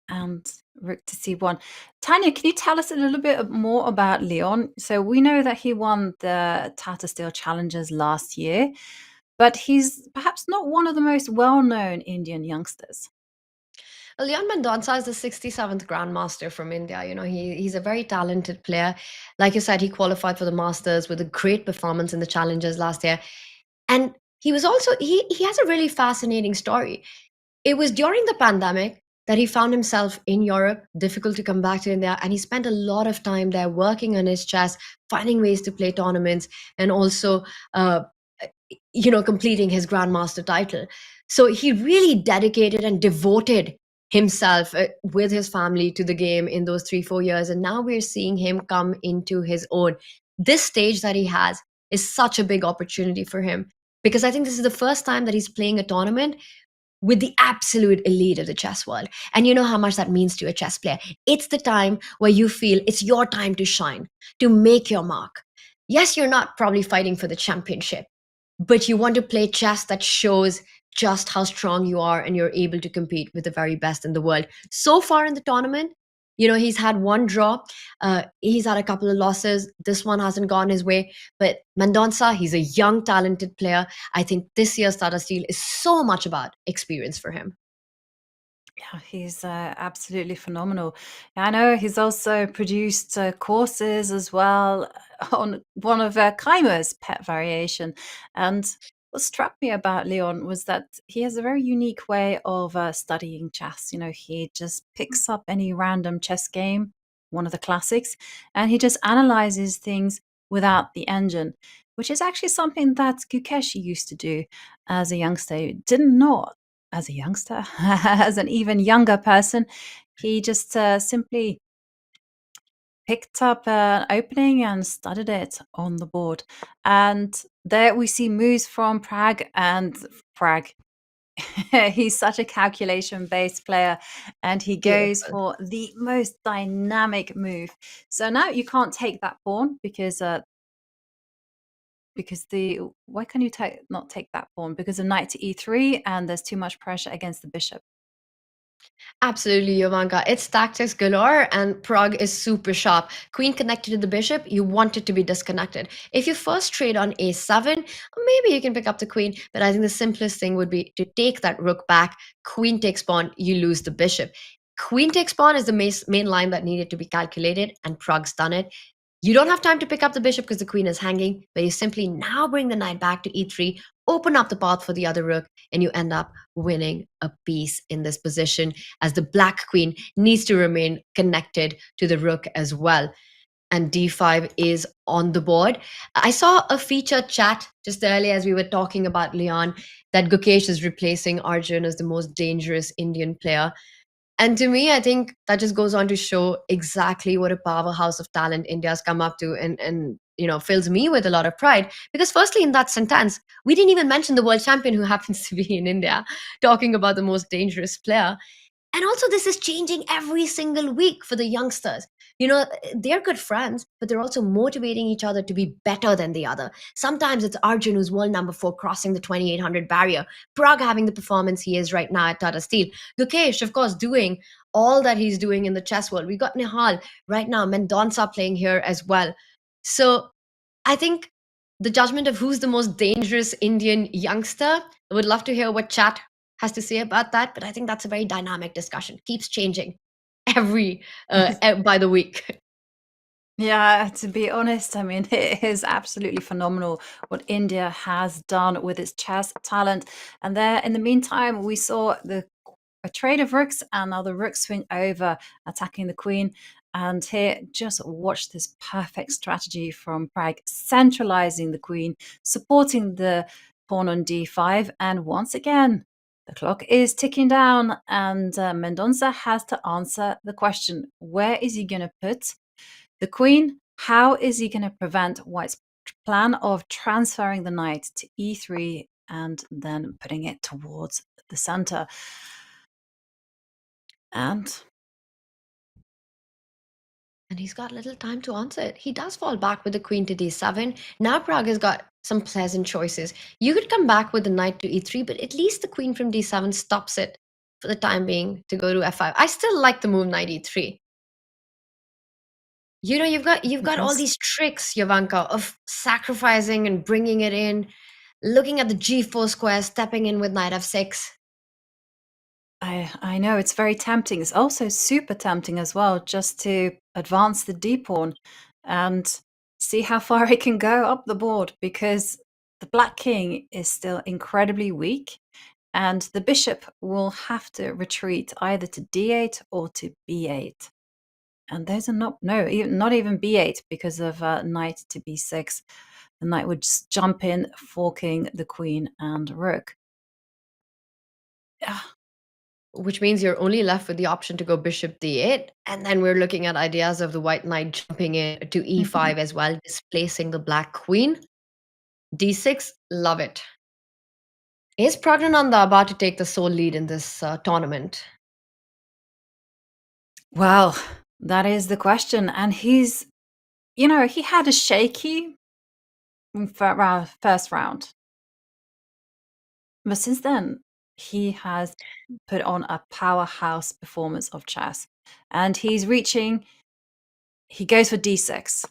And rook to c1. Tanya, can you tell us a little bit more about Leon? So we know that he won the Tata Steel Challengers last year, but he's perhaps not one of the most well-known Indian youngsters. Leon Mendonça is the 67th Grandmaster from India. He's a very talented player. Like you said, he qualified for the Masters with a great performance in the Challengers last year. And he was also, he has a really fascinating story. It was during the pandemic that he found himself in Europe, difficult to come back to India, and he spent a lot of time there working on his chess, finding ways to play tournaments, and also, completing his Grandmaster title. So he really dedicated and devoted himself with his family to the game in those 3-4 years, and now we're seeing him come into his own. This stage that he has is such a big opportunity for him, because I think this is the first time that he's playing a tournament with the absolute elite of the chess world. And you know how much that means to a chess player. It's the time where you feel it's your time to shine, to make your mark. Yes, you're not probably fighting for the championship, but you want to play chess that shows just how strong you are and you're able to compete with the very best in the world. So far in the tournament, he's had one draw. He's had a couple of losses. This one hasn't gone his way. But Mendonça, he's a young, talented player. I think this year's Tata Steel is so much about experience for him. Yeah, he's absolutely phenomenal. I know he's also produced courses as well on one of Kaima's pet variation. And what struck me about Leon was that he has a very unique way of studying chess. He just picks up any random chess game, one of the classics, and he just analyzes things without the engine, which is actually something that Gukesh used to do as a youngster. He did not as a youngster, as an even younger person, he just simply picked up an opening and studied it on the board. And there we see moves from Pragg, and Pragg, he's such a calculation-based player, and he goes for the most dynamic move. So now you can't take that pawn because why can you not take that pawn? Because of knight to e3, and there's too much pressure against the bishop. Absolutely, Jovanka. It's tactics galore, and Pragg is super sharp. Queen connected to the bishop, you want it to be disconnected. If you first trade on a7, maybe you can pick up the queen, but I think the simplest thing would be to take that rook back. Queen takes pawn, you lose the bishop. Queen takes pawn is the main line that needed to be calculated, and Pragg's done it. You don't have time to pick up the bishop because the queen is hanging, but you simply now bring the knight back to e3, open up the path for the other rook, and you end up winning a piece in this position, as the black queen needs to remain connected to the rook as well. And d5 is on the board. I saw a featured chat just earlier as we were talking about Leon that Gukesh is replacing Arjun as the most dangerous Indian player. And to me, I think that just goes on to show exactly what a powerhouse of talent India's come up to, and fills me with a lot of pride. Because firstly, in that sentence, we didn't even mention the world champion who happens to be in India, talking about the most dangerous player. And also, this is changing every single week for the youngsters. They're good friends, but they're also motivating each other to be better than the other. Sometimes it's Arjun, who's world number 4, crossing the 2800 barrier. Pragg having the performance he is right now at Tata Steel. Gukesh, of course, doing all that he's doing in the chess world. We got Nihal right now, Mendonça playing here as well. So I think the judgment of who's the most dangerous Indian youngster. I would love to hear what chat has to say about that, but I think that's a very dynamic discussion. Keeps changing by the week. Yeah, to be honest, I mean, it is absolutely phenomenal what India has done with its chess talent. And there, in the meantime, we saw a trade of rooks, and now the rook swing over, attacking the queen. And here, just watch this perfect strategy from Pragg, centralizing the queen, supporting the pawn on d5. And once again, the clock is ticking down, and Mendonça has to answer the question, where is he going to put the queen? How is he going to prevent White's plan of transferring the knight to e3 and then putting it towards the center? And he's got little time to answer it. He does fall back with the queen to d7. Now Pragg has got some pleasant choices. You could come back with the knight to e3, but at least the queen from d7 stops it for the time being to go to f5. I still like the move knight e3. You know, you've got all these tricks, Jovanka, of sacrificing and bringing it in, looking at the g4 square, stepping in with knight f6. I know, it's very tempting. It's also super tempting as well, just to advance the d pawn and see how far it can go up the board, because the black king is still incredibly weak, and the bishop will have to retreat either to d8 or to b8. And those are not even b8 because of knight to b6. The knight would just jump in, forking the queen and rook. Which means you're only left with the option to go bishop d8, and then we're looking at ideas of the white knight jumping in to e5 as well, displacing the black queen. d6, love it. Is Praggnanandhaa about to take the sole lead in this tournament? Well, that is the question. And he's, he had a shaky first round. But since then, he has put on a powerhouse performance of chess. And he goes for d6.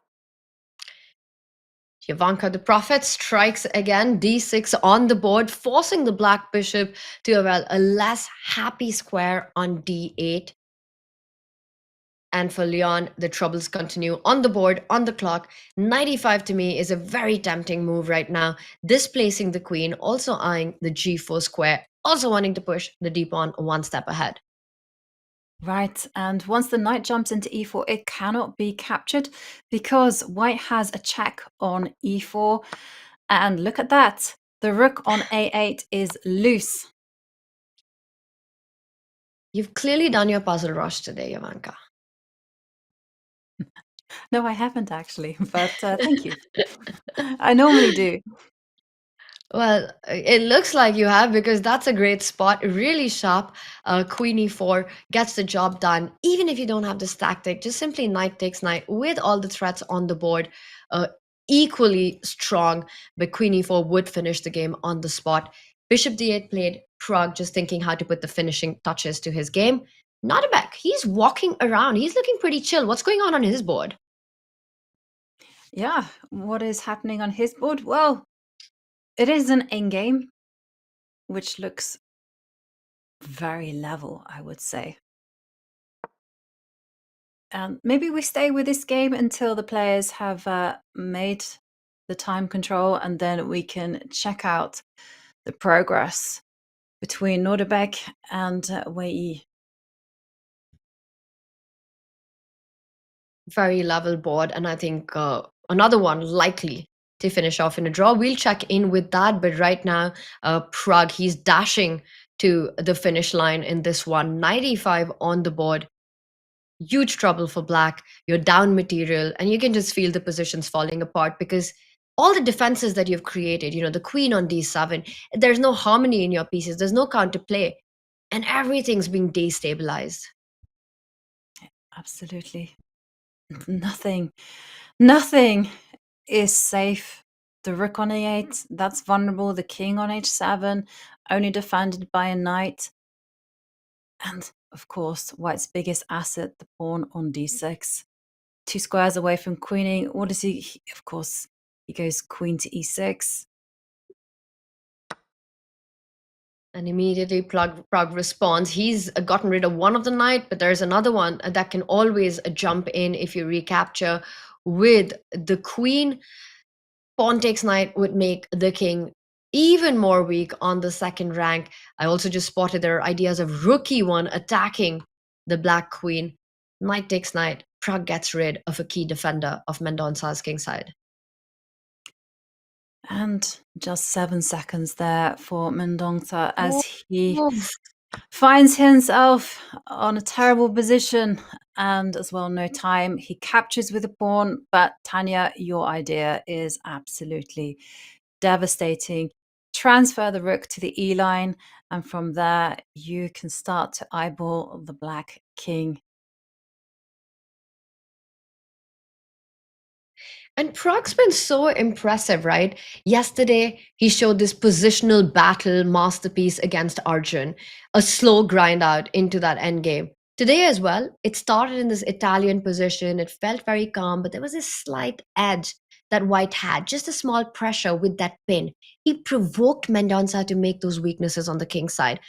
Jovanka, the prophet, strikes again, d6 on the board, forcing the black bishop to a less happy square on d8. And for Leon, the troubles continue on the board, on the clock. 95 to me is a very tempting move right now, displacing the queen, also eyeing the g4 square, also wanting to push the d-pawn one step ahead. Right, and once the knight jumps into e4, it cannot be captured because white has a check on e4. And look at that, the rook on a8 is loose. You've clearly done your puzzle rush today, Jovanka. No, I haven't actually, but thank you. I normally do. Well, it looks like you have, because that's a great spot. Really sharp. Queen e4 gets the job done. Even if you don't have this tactic, just simply knight takes knight with all the threats on the board. Equally strong, but queen e4 would finish the game on the spot. Bishop d8 played. Pragg just thinking how to put the finishing touches to his game. Nodirbek, he's walking around. He's looking pretty chill. What's going on his board? Yeah, what is happening on his board? Well, it is an endgame, which looks very level, I would say. And maybe we stay with this game until the players have made the time control, and then we can check out the progress between Nodirbek and Wei. Very level board, and I think another one likely to finish off in a draw. We'll check in with that, but right now, Pragg, he's dashing to the finish line in this one. 95 on the board. Huge trouble for black. You're down material, and you can just feel the positions falling apart because all the defenses that you've created, the queen on d7, there's no harmony in your pieces, there's no counterplay, and everything's being destabilized. Absolutely. Nothing is safe. The rook on e8, that's vulnerable. The king on h7, only defended by a knight. And of course, white's biggest asset, the pawn on d6. 2 squares away from queening. What does he? Of course, He goes queen to e6. And immediately Pragg responds. He's gotten rid of one of the knight, but there's another one that can always jump in if you recapture with the queen. Pawn takes knight would make the king even more weak on the second rank. I also just spotted there are ideas of rook e1 attacking the black queen. Knight takes knight. Pragg gets rid of a key defender of Mendonça's kingside. And just 7 seconds there for Mendonça as he finds himself on a terrible position and as well no time. He captures with a pawn, but Tanya, your idea is absolutely devastating. Transfer the rook to the E line, and from there you can start to eyeball the black king. And Pragg's been so impressive, right? Yesterday, he showed this positional battle masterpiece against Arjun, a slow grind out into that endgame. Today as well, it started in this Italian position. It felt very calm, but there was a slight edge that White had, just a small pressure with that pin. He provoked Mendonça to make those weaknesses on the king side.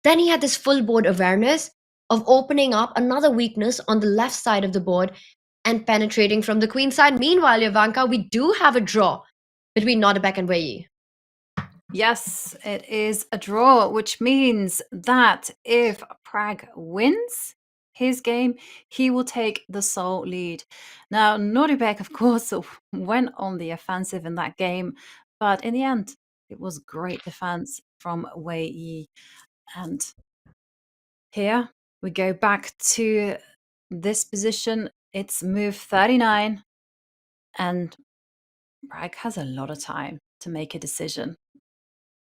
Then he had this full board awareness of opening up another weakness on the left side of the board and penetrating from the queen side. Meanwhile, Ivanka, we do have a draw between Nodirbek and Wei. Yes, it is a draw, which means that if Pragg wins his game, he will take the sole lead. Now, Nodirbek, of course, went on the offensive in that game, but in the end, it was great defense from Wei Yi. And here we go back to this position. It's move 39, and Pragg has a lot of time to make a decision.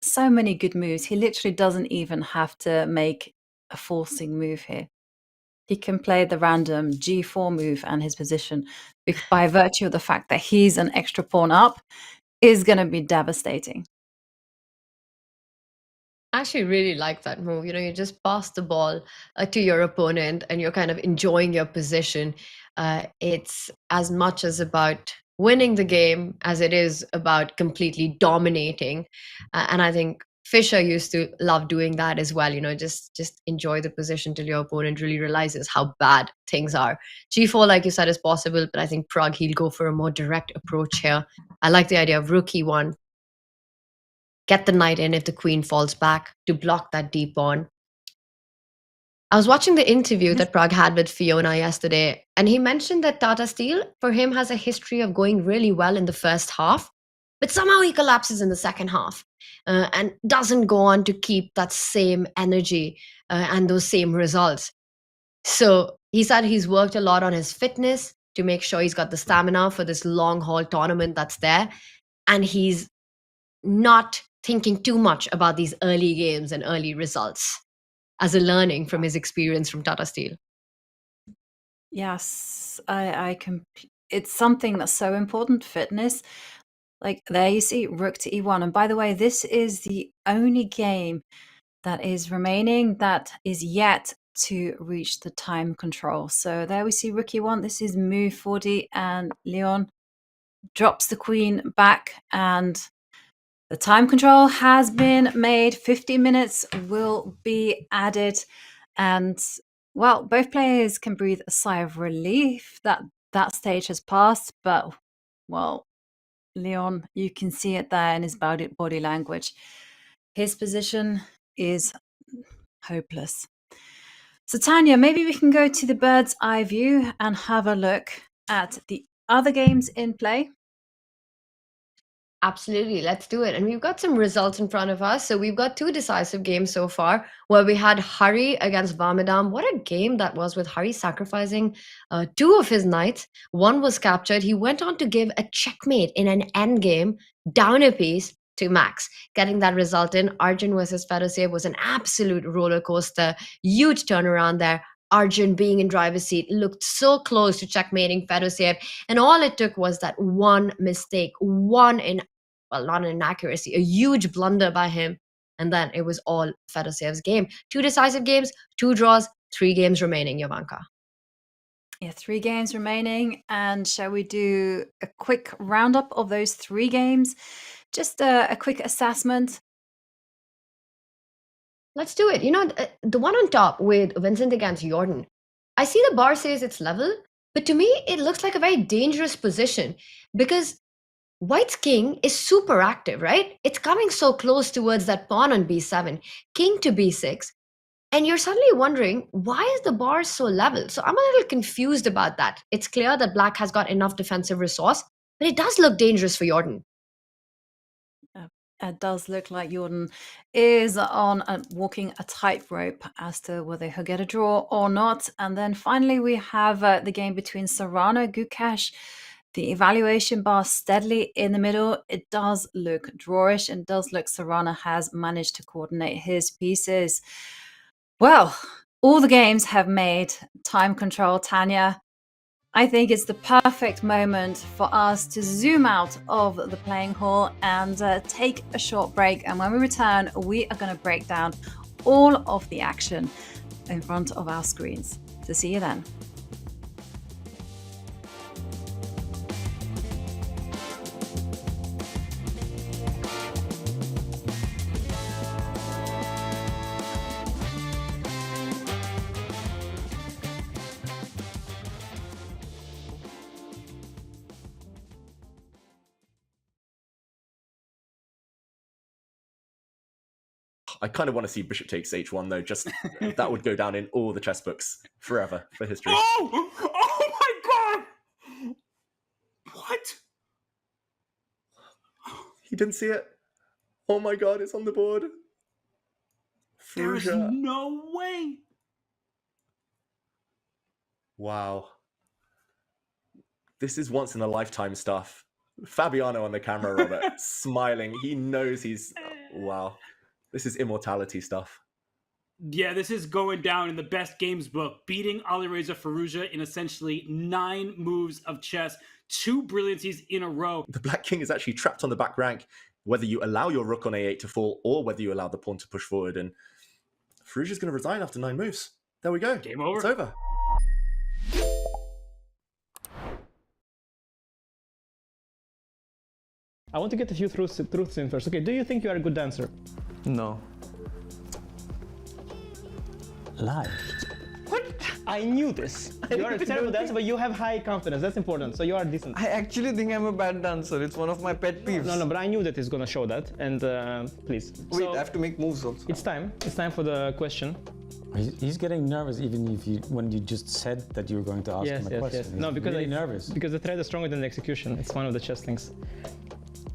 So many good moves. He literally doesn't even have to make a forcing move here. He can play the random G4 move, and his position, by virtue of the fact that he's an extra pawn up, is going to be devastating. I actually really like that move. You just pass the ball to your opponent and you're kind of enjoying your position. It's as much as about winning the game as it is about completely dominating. And I think Fischer used to love doing that as well. Just enjoy the position till your opponent really realizes how bad things are. G4, like you said, is possible, but I think Pragg, he'll go for a more direct approach here. I like the idea of rook e1. Get the knight in if the queen falls back to block that deep pawn. I was watching the interview that Pragg had with Fiona yesterday, and he mentioned that Tata Steel, for him, has a history of going really well in the first half, but somehow he collapses in the second half and doesn't go on to keep that same energy and those same results. So he said he's worked a lot on his fitness to make sure he's got the stamina for this long haul tournament that's there, and he's not thinking too much about these early games and early results as a learning from his experience from Tata Steel. Yes, it's something that's so important, fitness. Like there you see rook to e1. And by the way, this is the only game that is remaining that is yet to reach the time control. So there we see rook e1. This is move 40, and Leon drops the queen back, and the time control has been made. 50 minutes will be added. And, well, both players can breathe a sigh of relief that that stage has passed. But, well, Leon, you can see it there in his body language. His position is hopeless. So, Tanya, maybe we can go to the bird's eye view and have a look at the other games in play. Absolutely, let's do it. And we've got some results in front of us. So we've got 2 decisive games so far, where we had Hari against Vamidam. What a game that was, with Hari sacrificing 2 of his knights. One was captured. He went on to give a checkmate in an endgame, down a piece to Max. Getting that result in Arjun versus Fedoseev was an absolute roller coaster. Huge turnaround there. Arjun, being in driver's seat, looked so close to checkmating Fedoseev, and all it took was that one mistake, not an inaccuracy, a huge blunder by him, and then it was all Fedoseev's game. 2 decisive games, 2 draws, 3 games remaining, Jovanka. Yeah, 3 games remaining. And shall we do a quick roundup of those 3 games? Just a quick assessment. Let's do it. You know, the one on top with Vincent against Jordan, I see the bar says it's level, but to me, it looks like a very dangerous position because White's king is super active, right? It's coming so close towards that pawn on b7, king to b6, and you're suddenly wondering, why is the bar so level? So I'm a little confused about that. It's clear that Black has got enough defensive resource, but it does look dangerous for Jordan. It does look like Jordan is walking a tightrope as to whether he'll get a draw or not. And then finally, we have the game between Serrano, Gukesh. The evaluation bar steadily in the middle. It does look drawish and does look Serrano has managed to coordinate his pieces. Well, all the games have made time control, Tanya. I think it's the perfect moment for us to zoom out of the playing hall and take a short break. And when we return, we are going to break down all of the action in front of our screens. So see you then. I kind of want to see bishop takes h1 though. Just that would go down in all the chess books forever for history. Oh my god! What? He didn't see it. Oh my god, it's on the board. There's Fruja. no way. Wow. This is once in a lifetime stuff. Fabiano on the camera, Robert, smiling. He knows he's... Wow. This is immortality stuff. Yeah, this is going down in the best games book, beating Alireza Firouzja in essentially 9 moves of chess, 2 brilliancies in a row. The black king is actually trapped on the back rank, whether you allow your rook on a8 to fall or whether you allow the pawn to push forward. And Firouzja's going to resign after 9 moves. There we go. Game over. It's over. I want to get a few truths in first. Okay, do you think you are a good dancer? No. Lie. What? I knew this. You are a terrible dancer, but you have high confidence. That's important. So you are decent. I actually think I'm a bad dancer. It's one of my pet peeves. No, but I knew that it's gonna show that. And please. Wait, I have to make moves also. It's time. It's time for the question. He's getting nervous even if when you just said that you were going to ask him a question. Yes. No, because really nervous. Because the thread is stronger than the execution. It's one of the chess things.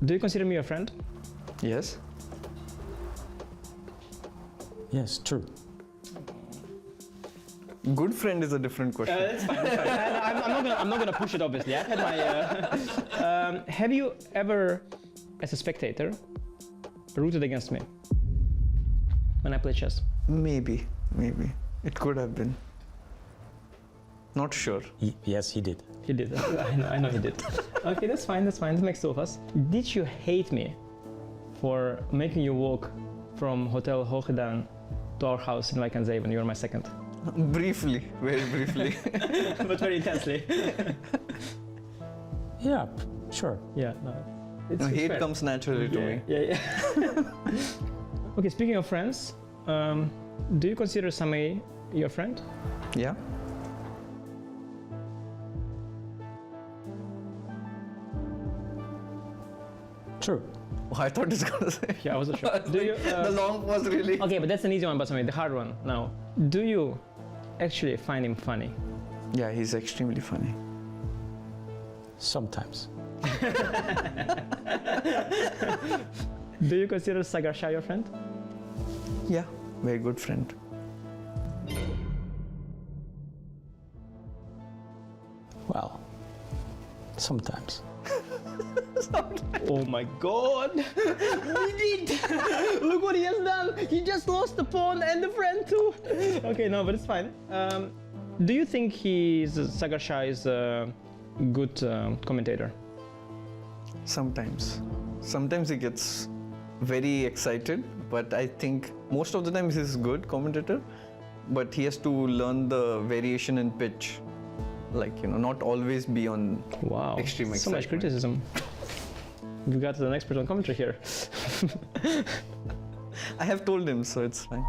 Do you consider me a friend? Yes. Yes, true. Good friend is a different question. That's fine. I'm not gonna push it. Obviously, I've had my. Have you ever, as a spectator, rooted against me when I play chess? Maybe. It could have been. Not sure. Yes, he did. He did. I know he did. Okay, that's fine. That makes 2 of us. Did you hate me for making you walk from Hotel Hoogedaan to our house in Wijk Aan Zee when you were my second? Briefly, very briefly. But very intensely. Yeah, sure. Yeah, no. Hate fair. Comes naturally to me. Yeah. Okay, speaking of friends, do you consider Samay your friend? Yeah. True. Oh, I thought it was gonna say. Yeah, I wasn't sure. Do you, the long was really. Okay, but that's an easy one, Basami. The hard one now. Do you actually find him funny? Yeah, he's extremely funny. Sometimes. Do you consider Sagar Shah your friend? Yeah, very good friend. Well, sometimes. Oh my god! We did! Look what he has done! He just lost the pawn and the friend too! Okay, no, but it's fine. Do you think Sagar Shah is a good commentator? Sometimes. Sometimes he gets very excited, but I think most of the time he's a good commentator, but he has to learn the variation in pitch like, not always be on extreme So much excitement. criticism. We got an expert on commentary here. I have told him, so it's fine.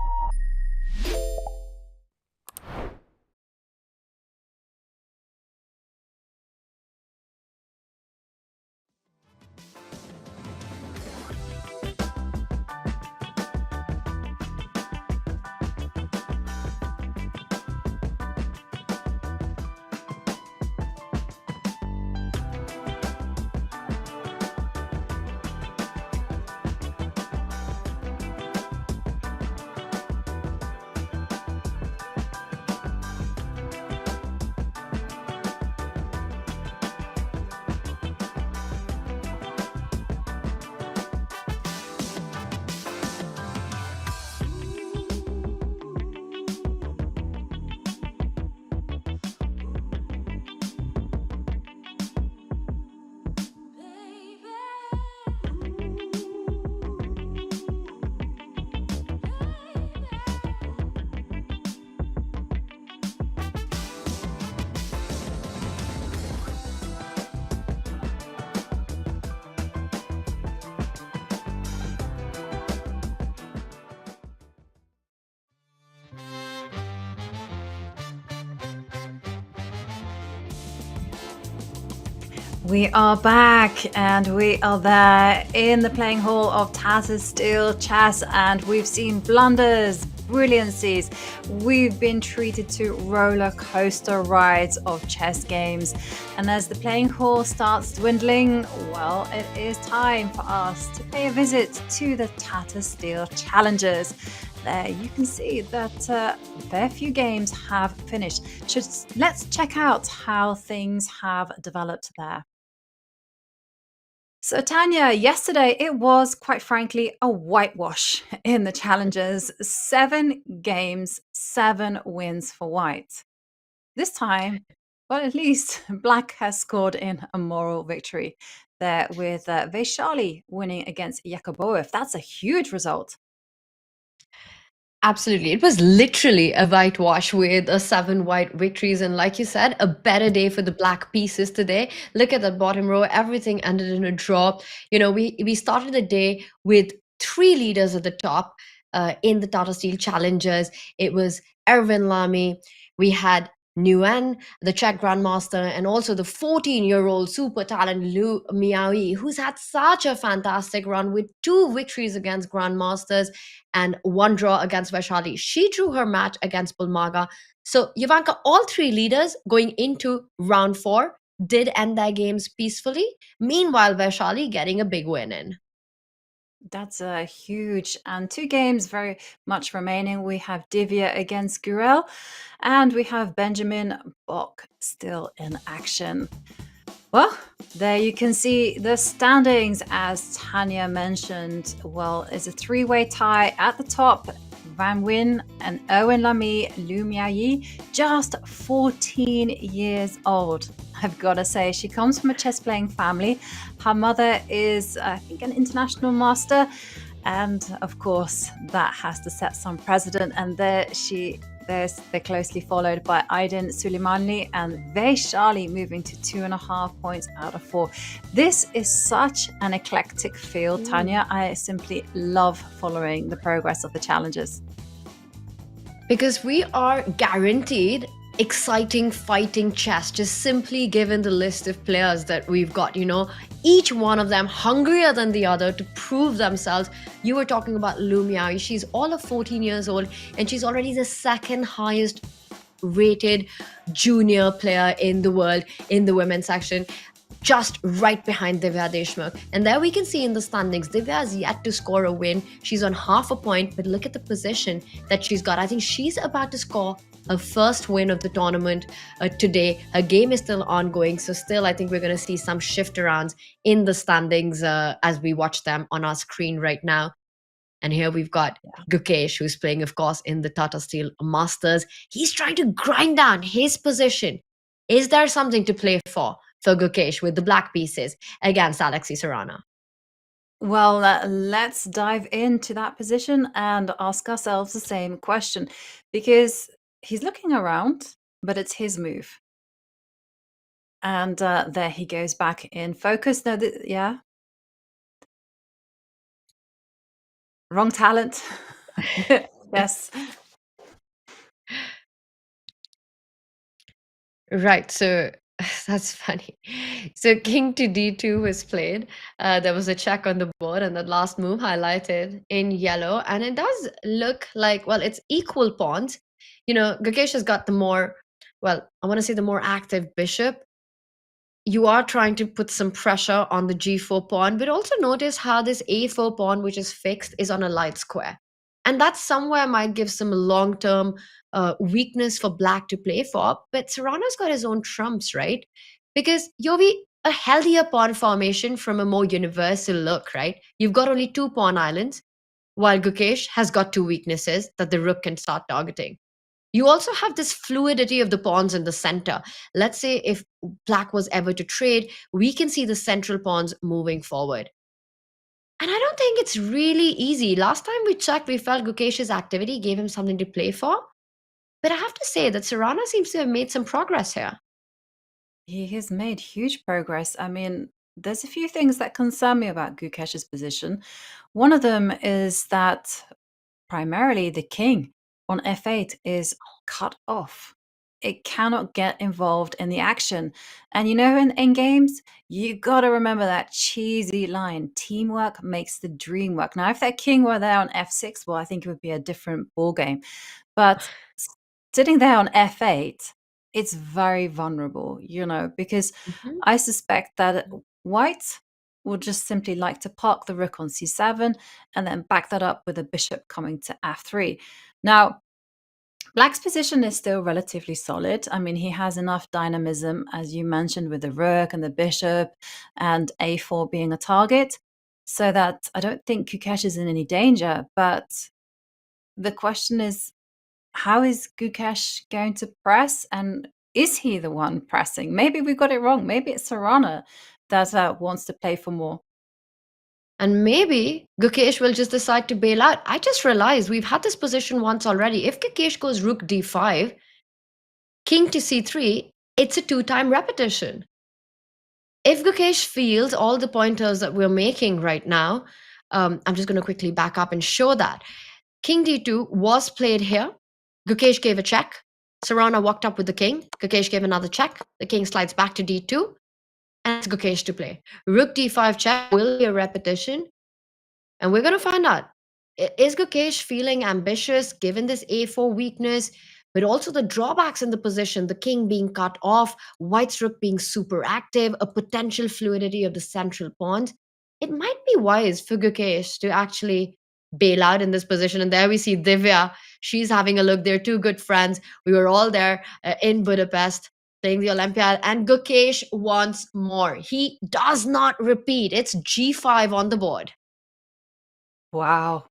We are back and we are there in the playing hall of Tata Steel Chess, and we've seen blunders, brilliancies. We've been treated to roller coaster rides of chess games. And as the playing hall starts dwindling, well, it is time for us to pay a visit to the Tata Steel Challengers. There you can see that a fair few games have finished. Let's check out how things have developed there. So Tanya, yesterday it was quite frankly a whitewash in the Challengers. 7 games, 7 wins for White. This time, well, at least Black has scored in a moral victory there with Vaishali winning against Yakuboev. That's a huge result. Absolutely. It was literally a whitewash with 7 white victories. And like you said, a better day for the black pieces today. Look at the bottom row. Everything ended in a draw. We started the day with 3 leaders at the top in the Tata Steel Challengers. It was Erwin Lamy. We had Nguyen, the Czech grandmaster, and also the 14-year-old super talent Liu Miaoyi, who's had such a fantastic run with 2 victories against grandmasters and 1 draw against Vaishali. She drew her match against Bulmaga. So, Yavanka, all 3 leaders going into round 4 did end their games peacefully. Meanwhile, Vaishali getting a big win in. That's a huge, and 2 games very much remaining. We have Divya against Gurel, and we have Benjamin Bok still in action. Well, there you can see the standings, as Tanya mentioned. Well, it's a 3-way tie at the top. Van Wyn and Owen Lamy, Liu Miaoyi, just 14 years old. I've got to say, she comes from a chess-playing family. Her mother is, I think, an international master. And, of course, that has to set some precedent. And they're closely followed by Aydin Suleimanli and Vaishali moving to 2.5 points out of 4. This is such an eclectic field, Tanya. I simply love following the progress of the challenges. Because we are guaranteed exciting fighting chess, just simply given the list of players that we've got, each one of them hungrier than the other to prove themselves. You were talking about Liu Miaoyi. She's all of 14 years old, and she's already the 2nd highest rated junior player in the world in the women's section, just right behind Divya Deshmukh. And there we can see in the standings, Divya has yet to score a win. She's on 0.5 point, but look at the position that she's got. I think she's about to score her first win of the tournament today. Her game is still ongoing, so still I think we're going to see some shift arounds in the standings as we watch them on our screen right now. And here we've got Gukesh, who's playing, of course, in the Tata Steel Masters. He's trying to grind down his position. Is there something to play for Gukesh with the black pieces against Alexei Sarana? Well, let's dive into that position and ask ourselves the same question, because he's looking around, but it's his move. And there he goes back in focus. No, yeah. Wrong talent. Yes. Right. So that's funny. So king to d2 was played. There was a check on the board, and that last move highlighted in yellow. And it does look like, well, it's equal pawns. You know, Gukesh has got the more, well, I want to say the more active bishop. You are trying to put some pressure on the g4 pawn, but also notice how this a4 pawn, which is fixed, is on a light square. And that somewhere might give some long-term weakness for black to play for. But Serrano's got his own trumps, right? Because you'll be a healthier pawn formation from a more universal look, right? You've got only 2 pawn islands, while Gukesh has got 2 weaknesses that the rook can start targeting. You also have this fluidity of the pawns in the center. Let's say if black was ever to trade, we can see the central pawns moving forward. And I don't think it's really easy. Last time we checked, we felt Gukesh's activity gave him something to play for. But I have to say that Serrano seems to have made some progress here. He has made huge progress. I mean, there's a few things that concern me about Gukesh's position. One of them is that primarily the king on f8 is cut off. It cannot get involved in the action. And you know, in games, you got to remember that cheesy line, teamwork makes the dream work. Now, if that king were there on f6, well, I think it would be a different ballgame. But sitting there on f8, it's very vulnerable, you know, because I suspect that white would just simply like to park the rook on c7 and then back that up with a bishop coming to f3. Now, black's position is still relatively solid. I mean, he has enough dynamism, as you mentioned, with the rook and the bishop and a4 being a target, so that I don't think Gukesh is in any danger. But the question is, how is Gukesh going to press? And is he the one pressing? Maybe we got it wrong. Maybe it's Serrano that wants to play for more. And maybe Gukesh will just decide to bail out. I just realized we've had this position once already. If Gukesh goes rook d5, king to c3, it's a 2-time repetition. If Gukesh feels all the pointers that we're making right now, I'm just going to quickly back up and show that. King d2 was played here. Gukesh gave a check. Serrano walked up with the king. Gukesh gave another check. The king slides back to d2. And it's Gukesh to play. Rook d5 check will be a repetition. And we're going to find out. Is Gukesh feeling ambitious given this a4 weakness, but also the drawbacks in the position, the king being cut off, white's rook being super active, a potential fluidity of the central pawns? It might be wise for Gukesh to actually bail out in this position. And there we see Divya. She's having a look. They're 2 good friends. We were all there in Budapest playing the Olympiad, and Gukesh wants more. He does not repeat. It's g5 on the board. Wow.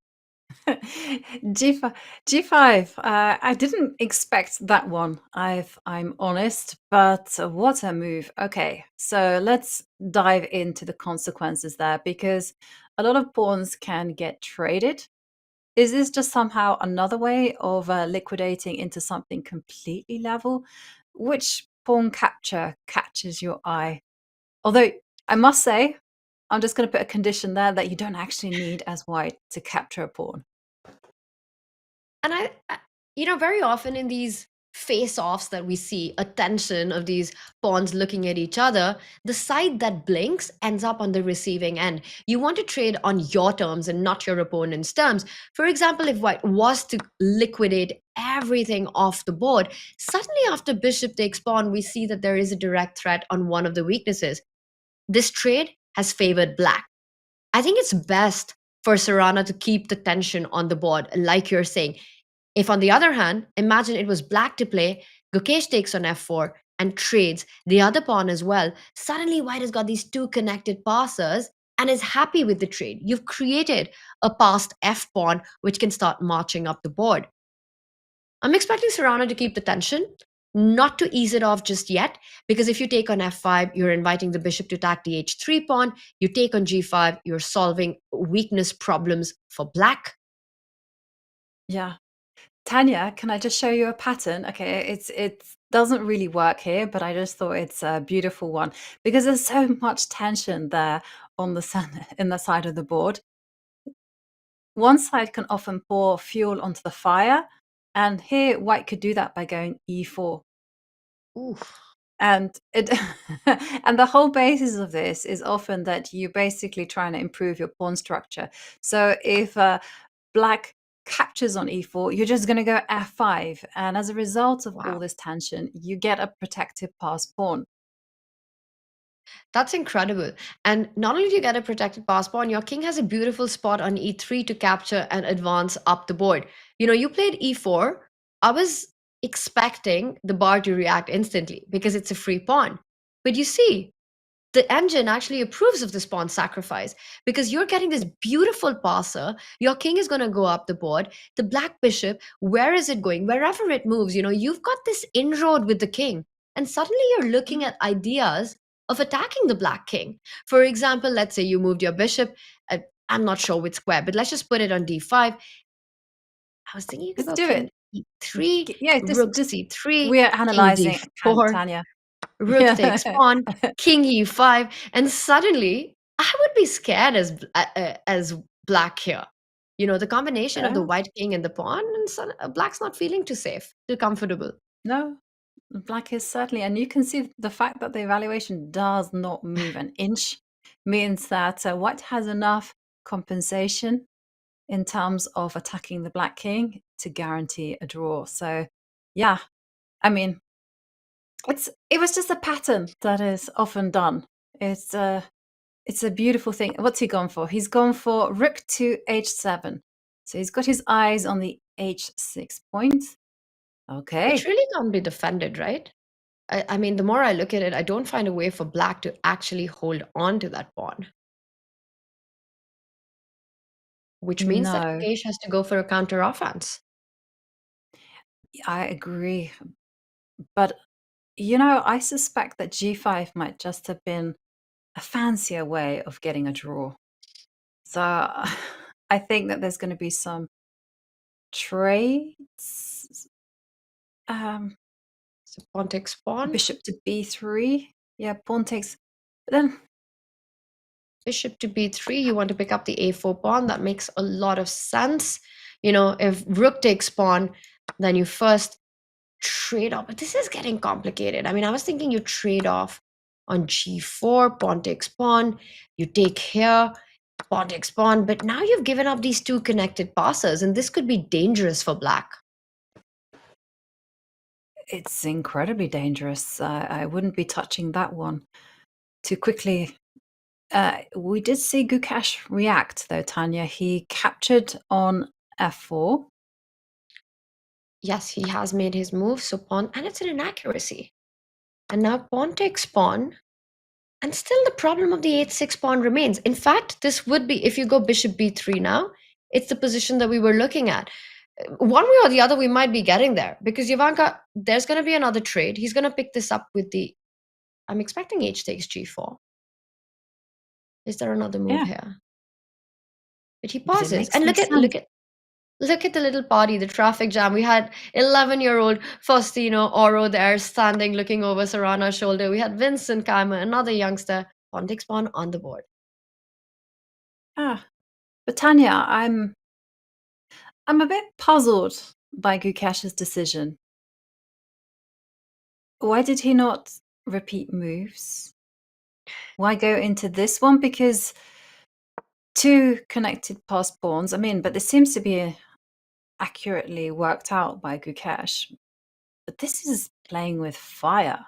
G5. I didn't expect that one, I'm honest, but what a move. Okay, so let's dive into the consequences there, because a lot of pawns can get traded. Is this just somehow another way of liquidating into something completely level? Which pawn capture catches your eye? Although I must say, I'm just going to put a condition there that you don't actually need as white to capture a pawn. And I very often in these face-offs that we see, a tension of these pawns looking at each other, the side that blinks ends up on the receiving end. You want to trade on your terms and not your opponent's terms. For example, if white was to liquidate everything off the board, suddenly after bishop takes pawn, we see that there is a direct threat on one of the weaknesses. This trade has favored black. I think it's best for Serrano to keep the tension on the board, like you're saying. If, on the other hand, imagine it was black to play, Gukesh takes on f4 and trades the other pawn as well, suddenly white has got these 2 connected passers and is happy with the trade. You've created a passed f pawn which can start marching up the board. I'm expecting Serrano to keep the tension, not to ease it off just yet, because if you take on f5, you're inviting the bishop to attack the h3 pawn. You take on g5, you're solving weakness problems for black. Yeah. Tanya, can I just show you a pattern? Okay, it's doesn't really work here, but I just thought it's a beautiful one because there's so much tension there on the center, in the side of the board. One side can often pour fuel onto the fire, and here white could do that by going e4. Oof. And it and the whole basis of this is often that you're basically trying to improve your pawn structure. So if black captures on e4, you're just going to go f5, and as a result of all this tension, you get a protected passed pawn. That's incredible. And not only do you get a protected pass pawn, your king has a beautiful spot on e3 to capture and advance up the board. You played e4. I was expecting the bar to react instantly because it's a free pawn. But you see, the engine actually approves of this pawn sacrifice because you're getting this beautiful passer. Your king is going to go up the board. The black bishop, where is it going? Wherever it moves, you've got this inroad with the king. And suddenly you're looking at ideas of attacking the black king. For example, let's say you moved your bishop. I'm not sure which square, but let's just put it on d5. I was thinking you could Let's go do king e3, Yeah, rook c3, we're king analyzing d4, Tanya. rook takes pawn, king e5, and suddenly I would be scared as black here. The combination of the Yeah. white king and the pawn, and black's not feeling too safe, too comfortable. No, black is certainly, and you can see the fact that the evaluation does not move an inch means that white has enough compensation in terms of attacking the black king to guarantee a draw. So, yeah, I mean, it was just a pattern that is often done. It's a beautiful thing. What's he gone for? He's gone for rook to h7. So he's got his eyes on the h6 point. Okay. Which really can't be defended, right? I mean, the more I look at it, I don't find a way for black to actually hold on to that pawn. Which means that No. Gukesh has to go for a counter offense. I agree. But, I suspect that g5 might just have been a fancier way of getting a draw. So I think that there's going to be some trades. So pawn takes pawn. Bishop to b3. Yeah, pawn takes. But then bishop to b3, you want to pick up the a4 pawn. That makes a lot of sense. If rook takes pawn, then you first trade off. But this is getting complicated. I mean, I was thinking you trade off on g4, pawn takes pawn. You take here, pawn takes pawn. But now you've given up these two connected passes, and this could be dangerous for black. It's incredibly dangerous. I wouldn't be touching that one too quickly. We did see Gukesh react, though, Tanya. He captured on f4. Yes, he has made his move. So pawn, and it's an inaccuracy. And now pawn takes pawn. And still the problem of the h6 pawn remains. In fact, this would be, if you go bishop b3 now, it's the position that we were looking at. One way or the other, we might be getting there. Because Jovanka, there's going to be another trade. He's going to pick this up with the... I'm expecting h takes g4. Is there another move here? But he pauses. And look at the little party, the traffic jam. We had 11-year-old Faustino Oro there standing looking over Caruana's shoulder. We had Vincent Keimer, another youngster. Pawn takes pawn on the board. But Tanya, I'm a bit puzzled by Gukesh's decision. Why did he not repeat moves? Why go into this one? Because two connected passed pawns, but this seems to be accurately worked out by Gukesh. But this is playing with fire.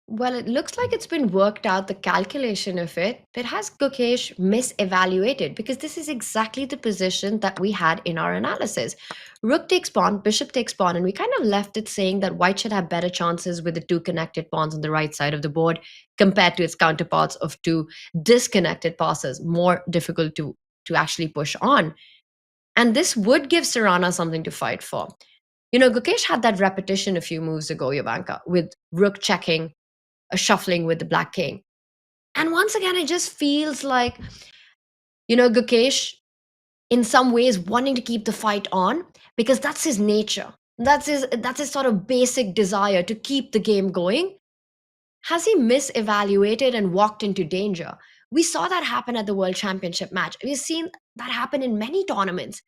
Well, it looks like it's been worked out, the calculation of it, but has Gukesh misevaluated? Because this is exactly the position that we had in our analysis. Rook takes pawn, bishop takes pawn, and we kind of left it saying that white should have better chances with the two connected pawns on the right side of the board compared to its counterparts of two disconnected passes, more difficult to actually push on. And this would give Caruana something to fight for. Gukesh had that repetition a few moves ago, Jovanka, with rook checking, shuffling with the black king. And once again, it just feels like, Gukesh, in some ways, wanting to keep the fight on, because that's his nature. That's his sort of basic desire to keep the game going. Has he misevaluated and walked into danger? We saw that happen at the World Championship match. We've seen that happen in many tournaments.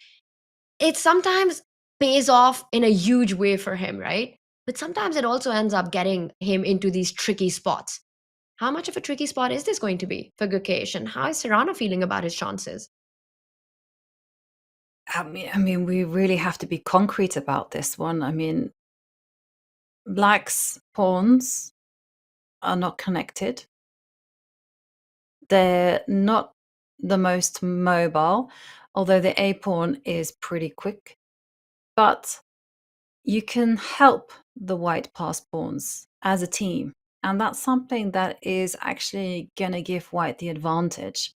It sometimes pays off in a huge way for him, right? But sometimes it also ends up getting him into these tricky spots. How much of a tricky spot is this going to be for Gukesh, and how is Serrano feeling about his chances? I mean, we really have to be concrete about this one. I mean, Black's pawns are not connected. They're not the most mobile, although the A pawn is pretty quick. But you can help the white pass pawns as a team. And that's something that is actually going to give white the advantage.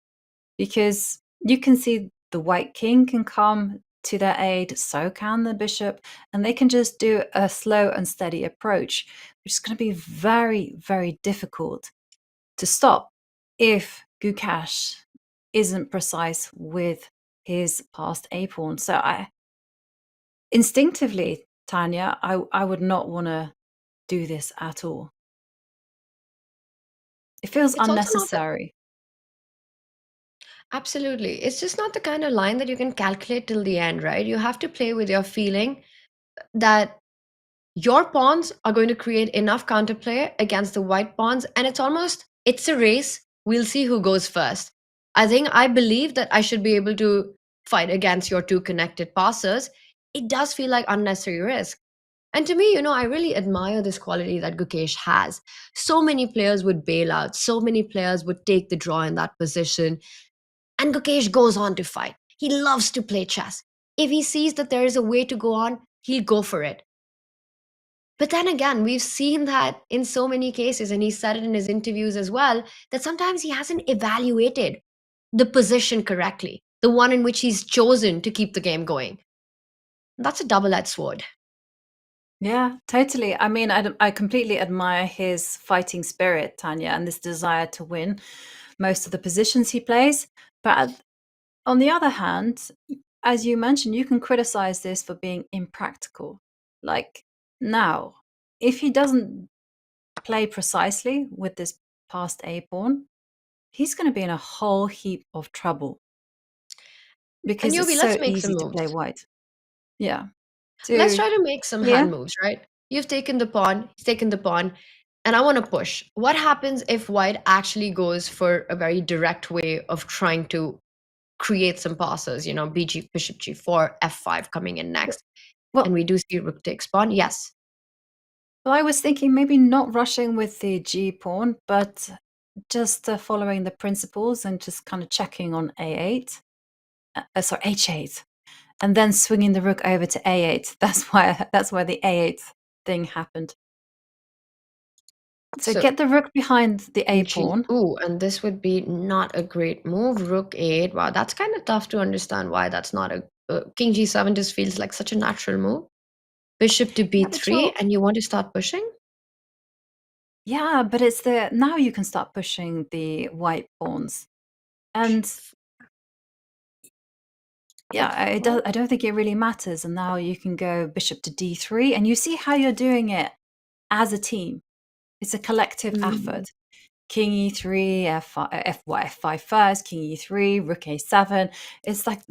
Because you can see the white king can come to their aid, so can the bishop, and they can just do a slow and steady approach, which is going to be very, very difficult to stop if Gukesh isn't precise with his passed A pawn. So instinctively, Tanya, I would not want to do this at all. It feels It's also not unnecessary. Absolutely. It's just not the kind of line that you can calculate till the end, right? You have to play with your feeling that your pawns are going to create enough counterplay against the white pawns, and it's a race. We'll see who goes first. I believe that I should be able to fight against your two connected passers. It does feel like unnecessary risk. And to me, I really admire this quality that Gukesh has. So many players would bail out, so many players would take the draw in that position. And Gukesh goes on to fight. He loves to play chess. If he sees that there is a way to go on, he'll go for it. But then again, we've seen that in so many cases, and he said it in his interviews as well, that sometimes he hasn't evaluated the position correctly, the one in which he's chosen to keep the game going. That's a double-edged sword. Yeah, totally. I mean, I completely admire his fighting spirit, Tanya, and this desire to win most of the positions he plays. But on the other hand, as you mentioned, you can criticize this for being impractical. Like now, if he doesn't play precisely with this passed A pawn, he's going to be in a whole heap of trouble because And Yobi, it's so let's make easy some to play moves. white. Yeah. Let's try to make some Yeah. hand moves, right? You've taken the pawn, he's taken the pawn, and I want to push. What happens if white actually goes for a very direct way of trying to create some passes, BG, bishop g4, f5 coming in next, and we do see rook takes pawn? Yes. Well, I was thinking maybe not rushing with the G pawn, but just following the principles and just kind of checking on A8, sorry, H8, and then swinging the rook over to A8. That's why the A8 thing happened. So get the rook behind the A pawn. Ooh, and this would be not a great move. Rook 8. Wow, that's kind of tough to understand why that's not a King G7 just feels like such a natural move. Bishop to B3, and you want to start pushing? Yeah, but it's now you can start pushing the white pawns, and yeah, I don't think it really matters. And now you can go bishop to D3, and you see how you're doing it as a team. It's a collective effort. King E3, F5 first, King E3, Rook A7. It's like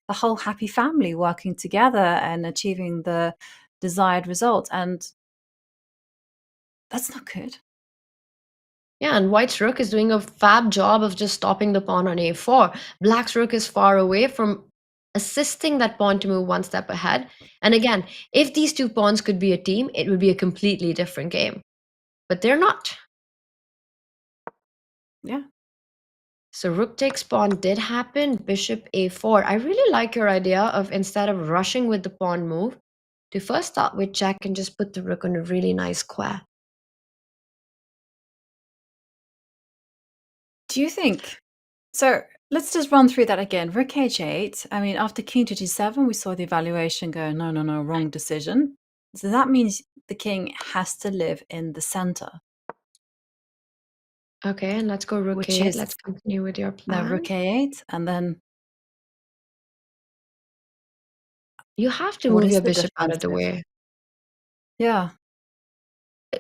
the whole happy family working together and achieving the desired result, and that's not good. Yeah, and white's rook is doing a fab job of just stopping the pawn on A4. Black's rook is far away from assisting that pawn to move one step ahead. And again, if these two pawns could be a team, it would be a completely different game. But they're not. Yeah. So rook takes pawn did happen. Bishop A4. I really like your idea of, instead of rushing with the pawn move, to first start with check and just put the rook on a really nice square. Do you think? So let's just run through that again. Rook H8. I mean, after King to G7, we saw the evaluation go, no, wrong decision. So that means the king has to live in the center. Okay, and let's go rook A8. Let's continue with your plan. Now rook A8, and then You have to What move is your the bishop out of the defensive? way. Yeah.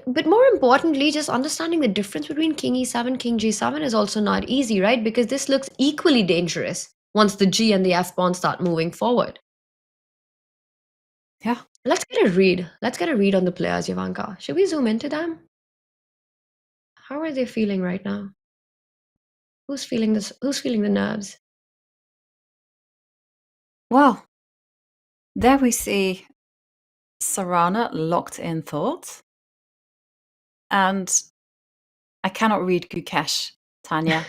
But more importantly, just understanding the difference between king e7, king g7 is also not easy, right? Because this looks equally dangerous once the g and the f pawns start moving forward. Yeah. Let's get a read. Let's get a read on the players, Ivanka. Should we zoom into them? How are they feeling right now? Who's feeling this? Who's feeling the nerves? Well, there we see Caruana locked in thought. And I cannot read Gukesh, Tanya.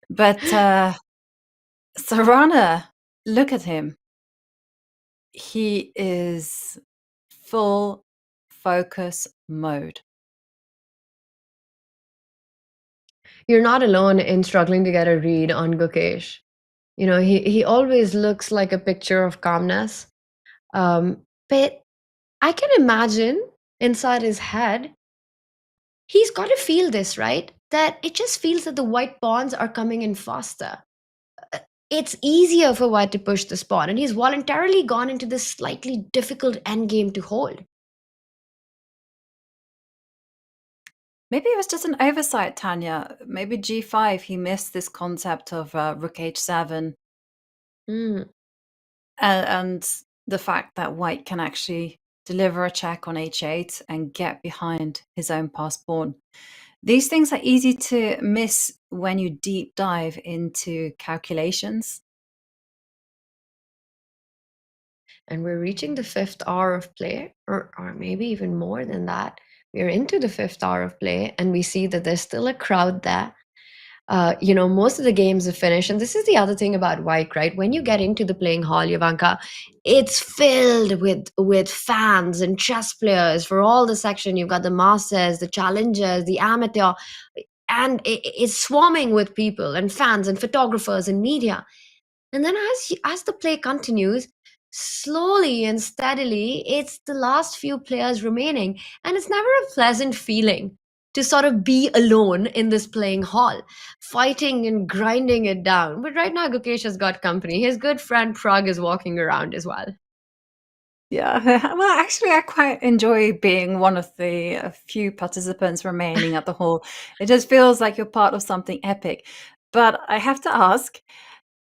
But Caruana, look at him. He is full focus mode. You're not alone in struggling to get a read on Gukesh. You know, he always looks like a picture of calmness. But I can imagine inside his head, he's got to feel this, right? That it just feels that the white pawns are coming in faster. It's easier for white to push this pawn, and he's voluntarily gone into this slightly difficult endgame to hold. Maybe it was just an oversight, Tanya. Maybe g5, he missed this concept of rook h7. And the fact that white can actually deliver a check on h8 and get behind his own passed pawn. These things are easy to miss when you deep dive into calculations. And we're reaching the 5th hour of play, or maybe even more than that. We're into the 5th hour of play, and we see that there's still a crowd there. You know, most of the games are finished. And this is the other thing about Wijk, right? When you get into the playing hall, Ivanka, it's filled with fans and chess players for all the section. You've got the masters, the challengers, the amateur, and it's swarming with people and fans and photographers and media. And then as the play continues, slowly and steadily, it's the last few players remaining. And it's never a pleasant feeling to sort of be alone in this playing hall, fighting and grinding it down. But right now, Gukesh has got company. His good friend Pragg is walking around as well. Yeah, well, actually, I quite enjoy being one of the few participants remaining at the hall. It just feels like you're part of something epic. But I have to ask,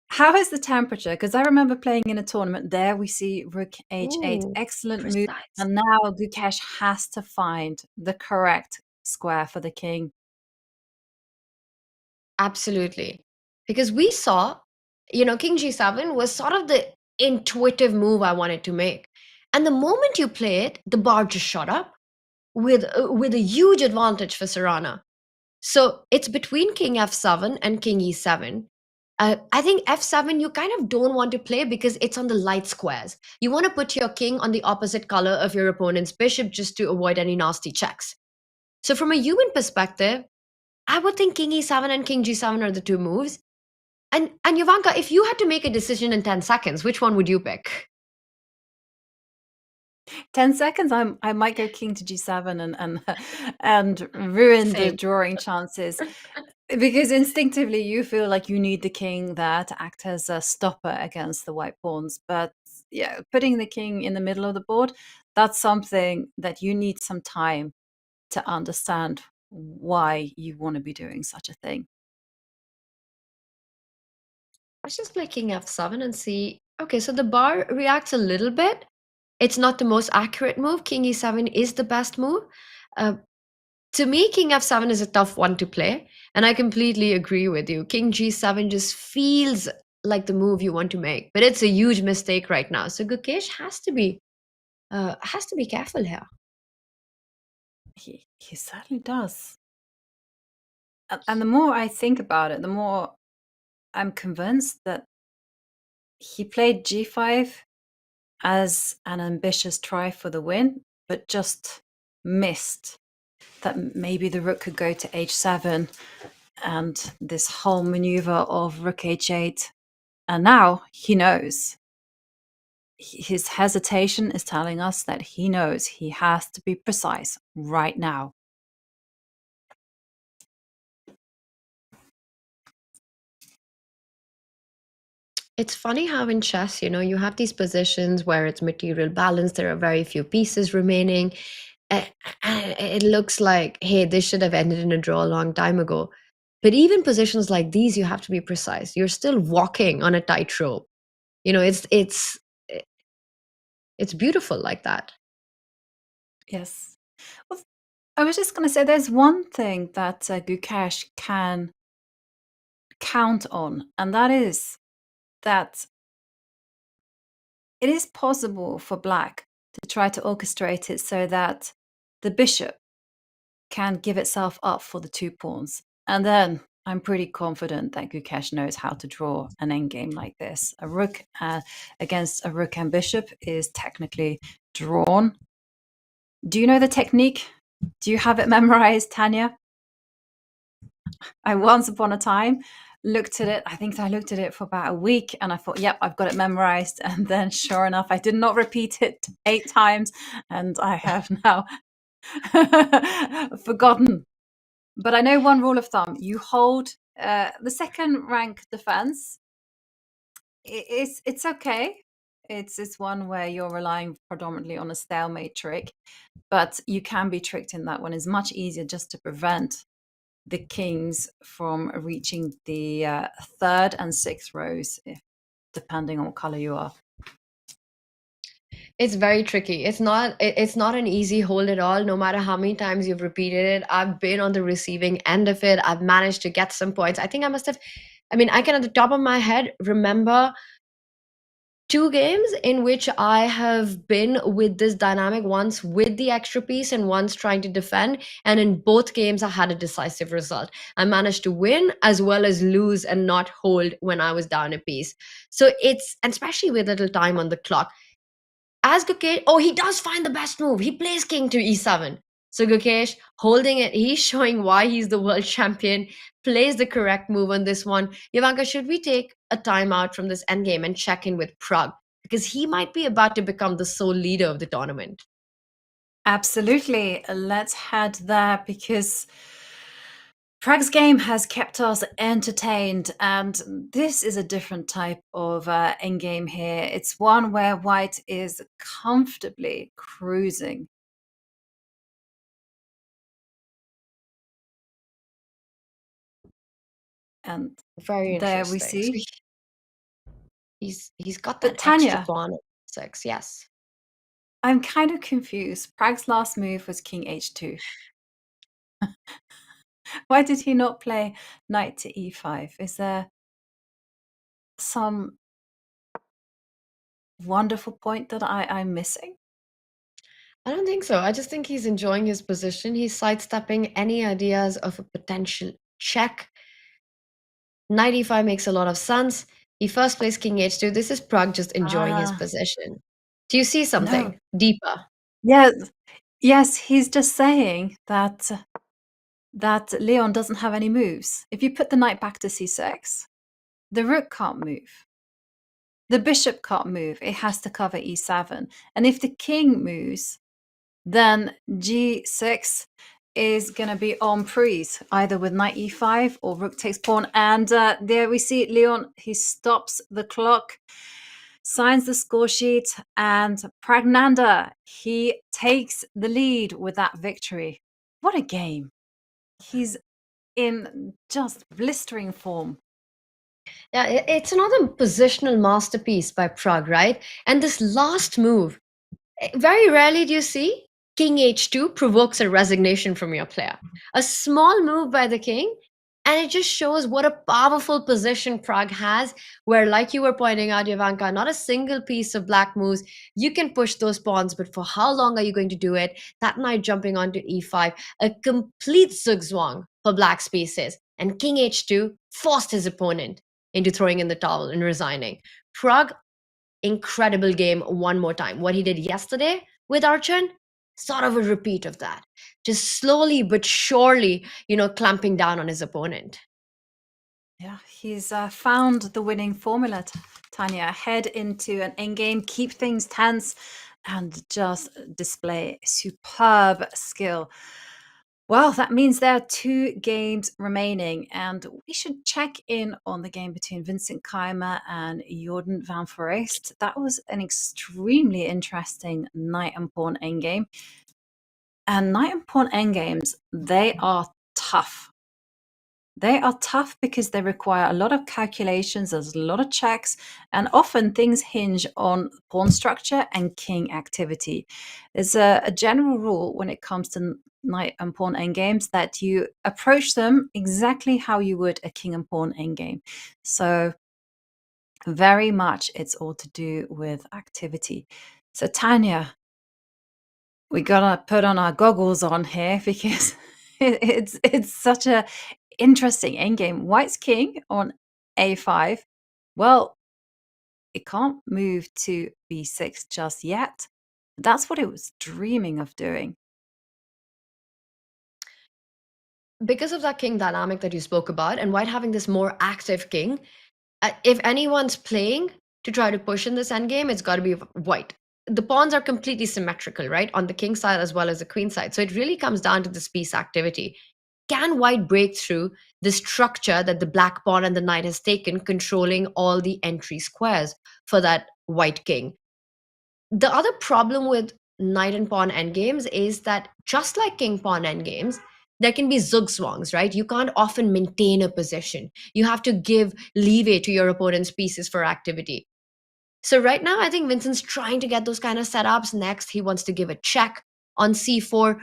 how is the temperature? Because I remember playing in a tournament there, we see rook h8, excellent move. And now Gukesh has to find the correct square for the king. Absolutely. Because we saw, you know, king g7 was sort of the intuitive move I wanted to make. And the moment you play it, the bar just shot up with a huge advantage for Caruana. So it's between king f7 and king e7. I think f7 you kind of don't want to play because it's on the light squares. You want to put your king on the opposite color of your opponent's bishop just to avoid any nasty checks. So from a human perspective, I would think king e7 and king g7 are the two moves. And Ivanka, if you had to make a decision in 10 seconds, which one would you pick? 10 seconds, I might go king to g7 and ruin the drawing chances. Because instinctively you feel like you need the king there to act as a stopper against the white pawns. But yeah, putting the king in the middle of the board, that's something that you need some time to understand why you want to be doing such a thing. Let's just play king f7 and see. Okay, so the bar reacts a little bit. It's not the most accurate move. King e7 is the best move. To me, king f7 is a tough one to play. And I completely agree with you. King g7 just feels like the move you want to make. But it's a huge mistake right now. So Gukesh has to be careful here. He certainly does. And the more I think about it, the more I'm convinced that he played g5 as an ambitious try for the win, but just missed that maybe the rook could go to h7 and this whole maneuver of rook h8. And now he knows. His hesitation is telling us that he knows he has to be precise right now. It's funny how in chess, you have these positions where it's material balance, there are very few pieces remaining. It looks like, hey, this should have ended in a draw a long time ago. But even positions like these, you have to be precise. You're still walking on a tightrope. It's beautiful like that. Yes. Well, I was just going to say there's one thing that Gukesh can count on, and that is that it is possible for black to try to orchestrate it so that the bishop can give itself up for the 2 pawns. And then I'm pretty confident that Gukesh knows how to draw an endgame like this. A rook against a rook and bishop is technically drawn. Do you know the technique? Do you have it memorized, Tanya? I once upon a time looked at it. I think I looked at it for about a week and I thought, yep, I've got it memorized. And then sure enough, I did not repeat it 8 times and I have now forgotten. But I know one rule of thumb. You hold the second rank defense. It's okay. It's one where you're relying predominantly on a stalemate trick, but you can be tricked in that one. It's much easier just to prevent the kings from reaching the 3rd and 6th rows, depending on what color you are. It's very tricky. It's not an easy hold at all, no matter how many times you've repeated it. I've been on the receiving end of it. I've managed to get some points. I think I can at the top of my head remember 2 games in which I have been with this dynamic, once with the extra piece and once trying to defend. And in both games, I had a decisive result. I managed to win as well as lose and not hold when I was down a piece. So and especially with little time on the clock. As Gukesh, he does find the best move. He plays king to e7. So Gukesh holding it, he's showing why he's the world champion, plays the correct move on this one. Jovanka, should we take a timeout from this endgame and check in with Pragg? Because he might be about to become the sole leader of the tournament. Absolutely. Let's head there because Pragg's game has kept us entertained, and this is a different type of endgame here. It's one where white is comfortably cruising. And very there we interesting. see. He's got that Tanya, extra pawn at 6, yes. I'm kind of confused. Pragg's last move was king h2. Why did he not play knight to e5? Is there some wonderful point that I'm missing? I don't think so. I just think he's enjoying his position. He's sidestepping any ideas of a potential check. Knight e5 makes a lot of sense. He first plays king h2. This is Pragg just enjoying his position. Do you see something deeper? Yes, he's just saying that Leon doesn't have any moves. If you put the knight back to c6, the rook can't move. The bishop can't move. It has to cover e7. And if the king moves, then g6 is going to be en prise, either with knight e5 or rook takes pawn. And there we see Leon. He stops the clock, signs the score sheet, and Praggnanandhaa, he takes the lead with that victory. What a game. He's in just blistering form. Yeah, it's another positional masterpiece by Pragg, right? And this last move, very rarely do you see king h2 provokes a resignation from your player. A small move by the king, and it just shows what a powerful position Pragg has, where, like you were pointing out, Jovanka, not a single piece of black moves. You can push those pawns, but for how long are you going to do it? That knight jumping onto e5, a complete zugzwang for black's pieces. And king h2 forced his opponent into throwing in the towel and resigning. Pragg, incredible game one more time. What he did yesterday with Arjun, sort of a repeat of that. Just slowly but surely, clamping down on his opponent. Yeah, he's found the winning formula, Tanya. Head into an endgame, keep things tense, and just display superb skill. Well, that means there are 2 games remaining, and we should check in on the game between Vincent Keimer and Jordan van Foreest. That was an extremely interesting knight and pawn endgame. And knight and pawn endgames, they are tough. They are tough because they require a lot of calculations, there's a lot of checks, and often things hinge on pawn structure and king activity. There's a general rule when it comes to knight and pawn endgames that you approach them exactly how you would a king and pawn endgame. So very much it's all to do with activity. So Tanya, we gotta put on our goggles on here because it's such a interesting endgame. White's king on a5. Well, it can't move to b6 just yet. That's what it was dreaming of doing. Because of that king dynamic that you spoke about, and White having this more active king, if anyone's playing to try to push in this endgame, it's got to be White. The pawns are completely symmetrical, right? On the king side as well as the queen side. So it really comes down to this piece activity. Can White break through the structure that the black pawn and the knight has taken, controlling all the entry squares for that White king? The other problem with knight and pawn endgames is that just like king pawn endgames, there can be zugzwangs, right? You can't often maintain a position. You have to give leeway to your opponent's pieces for activity. So right now, I think Vincent's trying to get those kind of setups. Next, he wants to give a check on c4,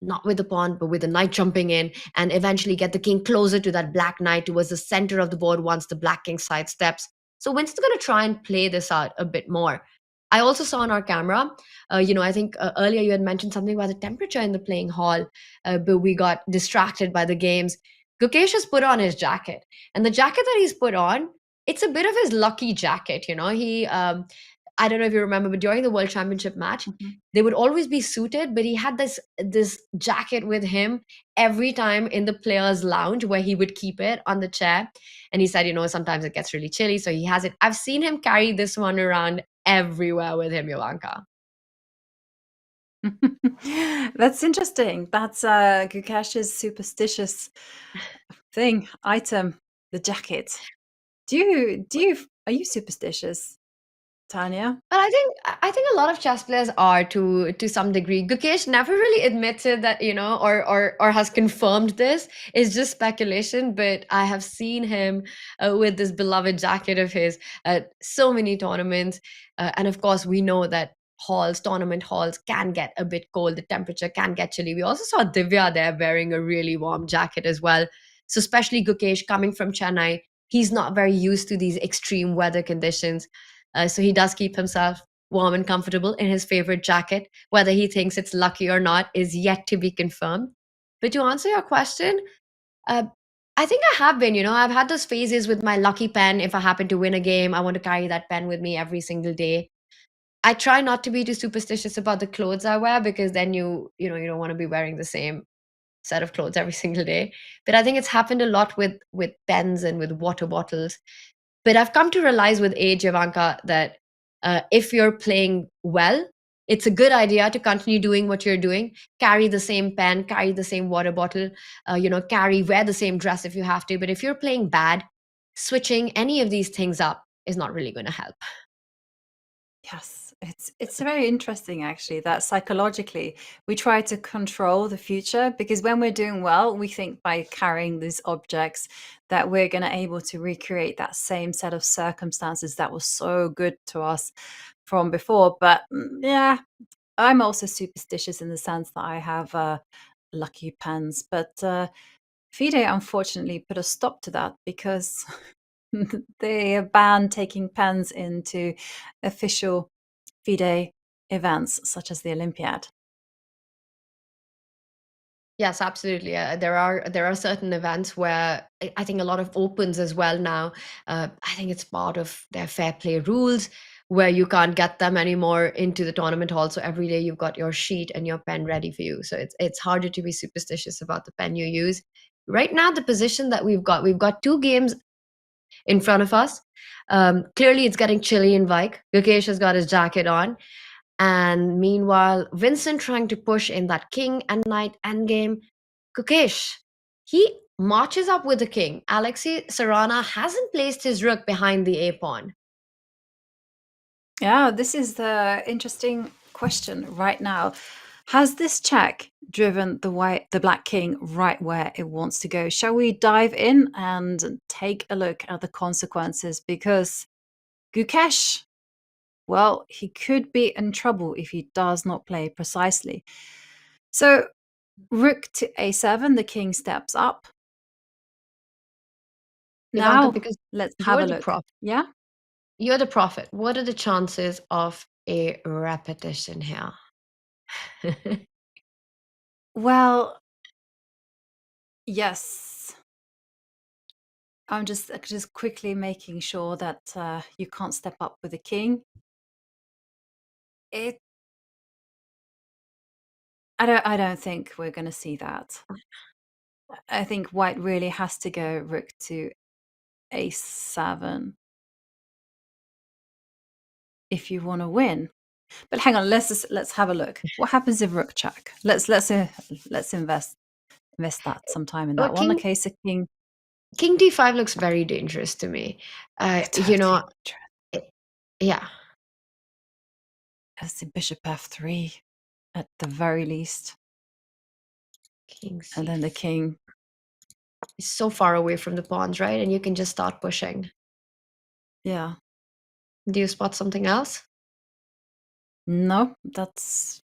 not with the pawn, but with the knight jumping in, and eventually get the king closer to that black knight towards the center of the board once the black king sidesteps. So Vincent's going to try and play this out a bit more. I also saw on our camera, I think earlier you had mentioned something about the temperature in the playing hall, but we got distracted by the games. Gukesh has put on his jacket, and the jacket that he's put on, it's a bit of his lucky jacket. He, I don't know if you remember, but during the World Championship match, they would always be suited, but he had this jacket with him every time in the players' lounge where he would keep it on the chair. And he said, sometimes it gets really chilly, so he has it. I've seen him carry this one around everywhere with him, Jovanka. That's interesting. That's Gukesh's superstitious item, the jacket. Are you superstitious, Tanya? But I think a lot of chess players are to some degree. Gukesh never really admitted that, or has confirmed this. It's just speculation, but I have seen him with this beloved jacket of his at so many tournaments. And of course, we know that tournament halls can get a bit cold. The temperature can get chilly. We also saw Divya there wearing a really warm jacket as well. So especially Gukesh coming from Chennai, he's not very used to these extreme weather conditions. So he does keep himself warm and comfortable in his favorite jacket. Whether he thinks it's lucky or not is yet to be confirmed. But to answer your question, I think I have been, I've had those phases with my lucky pen. If I happen to win a game, I want to carry that pen with me every single day. I try not to be too superstitious about the clothes I wear, because then you don't want to be wearing the same set of clothes every single day. But I think it's happened a lot with pens and with water bottles. But I've come to realize with age, Jovanka, that if you're playing well, it's a good idea to continue doing what you're doing. Carry the same pen, carry the same water bottle, wear the same dress if you have to. But if you're playing bad, switching any of these things up is not really going to help. Yes, it's very interesting actually that psychologically we try to control the future, because when we're doing well, we think by carrying these objects that we're going to able to recreate that same set of circumstances that was so good to us from before. But yeah, I'm also superstitious in the sense that I have lucky pens, but FIDE unfortunately put a stop to that because they banned taking pens into official FIDE events such as the Olympiad. Yes, absolutely. There are certain events where I think a lot of opens as well now. I think it's part of their fair play rules where you can't get them anymore into the tournament hall. So every day you've got your sheet and your pen ready for you. So it's harder to be superstitious about the pen you use. Right now, the position that we've got 2 games in front of us. Clearly, it's getting chilly in Wijk. Gukesh has got his jacket on. And meanwhile, Vincent trying to push in that king and knight endgame. Gukesh, he marches up with the king. Alexei Sarana hasn't placed his rook behind the a-pawn. Yeah, this is the interesting question right now. Has this check driven the black king right where it wants to go? Shall we dive in and take a look at the consequences? Because Gukesh, well, he could be in trouble if he does not play precisely. So rook to a7, the king steps up. Ivanka, Now, because let's have a you're the look. prophet. Yeah? You're the prophet. What are the chances of a repetition here? Well, yes. I'm just quickly making sure that you can't step up with the king. I don't think we're going to see that. I think white really has to go rook to a7 if you want to win. But hang on, let's have a look. What happens if rook check? Let's invest that some time in that one. Okay, so king d5 looks very dangerous to me. Yeah. As the bishop f3 at the very least. King and then the king is so far away from the pawns, right? And you can just start pushing. Yeah. Do you spot something else? No, that's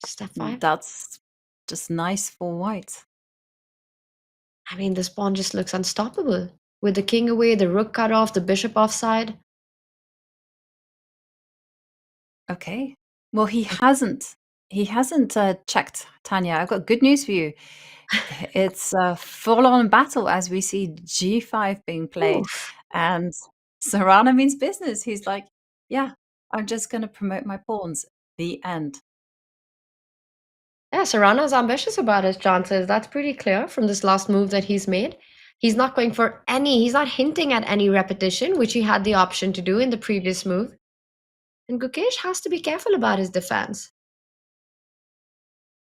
step 5. That's just nice for white. I mean, this pawn just looks unstoppable. With the king away, the rook cut off, the bishop offside. Okay. Well, he hasn't checked, Tanya. I've got good news for you. It's a full-on battle as we see g5 being played. Oof. And Sarana means business. He's like, yeah, I'm just going to promote my pawns. The end. Yeah, Serrano's ambitious about his chances. That's pretty clear from this last move that he's made. He's not going for he's not hinting at any repetition, which he had the option to do in the previous move. And Gukesh has to be careful about his defense.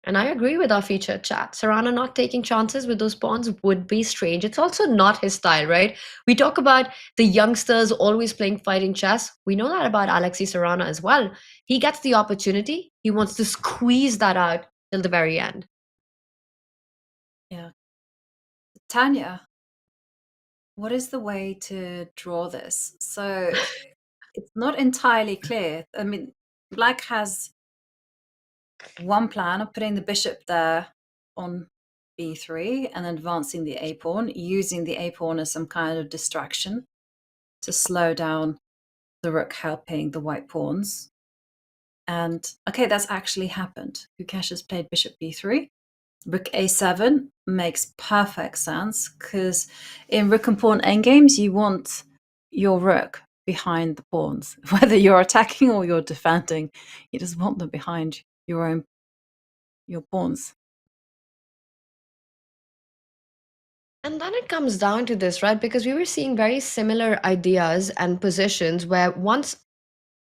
And I agree with our featured chat. Serrano not taking chances with those pawns would be strange. It's also not his style, right? We talk about the youngsters always playing fighting chess. We know that about Alexei Serrano as well. He gets the opportunity. He wants to squeeze that out till the very end. Yeah. Tanya, what is the way to draw this? So it's not entirely clear. I mean, black has one plan of putting the bishop there on b3 and advancing the a pawn, using the a pawn as some kind of distraction to slow down the rook helping the white pawns. And okay, that's actually happened. Gukesh has played bishop b3. Rook a7 makes perfect sense because in rook and pawn endgames, you want your rook behind the pawns. Whether you're attacking or you're defending, you just want them behind your pawns. And then it comes down to this, right? Because we were seeing very similar ideas and positions where once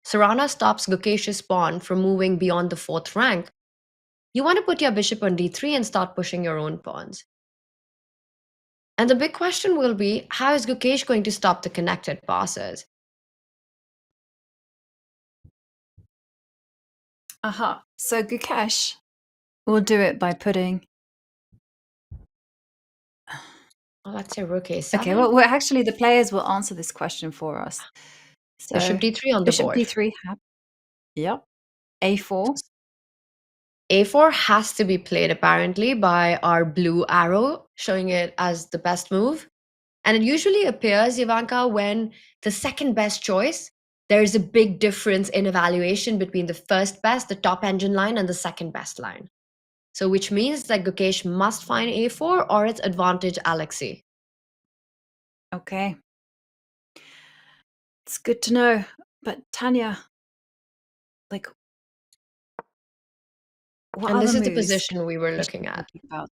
Serrano stops Gukesh's pawn from moving beyond the 4th rank, you want to put your bishop on d3 and start pushing your own pawns. And the big question will be, how is Gukesh going to stop the connected passes? Aha. So Gukesh will do it by putting... Oh, let's say rook a7. Okay, well, actually, the players will answer this question for us. So Bishop d3 on the bishop board. d3. Yep. a4. a4 has to be played apparently by our blue arrow, showing it as the best move. And it usually appears, Ivanka, when the second best choice, there is a big difference in evaluation between the first best, the top engine line, and the second best line. So which means that Gukesh must find a4 or its advantage Alexei. Okay. It's good to know. But Tanya, like, what And this other is the moves position we were we should looking be at. thinking about?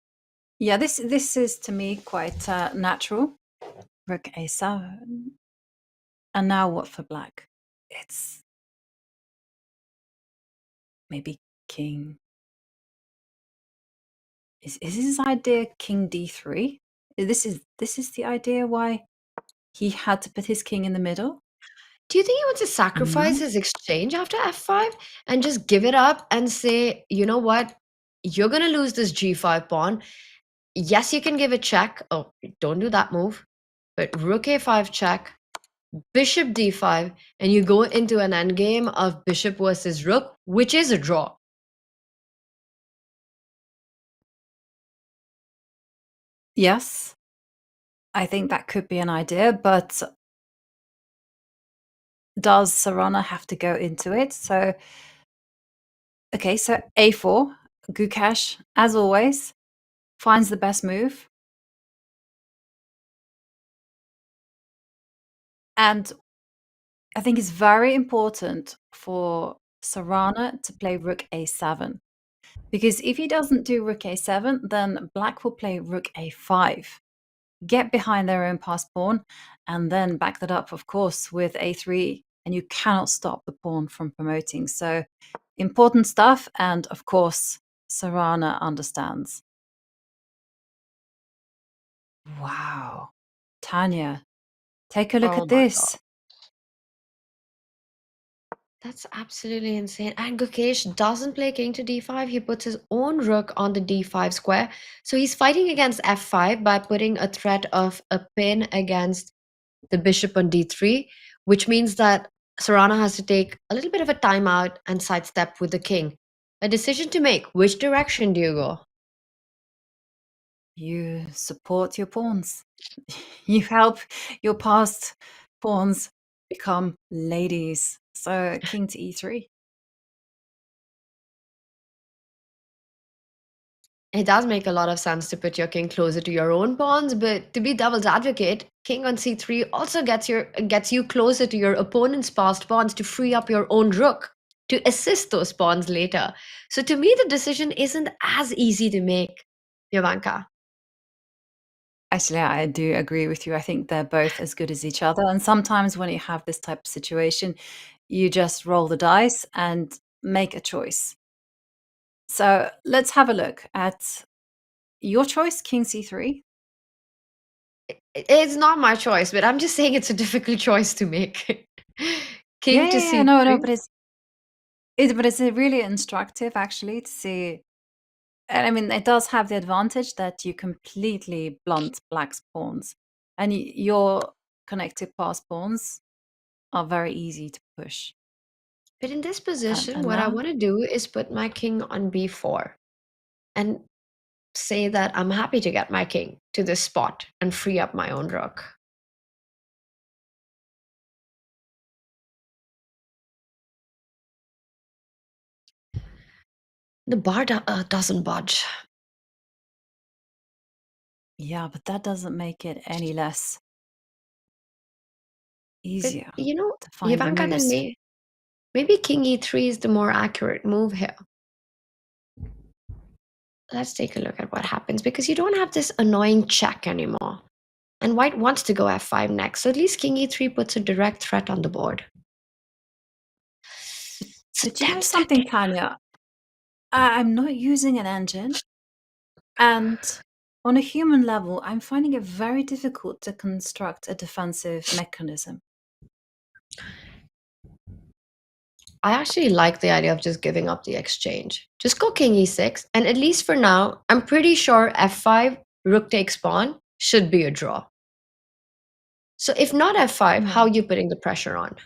Yeah, this is to me quite natural. Rook a7. And now what for black? It's maybe king Is his idea king d3? This is the idea why he had to put his king in the middle? Do you think he wants to sacrifice his exchange after f5 and just give it up and say, you know what, you're going to lose this g5 pawn. Yes, you can give a check. Oh, don't do that move. But rook a5 check, bishop d5, and you go into an endgame of bishop versus rook, which is a draw. Yes, I think that could be an idea, but does Sarana have to go into it? So, okay, so a4, Gukesh, as always, finds the best move. And I think it's very important for Sarana to play rook a7. Because if he doesn't do rook a7, then black will play rook a5. Get behind their own passed pawn, and then back that up, of course, with a3, and you cannot stop the pawn from promoting. So important stuff, and of course, Sarana understands. Wow. Tanya, take a look Oh at my this. God. That's absolutely insane. And Gukesh doesn't play king to d5. He puts his own rook on the d5 square. So he's fighting against f5 by putting a threat of a pin against the bishop on d3, which means that Sarana has to take a little bit of a timeout and sidestep with the king. A decision to make. Which direction do you go? You support your pawns. You help your passed pawns become ladies. So king to e3. It does make a lot of sense to put your king closer to your own pawns, but to be devil's advocate, king on c3 also gets you closer to your opponent's passed pawns to free up your own rook to assist those pawns later. So to me, the decision isn't as easy to make, Jovanka. Actually, I do agree with you. I think they're both as good as each other. And sometimes when you have this type of situation, you just roll the dice and make a choice. So let's have a look at your choice, king c3. It's not my choice, but I'm just saying it's a difficult choice to make. King to c3. No, but it's really instructive actually to see. And I mean, it does have the advantage that you completely blunt black's pawns, and your connected pass pawns are very easy to push. But in this position, and what I now- want to do is put my king on b4 and say that I'm happy to get my king to this spot and free up my own rook. The bar doesn't budge. Yeah, but that doesn't make it any less But, easier you know, to find the Jovanka, then moves. maybe king e3 is the more accurate move here. Let's take a look at what happens, because you don't have this annoying check anymore. And white wants to go f5 next, so at least king e3 puts a direct threat on the board. But you know something, Tanya? I'm not using an engine, and on a human level, I'm finding it very difficult to construct a defensive mechanism. I actually like the idea of just giving up the exchange. Just go king e6, and at least for now, I'm pretty sure f5, rook takes pawn, should be a draw. So if not f5, how are you putting the pressure on?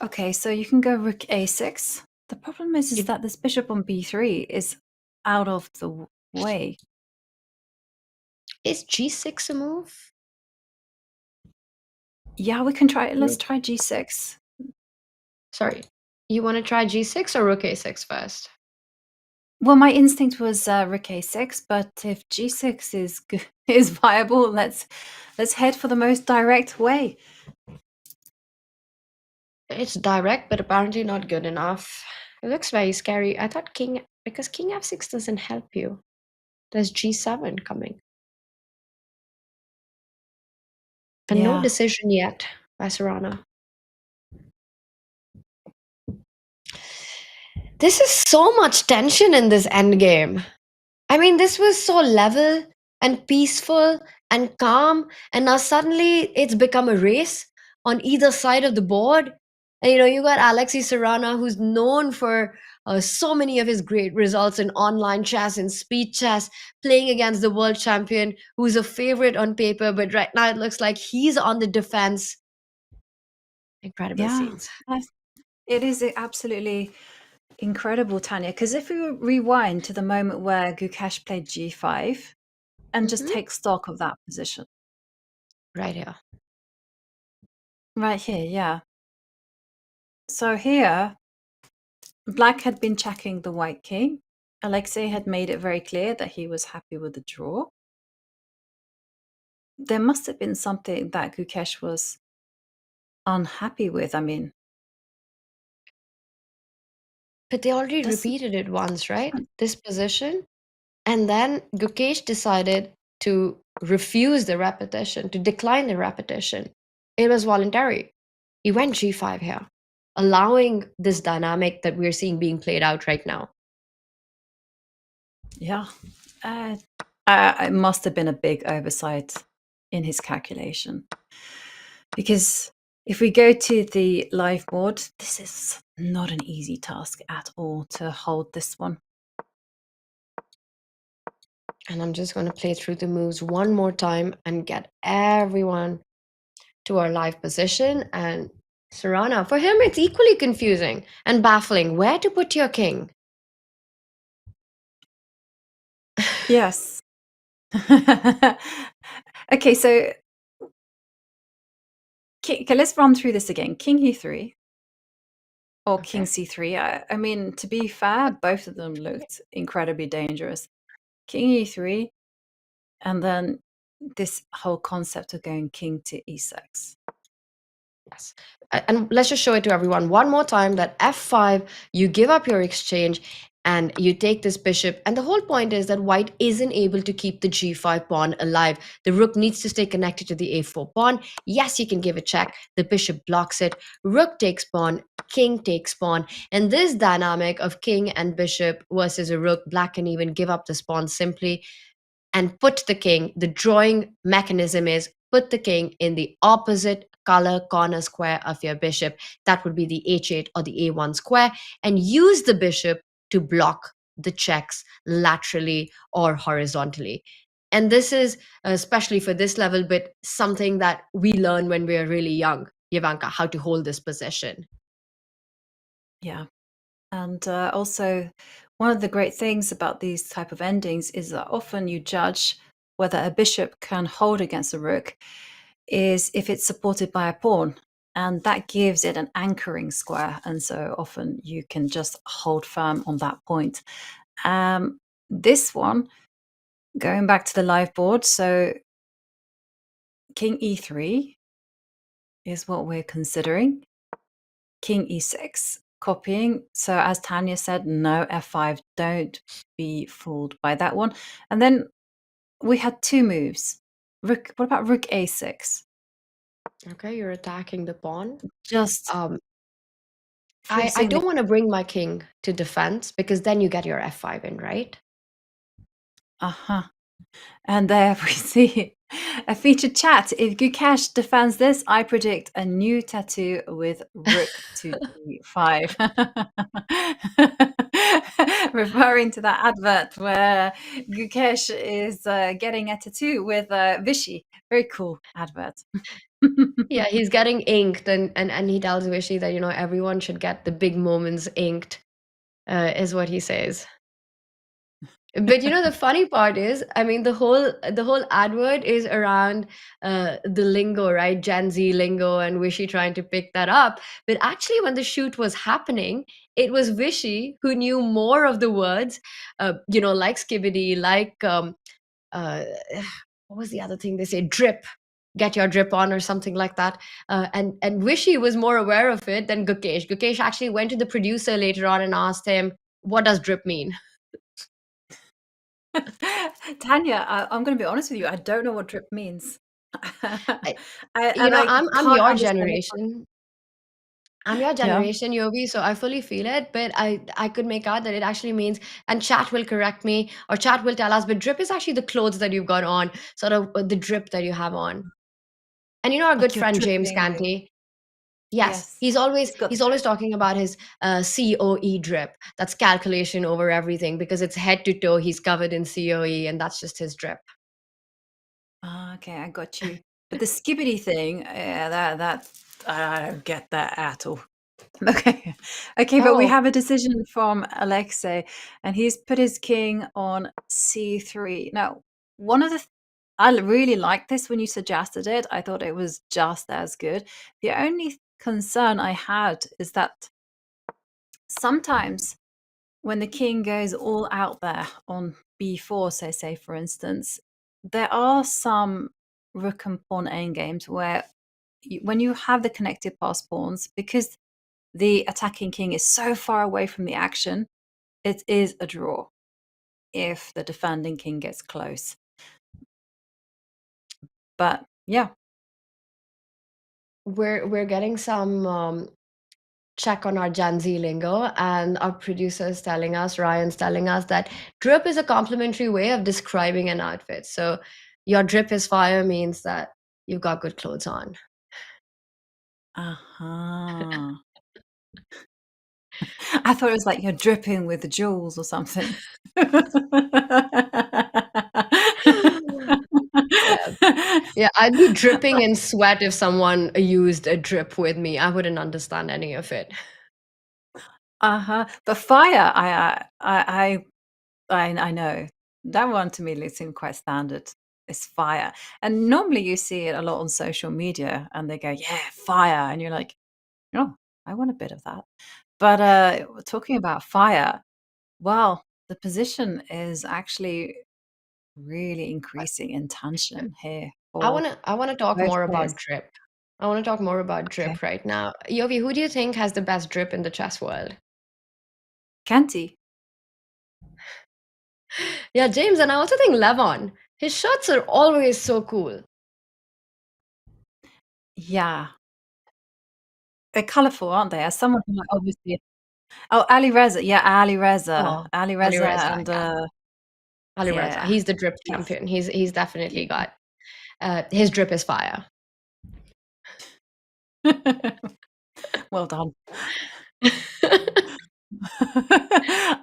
Okay, so you can go rook a6. The problem is that this bishop on b3 is out of the way. Is g6 a move? Yeah, we can try. Let's try g6. Sorry, you want to try g6 or rook a6 first? Well, my instinct was rook a6, but if g6 is viable, let's head for the most direct way. It's direct, but apparently not good enough. It looks very scary. I thought because king f6 doesn't help you. There's g7 coming. And no Yeah. decision yet by Sarana. This is so much tension in this endgame. I mean, this was so level and peaceful and calm, and now suddenly it's become a race on either side of the board. And you got Alexei Serrana, who's known for so many of his great results in online chess and speed chess, playing against the world champion, who's a favorite on paper, but right now it looks like he's on the defense. Incredible Yeah, scenes. it is absolutely incredible, Tanya, because if we rewind to the moment where Gukesh played g5 and just take stock of that position. Right here. Right here, yeah. So here, Black had been checking the white king. Alexei had made it very clear that he was happy with the draw. There must have been something that Gukesh was unhappy with. I mean, But they already repeated it once, right? This position. And then Gukesh decided to refuse the repetition, to decline the repetition. It was voluntary. He went g5 here, allowing this dynamic that we're seeing being played out right now. yeah. It must have been a big oversight in his calculation. Because if we go to the live board, this is not an easy task at all to hold this one. And I'm just going to play through the moves one more time and get everyone to our live position. And Serrana, for him, it's equally confusing and baffling where to put your king. Yes. Okay, so okay, let's run through this again. King e3 or king c3. I mean, to be fair, both of them looked incredibly dangerous. King e3, and then this whole concept of going king to e6. Yes. And let's just show it to everyone one more time that f5, you give up your exchange and you take this bishop. And the whole point is that white isn't able to keep the g5 pawn alive. The rook needs to stay connected to the a4 pawn. Yes, you can give a check. The bishop blocks it. Rook takes pawn. King takes pawn. And this dynamic of king and bishop versus a rook, Black can even give up this pawn simply and put the king. The drawing mechanism is put the king in the opposite color corner square of your bishop. That would be the h8 or the a1 square, and use the bishop to block the checks laterally or horizontally. And this is, especially for this level, but something that we learn when we are really young, Jovanka, how to hold this position. Yeah. And also, one of the great things about these type of endings is that often you judge whether a bishop can hold against a rook is if it's supported by a pawn. And that gives it an anchoring square. And so often you can just hold firm on that point. This one, going back to the live board, so king e3 is what we're considering. King e6, copying. So as Tanya said, no f5, don't be fooled by that one. And then we had two moves. Rook, what about rook a6? Okay, you're attacking the pawn. Just I don't want to bring my king to defense because then you get your f5 in, right? Uh-huh. And there we see a featured chat. If Gukesh defends this, I predict a new tattoo with rook to d5. Referring to that advert where Gukesh is getting a tattoo with Vishy. Very cool advert. Yeah, he's getting inked and he tells Vishy that, everyone should get the big moments inked, is what he says. But the funny part is, I mean, the whole advert is around the lingo, right? Gen Z lingo and Vishy trying to pick that up. But actually, when the shoot was happening, it was Vishy who knew more of the words, like skibbity, like what was the other thing they say? Drip. Get your drip on or something like that. And Vishy was more aware of it than Gukesh. Gukesh actually went to the producer later on and asked him, what does drip mean? Tanya, I'm going to be honest with you. I don't know what drip means. I'm your generation. I'm your Yeah. generation, Yogi, so I fully feel it, but I could make out that it actually means, and chat will correct me, or chat will tell us, but drip is actually the clothes that you've got on, sort of the drip that you have on. And you know our Like good you're friend James dripping. Canty? Yes, Yes. he's always got he's always talking about his COE drip. That's calculation over everything because it's head to toe. He's covered in COE, and that's just his drip. Ah, okay, I got you. But the skibbity thing, that I don't get that at all. Okay, okay, but we Oh, have a decision from Alexei, and he's put his king on c3. Now, one of the I really liked this when you suggested it. I thought it was just as good. The only concern I had is that sometimes when the king goes all out there on b4, so say for instance, there are some rook and pawn endgames where when you have the connected pass pawns, because the attacking king is so far away from the action, it is a draw if the defending king gets close. But yeah, we're getting some check on our Gen Z lingo, and our producer's telling us, Ryan's telling us that drip is a complimentary way of describing an outfit. So your drip is fire means that you've got good clothes on. uh-huh. I thought it was like you're dripping with jewels or something. Yeah, I'd be dripping in sweat if someone used a drip with me. I wouldn't understand any of it. Uh-huh. But fire, I know. That one to me seemed quite standard. It's fire. And normally you see it a lot on social media and they go, yeah, fire. And you're like, oh, I want a bit of that. But talking about fire, well, the position is actually really increasing in tension here I for wanna talk both more players. about drip. I want to talk more about Okay. drip right now. Yovi, who do you think has the best drip in the chess world? Canty. Yeah, James, and I also think Levon. His shots are always so cool. Yeah. They're colourful, aren't they? As someone who obviously Oh, Ali Reza. Yeah, Ali Reza. Oh, Ali Ali Reza Reza, and yeah. Ali Reza. yeah. He's the drip He's champion. He's definitely got his drip is fire. Well done.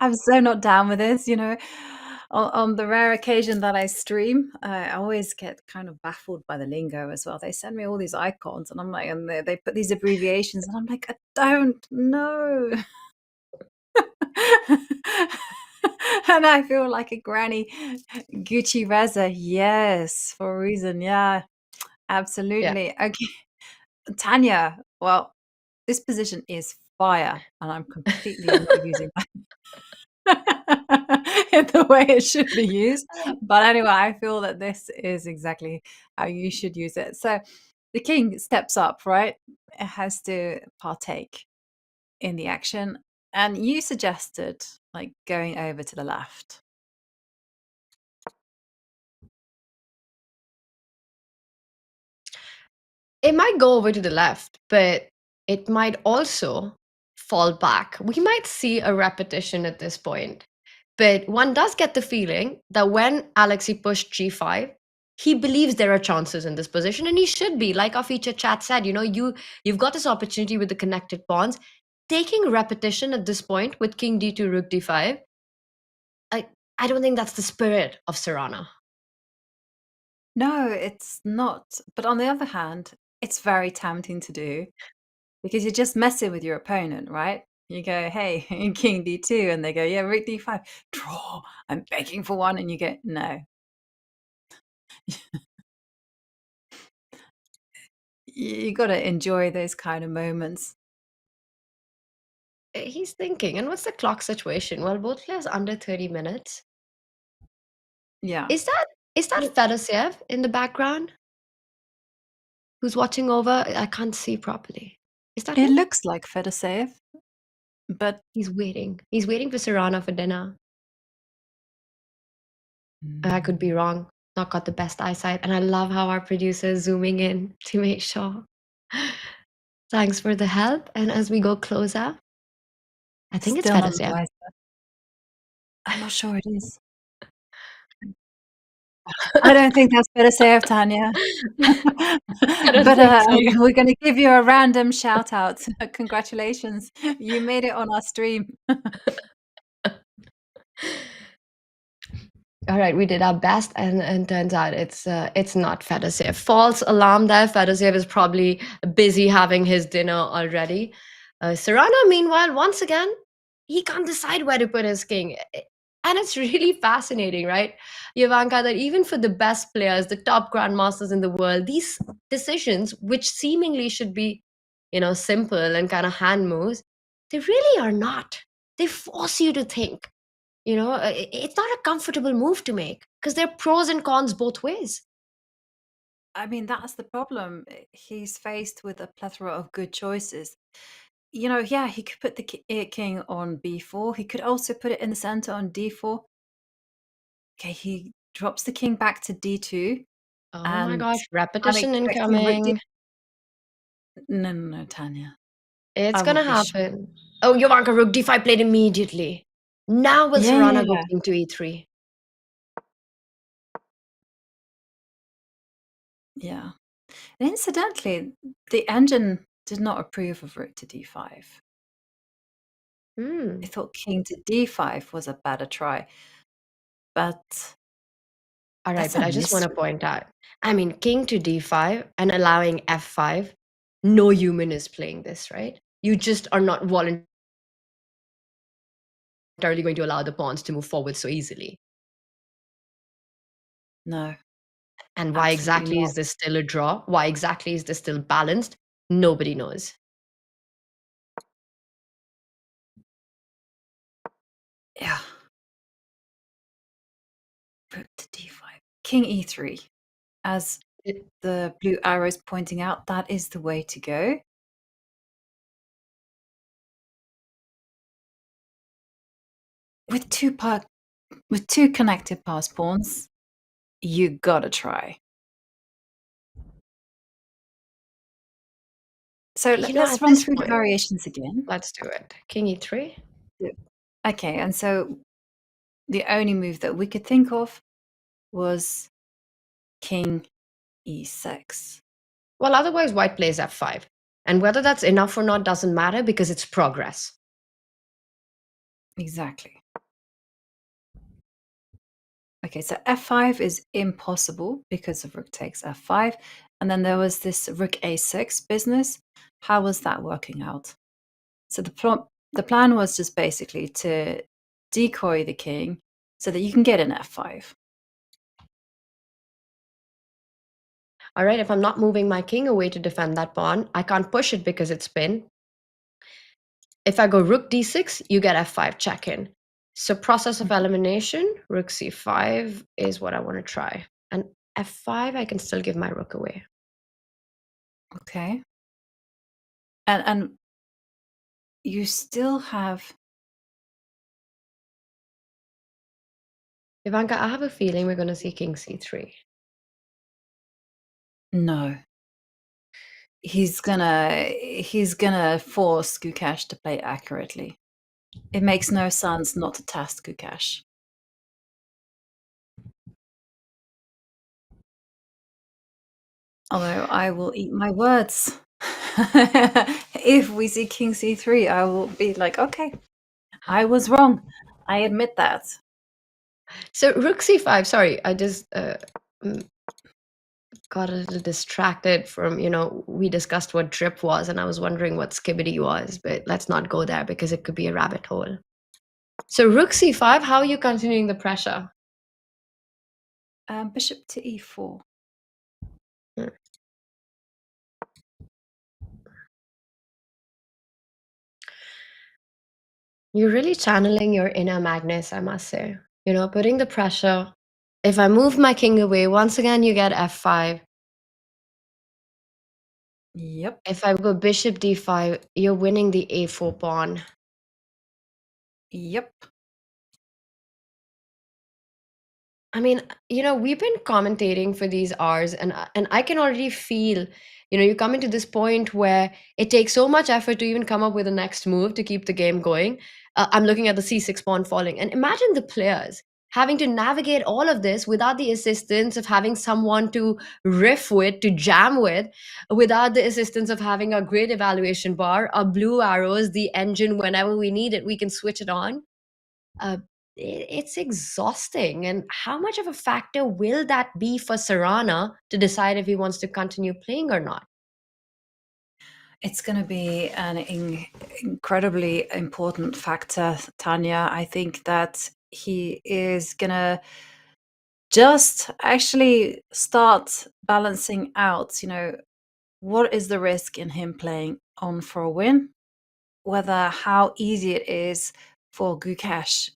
I'm so not down with this, you know. On the rare occasion that I stream, I always get kind of baffled by the lingo as well. They send me all these icons and I'm like, and they put these abbreviations and I'm like, I don't know. And I feel like a granny. Gucci Reza, yes, for a reason. Yeah, absolutely. Okay. Tanya, well, this position is fire, and I'm completely not using that in the way it should be used. But anyway, I feel that this is exactly how you should use it. So the king steps up, right? It has to partake in the action. And you suggested like going over to the left. It might go over to the left, but it might also fall back. We might see a repetition at this point. But one does get the feeling that when Alexei pushed g5, he believes there are chances in this position, and he should be. Like our feature chat said, you know, you've got this opportunity with the connected pawns. Taking repetition at this point with king d2, rook d5, I don't think that's the spirit of Serrana. No, it's not. But on the other hand, it's very tempting to do because you're just messing with your opponent, right? You go, hey, king d2, and they go, yeah, rook d5, draw. I'm begging for one, and you go, no. You got to enjoy those kind of moments. He's thinking, and what's the clock situation? Well, both players under 30 minutes. Yeah. Is that Fedosev in the background? Who's watching over? I can't see properly. Is that It him? looks like Fedosev, but He's waiting. He's waiting for Serrana for dinner. I could be wrong. Not got the best eyesight, and I love how our producer is zooming in to make sure. Thanks for the help. And as we go closer, I think it's Still not Fedosiev. advised. I'm not sure it is. I don't think that's Fedosiev, Tanya. I don't But think so. we're going to give you a random shout out. Congratulations. You made it on our stream. All right, we did our best, and turns out it's not Fedosiev. False alarm there. Fedosiev is probably busy having his dinner already. Serrano, meanwhile, once again, he can't decide where to put his king. And it's really fascinating, right, Ivanka, that even for the best players, the top grandmasters in the world, these decisions, which seemingly should be, simple and kind of hand moves, they really are not. They force you to think. It's not a comfortable move to make because there are pros and cons both ways. I mean, that's the problem. He's faced with a plethora of good choices. Yeah, he could put the king on b4. He could also put it in the center on d4. Okay, he drops the king back to d2. Oh my And gosh, I'm repetition expecting rook incoming. No, Tanya. It's I gonna will be shocked. happen. Oh, Ivanka, rook d5 played immediately. Now will Serrano go Yeah. king to e3? Yeah. And incidentally, the engine did not approve of rook to d5. I thought king to d5 was a better try. But All right, that's but a I just want to mystery. point out, I mean, king to d5 and allowing f5, no human is playing this, right? You just are not voluntarily going to allow the pawns to move forward so easily. No. And why Absolutely exactly not. is this still a draw? Why exactly is this still balanced? Nobody knows. Yeah. Rook to d5. King e3. As the blue arrow is pointing out, that is the way to go. With two connected pass pawns, you gotta try. So let's at run this through the point, variations again. let's do it. King e3. Okay, and so the only move that we could think of was king e6. Well, otherwise, white plays f5. And whether that's enough or not doesn't matter because it's progress. Exactly. Okay, so f5 is impossible because of rook takes f5. And then there was this rook a6 business. How was that working out? So the plan was just basically to decoy the king so that you can get an f5. All right, if I'm not moving my king away to defend that pawn, I can't push it because it's pinned. If I go rook d6, you get f5 check-in. So process of elimination, rook c5 is what I want to try. And f5, I can still give my rook away. Okay. And you still have... Ivanka, I have a feeling we're going to see king c3. No. He's gonna force Gukesh to play accurately. It makes no sense not to test Gukesh. Although I will eat my words. If we see king c3, I will be like, okay, I was wrong. I admit that. So rook c5, sorry, I just got a little distracted from, we discussed what drip was and I was wondering what skibbity was, but let's not go there because it could be a rabbit hole. So rook c5, how are you continuing the pressure? Bishop to e4. You're really channeling your inner Magnus, I must say. Putting the pressure. If I move my king away, once again, you get f5. Yep. If I go bishop d5, you're winning the a4 pawn. Yep. I mean, we've been commentating for these hours, and I can already feel, you come into this point where it takes so much effort to even come up with a next move to keep the game going. I'm looking at the c6 pawn falling, and imagine the players having to navigate all of this without the assistance of having someone to riff with, to jam with, without the assistance of having a great evaluation bar, our blue arrows, the engine, whenever we need it, we can switch it on. It's exhausting. And how much of a factor will that be for Serrana to decide if he wants to continue playing or not? It's going to be an incredibly important factor, Tanya. I think that he is going to just actually start balancing out, what is the risk in him playing on for a win? Whether how easy it is for Gukesh,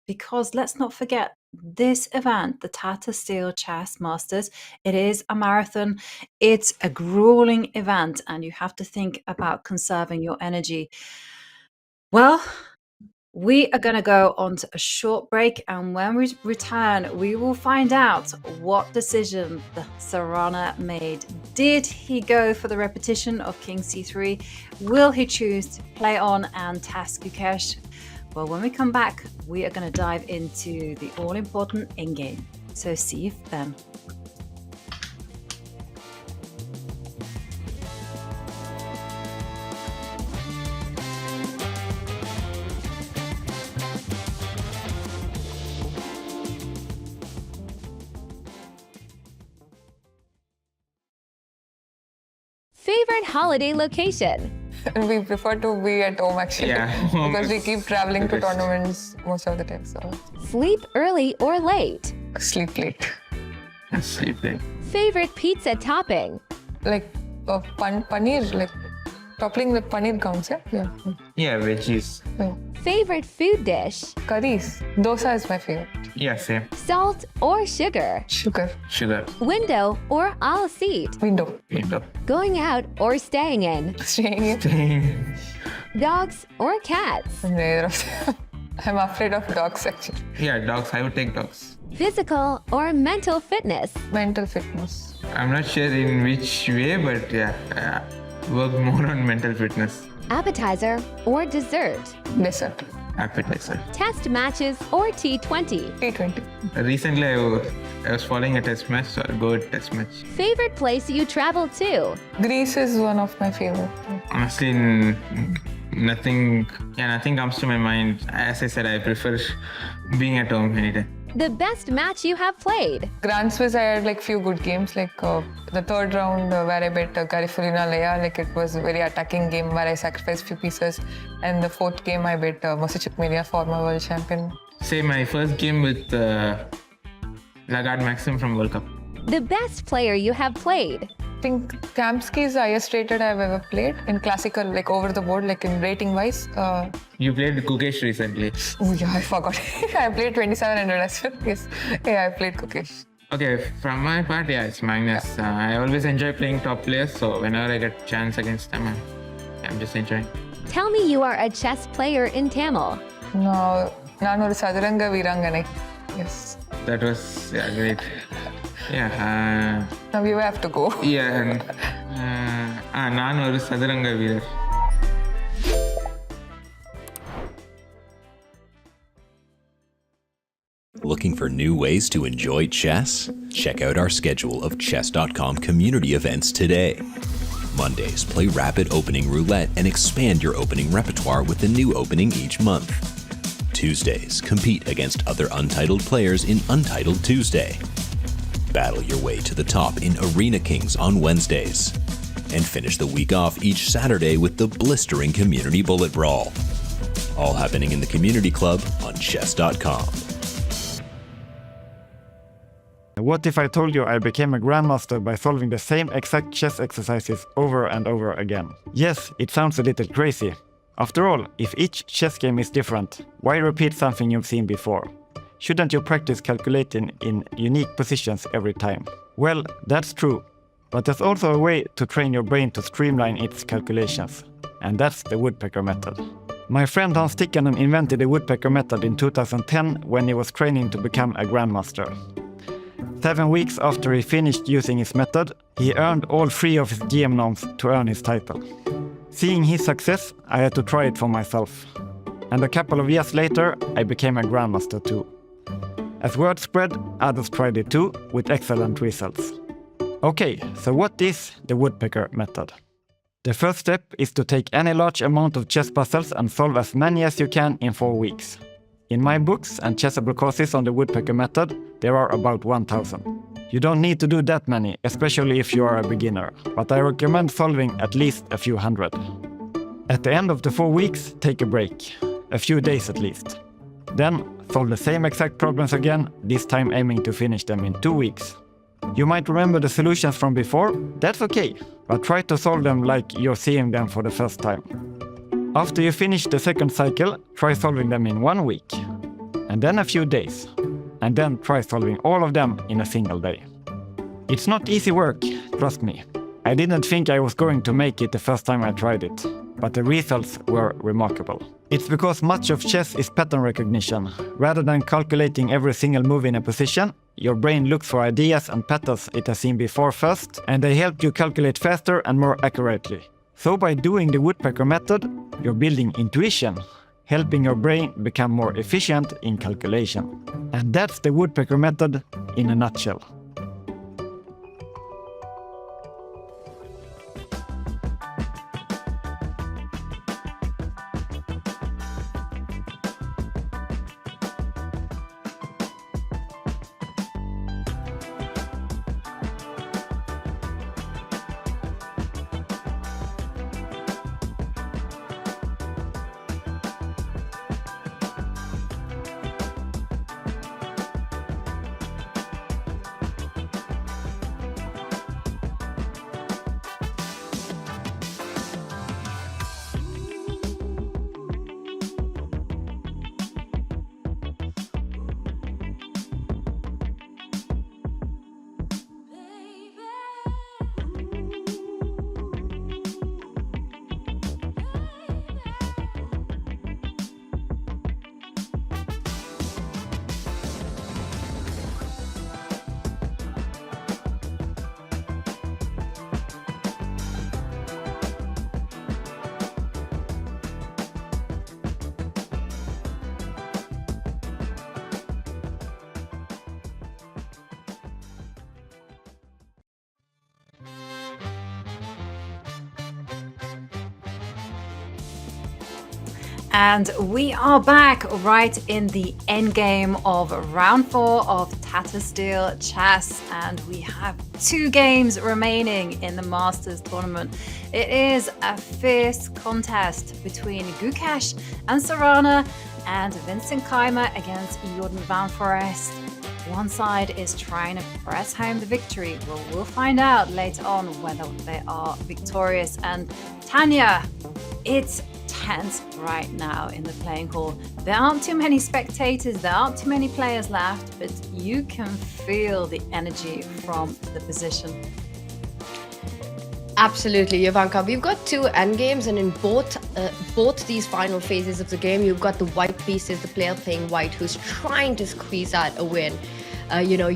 because let's not forget this event, the Tata Steel Chess Masters, it is a marathon. It's a grueling event, and you have to think about conserving your energy. Well, we are going to go on to a short break, and when we return, we will find out what decision the Serrana made. Did he go for the repetition of King C3? Will he choose to play on and test Gukesh? Well, when we come back, we are going to dive into the all-important in-game. So see you then. Favorite holiday location? We prefer to be at home actually. Yeah, because we keep traveling to tournaments most of the time. So Sleep early or late? sleep late. Sleep late. Favorite pizza topping? Like paneer, like toppling with paneer counts, yeah? Yeah, veggies. Yeah. Favorite food dish? Curries. Dosa is my favorite. Yeah, same. Salt or sugar? Sugar. Sugar. Window or aisle seat? Window. Window. Going out or staying in? Staying in. Staying. Dogs or cats? Neither of them. I'm afraid of dogs actually. Yeah, dogs. I would take dogs. Physical or mental fitness? Mental fitness. I'm not sure in which way, but yeah, work more on mental fitness. Appetizer or dessert? Dessert. Appetizer. Test matches or T20? T20. Recently, I was following a test match, so I'll go with test match. Favorite place you traveled to? Greece is one of my favorite. Honestly, nothing comes to my mind. As I said, I prefer being at home anytime. The best match you have played? Grand Swiss, I had like few good games, like the third round where I bet Garifulina Leia, like it was a very attacking game where I sacrificed few pieces, and the fourth game I bet Mosicukmelia, former world champion. Say my first game with Lagarde Maxim from World Cup. The best player you have played? I think Kamsky is the highest rated I've ever played in classical, like over the board, like in rating wise. You played Gukesh recently. Oh yeah, I forgot. I played 2700 as well. Yes, yeah, I played Gukesh. Okay, from my part, yeah, it's Magnus. I always enjoy playing top players, so whenever I get a chance against them, I'm just enjoying. Tell me you are a chess player in Tamil. No, Nanu Saduranga Virangane. Yes. That was great. Yeah. Now you have to go. Yeah. Nanu oru Saduranga Veerar. Looking for new ways to enjoy chess? Check out our schedule of chess.com community events today. Mondays, play Rapid Opening Roulette and expand your opening repertoire with a new opening each month. Tuesdays, compete against other untitled players in Untitled Tuesday. Battle your way to the top in Arena Kings on Wednesdays. And finish the week off each Saturday with the blistering Community Bullet Brawl. All happening in the Community Club on chess.com. What if I told you I became a grandmaster by solving the same exact chess exercises over and over again? Yes, it sounds a little crazy. After all, if each chess game is different, why repeat something you've seen before? Shouldn't you practice calculating in unique positions every time? Well, that's true. But there's also a way to train your brain to streamline its calculations. And that's the woodpecker method. My friend Hans Tikkanen invented the woodpecker method in 2010 when he was training to become a grandmaster. 7 weeks after he finished using his method, he earned all 3 of his GM noms to earn his title. Seeing his success, I had to try it for myself. And a couple of years later, I became a grandmaster too. As word spread, others tried it too, with excellent results. Okay, so what is the woodpecker method? The first step is to take any large amount of chess puzzles and solve as many as you can in 4 weeks. In my books and chessable courses on the woodpecker method, there are about 1,000. You don't need to do that many, especially if you are a beginner, but I recommend solving at least a few hundred. At the end of the 4 weeks, take a break, a few days at least. Then solve the same exact problems again, this time aiming to finish them in 2 weeks. You might remember the solutions from before, that's okay, but try to solve them like you're seeing them for the first time. After you finish the second cycle, try solving them in 1 week, and then a few days, and then try solving all of them in a single day. It's not easy work, trust me. I didn't think I was going to make it the first time I tried it, but the results were remarkable. It's because much of chess is pattern recognition. Rather than calculating every single move in a position, your brain looks for ideas and patterns it has seen before first, and they help you calculate faster and more accurately. So by doing the woodpecker method, you're building intuition, helping your brain become more efficient in calculation. And that's the woodpecker method in a nutshell. And we are back right in the end game of round 4 of Tata Steel Chess, and we have 2 games remaining in the Masters tournament. It is a fierce contest between Gukesh and Caruana and Vincent Keymer against Jordan Van Forest. One side is trying to press home the victory. Well, we'll find out later on whether they are victorious. And Tanya, it's tense right now in the playing hall. There aren't too many spectators, there aren't too many players left, but you can feel the energy from the position. Absolutely, Jovanka. We've got 2 endgames, and in both these final phases of the game, you've got the white pieces, the player playing white who's trying to squeeze out a win.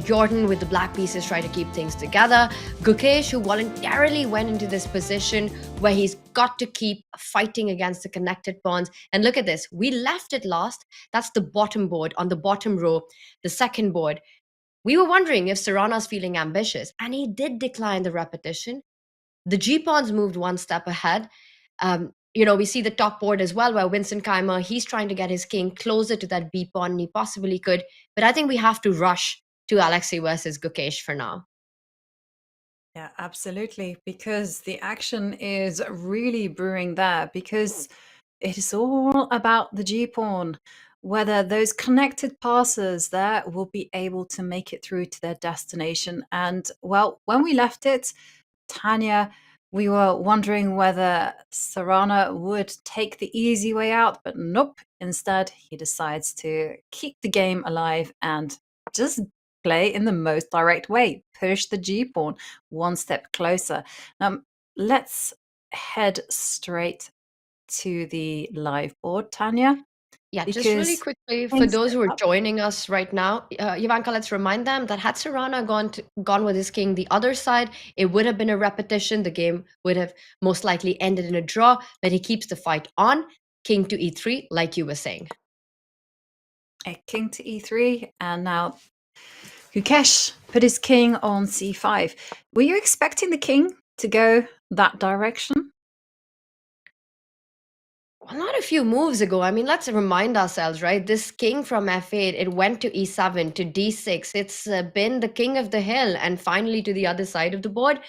Jordan with the black pieces trying to keep things together. Gukesh, who voluntarily went into this position where he's got to keep fighting against the connected pawns. And look at this, we left it last. That's the bottom board on the bottom row, the second board. We were wondering if Caruana's feeling ambitious, and he did decline the repetition. The G-pawns moved 1 step ahead. We see the top board as well, where Vincent Keymer, he's trying to get his king closer to that B-pawn, and he possibly could. But I think we have to rush to Alexei versus Gukesh for now. Yeah, absolutely, because the action is really brewing there, because it is all about the G-pawn, whether those connected passers there will be able to make it through to their destination. And, well, when we left it, Tanya, we were wondering whether Caruana would take the easy way out, but nope. Instead, he decides to keep the game alive and just play in the most direct way, push the G-pawn 1 step closer. Now, let's head straight to the live board, Tanya? Yeah, just really Because quickly, for things those who are up. joining us right now, Ivanka, let's remind them that had Serrano gone with his king the other side, it would have been a repetition. The game would have most likely ended in a draw, but he keeps the fight on. King to e3, like you were saying. A king to e3, and now Gukesh put his king on c5. Were you expecting the king to go that direction? Well, not a few moves ago. I mean, let's remind ourselves, right? This king from f8, it went to e7, to d6. It's been the king of the hill, and finally to the other side of the board.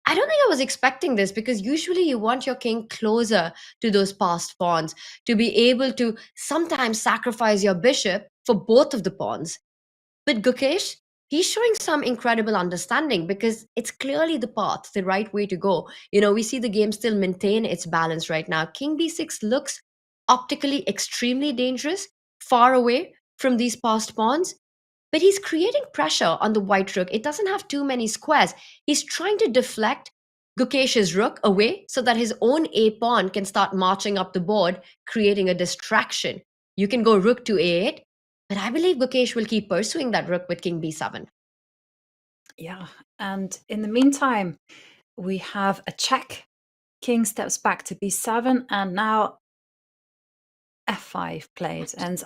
I don't think I was expecting this, because usually you want your king closer to those passed pawns to be able to sometimes sacrifice your bishop for both of the pawns. But Gukesh, he's showing some incredible understanding, because it's clearly the path, the right way to go. You know, we see the game still maintain its balance right now. King b6 looks optically extremely dangerous, far away from these passed pawns, but he's creating pressure on the white rook. It doesn't have too many squares. He's trying to deflect Gukesh's rook away so that his own a pawn can start marching up the board, creating a distraction. You can go rook to a8, but I believe Gukesh will keep pursuing that rook with king b7. Yeah, and in the meantime, we have a check. King steps back to b7, and now f5 played. And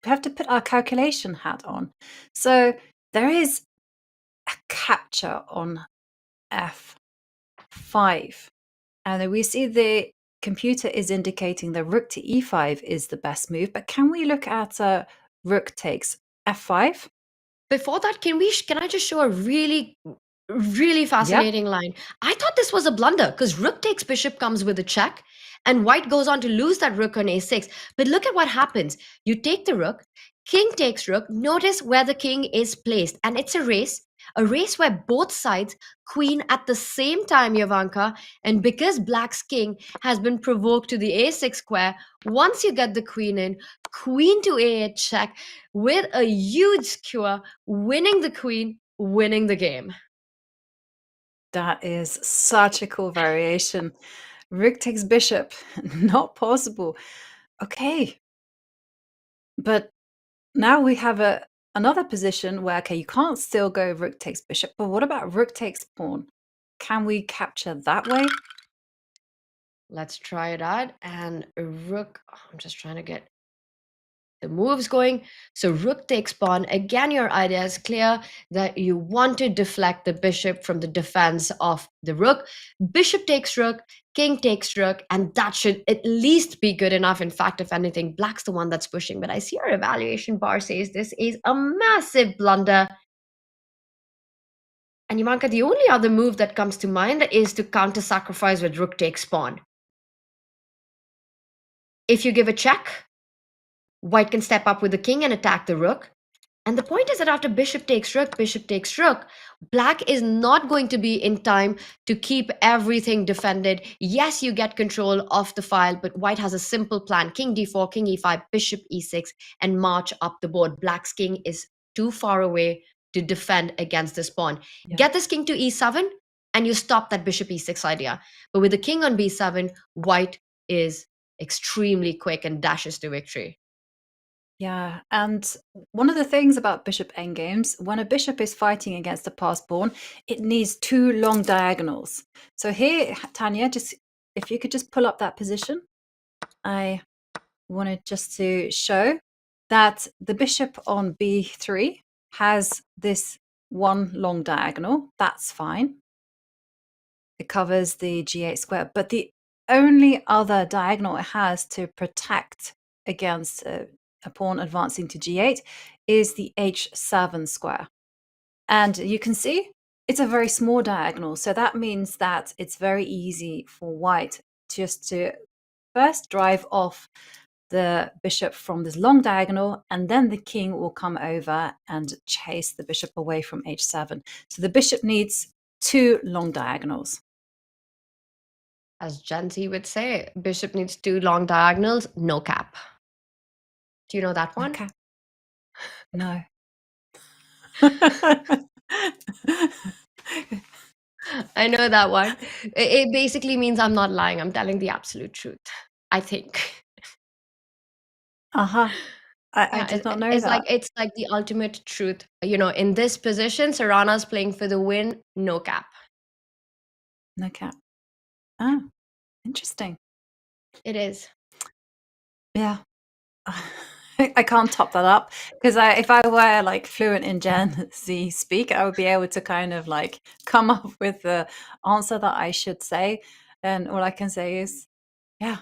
we have to put our calculation hat on. So there is a capture on f5, and we see the computer is indicating the rook to e5 is the best move. But can we look at rook takes f5? Before that, can I just show a really fascinating line? I thought this was a blunder, because rook takes bishop comes with a check, and white goes on to lose that rook on a6. But look at what happens. You take the rook, king takes rook. Notice where the king is placed, and it's a race where both sides queen at the same time, Ivanka. And because black's king has been provoked to the a6 square, once you get the queen in, queen to a8 check with a huge skewer, winning the queen, winning the game. That is such a cool variation. Rook takes bishop, not possible. Okay. But now we have another position where, okay, you can't still go rook takes bishop, but what about rook takes pawn? Can we capture that way? Let's try it out. And rook, I'm just trying to get the moves going. So rook takes pawn. Again, your idea is clear that you want to deflect the bishop from the defense of the rook. Bishop takes rook, king takes rook, and that should at least be good enough. In fact, if anything, black's the one that's pushing. But I see our evaluation bar says this is a massive blunder. And Ivanka, the only other move that comes to mind is to counter sacrifice with rook takes pawn. If you give a check, white can step up with the king and attack the rook. And the point is that after bishop takes rook, black is not going to be in time to keep everything defended. Yes, you get control of the file, but white has a simple plan. King d4, king e5, bishop e6, and march up the board. Black's king is too far away to defend against this pawn. Yeah. Get this king to e7, and you stop that bishop e6 idea. But with the king on b7, white is extremely quick and dashes to victory. Yeah, and one of the things about bishop endgames, when a bishop is fighting against a passed pawn, it needs two long diagonals. So here, Tanya, just if you could just pull up that position, I wanted just to show that the bishop on b3 has this one long diagonal. That's fine. It covers the g8 square, but the only other diagonal it has to protect against a pawn advancing to g8 is the h7 square. And you can see it's a very small diagonal. So that means that it's very easy for white just to first drive off the bishop from this long diagonal, and then the king will come over and chase the bishop away from h7. So the bishop needs two long diagonals. As Gen Z would say, bishop needs two long diagonals, no cap. Do you know that one? Okay. No. I know that one. It basically means I'm not lying. I'm telling the absolute truth. I think. Uh-huh. I Yeah, did not know it's that. like the ultimate truth. You know, in this position, Serrana's playing for the win, no cap. No cap. Ah, interesting. It is. Yeah. I can't top that up because if I were like fluent in Gen Z speak, I would be able to kind of like come up with the answer that I should say. And all I can say is, yeah.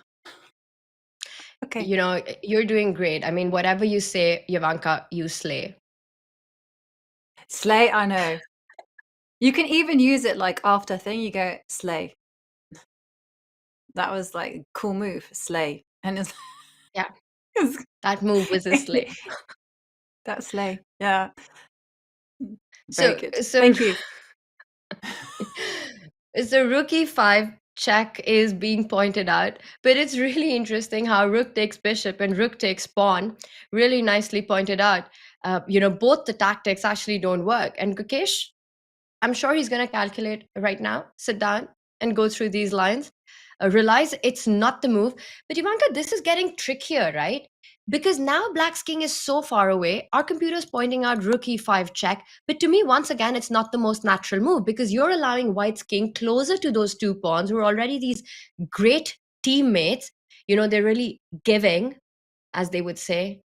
Okay. You know, you're doing great. I mean, whatever you say, Yavanka, you slay. Slay, I know. You can even use it like after a thing, you go, slay. That was like a cool move, slay. And it's Yeah. That move was a slay. that slay. Yeah. Very So, good. so Thank you. So rookie 5 check is being pointed out, but it's really interesting how rook takes bishop and rook takes pawn. Really nicely pointed out. You know, both the tactics actually don't work. And Gukesh, I'm sure he's going to calculate right now, sit down and go through these lines, realize it's not the move. But Ivanka, this is getting trickier, right? Because now Black's king is so far away, our computer's pointing out rook e5 check. But to me, once again, it's not the most natural move because you're allowing White's king closer to those two pawns who are already these great teammates. You know, they're really giving, as they would say,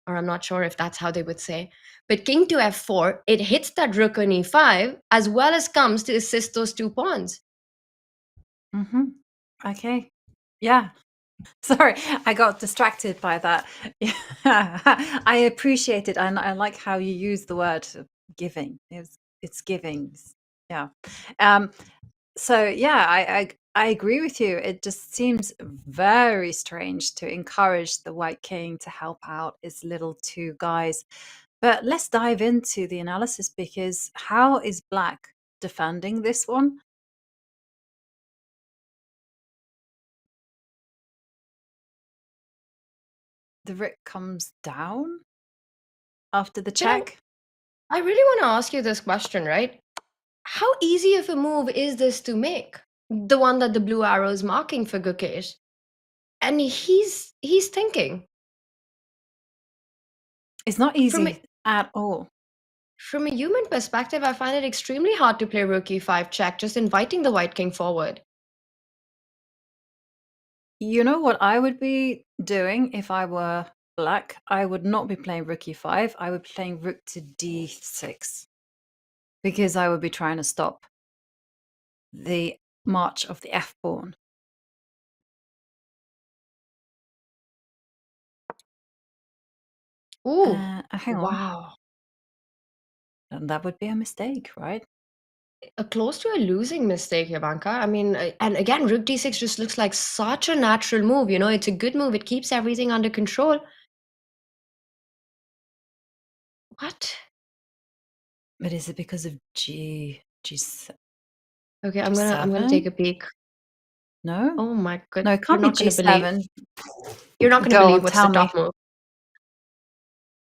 or I'm not sure if that's how they would say. But king to f4, it hits that rook on e5 as well as comes to assist those two pawns. Mm-hmm. Okay. Yeah. Sorry, I got distracted by that. Yeah. I appreciate it. And I like how you use the word giving. It's giving. Yeah. So yeah, I agree with you. It just seems very strange to encourage the White King to help out his little two guys. But let's dive into the analysis because how is Black defending this one? The rook comes down after the check. I really want to ask you this question, right? How easy of a move is this to make? The one that the blue arrow is marking for Gukesh. And he's thinking. It's not easy at all. From a human perspective, I find it extremely hard to play rook e5 check, just inviting the White King forward. You know what I would be doing if I were Black? I would not be playing rook e5. I would be playing rook to d6 because I would be trying to stop the march of the f pawn. Ooh, hang on. wow. And that would be a mistake, right? Close to a losing mistake, Yavanka. I mean, and again, rook d6 just looks like such a natural move. You know, it's a good move. It keeps everything under control. What? But is it because of G7? Okay, I'm gonna take a peek. No? Oh my goodness. No, it can't be G7. You're not gonna Go believe on, what's tell the top me. move.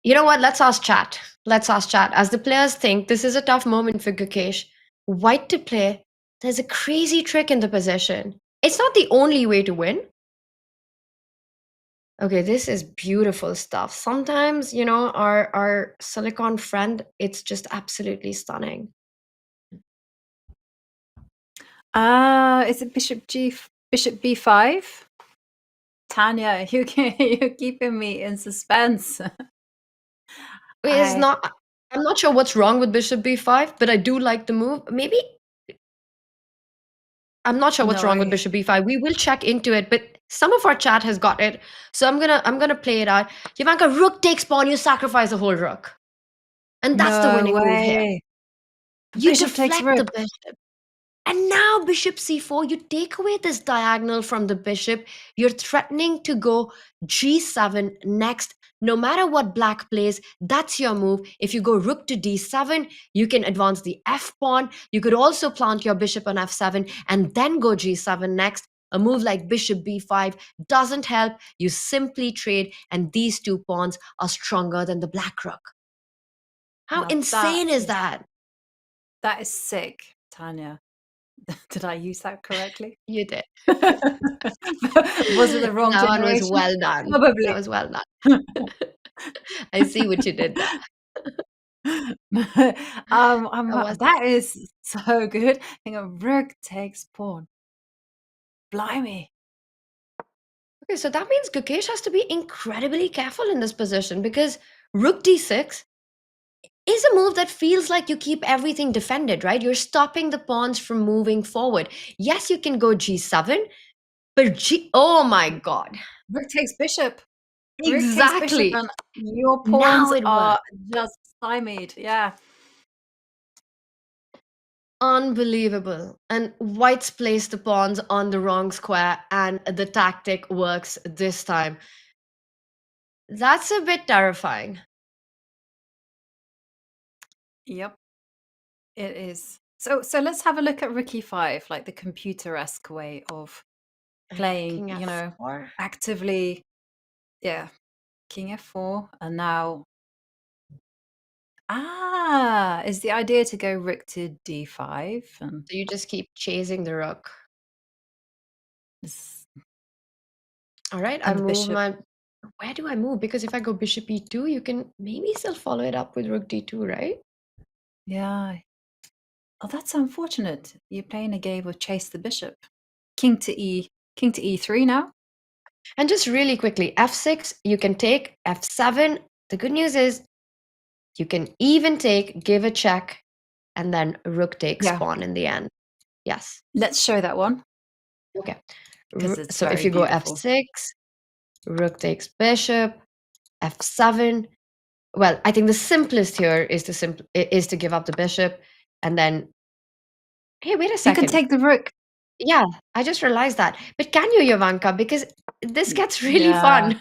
You know what? Let's ask chat. As the players think this is a tough moment for Gukesh. White to play. There's a crazy trick in the position. It's not the only way to win. Okay, this is beautiful stuff. Sometimes, you know, our silicon friend, it's just absolutely stunning. Is it bishop b5? Tanya, you're keeping me in suspense. I'm not sure what's wrong with bishop b5, but I do like the move. Maybe I'm not sure what's wrong with bishop b5. We will check into it, but some of our chat has got it. So I'm gonna play it out. Yavanka, rook takes pawn, you sacrifice a whole rook. And that's the winning move here. You Bishop takes deflect the rook. bishop. And now bishop c4, you take away this diagonal from the bishop. You're threatening to go g7 next. No matter what Black plays, that's your move. If you go rook to d7, you can advance the f pawn. You could also plant your bishop on f7 and then go g7 next. A move like bishop b5 doesn't help. You simply trade, and these two pawns are stronger than the Black rook. How Now insane is that? That is sick, Tanya. Did I use that correctly? You did. Was it the wrong That one was generation? well done. Probably. That was well done. I see what you did there. That is so good. Hang on, rook takes pawn. Blimey. Okay, so that means Gukesh has to be incredibly careful in this position because rook d6 is a move that feels like you keep everything defended, right? You're stopping the pawns from moving forward. Yes, you can go g7, but oh my god. Rook takes bishop. Rook takes Exactly. bishop and your Now pawns it are works. just stymied. Yeah. Unbelievable. And white's placed the pawns on the wrong square, and the tactic works this time. That's a bit terrifying. Yep. It is. So let's have a look at rook e5, like the computer-esque way of playing, King you know, f4. actively. Yeah. King f4, and now is the idea to go rook to d5 and So you just keep chasing the rook. All right, I And the move bishop. my. Where do I move? Because if I go bishop e2, you can maybe still follow it up with rook d2, right? Yeah. Oh, that's unfortunate. You're playing a game of chase the bishop. King to e3 now. And just really quickly, f6, you can take f7. The good news is you can even take, give a check, and then rook takes Yeah. pawn in the end. Yes. Let's show that one. Okay. Because it's So if very you go beautiful. f6, rook takes bishop, f7. Well, I think the simplest here is to give up the bishop, and then. Hey, wait a You second. can take the rook. Yeah, I just realized that. But can you, Jovanka? Because this gets really Yeah. fun.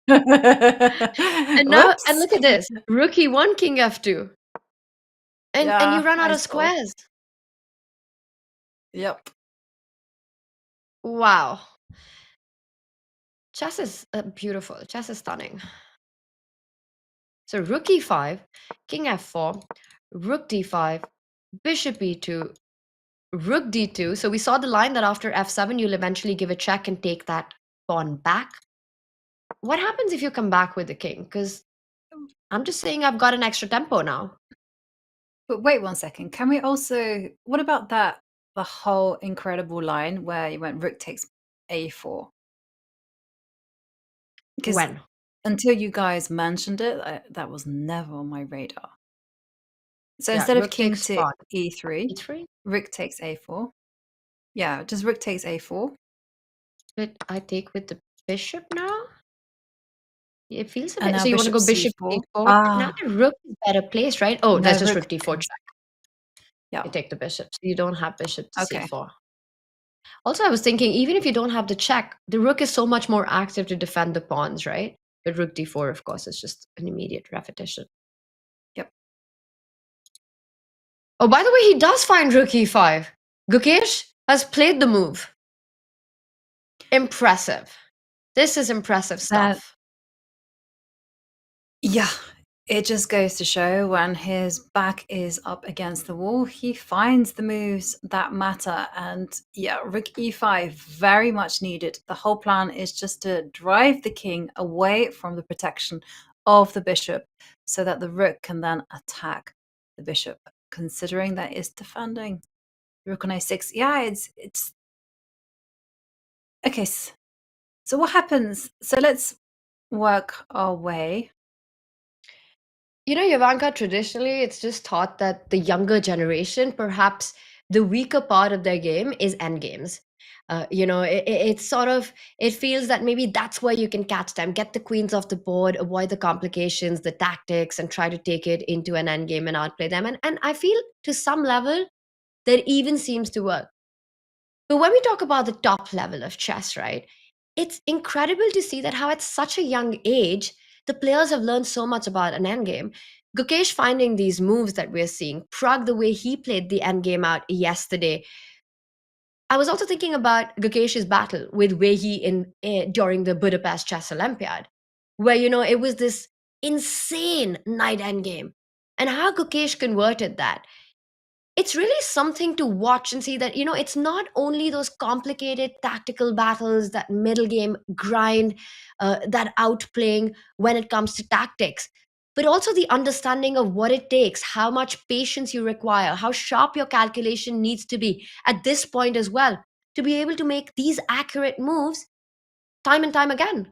And now, Whoops. and look at this: rook e1, king f2, and you Yeah, run out I of saw. squares. Yep. Wow. Chess is beautiful. Chess is stunning. So rook e5, king f4, rook d5, bishop e2, rook d2. So we saw the line that after f7, you'll eventually give a check and take that pawn back. What happens if you come back with the king? Because I'm just saying I've got an extra tempo now. But wait one second. Can we also, what about that, the whole incredible line where you went rook takes a4? Because When? until you guys mentioned it, that was never on my radar. So Yeah, instead of rook king takes to pawn. e3, e3? rook takes a4. Yeah, just rook takes a4. But I take with the bishop now? It feels a And bit. now So you want to go bishop bishop c4. d4? Now the rook is better placed, right? Oh, No, there's just rook rook d4 comes- check. Yeah. You take the bishop. So you don't have bishop to Okay. c4. Also, I was thinking, even if you don't have the check, the rook is so much more active to defend the pawns, right? But rook d4, of course, is just an immediate repetition. Yep. Oh, by the way, he does find rook e5. Gukesh has played the move. Impressive. This is impressive stuff. Yeah, it just goes to show when his back is up against the wall, he finds the moves that matter. And yeah, rook e5, very much needed. The whole plan is just to drive the king away from the protection of the bishop so that the rook can then attack the bishop, considering that it's defending. Rook on a6. Yeah, it's okay. So what happens? So let's work our way. You know, Jovanka, traditionally, it's just thought that the younger generation, perhaps the weaker part of their game is endgames. It's sort of, it feels that maybe that's where you can catch them, get the queens off the board, avoid the complications, the tactics, and try to take it into an endgame and outplay them. And I feel to some level that even seems to work. But when we talk about the top level of chess, right, it's incredible to see that how at such a young age, the players have learned so much about an endgame. Gukesh finding these moves that we're seeing, Pragg the way he played the endgame out yesterday. I was also thinking about Gukesh's battle with Wehi during the Budapest Chess Olympiad, where, it was this insane knight endgame. And how Gukesh converted that. it's really something to watch and see that, it's not only those complicated tactical battles, that middle game grind, that outplaying when it comes to tactics, but also the understanding of what it takes, how much patience you require, how sharp your calculation needs to be at this point as well, to be able to make these accurate moves time and time again.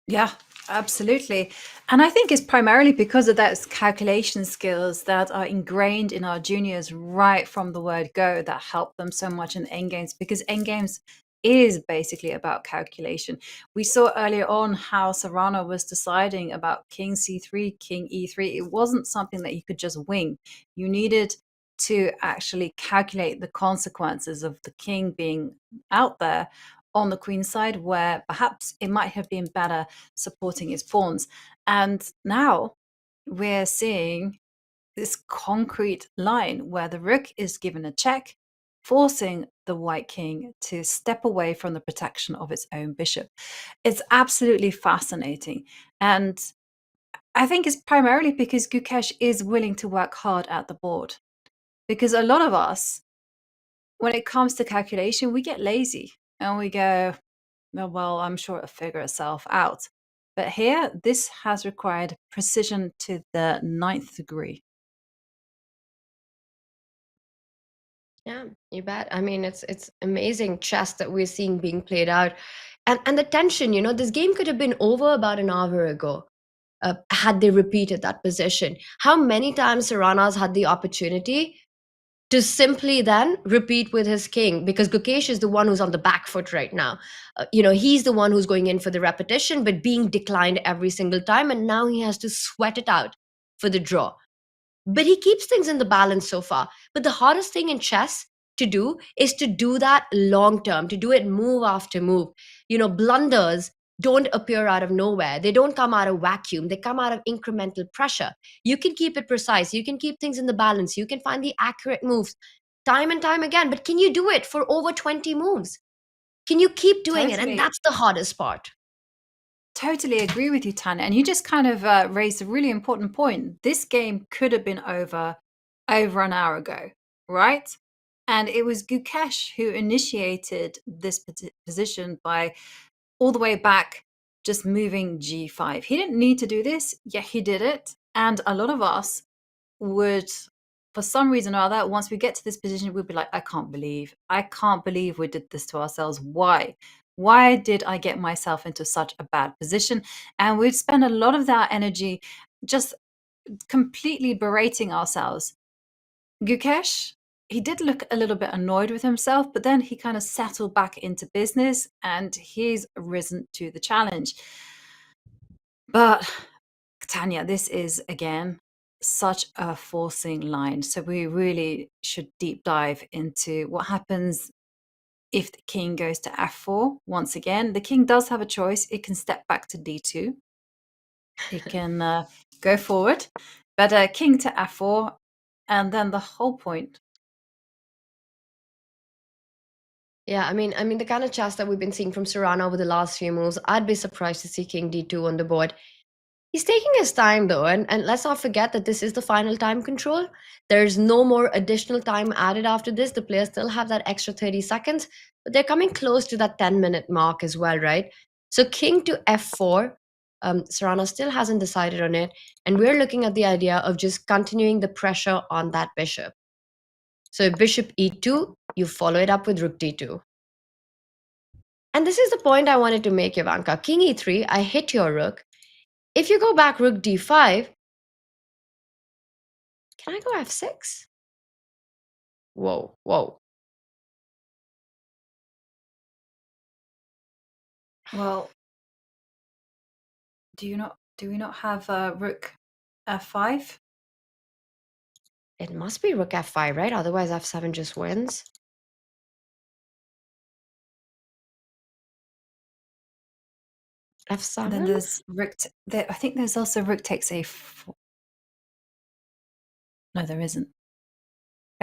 Yeah, absolutely. And I think it's primarily because of those calculation skills that are ingrained in our juniors right from the word go that help them so much in endgames, because endgames is basically about calculation. We saw earlier on how Serrano was deciding about king c3, king e3. It wasn't something that you could just wing. You needed to actually calculate the consequences of the king being out there on the queen side, where perhaps it might have been better supporting his pawns. And now we're seeing this concrete line where the rook is given a check, forcing the white king to step away from the protection of its own bishop. It's absolutely fascinating. And I think it's primarily because Gukesh is willing to work hard at the board. Because a lot of us, when it comes to calculation, we get lazy and we go, "Oh, well, I'm sure it'll figure itself out." But here, this has required precision to the 9th degree. Yeah, you bet. I mean, it's amazing chess that we're seeing being played out, and the tension. This game could have been over about an hour ago, had they repeated that position. How many times Serrano's had the opportunity to simply then repeat with his king, because Gukesh is the one who's on the back foot right now. He's the one who's going in for the repetition, but being declined every single time, and now he has to sweat it out for the draw. But he keeps things in the balance so far. But the hardest thing in chess to do is to do that long term, to do it move after move. Blunders don't appear out of nowhere. They don't come out of vacuum. They come out of incremental pressure. You can keep it precise. You can keep things in the balance. You can find the accurate moves time and time again. But can you do it for over 20 moves? Can you keep doing it? Totally. And that's the hardest part. Totally agree with you, Tanya. And you just kind of raised a really important point. This game could have been over an hour ago, right? And it was Gukesh who initiated this position by all the way back, just moving g5. He didn't need to do this, yet he did it. And a lot of us would, for some reason or other, once we get to this position, we'd be like, I can't believe we did this to ourselves. Why? Why did I get myself into such a bad position? And we'd spend a lot of that energy just completely berating ourselves. Gukesh, he did look a little bit annoyed with himself, but then he kind of settled back into business and he's risen to the challenge. But Tanya, this is again such a forcing line. So we really should deep dive into what happens if the king goes to f4. Once again, the king does have a choice. It can step back to d2. It can go forward, but king to f4, and then the whole point. Yeah, I mean, the kind of chess that we've been seeing from Serrano over the last few moves, I'd be surprised to see king d2 on the board. He's taking his time though, and let's not forget that this is the final time control. There's no more additional time added after this. The players still have that extra 30 seconds, but they're coming close to that 10-minute mark as well, right? So king to f4, Serrano still hasn't decided on it, and we're looking at the idea of just continuing the pressure on that bishop. So bishop e2, you follow it up with rook d2. And this is the point I wanted to make, Ivanka. King e3, I hit your rook. If you go back rook d5, can I go f6? Whoa. Well, do we not have rook f5? It must be rook f5, right? Otherwise f7 just wins. f7? And then there's rook. I think there's also rook takes a4. No, there isn't.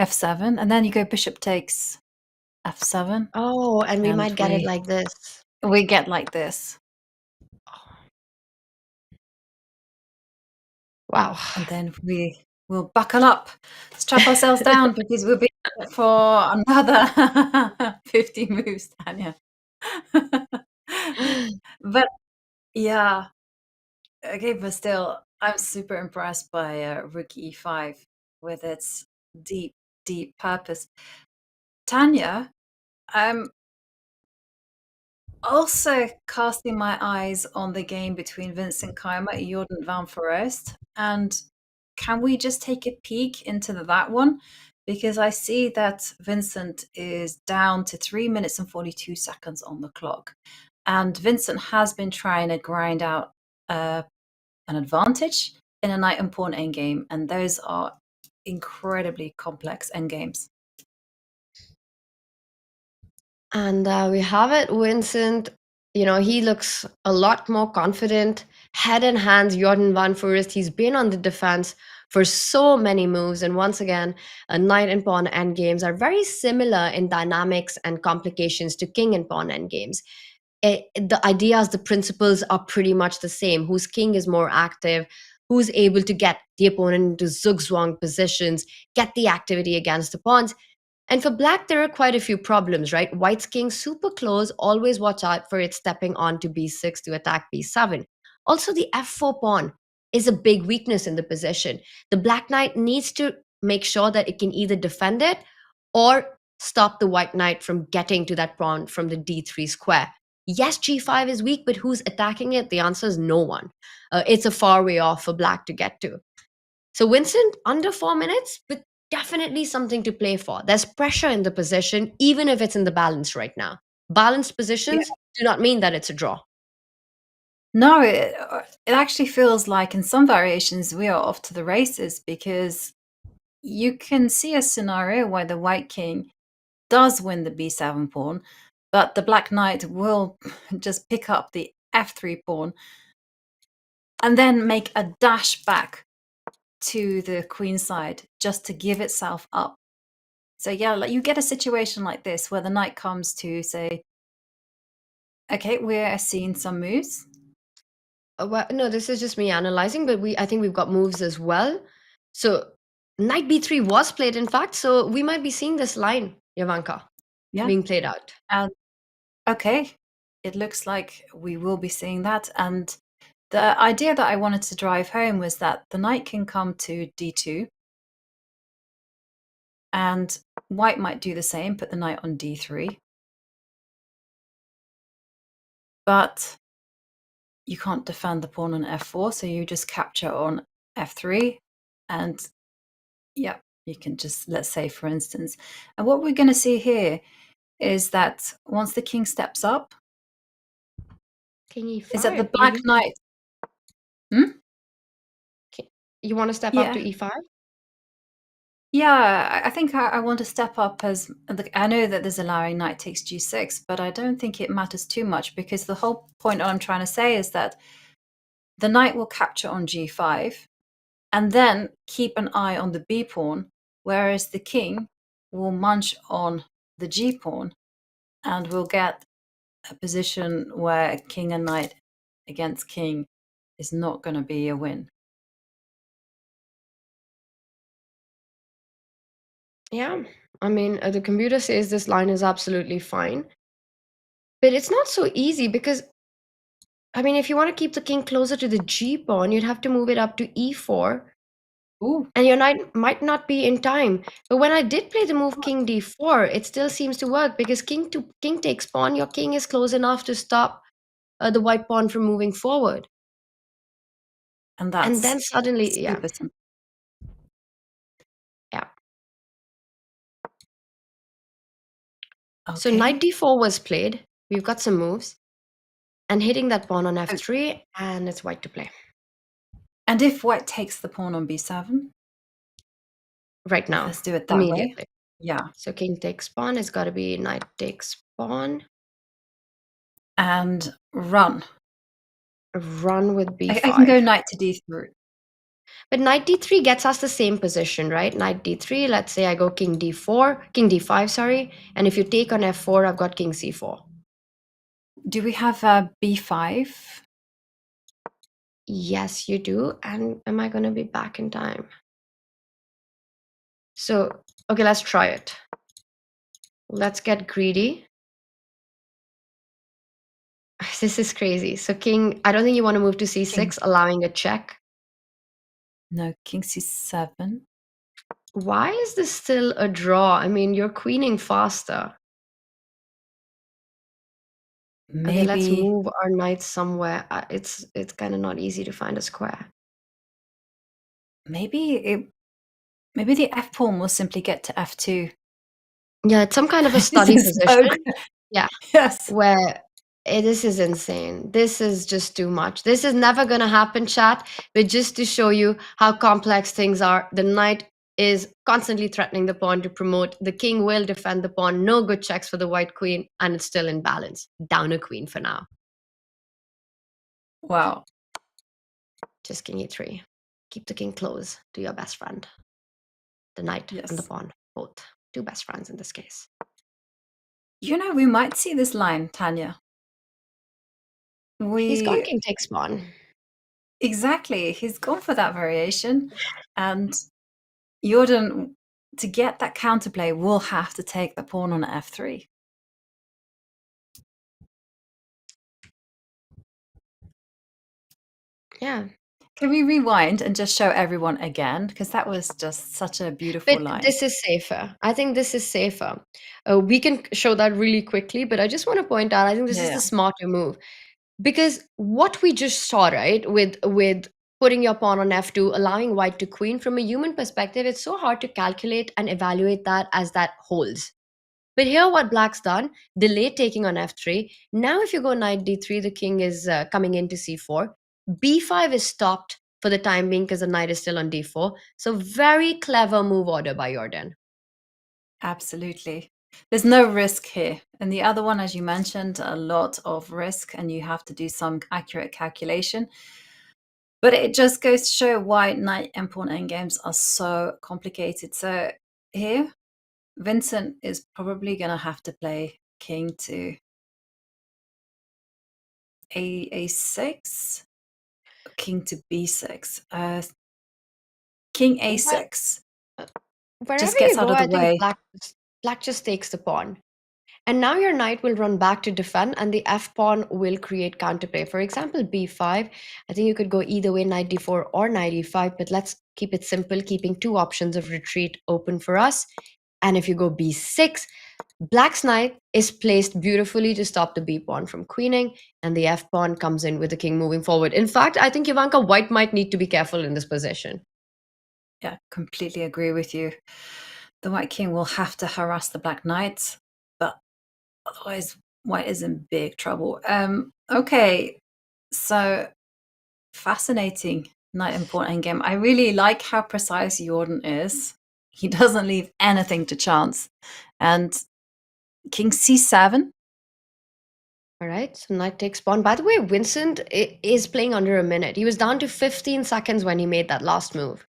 f7, and then you go bishop takes f7. Oh, and we might get it like this. We get like this. Wow. And then we we'll buckle up, strap ourselves down because we'll be here for another 50 moves, Tanya. But yeah, okay, but still, I'm super impressed by Rook E5 with its deep, deep purpose. Tanya, I'm also casting my eyes on the game between Vincent Keimer and Jordan van Foreest. And can we just take a peek into that one? Because I see that Vincent is down to 3 minutes and 42 seconds on the clock. And Vincent has been trying to grind out an advantage in a knight and pawn endgame. And those are incredibly complex endgames. And we have it, Vincent. You know, he looks a lot more confident, head and hands. Jordan van Foreest, he's been on the defense for so many moves. And once again, a knight and pawn endgames are very similar in dynamics and complications to king and pawn endgames. The ideas, the principles are pretty much the same. Whose king is more active, who's able to get the opponent into zugzwang positions, get the activity against the pawns. And for black, there are quite a few problems, right? White's king super close, always watch out for it stepping on to b6 to attack b7. Also, the f4 pawn is a big weakness in the position. The black knight needs to make sure that it can either defend it or stop the white knight from getting to that pawn from the d3 square. Yes, g5 is weak, but who's attacking it? The answer is no one. It's a far way off for black to get to. So Vincent, under 4 minutes, but definitely something to play for. There's pressure in the position, even if it's in the balance right now. Balanced positions do not mean that it's a draw. No, it actually feels like in some variations we are off to the races, because you can see a scenario where the white king does win the b7 pawn, but the black knight will just pick up the f3 pawn and then make a dash back to the queen side just to give itself up. So yeah, like you get a situation like this where the knight comes to say, okay, we're seeing some moves. Well, no, this is just me analyzing, but I think we've got moves as well. So knight b3 was played, in fact, so we might be seeing this line, Jovanka, being played out. And okay, it looks like we will be seeing that. And the idea that I wanted to drive home was that the knight can come to d2, and white might do the same, put the knight on d3. But you can't defend the pawn on f4, so you just capture on f3. And yeah, you can just, let's say, for instance. And what we're going to see here is that once the king steps up, King e5. is that the black knight... You want to step up to e5? Yeah, I think I want to step up as... I know that there's allowing knight takes g6, but I don't think it matters too much, because the whole point I'm trying to say is that the knight will capture on g5 and then keep an eye on the b pawn, whereas the king will munch on the g pawn, and we'll get a position where king and knight against king is not going to be a win. Yeah, I mean, the computer says this line is absolutely fine. But it's not so easy because, I mean, if you want to keep the king closer to the g pawn, you'd have to move it up to e4. Ooh. And your knight might not be in time. But when I did play the move king d4, it still seems to work, because king takes pawn. Your king is close enough to stop the white pawn from moving forward. And then suddenly, yeah. So knight d4 was played. We've got some moves. And hitting that pawn on f3, and it's white to play. And if white takes the pawn on b7? Right now. Let's do it that immediately. way. Yeah. So king takes pawn. It's got to be knight takes pawn. And run. Run with b5. I can go knight to d3. But knight d3 gets us the same position, right? Knight d3, let's say I go king d5, sorry. And if you take on f4, I've got king c4. Do we have b5? Yes, you do. And am I going to be back in time? So, okay, let's try it. Let's get greedy. This is crazy. So king, I don't think you want to move to c6, allowing a check. No, king c7. Why is this still a draw? I mean, you're queening faster. Okay, let's Maybe move our knight somewhere. It's kind of not easy to find a square. maybe the f pawn will simply get to f2. Yeah, it's some kind of a This study is so position. good. Yeah, Yes. where this is insane. This is just too much. This is never going to happen, chat. But just to show you how complex things are, the knight is constantly threatening the pawn to promote. The king will defend the pawn. No good checks for the white queen, and it's still in balance. Down a queen for now. Wow. Just king e3. Keep the king close to your best friend. The knight and the pawn, both. Two best friends in this case. You know, we might see this line, Tanya. He's gone king takes pawn. Exactly. He's gone for that variation. And Jordan, to get that counterplay, will have to take the pawn on f3. Yeah. Can we rewind and just show everyone again? Because that was just such a beautiful But line. this is safer. I think this is safer. We can show that really quickly, but I just want to point out, I think this is the smarter move. Because what we just saw, right, with putting your pawn on f2, allowing white to queen, from a human perspective, it's so hard to calculate and evaluate that as that holds. But here what black's done, delayed taking on f3. Now if you go knight d3, the king is coming into c4. b5 is stopped for the time being because the knight is still on d4. So very clever move order by Jordan. Absolutely. There's no risk here. And the other one, as you mentioned, a lot of risk, and you have to do some accurate calculation. But it just goes to show why knight and pawn endgames are so complicated. So here, Vincent is probably going to have to play king to a6, king to b6, king a6. Wherever Just gets you out go, of the I think way. black just takes the pawn. And now your knight will run back to defend, and the f pawn will create counterplay. For example, b5. I think you could go either way, knight d4 or knight e5, but let's keep it simple, keeping two options of retreat open for us. And if you go b6, black's knight is placed beautifully to stop the b pawn from queening, and the f pawn comes in with the king moving forward. In fact, I think Ivanka, white might need to be careful in this position. Yeah, completely agree with you. The white king will have to harass the black knight, but otherwise white is in big trouble. Okay, so fascinating knight and pawn endgame. I really like how precise Jordan is. He doesn't leave anything to chance. And king c7. All right, so knight takes pawn. By the way, Vincent is playing under a minute. He was down to 15 seconds when he made that last move.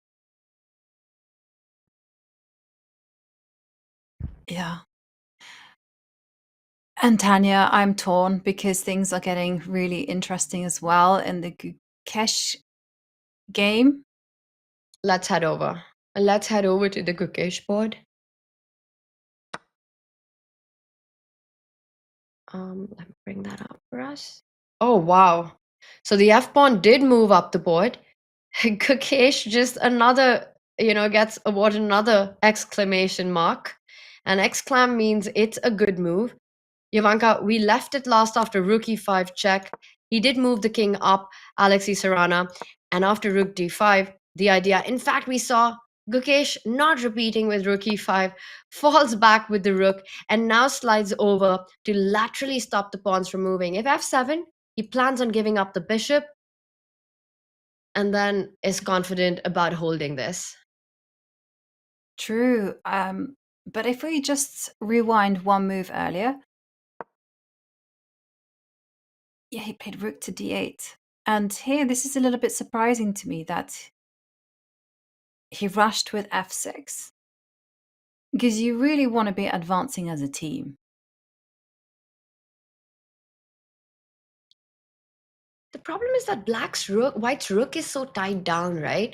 Yeah. And Tanya, I'm torn because things are getting really interesting as well in the Gukesh game. Let's head over. Let's head over to the Gukesh board. Let me bring that up for us. Oh, wow. So the f pawn did move up the board. Gukesh just another, gets awarded another exclamation mark. And exclam means it's a good move. Ivanka, we left it last after rook e5 check. He did move the king up, Alexei Sarana. And after rook d5, the idea, in fact, we saw Gukesh not repeating with rook e5, falls back with the rook, and now slides over to laterally stop the pawns from moving. If f7, he plans on giving up the bishop, and then is confident about holding this. True. But if we just rewind one move earlier, yeah, he played rook to d8. And here, this is a little bit surprising to me that he rushed with f6. Because you really want to be advancing as a team. The problem is that white's rook is so tied down, right?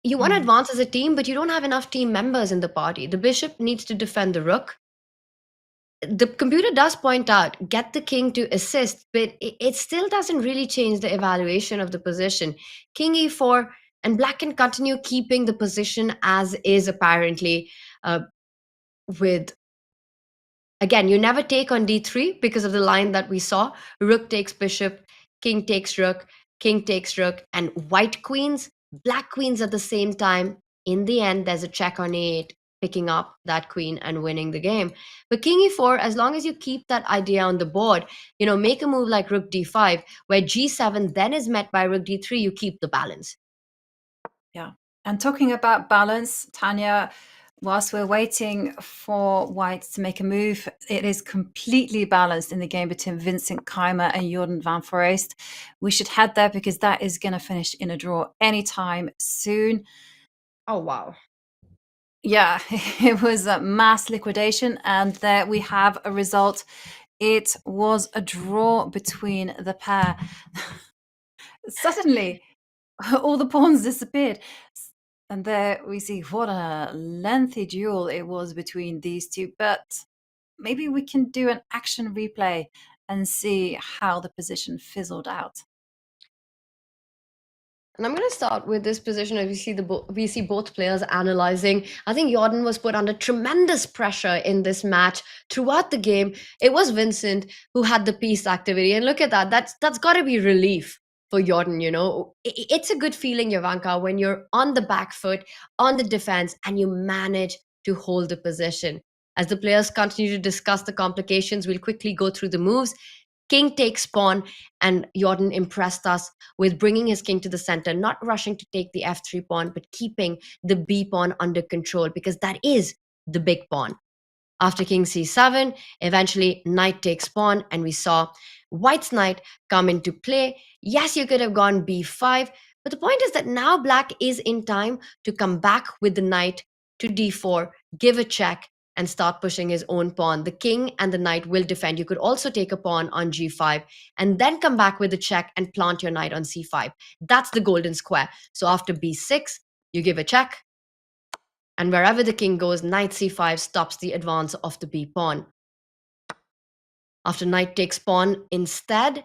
You want to advance as a team, but you don't have enough team members in the party. The bishop needs to defend the rook. The computer does point out, get the king to assist, but it still doesn't really change the evaluation of the position. King e4, and black can continue keeping the position as is, apparently, with... Again, you never take on d3 because of the line that we saw. Rook takes bishop, king takes rook, and white queens, black queens at the same time. In the end, there's a check on a8, picking up that queen and winning the game. But king e4, as long as you keep that idea on the board, make a move like rook d5, where g7 then is met by rook d3, you keep the balance. Yeah. And talking about balance, Tanya, whilst we're waiting for white to make a move, it is completely balanced in the game between Vincent Keimer and Jordan van Foreest. We should head there because that is going to finish in a draw anytime soon. Oh, wow. Yeah, it was a mass liquidation, and there we have a result. It was a draw between the pair. Suddenly, all the pawns disappeared. And there we see what a lengthy duel it was between these two. But maybe we can do an action replay and see how the position fizzled out. And I'm going to start with this position as we see both players analyzing. I think Jordan was put under tremendous pressure in this match throughout the game. It was Vincent who had the piece activity, and look at that. That's got to be relief for Jordan. It's a good feeling, Jovanka, when you're on the back foot, on the defense, and you manage to hold the position. As the players continue to discuss the complications, we'll quickly go through the moves. King takes pawn, and Jordan impressed us with bringing his king to the center, not rushing to take the f3 pawn, but keeping the b pawn under control, because that is the big pawn. After king c7, eventually knight takes pawn, and we saw white's knight come into play. Yes, you could have gone b5, but the point is that now black is in time to come back with the knight to d4, give a check, and start pushing his own pawn. The king and the knight will defend. You could also take a pawn on g5 and then come back with a check and plant your knight on c5. That's the golden square. So after b6, you give a check, and wherever the king goes, knight c5 stops the advance of the b pawn. After knight takes pawn, instead,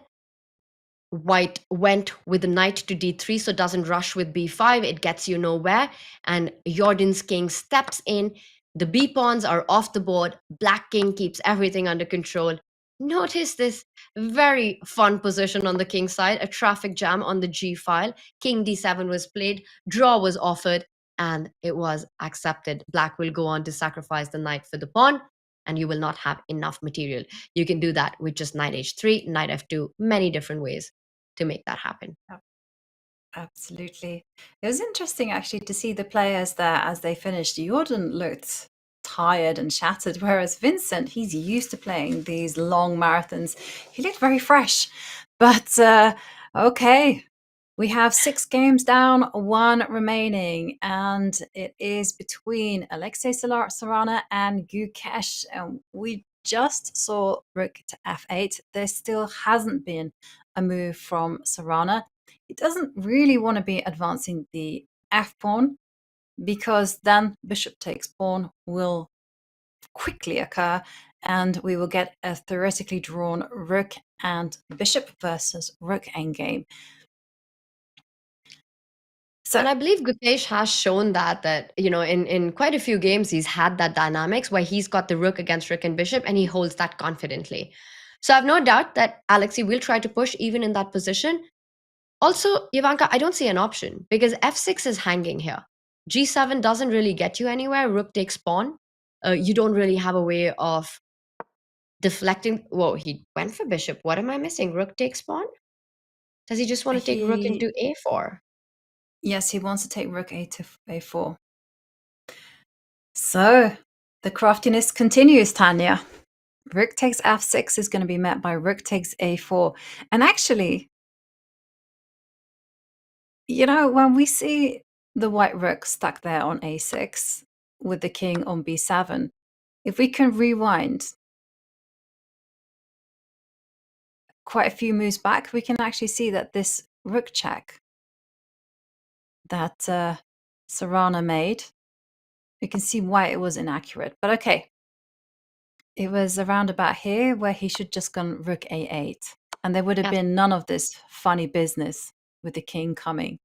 white went with the knight to d3, so doesn't rush with b5. It gets you nowhere, and Jordan's king steps in. The b pawns are off the board. Black king keeps everything under control. Notice this very fun position on the king side, a traffic jam on the g file. King d7 was played, draw was offered, and it was accepted. Black will go on to sacrifice the knight for the pawn, and you will not have enough material. You can do that with just knight h3, knight f2, many different ways to make that happen. Absolutely. It was interesting actually to see the players there as they finished. Jordan looked tired and shattered, whereas Vincent, he's used to playing these long marathons. He looked very fresh. But okay, we have 6 games down, 1 remaining, and it is between Alexei Sarana and Gukesh. And we just saw rook to f8. There still hasn't been a move from Sarana. He doesn't really want to be advancing the f-pawn, because then bishop takes pawn will quickly occur, and we will get a theoretically drawn rook and bishop versus rook endgame. So, and I believe Gukesh has shown that in quite a few games he's had that dynamics where he's got the rook against rook and bishop, and he holds that confidently. So I have no doubt that Alexei will try to push even in that position. Also, Jovanka, I don't see an option because f6 is hanging here. g7 doesn't really get you anywhere. Rook takes pawn. You don't really have a way of deflecting. Whoa, he went for bishop. What am I missing? Rook takes pawn? Does he just want to take rook into a4? Yes, he wants to take rook a to a4. So the craftiness continues, Tanya. Rook takes f6 is going to be met by rook takes a4. And actually, when we see the white rook stuck there on a6 with the king on b7, if we can rewind quite a few moves back, we can actually see that this rook check that Caruana made. You can see why it was inaccurate, but okay. It was around about here where he should just gone rook a8, and there would have Yes. been none of this funny business with the king coming.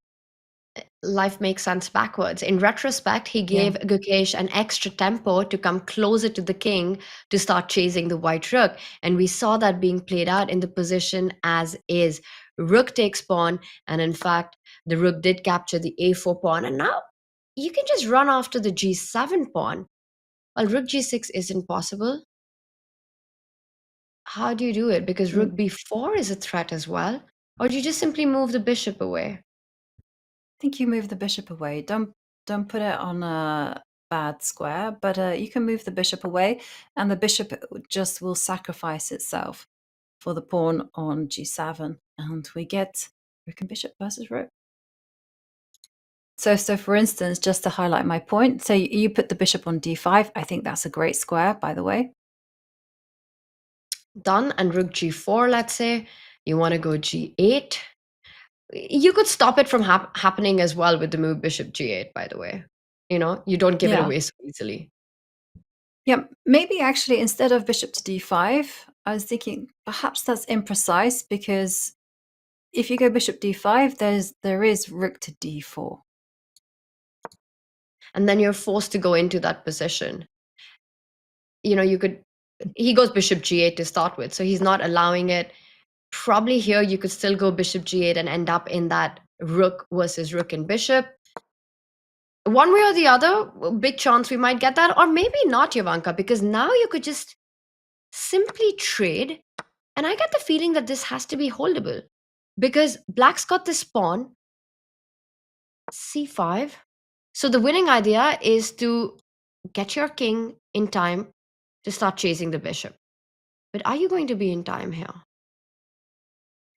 Life makes sense backwards. In retrospect, he gave Gukesh an extra tempo to come closer to the king to start chasing the white rook. And we saw that being played out in the position as is. Rook takes pawn, and in fact, the rook did capture the a4 pawn. And now you can just run after the g7 pawn. Well, rook g6 isn't possible. How do you do it? Because rook b4 is a threat as well. Or do you just simply move the bishop away? I think you move the bishop away. Don't put it on a bad square, but you can move the bishop away, and the bishop just will sacrifice itself for the pawn on g7, and we get rook and bishop versus rook. So for instance, just to highlight my point, so you put the bishop on d5. I think that's a great square, by the way. Done. And rook g4, let's say. You want to go g8. You could stop it from happening as well with the move bishop g8, by the way. You don't give it away so easily. Yeah, maybe actually instead of bishop to d5, I was thinking perhaps that's imprecise, because if you go bishop d5, there is rook to d4. And then you're forced to go into that position. He goes bishop g8 to start with, so he's not allowing it. Probably here you could still go bishop g8 and end up in that rook versus rook and bishop. One way or the other, big chance we might get that, or maybe not, Jovanka, because now you could just simply trade, and I get the feeling that this has to be holdable, because black's got this pawn, c5. So the winning idea is to get your king in time to start chasing the bishop. But are you going to be in time here?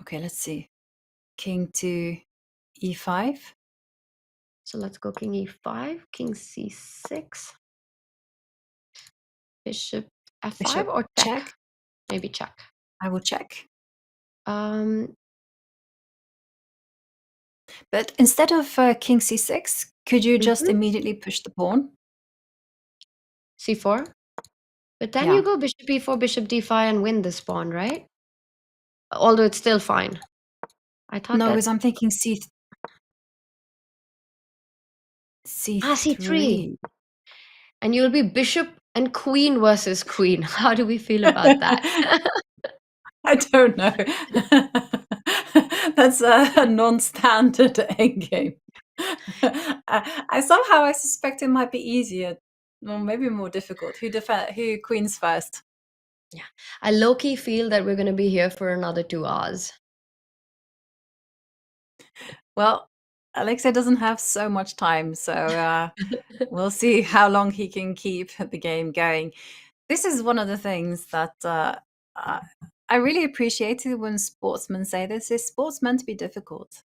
Okay, let's see. King to e5. So let's go king e5, king c6, bishop f5, Bishop or check. Maybe check. I will check. Um, But instead of king c6, could you just immediately push the pawn? c4. But then you go bishop e4, bishop d5, and win this pawn, right? Although it's still fine. I thought No, that... because I'm thinking c3. c3. And you'll be bishop and queen versus queen. How do we feel about that? I don't know. That's a non-standard endgame. I somehow suspect it might be easier, or maybe more difficult. Who queens first? Yeah, I low-key feel that we're going to be here for another 2 hours. Well, Alexei doesn't have so much time, so we'll see how long he can keep the game going. This is one of the things that I really appreciated when sportsmen say this. Is sports meant to be difficult?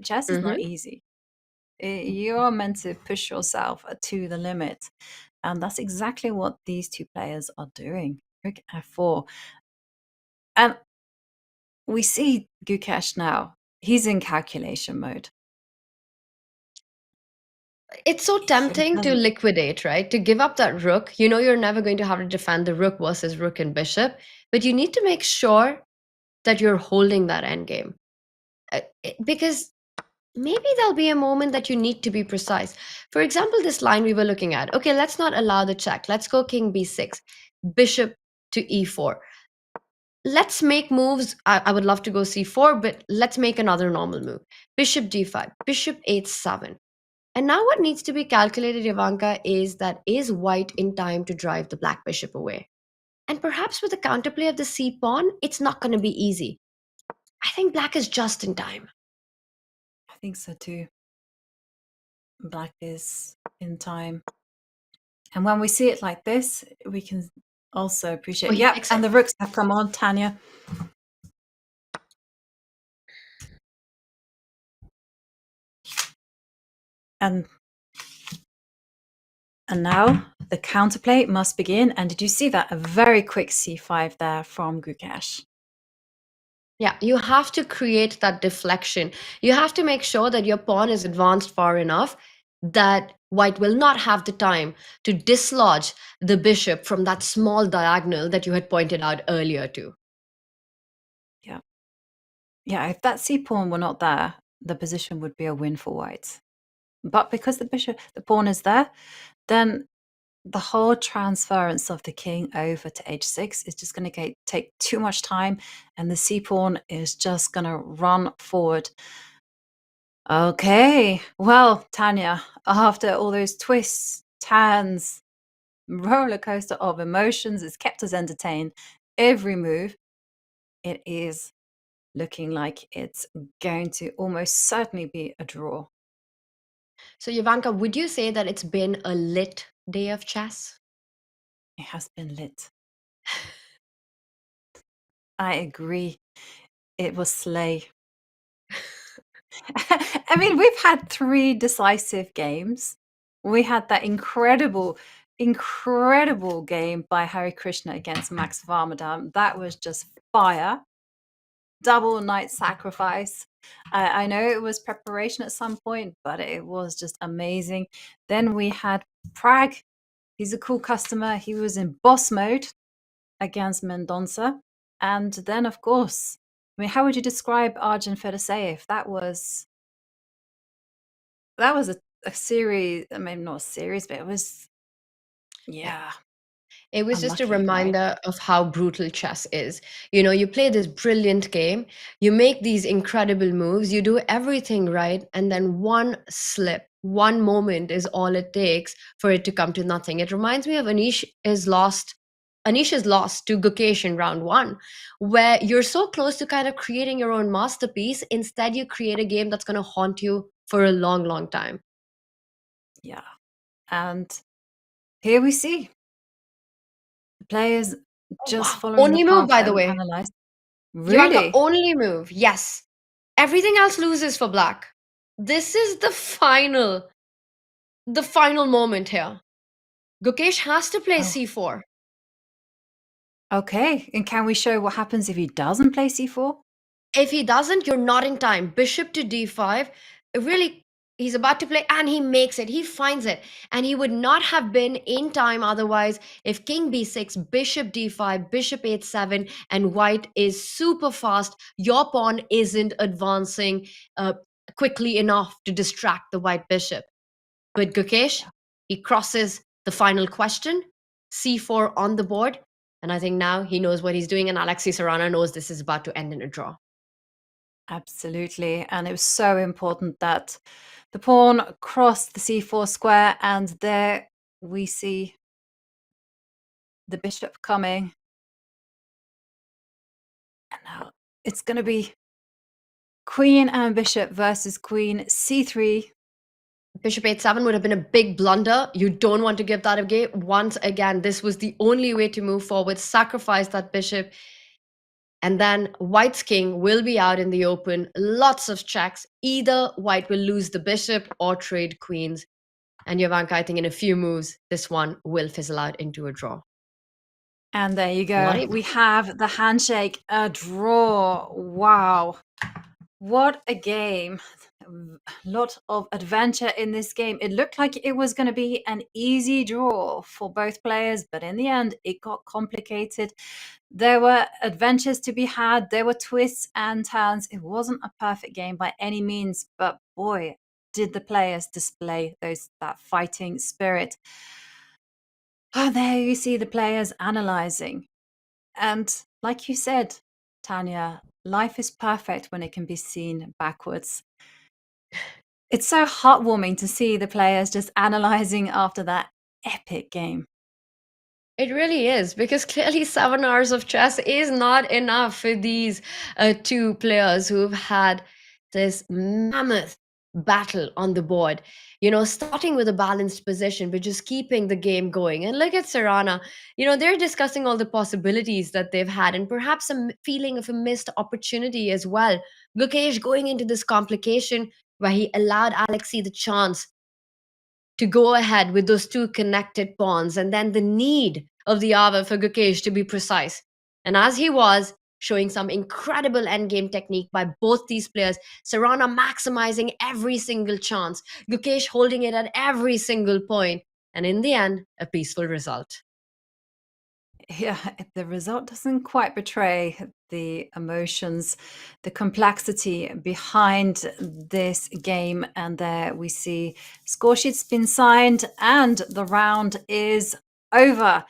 Chess is not easy. You are meant to push yourself to the limit. And that's exactly what these two players are doing. Rook f4. And we see Gukesh now. He's in calculation mode. It's so tempting to liquidate, right? To give up that rook. You know you're never going to have to defend the rook versus rook and bishop, but you need to make sure that you're holding that endgame. Because maybe there'll be a moment that you need to be precise. For example, this line we were looking at. Okay, let's not allow the check. Let's go king b6, bishop to e4. Let's make moves. I would love to go c4, but let's make another normal move. Bishop d5, bishop h7. And now what needs to be calculated, Ivanka, is that is white in time to drive the black bishop away? And perhaps with the counterplay of the c pawn, it's not going to be easy. I think black is just in time. I think so too. Black is in time. And when we see it like this, we can also appreciate... Yeah, and the rooks have come on, Tanya. And now the counterplay must begin. And did you see that? A very quick c5 there from Gukesh. Yeah, you have to create that deflection. You have to make sure that your pawn is advanced far enough that white will not have the time to dislodge the bishop from that small diagonal that you had pointed out earlier too. Yeah. Yeah, if that c pawn were not there, the position would be a win for white. But because the pawn is there, then the whole transference of the king over to h6 is just going to take too much time, and the c pawn is just going to run forward. Okay, well, Tanya, after all those twists, turns, roller coaster of emotions, it's kept us entertained every move. It is looking like it's going to almost certainly be a draw. So, Ivanka, would you say that it's been a lit day of chess? It has been lit. I agree. It was slay. I mean, we've had 3 decisive games. We had that incredible game by Hari Krishna against Max Varmadam. That was just fire. Double knight sacrifice. I know it was preparation at some point, but it was just amazing. Then we had Pragg. He's a cool customer. He was in boss mode against Mendonça. And then, of course, I mean, how would you describe Arjun Fedoseev? That was a series. I mean, not a series, but it was, yeah. It was just a Unlucky, right? reminder of how brutal chess is. You know, you play this brilliant game, you make these incredible moves, you do everything right, and then one slip, one moment is all it takes for it to come to nothing. It reminds me of Anish's loss to Gukesh in round 1, where you're so close to kind of creating your own masterpiece. Instead, you create a game that's going to haunt you for a long, long time. Yeah. And here we see the players just following Only the move, path by that the we way. analyzed. Ivanka, Really? only move. Yes. Everything else loses for black. This is the final moment here. Gukesh has to play Oh. c4. Okay. And can we show what happens if he doesn't play c4? If he doesn't, you're not in time. Bishop to d5. Really, he's about to play and he makes it. He finds it. And he would not have been in time otherwise if king b6, bishop d5, bishop h7, and white is super fast. Your pawn isn't advancing quickly enough to distract the white bishop. But Gukesh, he crosses the final question, c4 on the board. And I think now he knows what he's doing, and Alexei Sarana knows this is about to end in a draw. Absolutely. And it was so important that the pawn crossed the c4 square, and there we see the bishop coming. And now it's going to be queen and bishop versus queen c3. Bishop h7 would have been a big blunder. You don't want to give that away. Once again, this was the only way to move forward. Sacrifice that bishop. And then white's king will be out in the open. Lots of checks. Either white will lose the bishop or trade queens. And Ivanka, I think in a few moves, this one will fizzle out into a draw. And there you go. We have the handshake, a draw. Wow. What a game. A lot of adventure in this game. It looked like it was going to be an easy draw for both players, but in the end, it got complicated. There were adventures to be had. There were twists and turns. It wasn't a perfect game by any means, but boy, did the players display that fighting spirit. Oh, there you see the players analyzing. And like you said, Tanya, life is perfect when it can be seen backwards. It's so heartwarming to see the players just analyzing after that epic game. It really is, because clearly 7 hours of chess is not enough for these two players who've had this mammoth battle on the board. You know, starting with a balanced position, but just keeping the game going. And look at Sarana. You know, they're discussing all the possibilities that they've had and perhaps a feeling of a missed opportunity as well. Gukesh going into this complication where he allowed Alexei the chance to go ahead with those two connected pawns, and then the need of the hour for Gukesh to be precise. And as he was, showing some incredible endgame technique by both these players. Caruana maximizing every single chance, Gukesh holding it at every single point, and in the end, a peaceful result. Yeah, the result doesn't quite betray the emotions, the complexity behind this game. And there we see score sheet's been signed and the round is over.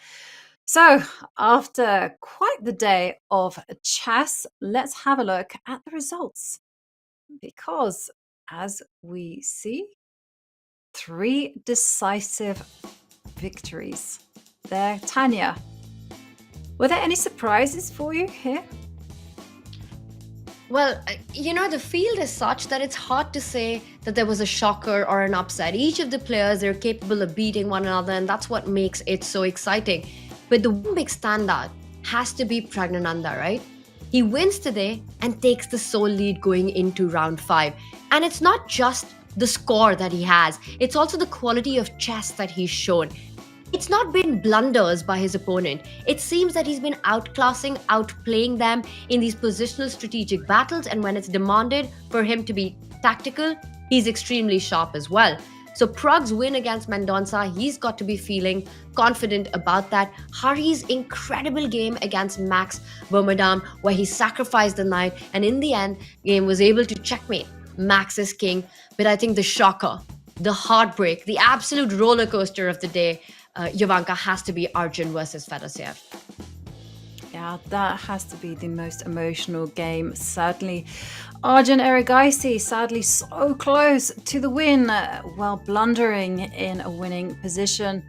So after quite the day of chess, let's have a look at the results. Because as we see, 3 decisive victories. There, Tanya. Were there any surprises for you here? Well, the field is such that it's hard to say that there was a shocker or an upset. Each of the players, they're capable of beating one another, and that's what makes it so exciting. But the one big standout has to be Praggnanandhaa, right? He wins today and takes the sole lead going into round 5. And it's not just the score that he has, it's also the quality of chess that he's shown. It's not been blunders by his opponent. It seems that he's been outclassing, outplaying them in these positional strategic battles, and when it's demanded for him to be tactical, he's extremely sharp as well. So Pragg's win against Mendonça, he's got to be feeling confident about that. Hari's incredible game against Max Vermerdam, where he sacrificed the knight, and in the end, game was able to checkmate Max's king. But I think the shocker, the heartbreak, the absolute roller coaster of the day, Jovanka, has to be Arjun versus Fedoseev. Yeah, that has to be the most emotional game, certainly. Arjun Erigaisi, sadly so close to the win while blundering in a winning position.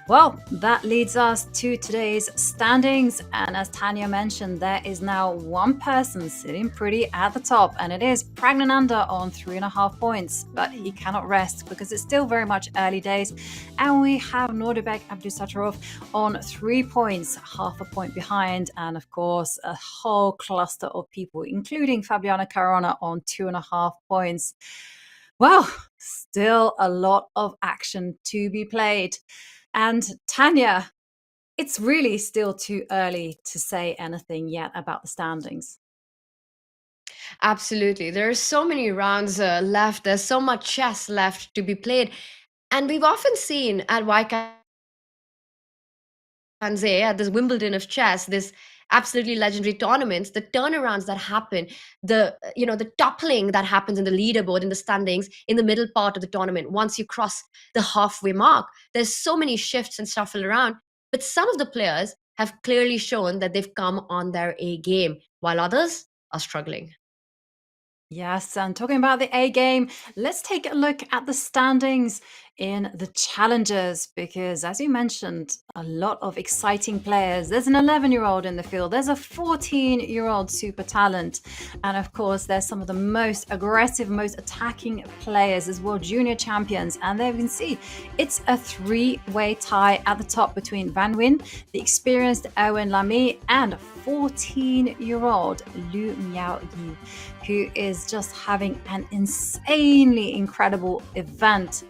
Well, that leads us to today's standings. And as Tanya mentioned, there is now one person sitting pretty at the top, and it is Praggnanandhaa on 3.5 points. But he cannot rest because it's still very much early days. And we have Nodirbek Abdusattorov on 3 points, half a point behind. And of course, a whole cluster of people, including Fabiano Caruana on 2.5 points. Well, still a lot of action to be played. And Tanya, it's really still too early to say anything yet about the standings. Absolutely. There are so many rounds left. There's so much chess left to be played. And we've often seen at Wijk Aan Zee, at this Wimbledon of chess, this absolutely legendary tournaments, the turnarounds that happen, the toppling that happens in the leaderboard, in the standings, in the middle part of the tournament, once you cross the halfway mark. There's so many shifts and shuffle around, but some of the players have clearly shown that they've come on their A game, while others are struggling. Yes, and talking about the A game, let's take a look at the standings in the challengers, because as you mentioned, a lot of exciting players. There's an 11-year-old in the field, there's a 14-year-old super talent, and of course there's some of the most aggressive, most attacking players as well, junior champions. And there you can see it's a 3-way tie at the top between Van Wyn, the experienced Owen Lamy, and 14-year-old Liu Miaoyi, who is just having an insanely incredible event.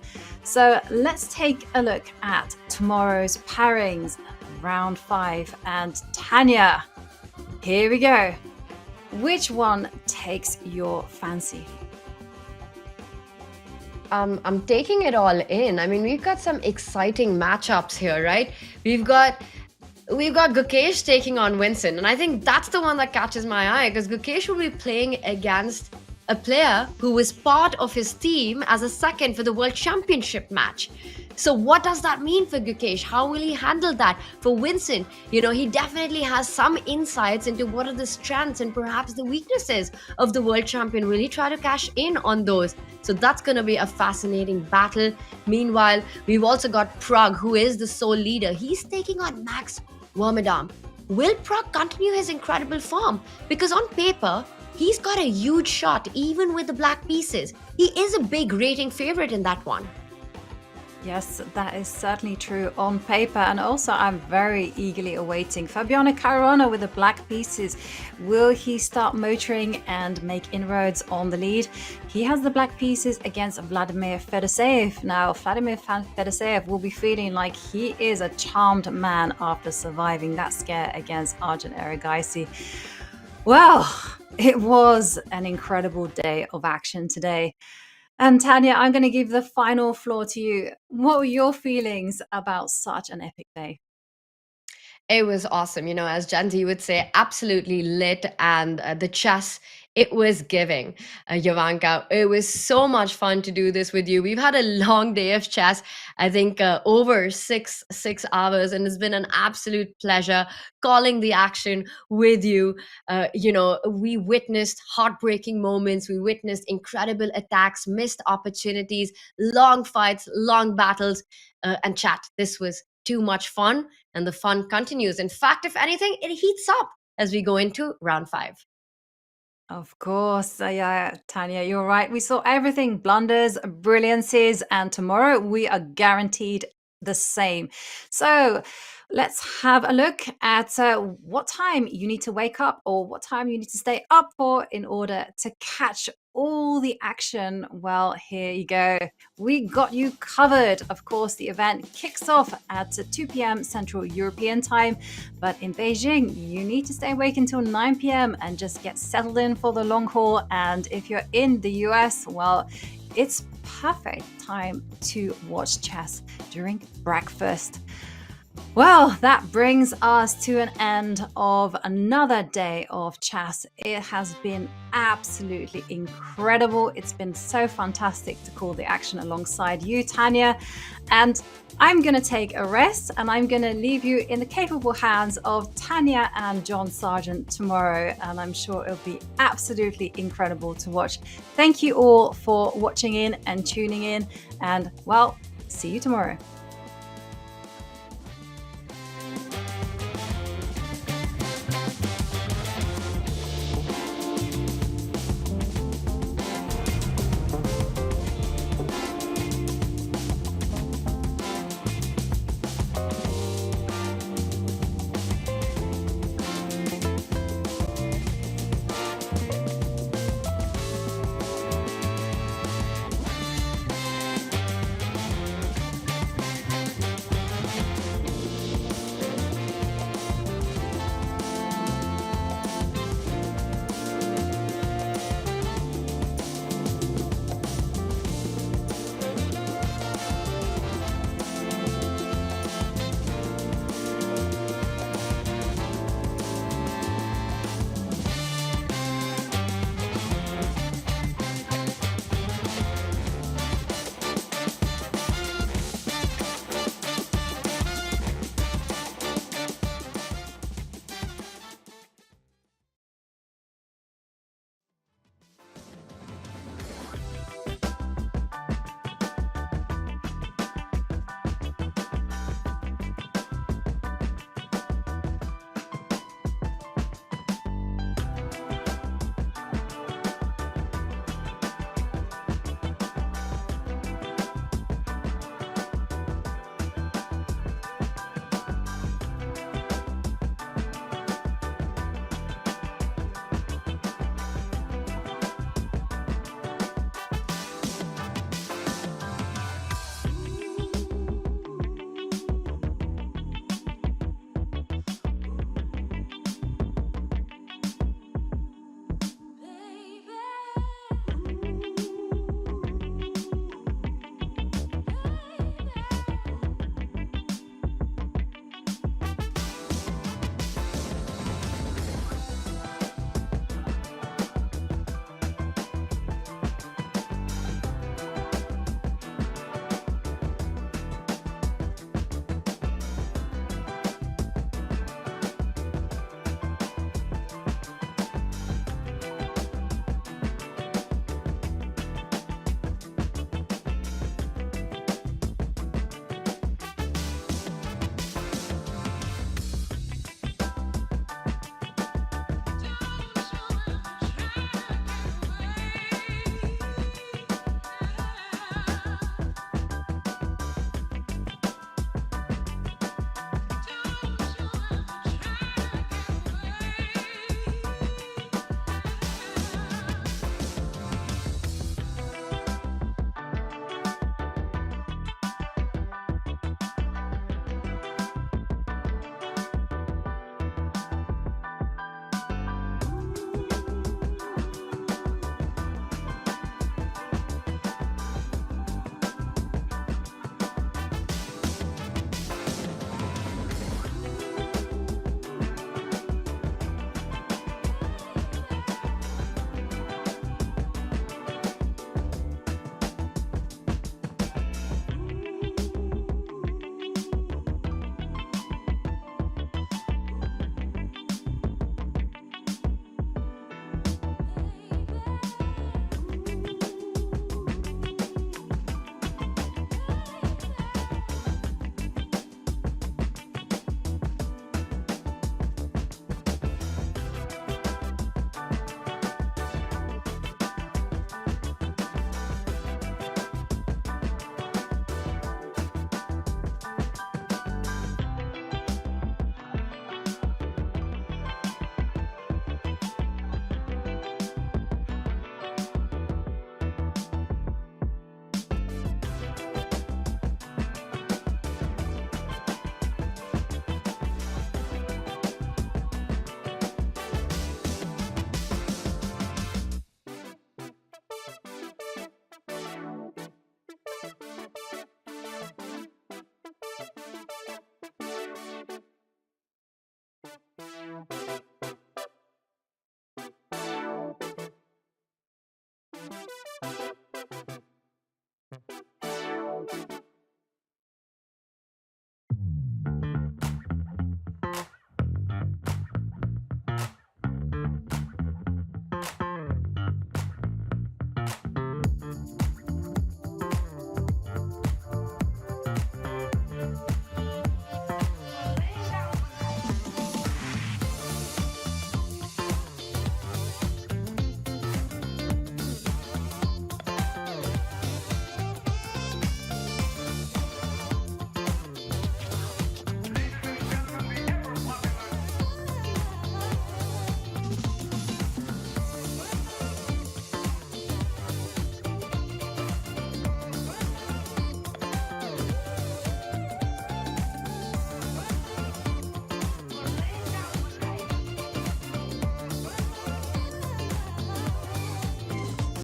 So let's take a look at tomorrow's pairings, round 5. And Tanya, here we go. Which one takes your fancy? I'm taking it all in. I mean, we've got some exciting matchups here, right? We've got Gukesh taking on Vincent, and I think that's the one that catches my eye, because Gukesh will be playing against a player who was part of his team as a second for the World Championship match. So what does that mean for Gukesh? How will he handle that? For Vincent, he definitely has some insights into what are the strengths and perhaps the weaknesses of the world champion. Will he try to cash in on those? So that's going to be a fascinating battle. Meanwhile, we've also got Pragg, who is the sole leader. He's taking on Max Vermerdam. Will Pragg continue his incredible form? Because on paper, he's got a huge shot, even with the black pieces. He is a big rating favorite in that one. Yes, that is certainly true on paper. And also, I'm very eagerly awaiting Fabiano Caruana with the black pieces. Will he start motoring and make inroads on the lead? He has the black pieces against Vladimir Fedoseev. Now, Vladimir Fedoseev will be feeling like he is a charmed man after surviving that scare against Arjun Erigaisi. Well, it was an incredible day of action today. And Tanya, I'm going to give the final floor to you. What were your feelings about such an epic day? It was awesome. As Janti would say, absolutely lit. And the chess, it was giving. Jovanka, it was so much fun to do this with you. We've had a long day of chess, I think over six hours, and it's been an absolute pleasure calling the action with you. We witnessed heartbreaking moments. We witnessed incredible attacks, missed opportunities, long fights, long battles, and chat. This was too much fun, and the fun continues. In fact, if anything, it heats up as we go into round 5. Of course. Yeah, Tanya, you're right. We saw everything, blunders, brilliances, and tomorrow we are guaranteed the same. So let's have a look at what time you need to wake up or what time you need to stay up for in order to catch all the action. Well, here you go. We got you covered. Of course, the event kicks off at 2 p.m. Central European time, but in Beijing, you need to stay awake until 9 p.m. and just get settled in for the long haul. And if you're in the US, well, it's perfect time to watch chess during breakfast. Well, that brings us to an end of another day of chess. It has been absolutely incredible. It's been so fantastic to call the action alongside you, Tanya. And I'm going to take a rest and I'm going to leave you in the capable hands of Tanya and John Sargent tomorrow. And I'm sure it'll be absolutely incredible to watch. Thank you all for watching in and tuning in. And well, see you tomorrow.